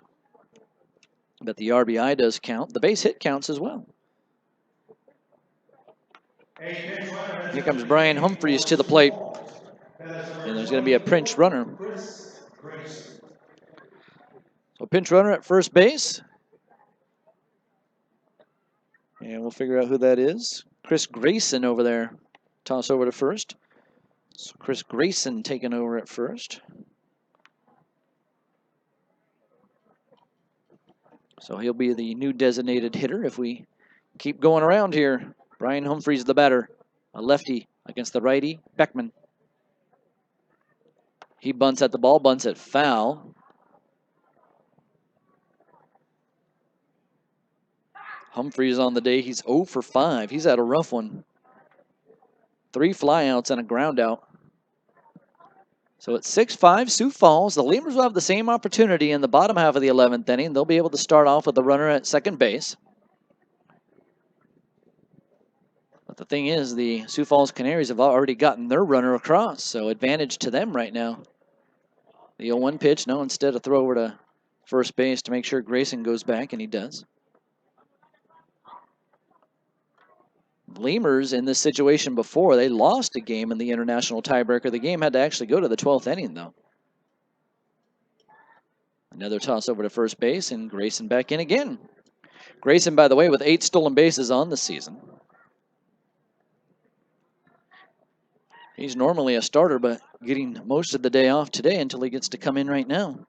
But the RBI does count. The base hit counts as well. Here comes Brian Humphreys to the plate. And there's going to be a pinch runner. So pinch runner at first base. And we'll figure out who that is. Chris Grayson over there. Toss over to first. So Chris Grayson taking over at first. So he'll be the new designated hitter if we keep going around here. Brian Humphreys the batter. A lefty against the righty, Beckman. He bunts at the ball, bunts it foul. Humphreys on the day, he's 0 for 5. He's had a rough one. 3 flyouts and a ground out. So it's 6-5 Sioux Falls. The Lemurs will have the same opportunity in the bottom half of the 11th inning. They'll be able to start off with the runner at second base. But the thing is, the Sioux Falls Canaries have already gotten their runner across, so advantage to them right now. The 0-1 pitch, no, instead a throw over to first base to make sure Grayson goes back, and he does. Lemurs in this situation before, they lost a game in the international tiebreaker. The game had to actually go to the 12th inning, though. Another toss over to first base, and Grayson back in again. Grayson, by the way, with 8 stolen bases on the season. He's normally a starter, but getting most of the day off today until he gets to come in right now.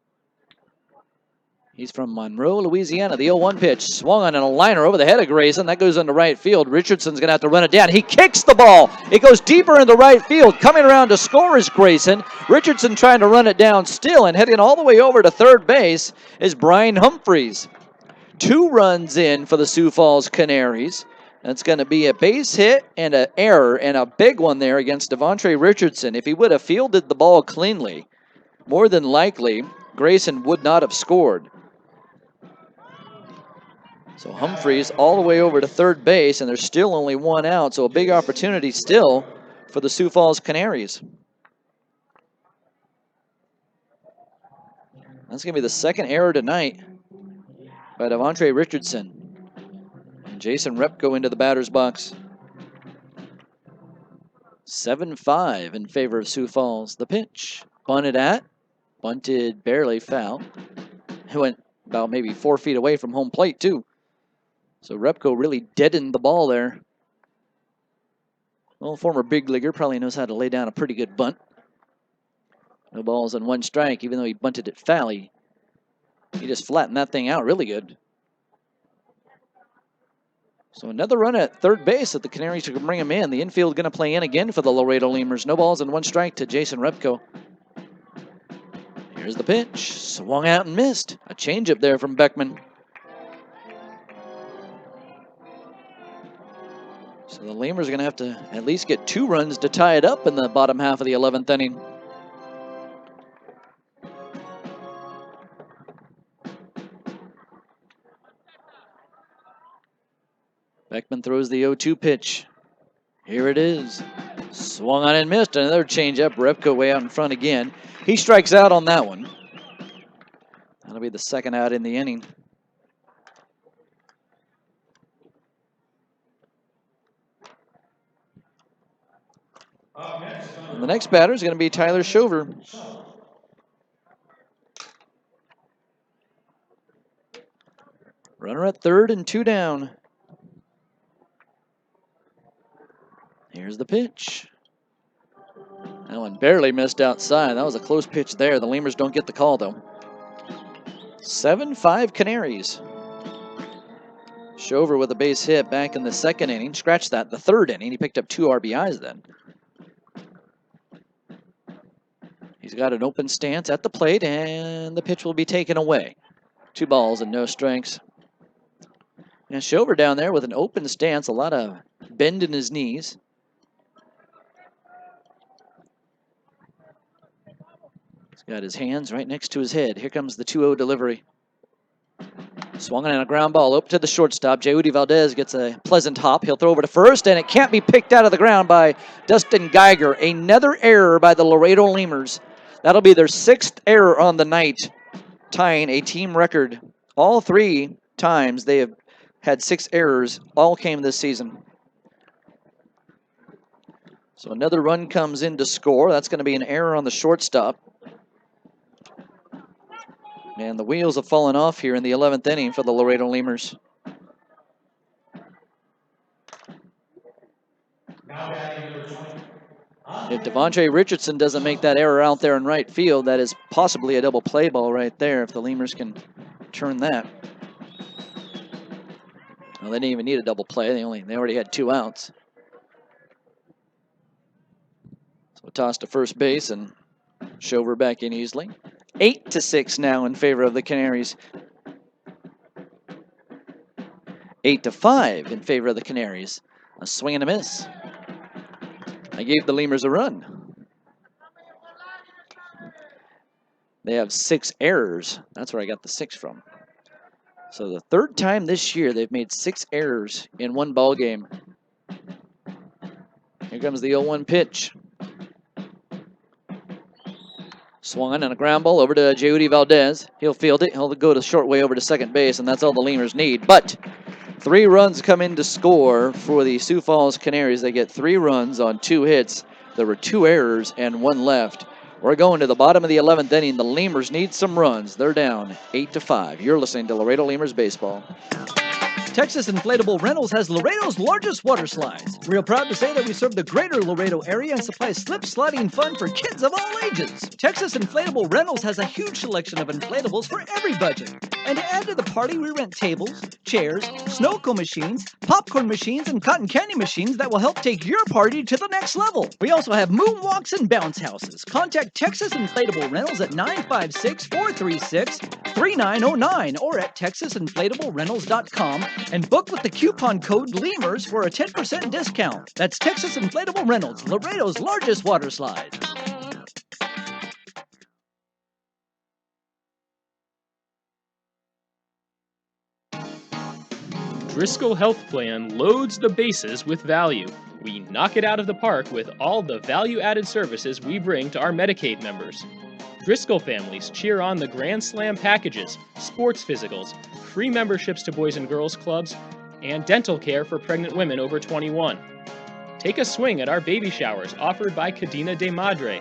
He's from Monroe, Louisiana. The 0-1 pitch swung on in a liner over the head of Grayson. That goes into right field. Richardson's going to have to run it down. He kicks the ball. It goes deeper into right field. Coming around to score is Grayson. Richardson trying to run it down still, and heading all the way over to third base is Brian Humphreys. 2 runs in for the Sioux Falls Canaries. That's going to be a base hit and an error, and a big one there against Devontre Richardson. If he would have fielded the ball cleanly, more than likely, Grayson would not have scored. So Humphreys all the way over to third base, and there's still only 1 out, so a big opportunity still for the Sioux Falls Canaries. That's going to be the second error tonight by Devontre Richardson. And Jason Repko into the batter's box. 7-5 in favor of Sioux Falls. The pitch, bunted barely foul. It went about maybe 4 feet away from home plate, too. So Repko really deadened the ball there. Well, former big leaguer probably knows how to lay down a pretty good bunt. No balls and 1 strike, even though he bunted it foul. He just flattened that thing out really good. So another run at third base that the Canaries can bring him in. The infield going to play in again for the Laredo Lemurs. No balls and 1 strike to Jason Repko. Here's the pitch. Swung out and missed. A changeup there from Beckman. So the Lemurs are going to have to at least get 2 runs to tie it up in the bottom half of the 11th inning. Beckman throws the 0-2 pitch. Here it is. Swung on and missed. Another changeup. Repko way out in front again. He strikes out on that one. That'll be the second out in the inning. And the next batter is going to be Tyler Shover. Runner at third and 2 down. Here's the pitch. That one barely missed outside. That was a close pitch there. The Lemurs don't get the call, though. 7-5 Canaries. Shover with a base hit back in the second inning. Scratch that, the third inning. He picked up 2 RBIs then. He's got an open stance at the plate, and the pitch will be taken away. 2 balls and no strikes. And Shover down there with an open stance, a lot of bend in his knees. He's got his hands right next to his head. Here comes the 2-0 delivery. Swung on a ground ball up to the shortstop. J.U.D. Valdez gets a pleasant hop. He'll throw over to first, and it can't be picked out of the ground by Dustin Geiger. Another error by the Laredo Lemurs. That'll be their 6th error on the night, tying a team record. All 3 times they have had 6 errors, all came this season. So another run comes in to score. That's going to be an error on the shortstop. And the wheels have fallen off here in the 11th inning for the Laredo Lemurs. If Devontae Richardson doesn't make that error out there in right field, that is possibly a double play ball right there if the Lemurs can turn that. Well, they didn't even need a double play. They already had 2 outs. So toss to first base and Shover back in easily. 8-6 now in favor of the Canaries. 8-5 in favor of the Canaries. A swing and a miss. I gave the Lemurs a run. They have 6 errors. That's where I got the 6 from. So the 3rd time this year they've made 6 errors in one ball game. Here comes the 0-1 pitch. Swung on a ground ball over to J.U.D. Valdez. He'll field it. He'll go the short way over to second base, and that's all the Lemurs need. But 3 runs come in to score for the Sioux Falls Canaries. They get 3 runs on 2 hits. There were 2 errors and 1 left. We're going to the bottom of the 11th inning. The Lemurs need some runs. They're down 8-5. You're listening to Laredo Lemurs Baseball. Texas Inflatable Rentals has Laredo's largest water slides. We're proud to say that we serve the greater Laredo area and supply slip sliding fun for kids of all ages. Texas Inflatable Rentals has a huge selection of inflatables for every budget. And to add to the party, we rent tables, chairs, snow cone machines, popcorn machines, and cotton candy machines that will help take your party to the next level. We also have moonwalks and bounce houses. Contact Texas Inflatable Rentals at 956-436-3909 or at texasinflatablerentals.com and book with the coupon code LEMURS for a 10% discount. That's Texas Inflatable Rentals, Laredo's largest water slide. Driscoll Health Plan loads the bases with value. We knock it out of the park with all the value-added services we bring to our Medicaid members. Driscoll families cheer on the Grand Slam packages, sports physicals, free memberships to Boys and Girls Clubs, and dental care for pregnant women over 21. Take a swing at our baby showers offered by Cadena de Madre.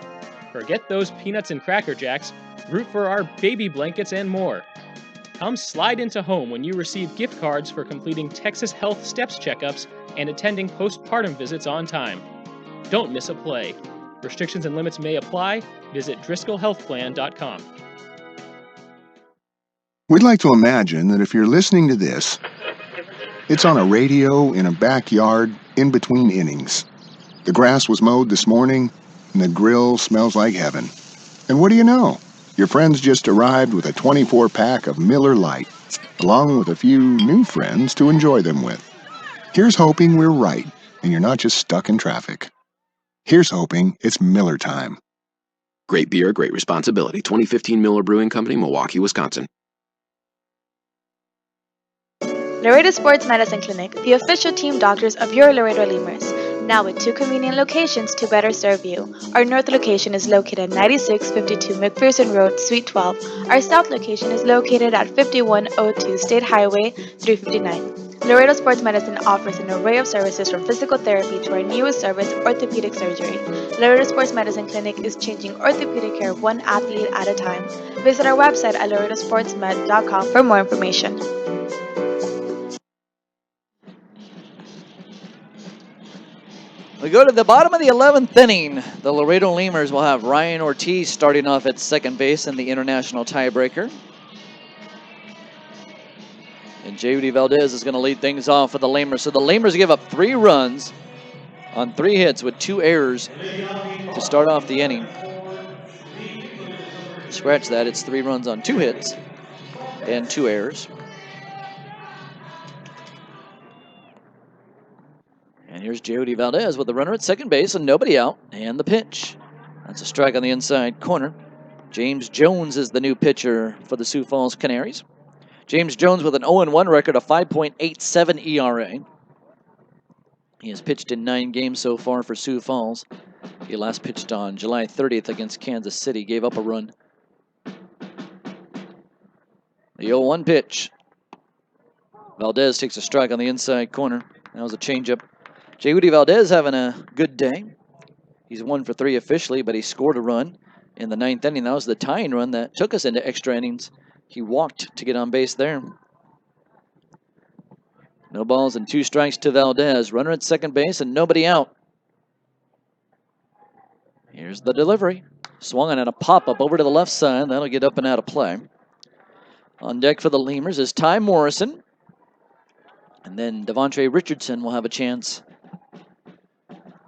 Forget those peanuts and Cracker Jacks, root for our baby blankets and more. Come slide into home when you receive gift cards for completing Texas Health Steps checkups and attending postpartum visits on time. Don't miss a play. Restrictions and limits may apply. Visit DriscollHealthPlan.com. We'd like to imagine that if you're listening to this, it's on a radio in a backyard in between innings. The grass was mowed this morning, and the grill smells like heaven. And what do you know? Your friends just arrived with a 24-pack of Miller Lite, along with a few new friends to enjoy them with. Here's hoping we're right, and you're not just stuck in traffic. Here's hoping it's Miller time. Great beer, great responsibility. 2015 Miller Brewing Company, Milwaukee, Wisconsin. Laredo Sports Medicine Clinic, the official team doctors of your Laredo Lemurs. Now with 2 convenient locations to better serve you. Our north location is located at 9652 McPherson Road, Suite 12. Our south location is located at 5102 State Highway 359. Laredo Sports Medicine offers an array of services from physical therapy to our newest service, orthopedic surgery. Laredo Sports Medicine Clinic is changing orthopedic care one athlete at a time. Visit our website at laredosportsmed.com for more information. We go to the bottom of the 11th inning. The Laredo Lemurs will have Ryan Ortiz starting off at second base in the international tiebreaker. And J.U.D. Valdez is going to lead things off for the Lemurs. So the Lemurs give up 3 runs on 3 hits with 2 errors to start off the inning. Scratch that, it's 3 runs on 2 hits and 2 errors. And here's J.U.D. Valdez with the runner at second base and nobody out. And the pitch. That's a strike on the inside corner. James Jones is the new pitcher for the Sioux Falls Canaries. James Jones with an 0-1 record, a 5.87 ERA. He has pitched in 9 games so far for Sioux Falls. He last pitched on July 30th against Kansas City, gave up a run. The 0-1 pitch. Valdez takes a strike on the inside corner. That was a changeup. Jehudi Valdez having a good day. He's 1 for 3 officially, but he scored a run in the 9th inning. That was the tying run that took us into extra innings. He walked to get on base there. No balls and 2 strikes to Valdez. Runner at second base and nobody out. Here's the delivery. Swung on a pop-up over to the left side. That'll get up and out of play. On deck for the Lemurs is Ty Morrison. And then Devontre Richardson will have a chance.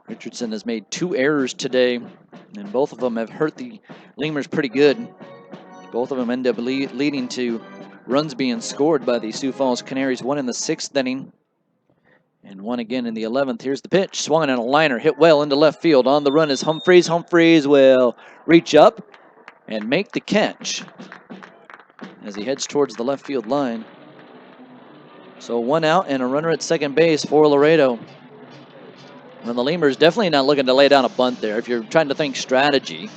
Richardson has made 2 errors today, and both of them have hurt the Lemurs pretty good. Both of them end up leading to runs being scored by the Sioux Falls Canaries. 1 in the 6th inning, and 1 again in the 11th. Here's the pitch. Swung on a liner, hit well into left field. On the run is Humphreys. Humphreys will reach up and make the catch as he heads towards the left field line. So 1 out and a runner at second base for Laredo. And the Lemurs definitely not looking to lay down a bunt there. If you're trying to think strategy,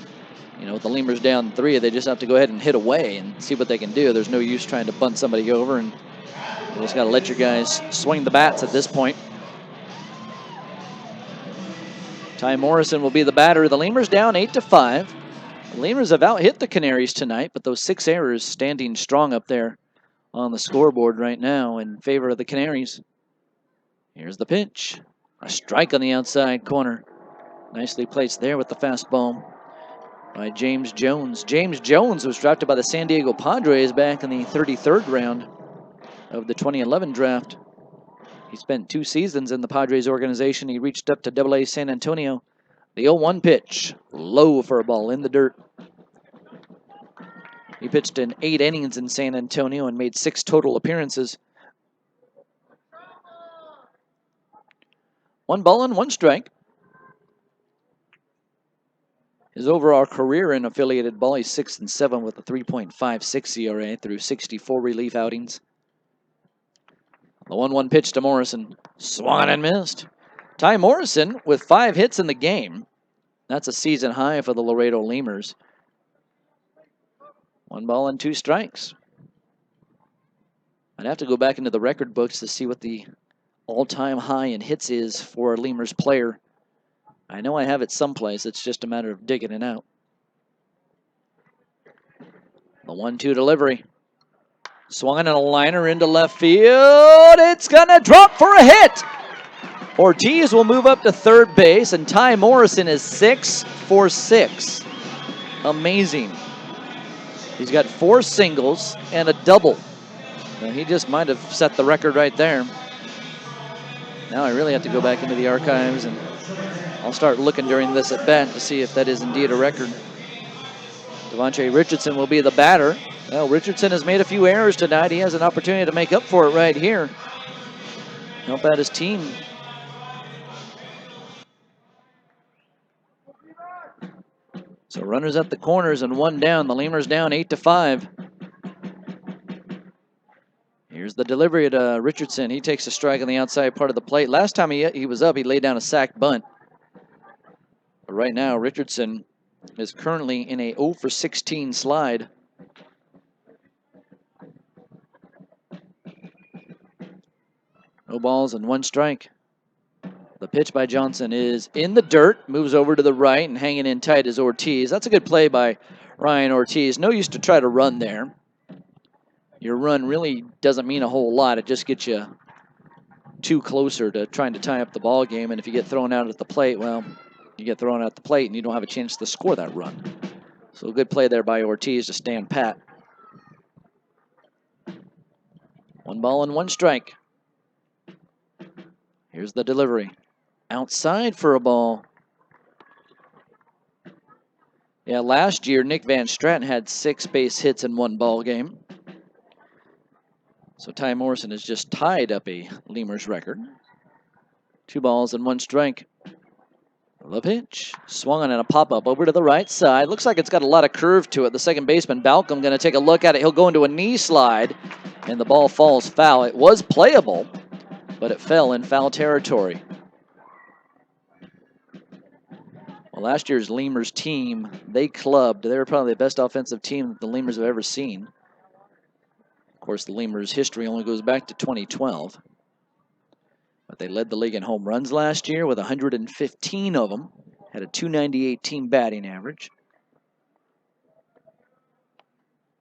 you know, with the Lemurs down 3, they just have to go ahead and hit away and see what they can do. There's no use trying to bunt somebody over, and you just got to let your guys swing the bats at this point. Ty Morrison will be the batter. The Lemurs down 8-5. The Lemurs have out-hit the Canaries tonight, but those 6 errors standing strong up there on the scoreboard right now in favor of the Canaries. Here's the pitch. A strike on the outside corner. Nicely placed there with the fastball by James Jones. James Jones was drafted by the San Diego Padres back in the 33rd round of the 2011 draft. He spent 2 seasons in the Padres organization. He reached up to AA San Antonio. The 0-1 pitch, low for a ball in the dirt. He pitched in 8 innings in San Antonio and made 6 total appearances. 1 ball and 1 strike. His overall career in affiliated ball, he's 6-7 with a 3.56 ERA through 64 relief outings. The 1-1 pitch to Morrison. Swung and missed. Ty Morrison with 5 hits in the game. That's a season high for the Laredo Lemurs. 1 ball and 2 strikes. I'd have to go back into the record books to see what the all-time high in hits is for a Lemurs player. I know I have it someplace. It's just a matter of digging it out. The 1-2 delivery. Swung on a liner into left field. It's going to drop for a hit. Ortiz will move up to third base, and Ty Morrison is 6 for 6. Amazing. He's got 4 singles and a double. Now, he just might have set the record right there. Now I really have to go back into the archives, and I'll start looking during this at bat to see if that is indeed a record. Devontre Richardson will be the batter. Well, Richardson has made a few errors tonight. He has an opportunity to make up for it right here. Help out his team. So runners at the corners and 1 down. The Lemurs down 8-5. Here's the delivery to Richardson. He takes a strike on the outside part of the plate. Last time he was up, he laid down a sac bunt. But right now, Richardson is currently in a 0 for 16 slide. No balls and 1 strike. The pitch by Johnson is in the dirt, moves over to the right, and hanging in tight is Ortiz. That's a good play by Ryan Ortiz. No use to try to run there. Your run really doesn't mean a whole lot. It just gets you too closer to trying to tie up the ball game. And if you get thrown out at the plate, well, you get thrown out at the plate and you don't have a chance to score that run. So a good play there by Ortiz to stand pat. 1 ball and 1 strike. Here's the delivery. Outside for a ball. Yeah, last year Nick Van Stratton had 6 base hits in 1 ball game. So Ty Morrison has just tied up a Lemurs record. 2 balls and 1 strike. The pitch. Swung on and a pop-up over to the right side. Looks like it's got a lot of curve to it. The second baseman, Balcom, going to take a look at it. He'll go into a knee slide. and the ball falls foul. It was playable, but it fell in foul territory. Well, last year's Lemurs team, they clubbed. They were probably the best offensive team that the Lemurs have ever seen. Of course, the Lemurs' history only goes back to 2012. But they led the league in home runs last year with 115 of them. Had a .298 team batting average.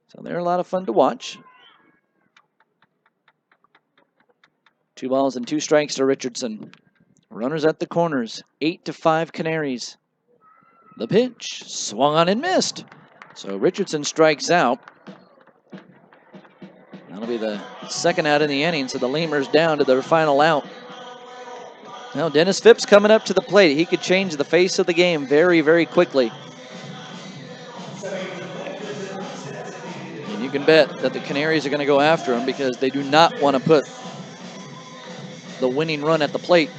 So they're a lot of fun to watch. 2 balls and 2 strikes to Richardson. Runners at the corners. 8-5 Canaries. The pitch, swung on and missed. So Richardson strikes out. That'll be the second out in the inning, so the Lemurs down to their final out. Now Dennis Phipps coming up to the plate. He could change the face of the game very, very quickly. And you can bet that the Canaries are going to go after him because they do not want to put the winning run at the plate.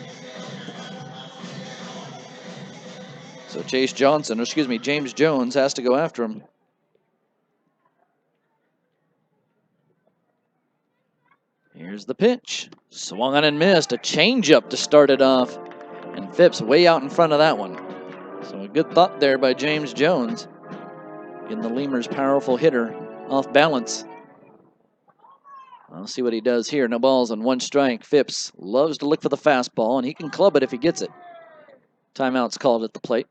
So James Jones has to go after him. Here's the pitch. Swung on and missed. A changeup to start it off. And Phipps way out in front of that one. So a good thought there by James Jones. Getting the Lemurs' powerful hitter off balance. I'll see what he does here. No balls and 1 strike. Phipps loves to look for the fastball, and he can club it if he gets it. Timeout's called at the plate.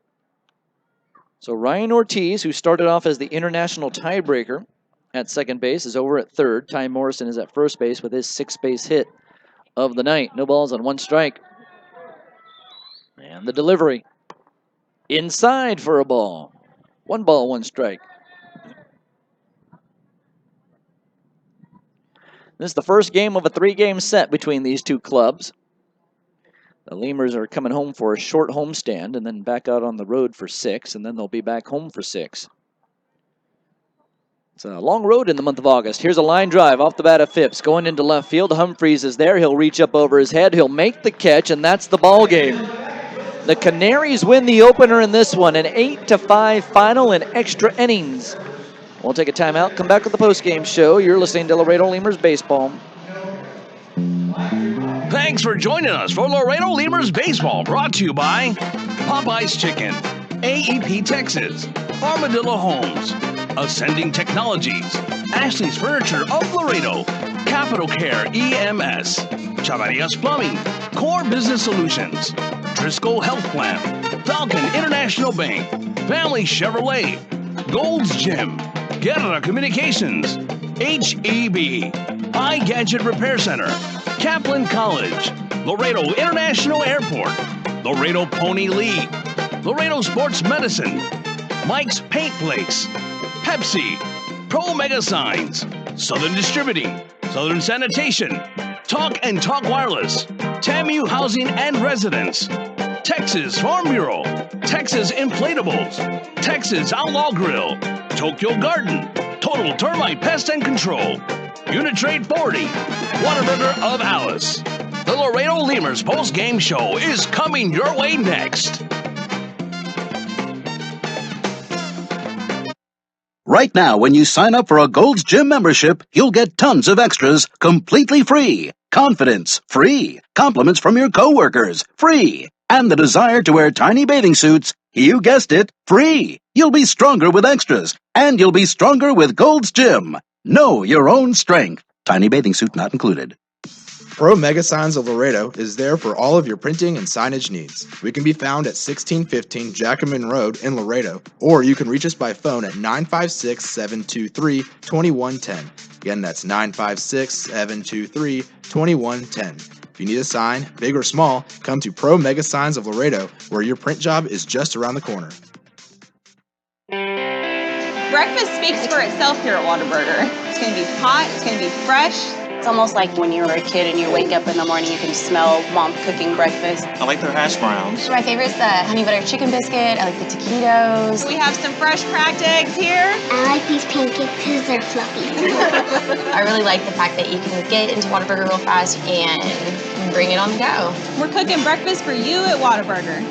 So Ryan Ortiz, who started off as the international tiebreaker at second base, is over at third. Ty Morrison is at first base with his 6th base hit of the night. No balls and 1 strike. And the delivery. Inside for a ball. 1 ball, 1 strike. This is the first game of a 3-game set between these two clubs. The Lemurs are coming home for a short homestand and then back out on the road for 6, and then they'll be back home for 6. It's a long road in the month of August. Here's a line drive off the bat of Phipps. Going into left field. Humphreys is there. He'll reach up over his head. He'll make the catch, and that's the ball game. The Canaries win the opener in this one, an 8-5 final in extra innings. We'll take a timeout, come back with the postgame show. You're listening to Laredo Lemurs Baseball. Thanks for joining us for Laredo Lemurs Baseball, brought to you by Popeye's Chicken, AEP Texas, Armadillo Homes, Ascending Technologies, Ashley's Furniture of Laredo, Capital Care EMS, Chavarias Plumbing, Core Business Solutions, Driscoll Health Plan, Falcon International Bank, Family Chevrolet, Gold's Gym, Guerra Communications, HEB, iGadget Repair Center, Kaplan College, Laredo International Airport, Laredo Pony League, Laredo Sports Medicine, Mike's Paint Place, Pepsi, Pro Mega Signs, Southern Distributing, Southern Sanitation, Talk and Talk Wireless, TAMU Housing and Residence, Texas Farm Bureau, Texas Inflatables, Texas Outlaw Grill, Tokyo Garden, Total Termite Pest and Control, Uni-Trade Forwarding, Whataburger of Alice. The Laredo Lemurs post-game show is coming your way next. Right now, when you sign up for a Gold's Gym membership, you'll get tons of extras completely free. Confidence, free. Compliments from your coworkers, free. And the desire to wear tiny bathing suits, you guessed it, free. You'll be stronger with extras, and you'll be stronger with Gold's Gym. Know your own strength. Tiny bathing suit not included. Pro Mega Signs of Laredo is there for all of your printing and signage needs. We can be found at 1615 Jackman Road in Laredo, or you can reach us by phone at 956-723-2110. Again, that's 956-723-2110. If you need a sign, big or small, come to Pro Mega Signs of Laredo, where your print job is just around the corner. Breakfast speaks for itself here at Whataburger. It's going to be hot, it's going to be fresh. It's almost like when you were a kid and you wake up in the morning, you can smell mom cooking breakfast. I like their hash browns. My favorite's the honey butter chicken biscuit. I like the taquitos. We have some fresh cracked eggs here. I like these pancakes because they're fluffy. I really like the fact that you can get into Whataburger real fast and bring it on the go. We're cooking breakfast for you at Whataburger.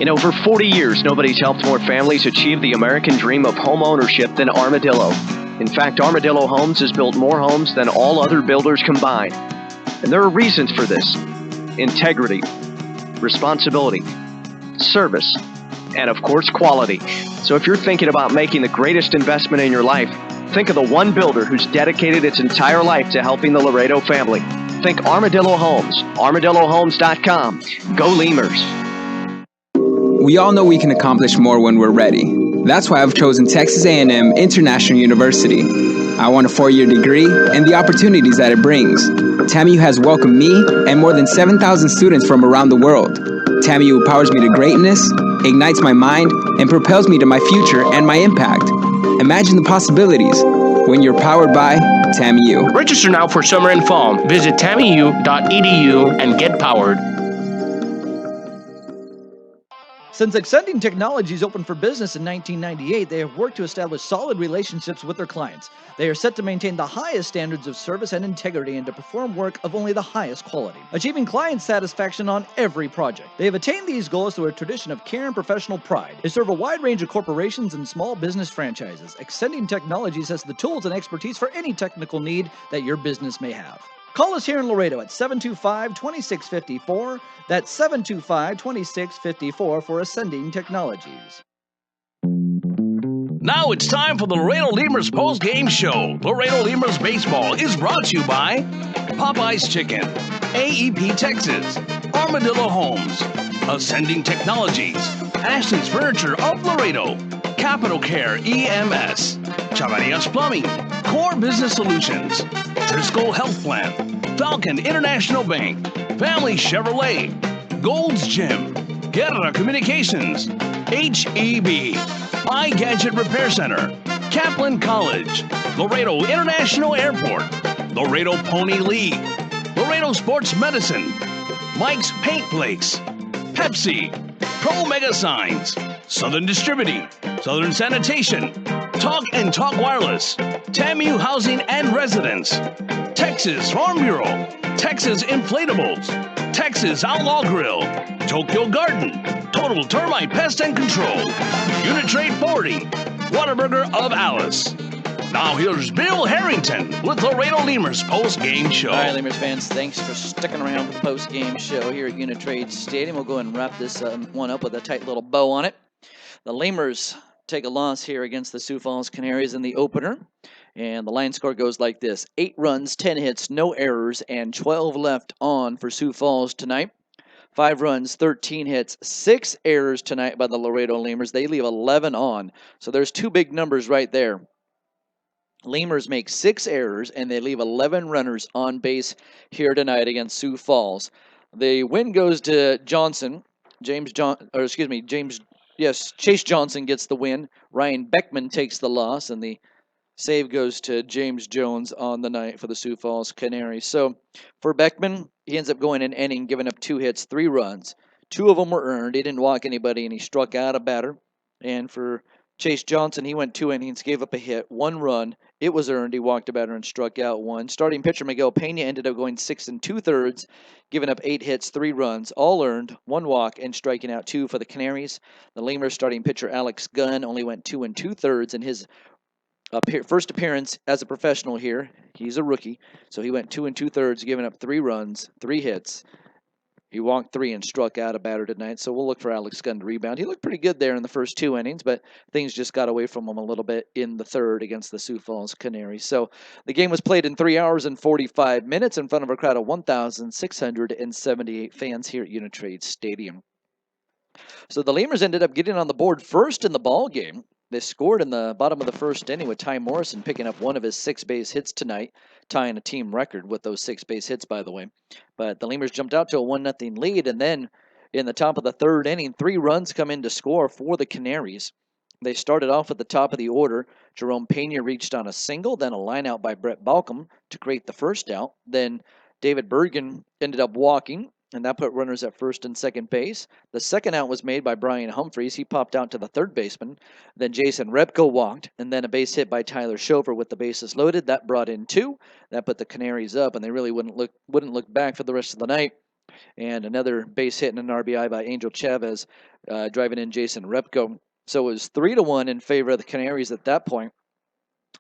In over 40 years, nobody's helped more families achieve the American dream of home ownership than Armadillo. In fact, Armadillo Homes has built more homes than all other builders combined. And there are reasons for this: integrity, responsibility, service, and of course, quality. So if you're thinking about making the greatest investment in your life, think of the one builder who's dedicated its entire life to helping the Laredo family. Think Armadillo Homes, armadillohomes.com. Go Lemurs. We all know we can accomplish more when we're ready. That's why I've chosen Texas A&M International University. I want a 4-year degree and the opportunities that it brings. TAMU has welcomed me and more than 7,000 students from around the world. TAMU empowers me to greatness, ignites my mind, and propels me to my future and my impact. Imagine the possibilities when you're powered by TAMU. Register now for summer and fall. Visit tamu.edu and get powered. Since Extending Technologies opened for business in 1998, they have worked to establish solid relationships with their clients. They are set to maintain the highest standards of service and integrity and to perform work of only the highest quality, achieving client satisfaction on every project. They have attained these goals through a tradition of care and professional pride. They serve a wide range of corporations and small business franchises. Extending Technologies has the tools and expertise for any technical need that your business may have. Call us here in Laredo at 725-2654. That's 725-2654 for Ascending Technologies. Now it's time for the Laredo Lemurs post-game show. Laredo Lemurs baseball is brought to you by Popeye's Chicken, AEP Texas, Armadillo Homes, Ascending Technologies, Ashley's Furniture of Laredo, Capital Care EMS, Chavarias Plumbing, Core Business Solutions, Driscoll Health Plan, Falcon International Bank, Family Chevrolet, Gold's Gym, Guerra Communications, HEB, iGadget Repair Center, Kaplan College, Laredo International Airport, Laredo Pony League, Laredo Sports Medicine, Mike's Paint Flakes, Pepsi, Pro Mega Signs, Southern Distributing, Southern Sanitation, Talk and Talk Wireless, TAMU Housing and Residence, Texas Farm Bureau, Texas Inflatables, Texas Outlaw Grill, Tokyo Garden, Total Termite Pest and Control, Uni-Trade Forwarding, Whataburger of Alice. Now here's Bill Harrington with Laredo Lemurs post-game show. All right, Lemurs fans, thanks for sticking around for the post-game show here at Uni-Trade Stadium. We'll go ahead and wrap this one up with a tight little bow on it. The Lemurs take a loss here against the Sioux Falls Canaries in the opener. And the line score goes like this: 8 runs, 10 hits, no errors, and 12 left on for Sioux Falls tonight. 5 runs, 13 hits, 6 errors tonight by the Laredo Lemurs. They leave 11 on. So there's 2 big numbers right there. Lemurs make 6 errors, and they leave 11 runners on base here tonight against Sioux Falls. The win goes to Johnson. Chase Johnson gets the win. Ryan Beckman takes the loss, and the save goes to James Jones on the night for the Sioux Falls Canaries. So for Beckman, he ends up going an inning, giving up 2 hits, 3 runs. 2 of them were earned. He didn't walk anybody, and he struck out a batter. And for Chase Johnson, he went 2 innings, gave up a hit, 1 run. It was earned. He walked a batter and struck out 1. Starting pitcher Miguel Pena ended up going 6 2/3, giving up 8 hits, 3 runs, all earned, 1 walk, and striking out 2 for the Canaries. The Lemurs starting pitcher Alex Gunn only went 2 2/3 in his first appearance as a professional here. He's a rookie, so he went 2 2/3, giving up 3 runs, 3 hits. He walked 3 and struck out a batter tonight, so we'll look for Alex Gunn to rebound. He looked pretty good there in the first 2 innings, but things just got away from him a little bit in the third against the Sioux Falls Canaries. So the game was played in 3 hours and 45 minutes in front of a crowd of 1,678 fans here at Uni-Trade Stadium. So the Lemurs ended up getting on the board first in the ball game. They scored in the bottom of the first inning with Ty Morrison picking up one of his 6 base hits tonight, tying a team record with those 6 base hits, by the way. But the Lemurs jumped out to a 1-0 lead, and then in the top of the third inning, 3 runs come in to score for the Canaries. They started off at the top of the order. Jerome Pena reached on a single, then a line out by Brett Balcom to create the first out. Then David Bergen ended up walking, and that put runners at first and second base. The second out was made by Brian Humphreys. He popped out to the third baseman. Then Jason Repko walked, and then a base hit by Tyler Shover with the bases loaded. That brought in 2. That put the Canaries up, and they really wouldn't look back for the rest of the night. and another base hit and an RBI by Angel Chavez, driving in Jason Repko. So it was 3-1 in favor of the Canaries at that point.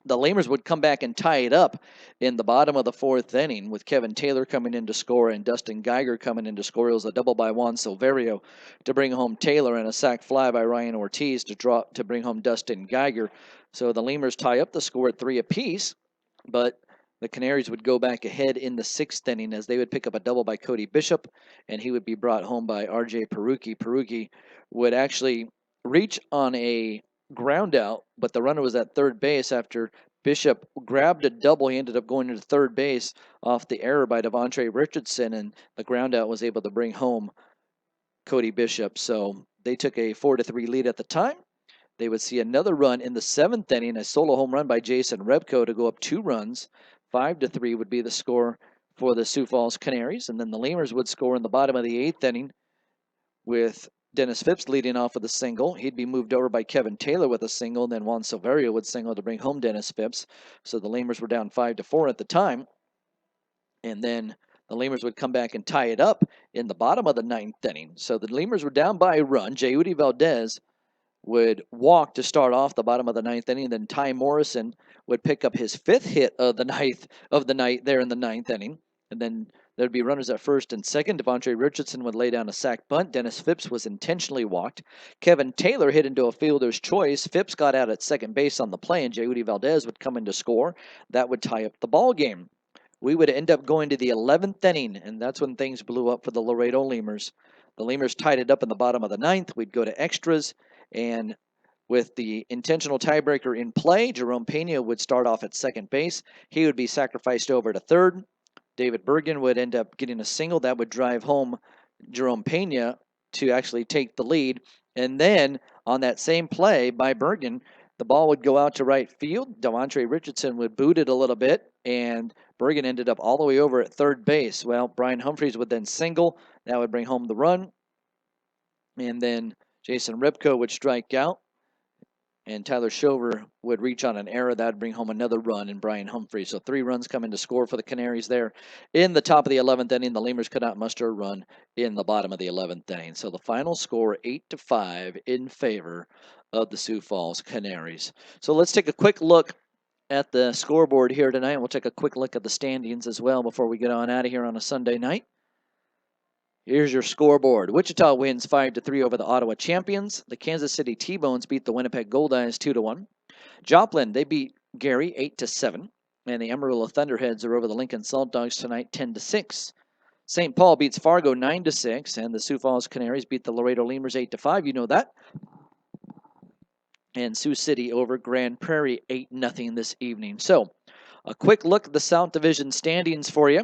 The Lemurs would come back and tie it up in the bottom of the fourth inning with Kevin Taylor coming in to score and Dustin Geiger coming in to score. It was a double by Juan Silverio to bring home Taylor and a sac fly by Ryan Ortiz to bring home Dustin Geiger. So the Lemurs tie up the score at 3 apiece, but the Canaries would go back ahead in the sixth inning as they would pick up a double by Cody Bishop, and he would be brought home by R.J. Peruki. Peruki would actually reach on a ground out, but the runner was at third base after Bishop grabbed a double. He ended up going into third base off the error by Devontre Richardson, and the ground out was able to bring home Cody Bishop. So they took a 4-3 lead at the time. They would see another run in the seventh inning, a solo home run by Jason Repko to go up 2 runs. 5-3 would be the score for the Sioux Falls Canaries, and then the Lemurs would score in the bottom of the eighth inning with Dennis Phipps leading off with a single. He'd be moved over by Kevin Taylor with a single, and then Juan Silverio would single to bring home Dennis Phipps. So the Lemurs were down 5-4 at the time. And then the Lemurs would come back and tie it up in the bottom of the ninth inning. So the Lemurs were down by a run. Jeudy Valdez would walk to start off the bottom of the ninth inning. Then Ty Morrison would pick up his 5th hit of the night there in the ninth inning. And then there'd be runners at first and second. Devontre Richardson would lay down a sac bunt. Dennis Phipps was intentionally walked. Kevin Taylor hit into a fielder's choice. Phipps got out at second base on the play, and Jeudy Valdez would come in to score. That would tie up the ball game. We would end up going to the 11th inning, and that's when things blew up for the Laredo Lemurs. The Lemurs tied it up in the bottom of the ninth. We'd go to extras, and with the intentional tiebreaker in play, Jerome Pena would start off at second base. He would be sacrificed over to third. David Bergen would end up getting a single that would drive home Jerome Pena to actually take the lead. And then on that same play by Bergen, the ball would go out to right field. Devontre Richardson would boot it a little bit, and Bergen ended up all the way over at third base. Well, Brian Humphreys would then single. That would bring home the run. And then Jason Repko would strike out, and Tyler Shover would reach on an error. That would bring home another run in Brian Humphreys. So 3 runs coming to score for the Canaries there. In the top of the 11th inning, the Lemurs could not muster a run in the bottom of the 11th inning. So the final score, 8-5 in favor of the Sioux Falls Canaries. So let's take a quick look at the scoreboard here tonight. We'll take a quick look at the standings as well before we get on out of here on a Sunday night. Here's your scoreboard. Wichita wins 5-3 over the Ottawa Champions. The Kansas City T-Bones beat the Winnipeg Goldeyes 2-1. Joplin, they beat Gary 8-7. And the Amarillo Thunderheads are over the Lincoln Salt Dogs tonight 10-6. St. Paul beats Fargo 9-6. And the Sioux Falls Canaries beat the Laredo Lemurs 8-5. You know that. And Sioux City over Grand Prairie 8-0 this evening. So a quick look at the South Division standings for you.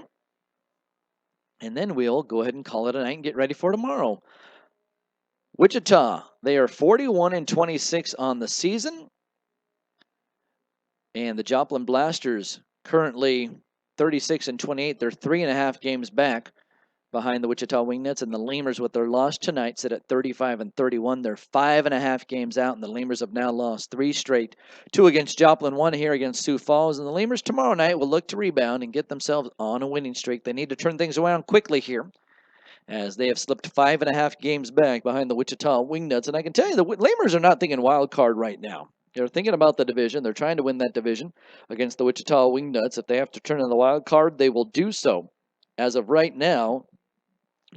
And then we'll go ahead and call it a night and get ready for tomorrow. Wichita, they are 41-26 on the season. And the Joplin Blasters currently 36-28. They're 3.5 games back behind the Wichita Wingnuts, and the Lemurs, with their loss tonight, sit at 35-31. They're 5.5 games out, and the Lemurs have now lost 3 straight. 2 against Joplin, 1 here against Sioux Falls, and the Lemurs tomorrow night will look to rebound and get themselves on a winning streak. They need to turn things around quickly here, as they have slipped 5.5 games back behind the Wichita Wingnuts. And I can tell you, the Lemurs are not thinking wild card right now. They're thinking about the division. They're trying to win that division against the Wichita Wingnuts. If they have to turn in the wild card, they will do so. As of right now,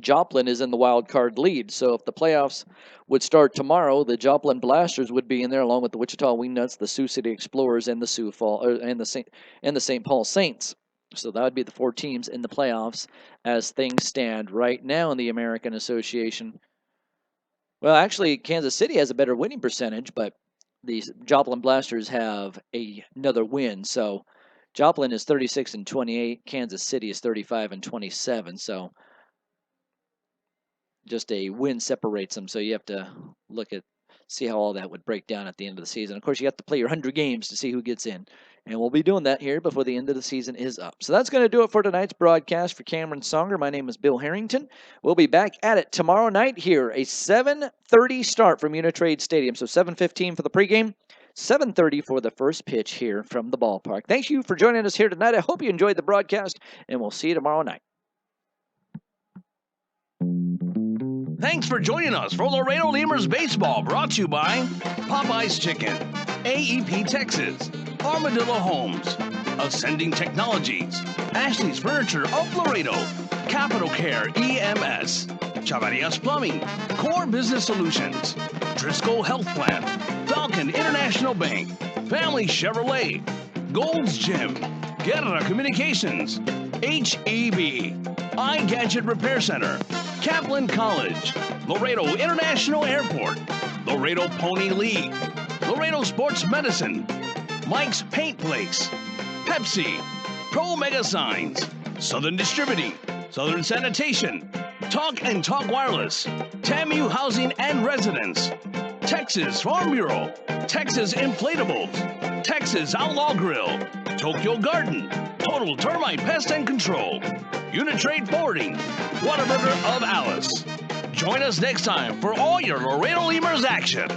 Joplin is in the wild card lead. So if the playoffs would start tomorrow, the Joplin Blasters would be in there along with the Wichita Wingnuts, the Sioux City Explorers, and the St. Paul Saints. So that would be the 4 teams in the playoffs as things stand right now in the American Association. Well, actually, Kansas City has a better winning percentage, but the Joplin Blasters have another win. So Joplin is 36-28. Kansas City is 35-27. So just a win separates them. So you have to see how all that would break down at the end of the season. Of course, you have to play your 100 games to see who gets in. And we'll be doing that here before the end of the season is up. So that's going to do it for tonight's broadcast. For Cameron Songer, my name is Bill Harrington. We'll be back at it tomorrow night here, a 7:30 start from Uni-Trade Stadium. So 7:15 for the pregame, 7:30 for the first pitch here from the ballpark. Thank you for joining us here tonight. I hope you enjoyed the broadcast, and we'll see you tomorrow night. Thanks for joining us for Laredo Lemurs Baseball, brought to you by Popeye's Chicken, AEP Texas, Armadillo Homes, Ascending Technologies, Ashley's Furniture of Laredo, Capital Care EMS, Chavarias Plumbing, Core Business Solutions, Driscoll Health Plan, Falcon International Bank, Family Chevrolet, Gold's Gym, Guerra Communications, HEB, iGadget Repair Center, Kaplan College, Laredo International Airport, Laredo Pony League, Laredo Sports Medicine, Mike's Paint Place, Pepsi, Pro Mega Signs, Southern Distributing, Southern Sanitation, Talk and Talk Wireless, TAMU Housing and Residence, Texas Farm Bureau, Texas Inflatables, Texas Outlaw Grill, Tokyo Garden, Total Termite Pest and Control, Uni-Trade Forwarding, Whataburger of Alice. Join us next time for all your Laredo Lemurs action.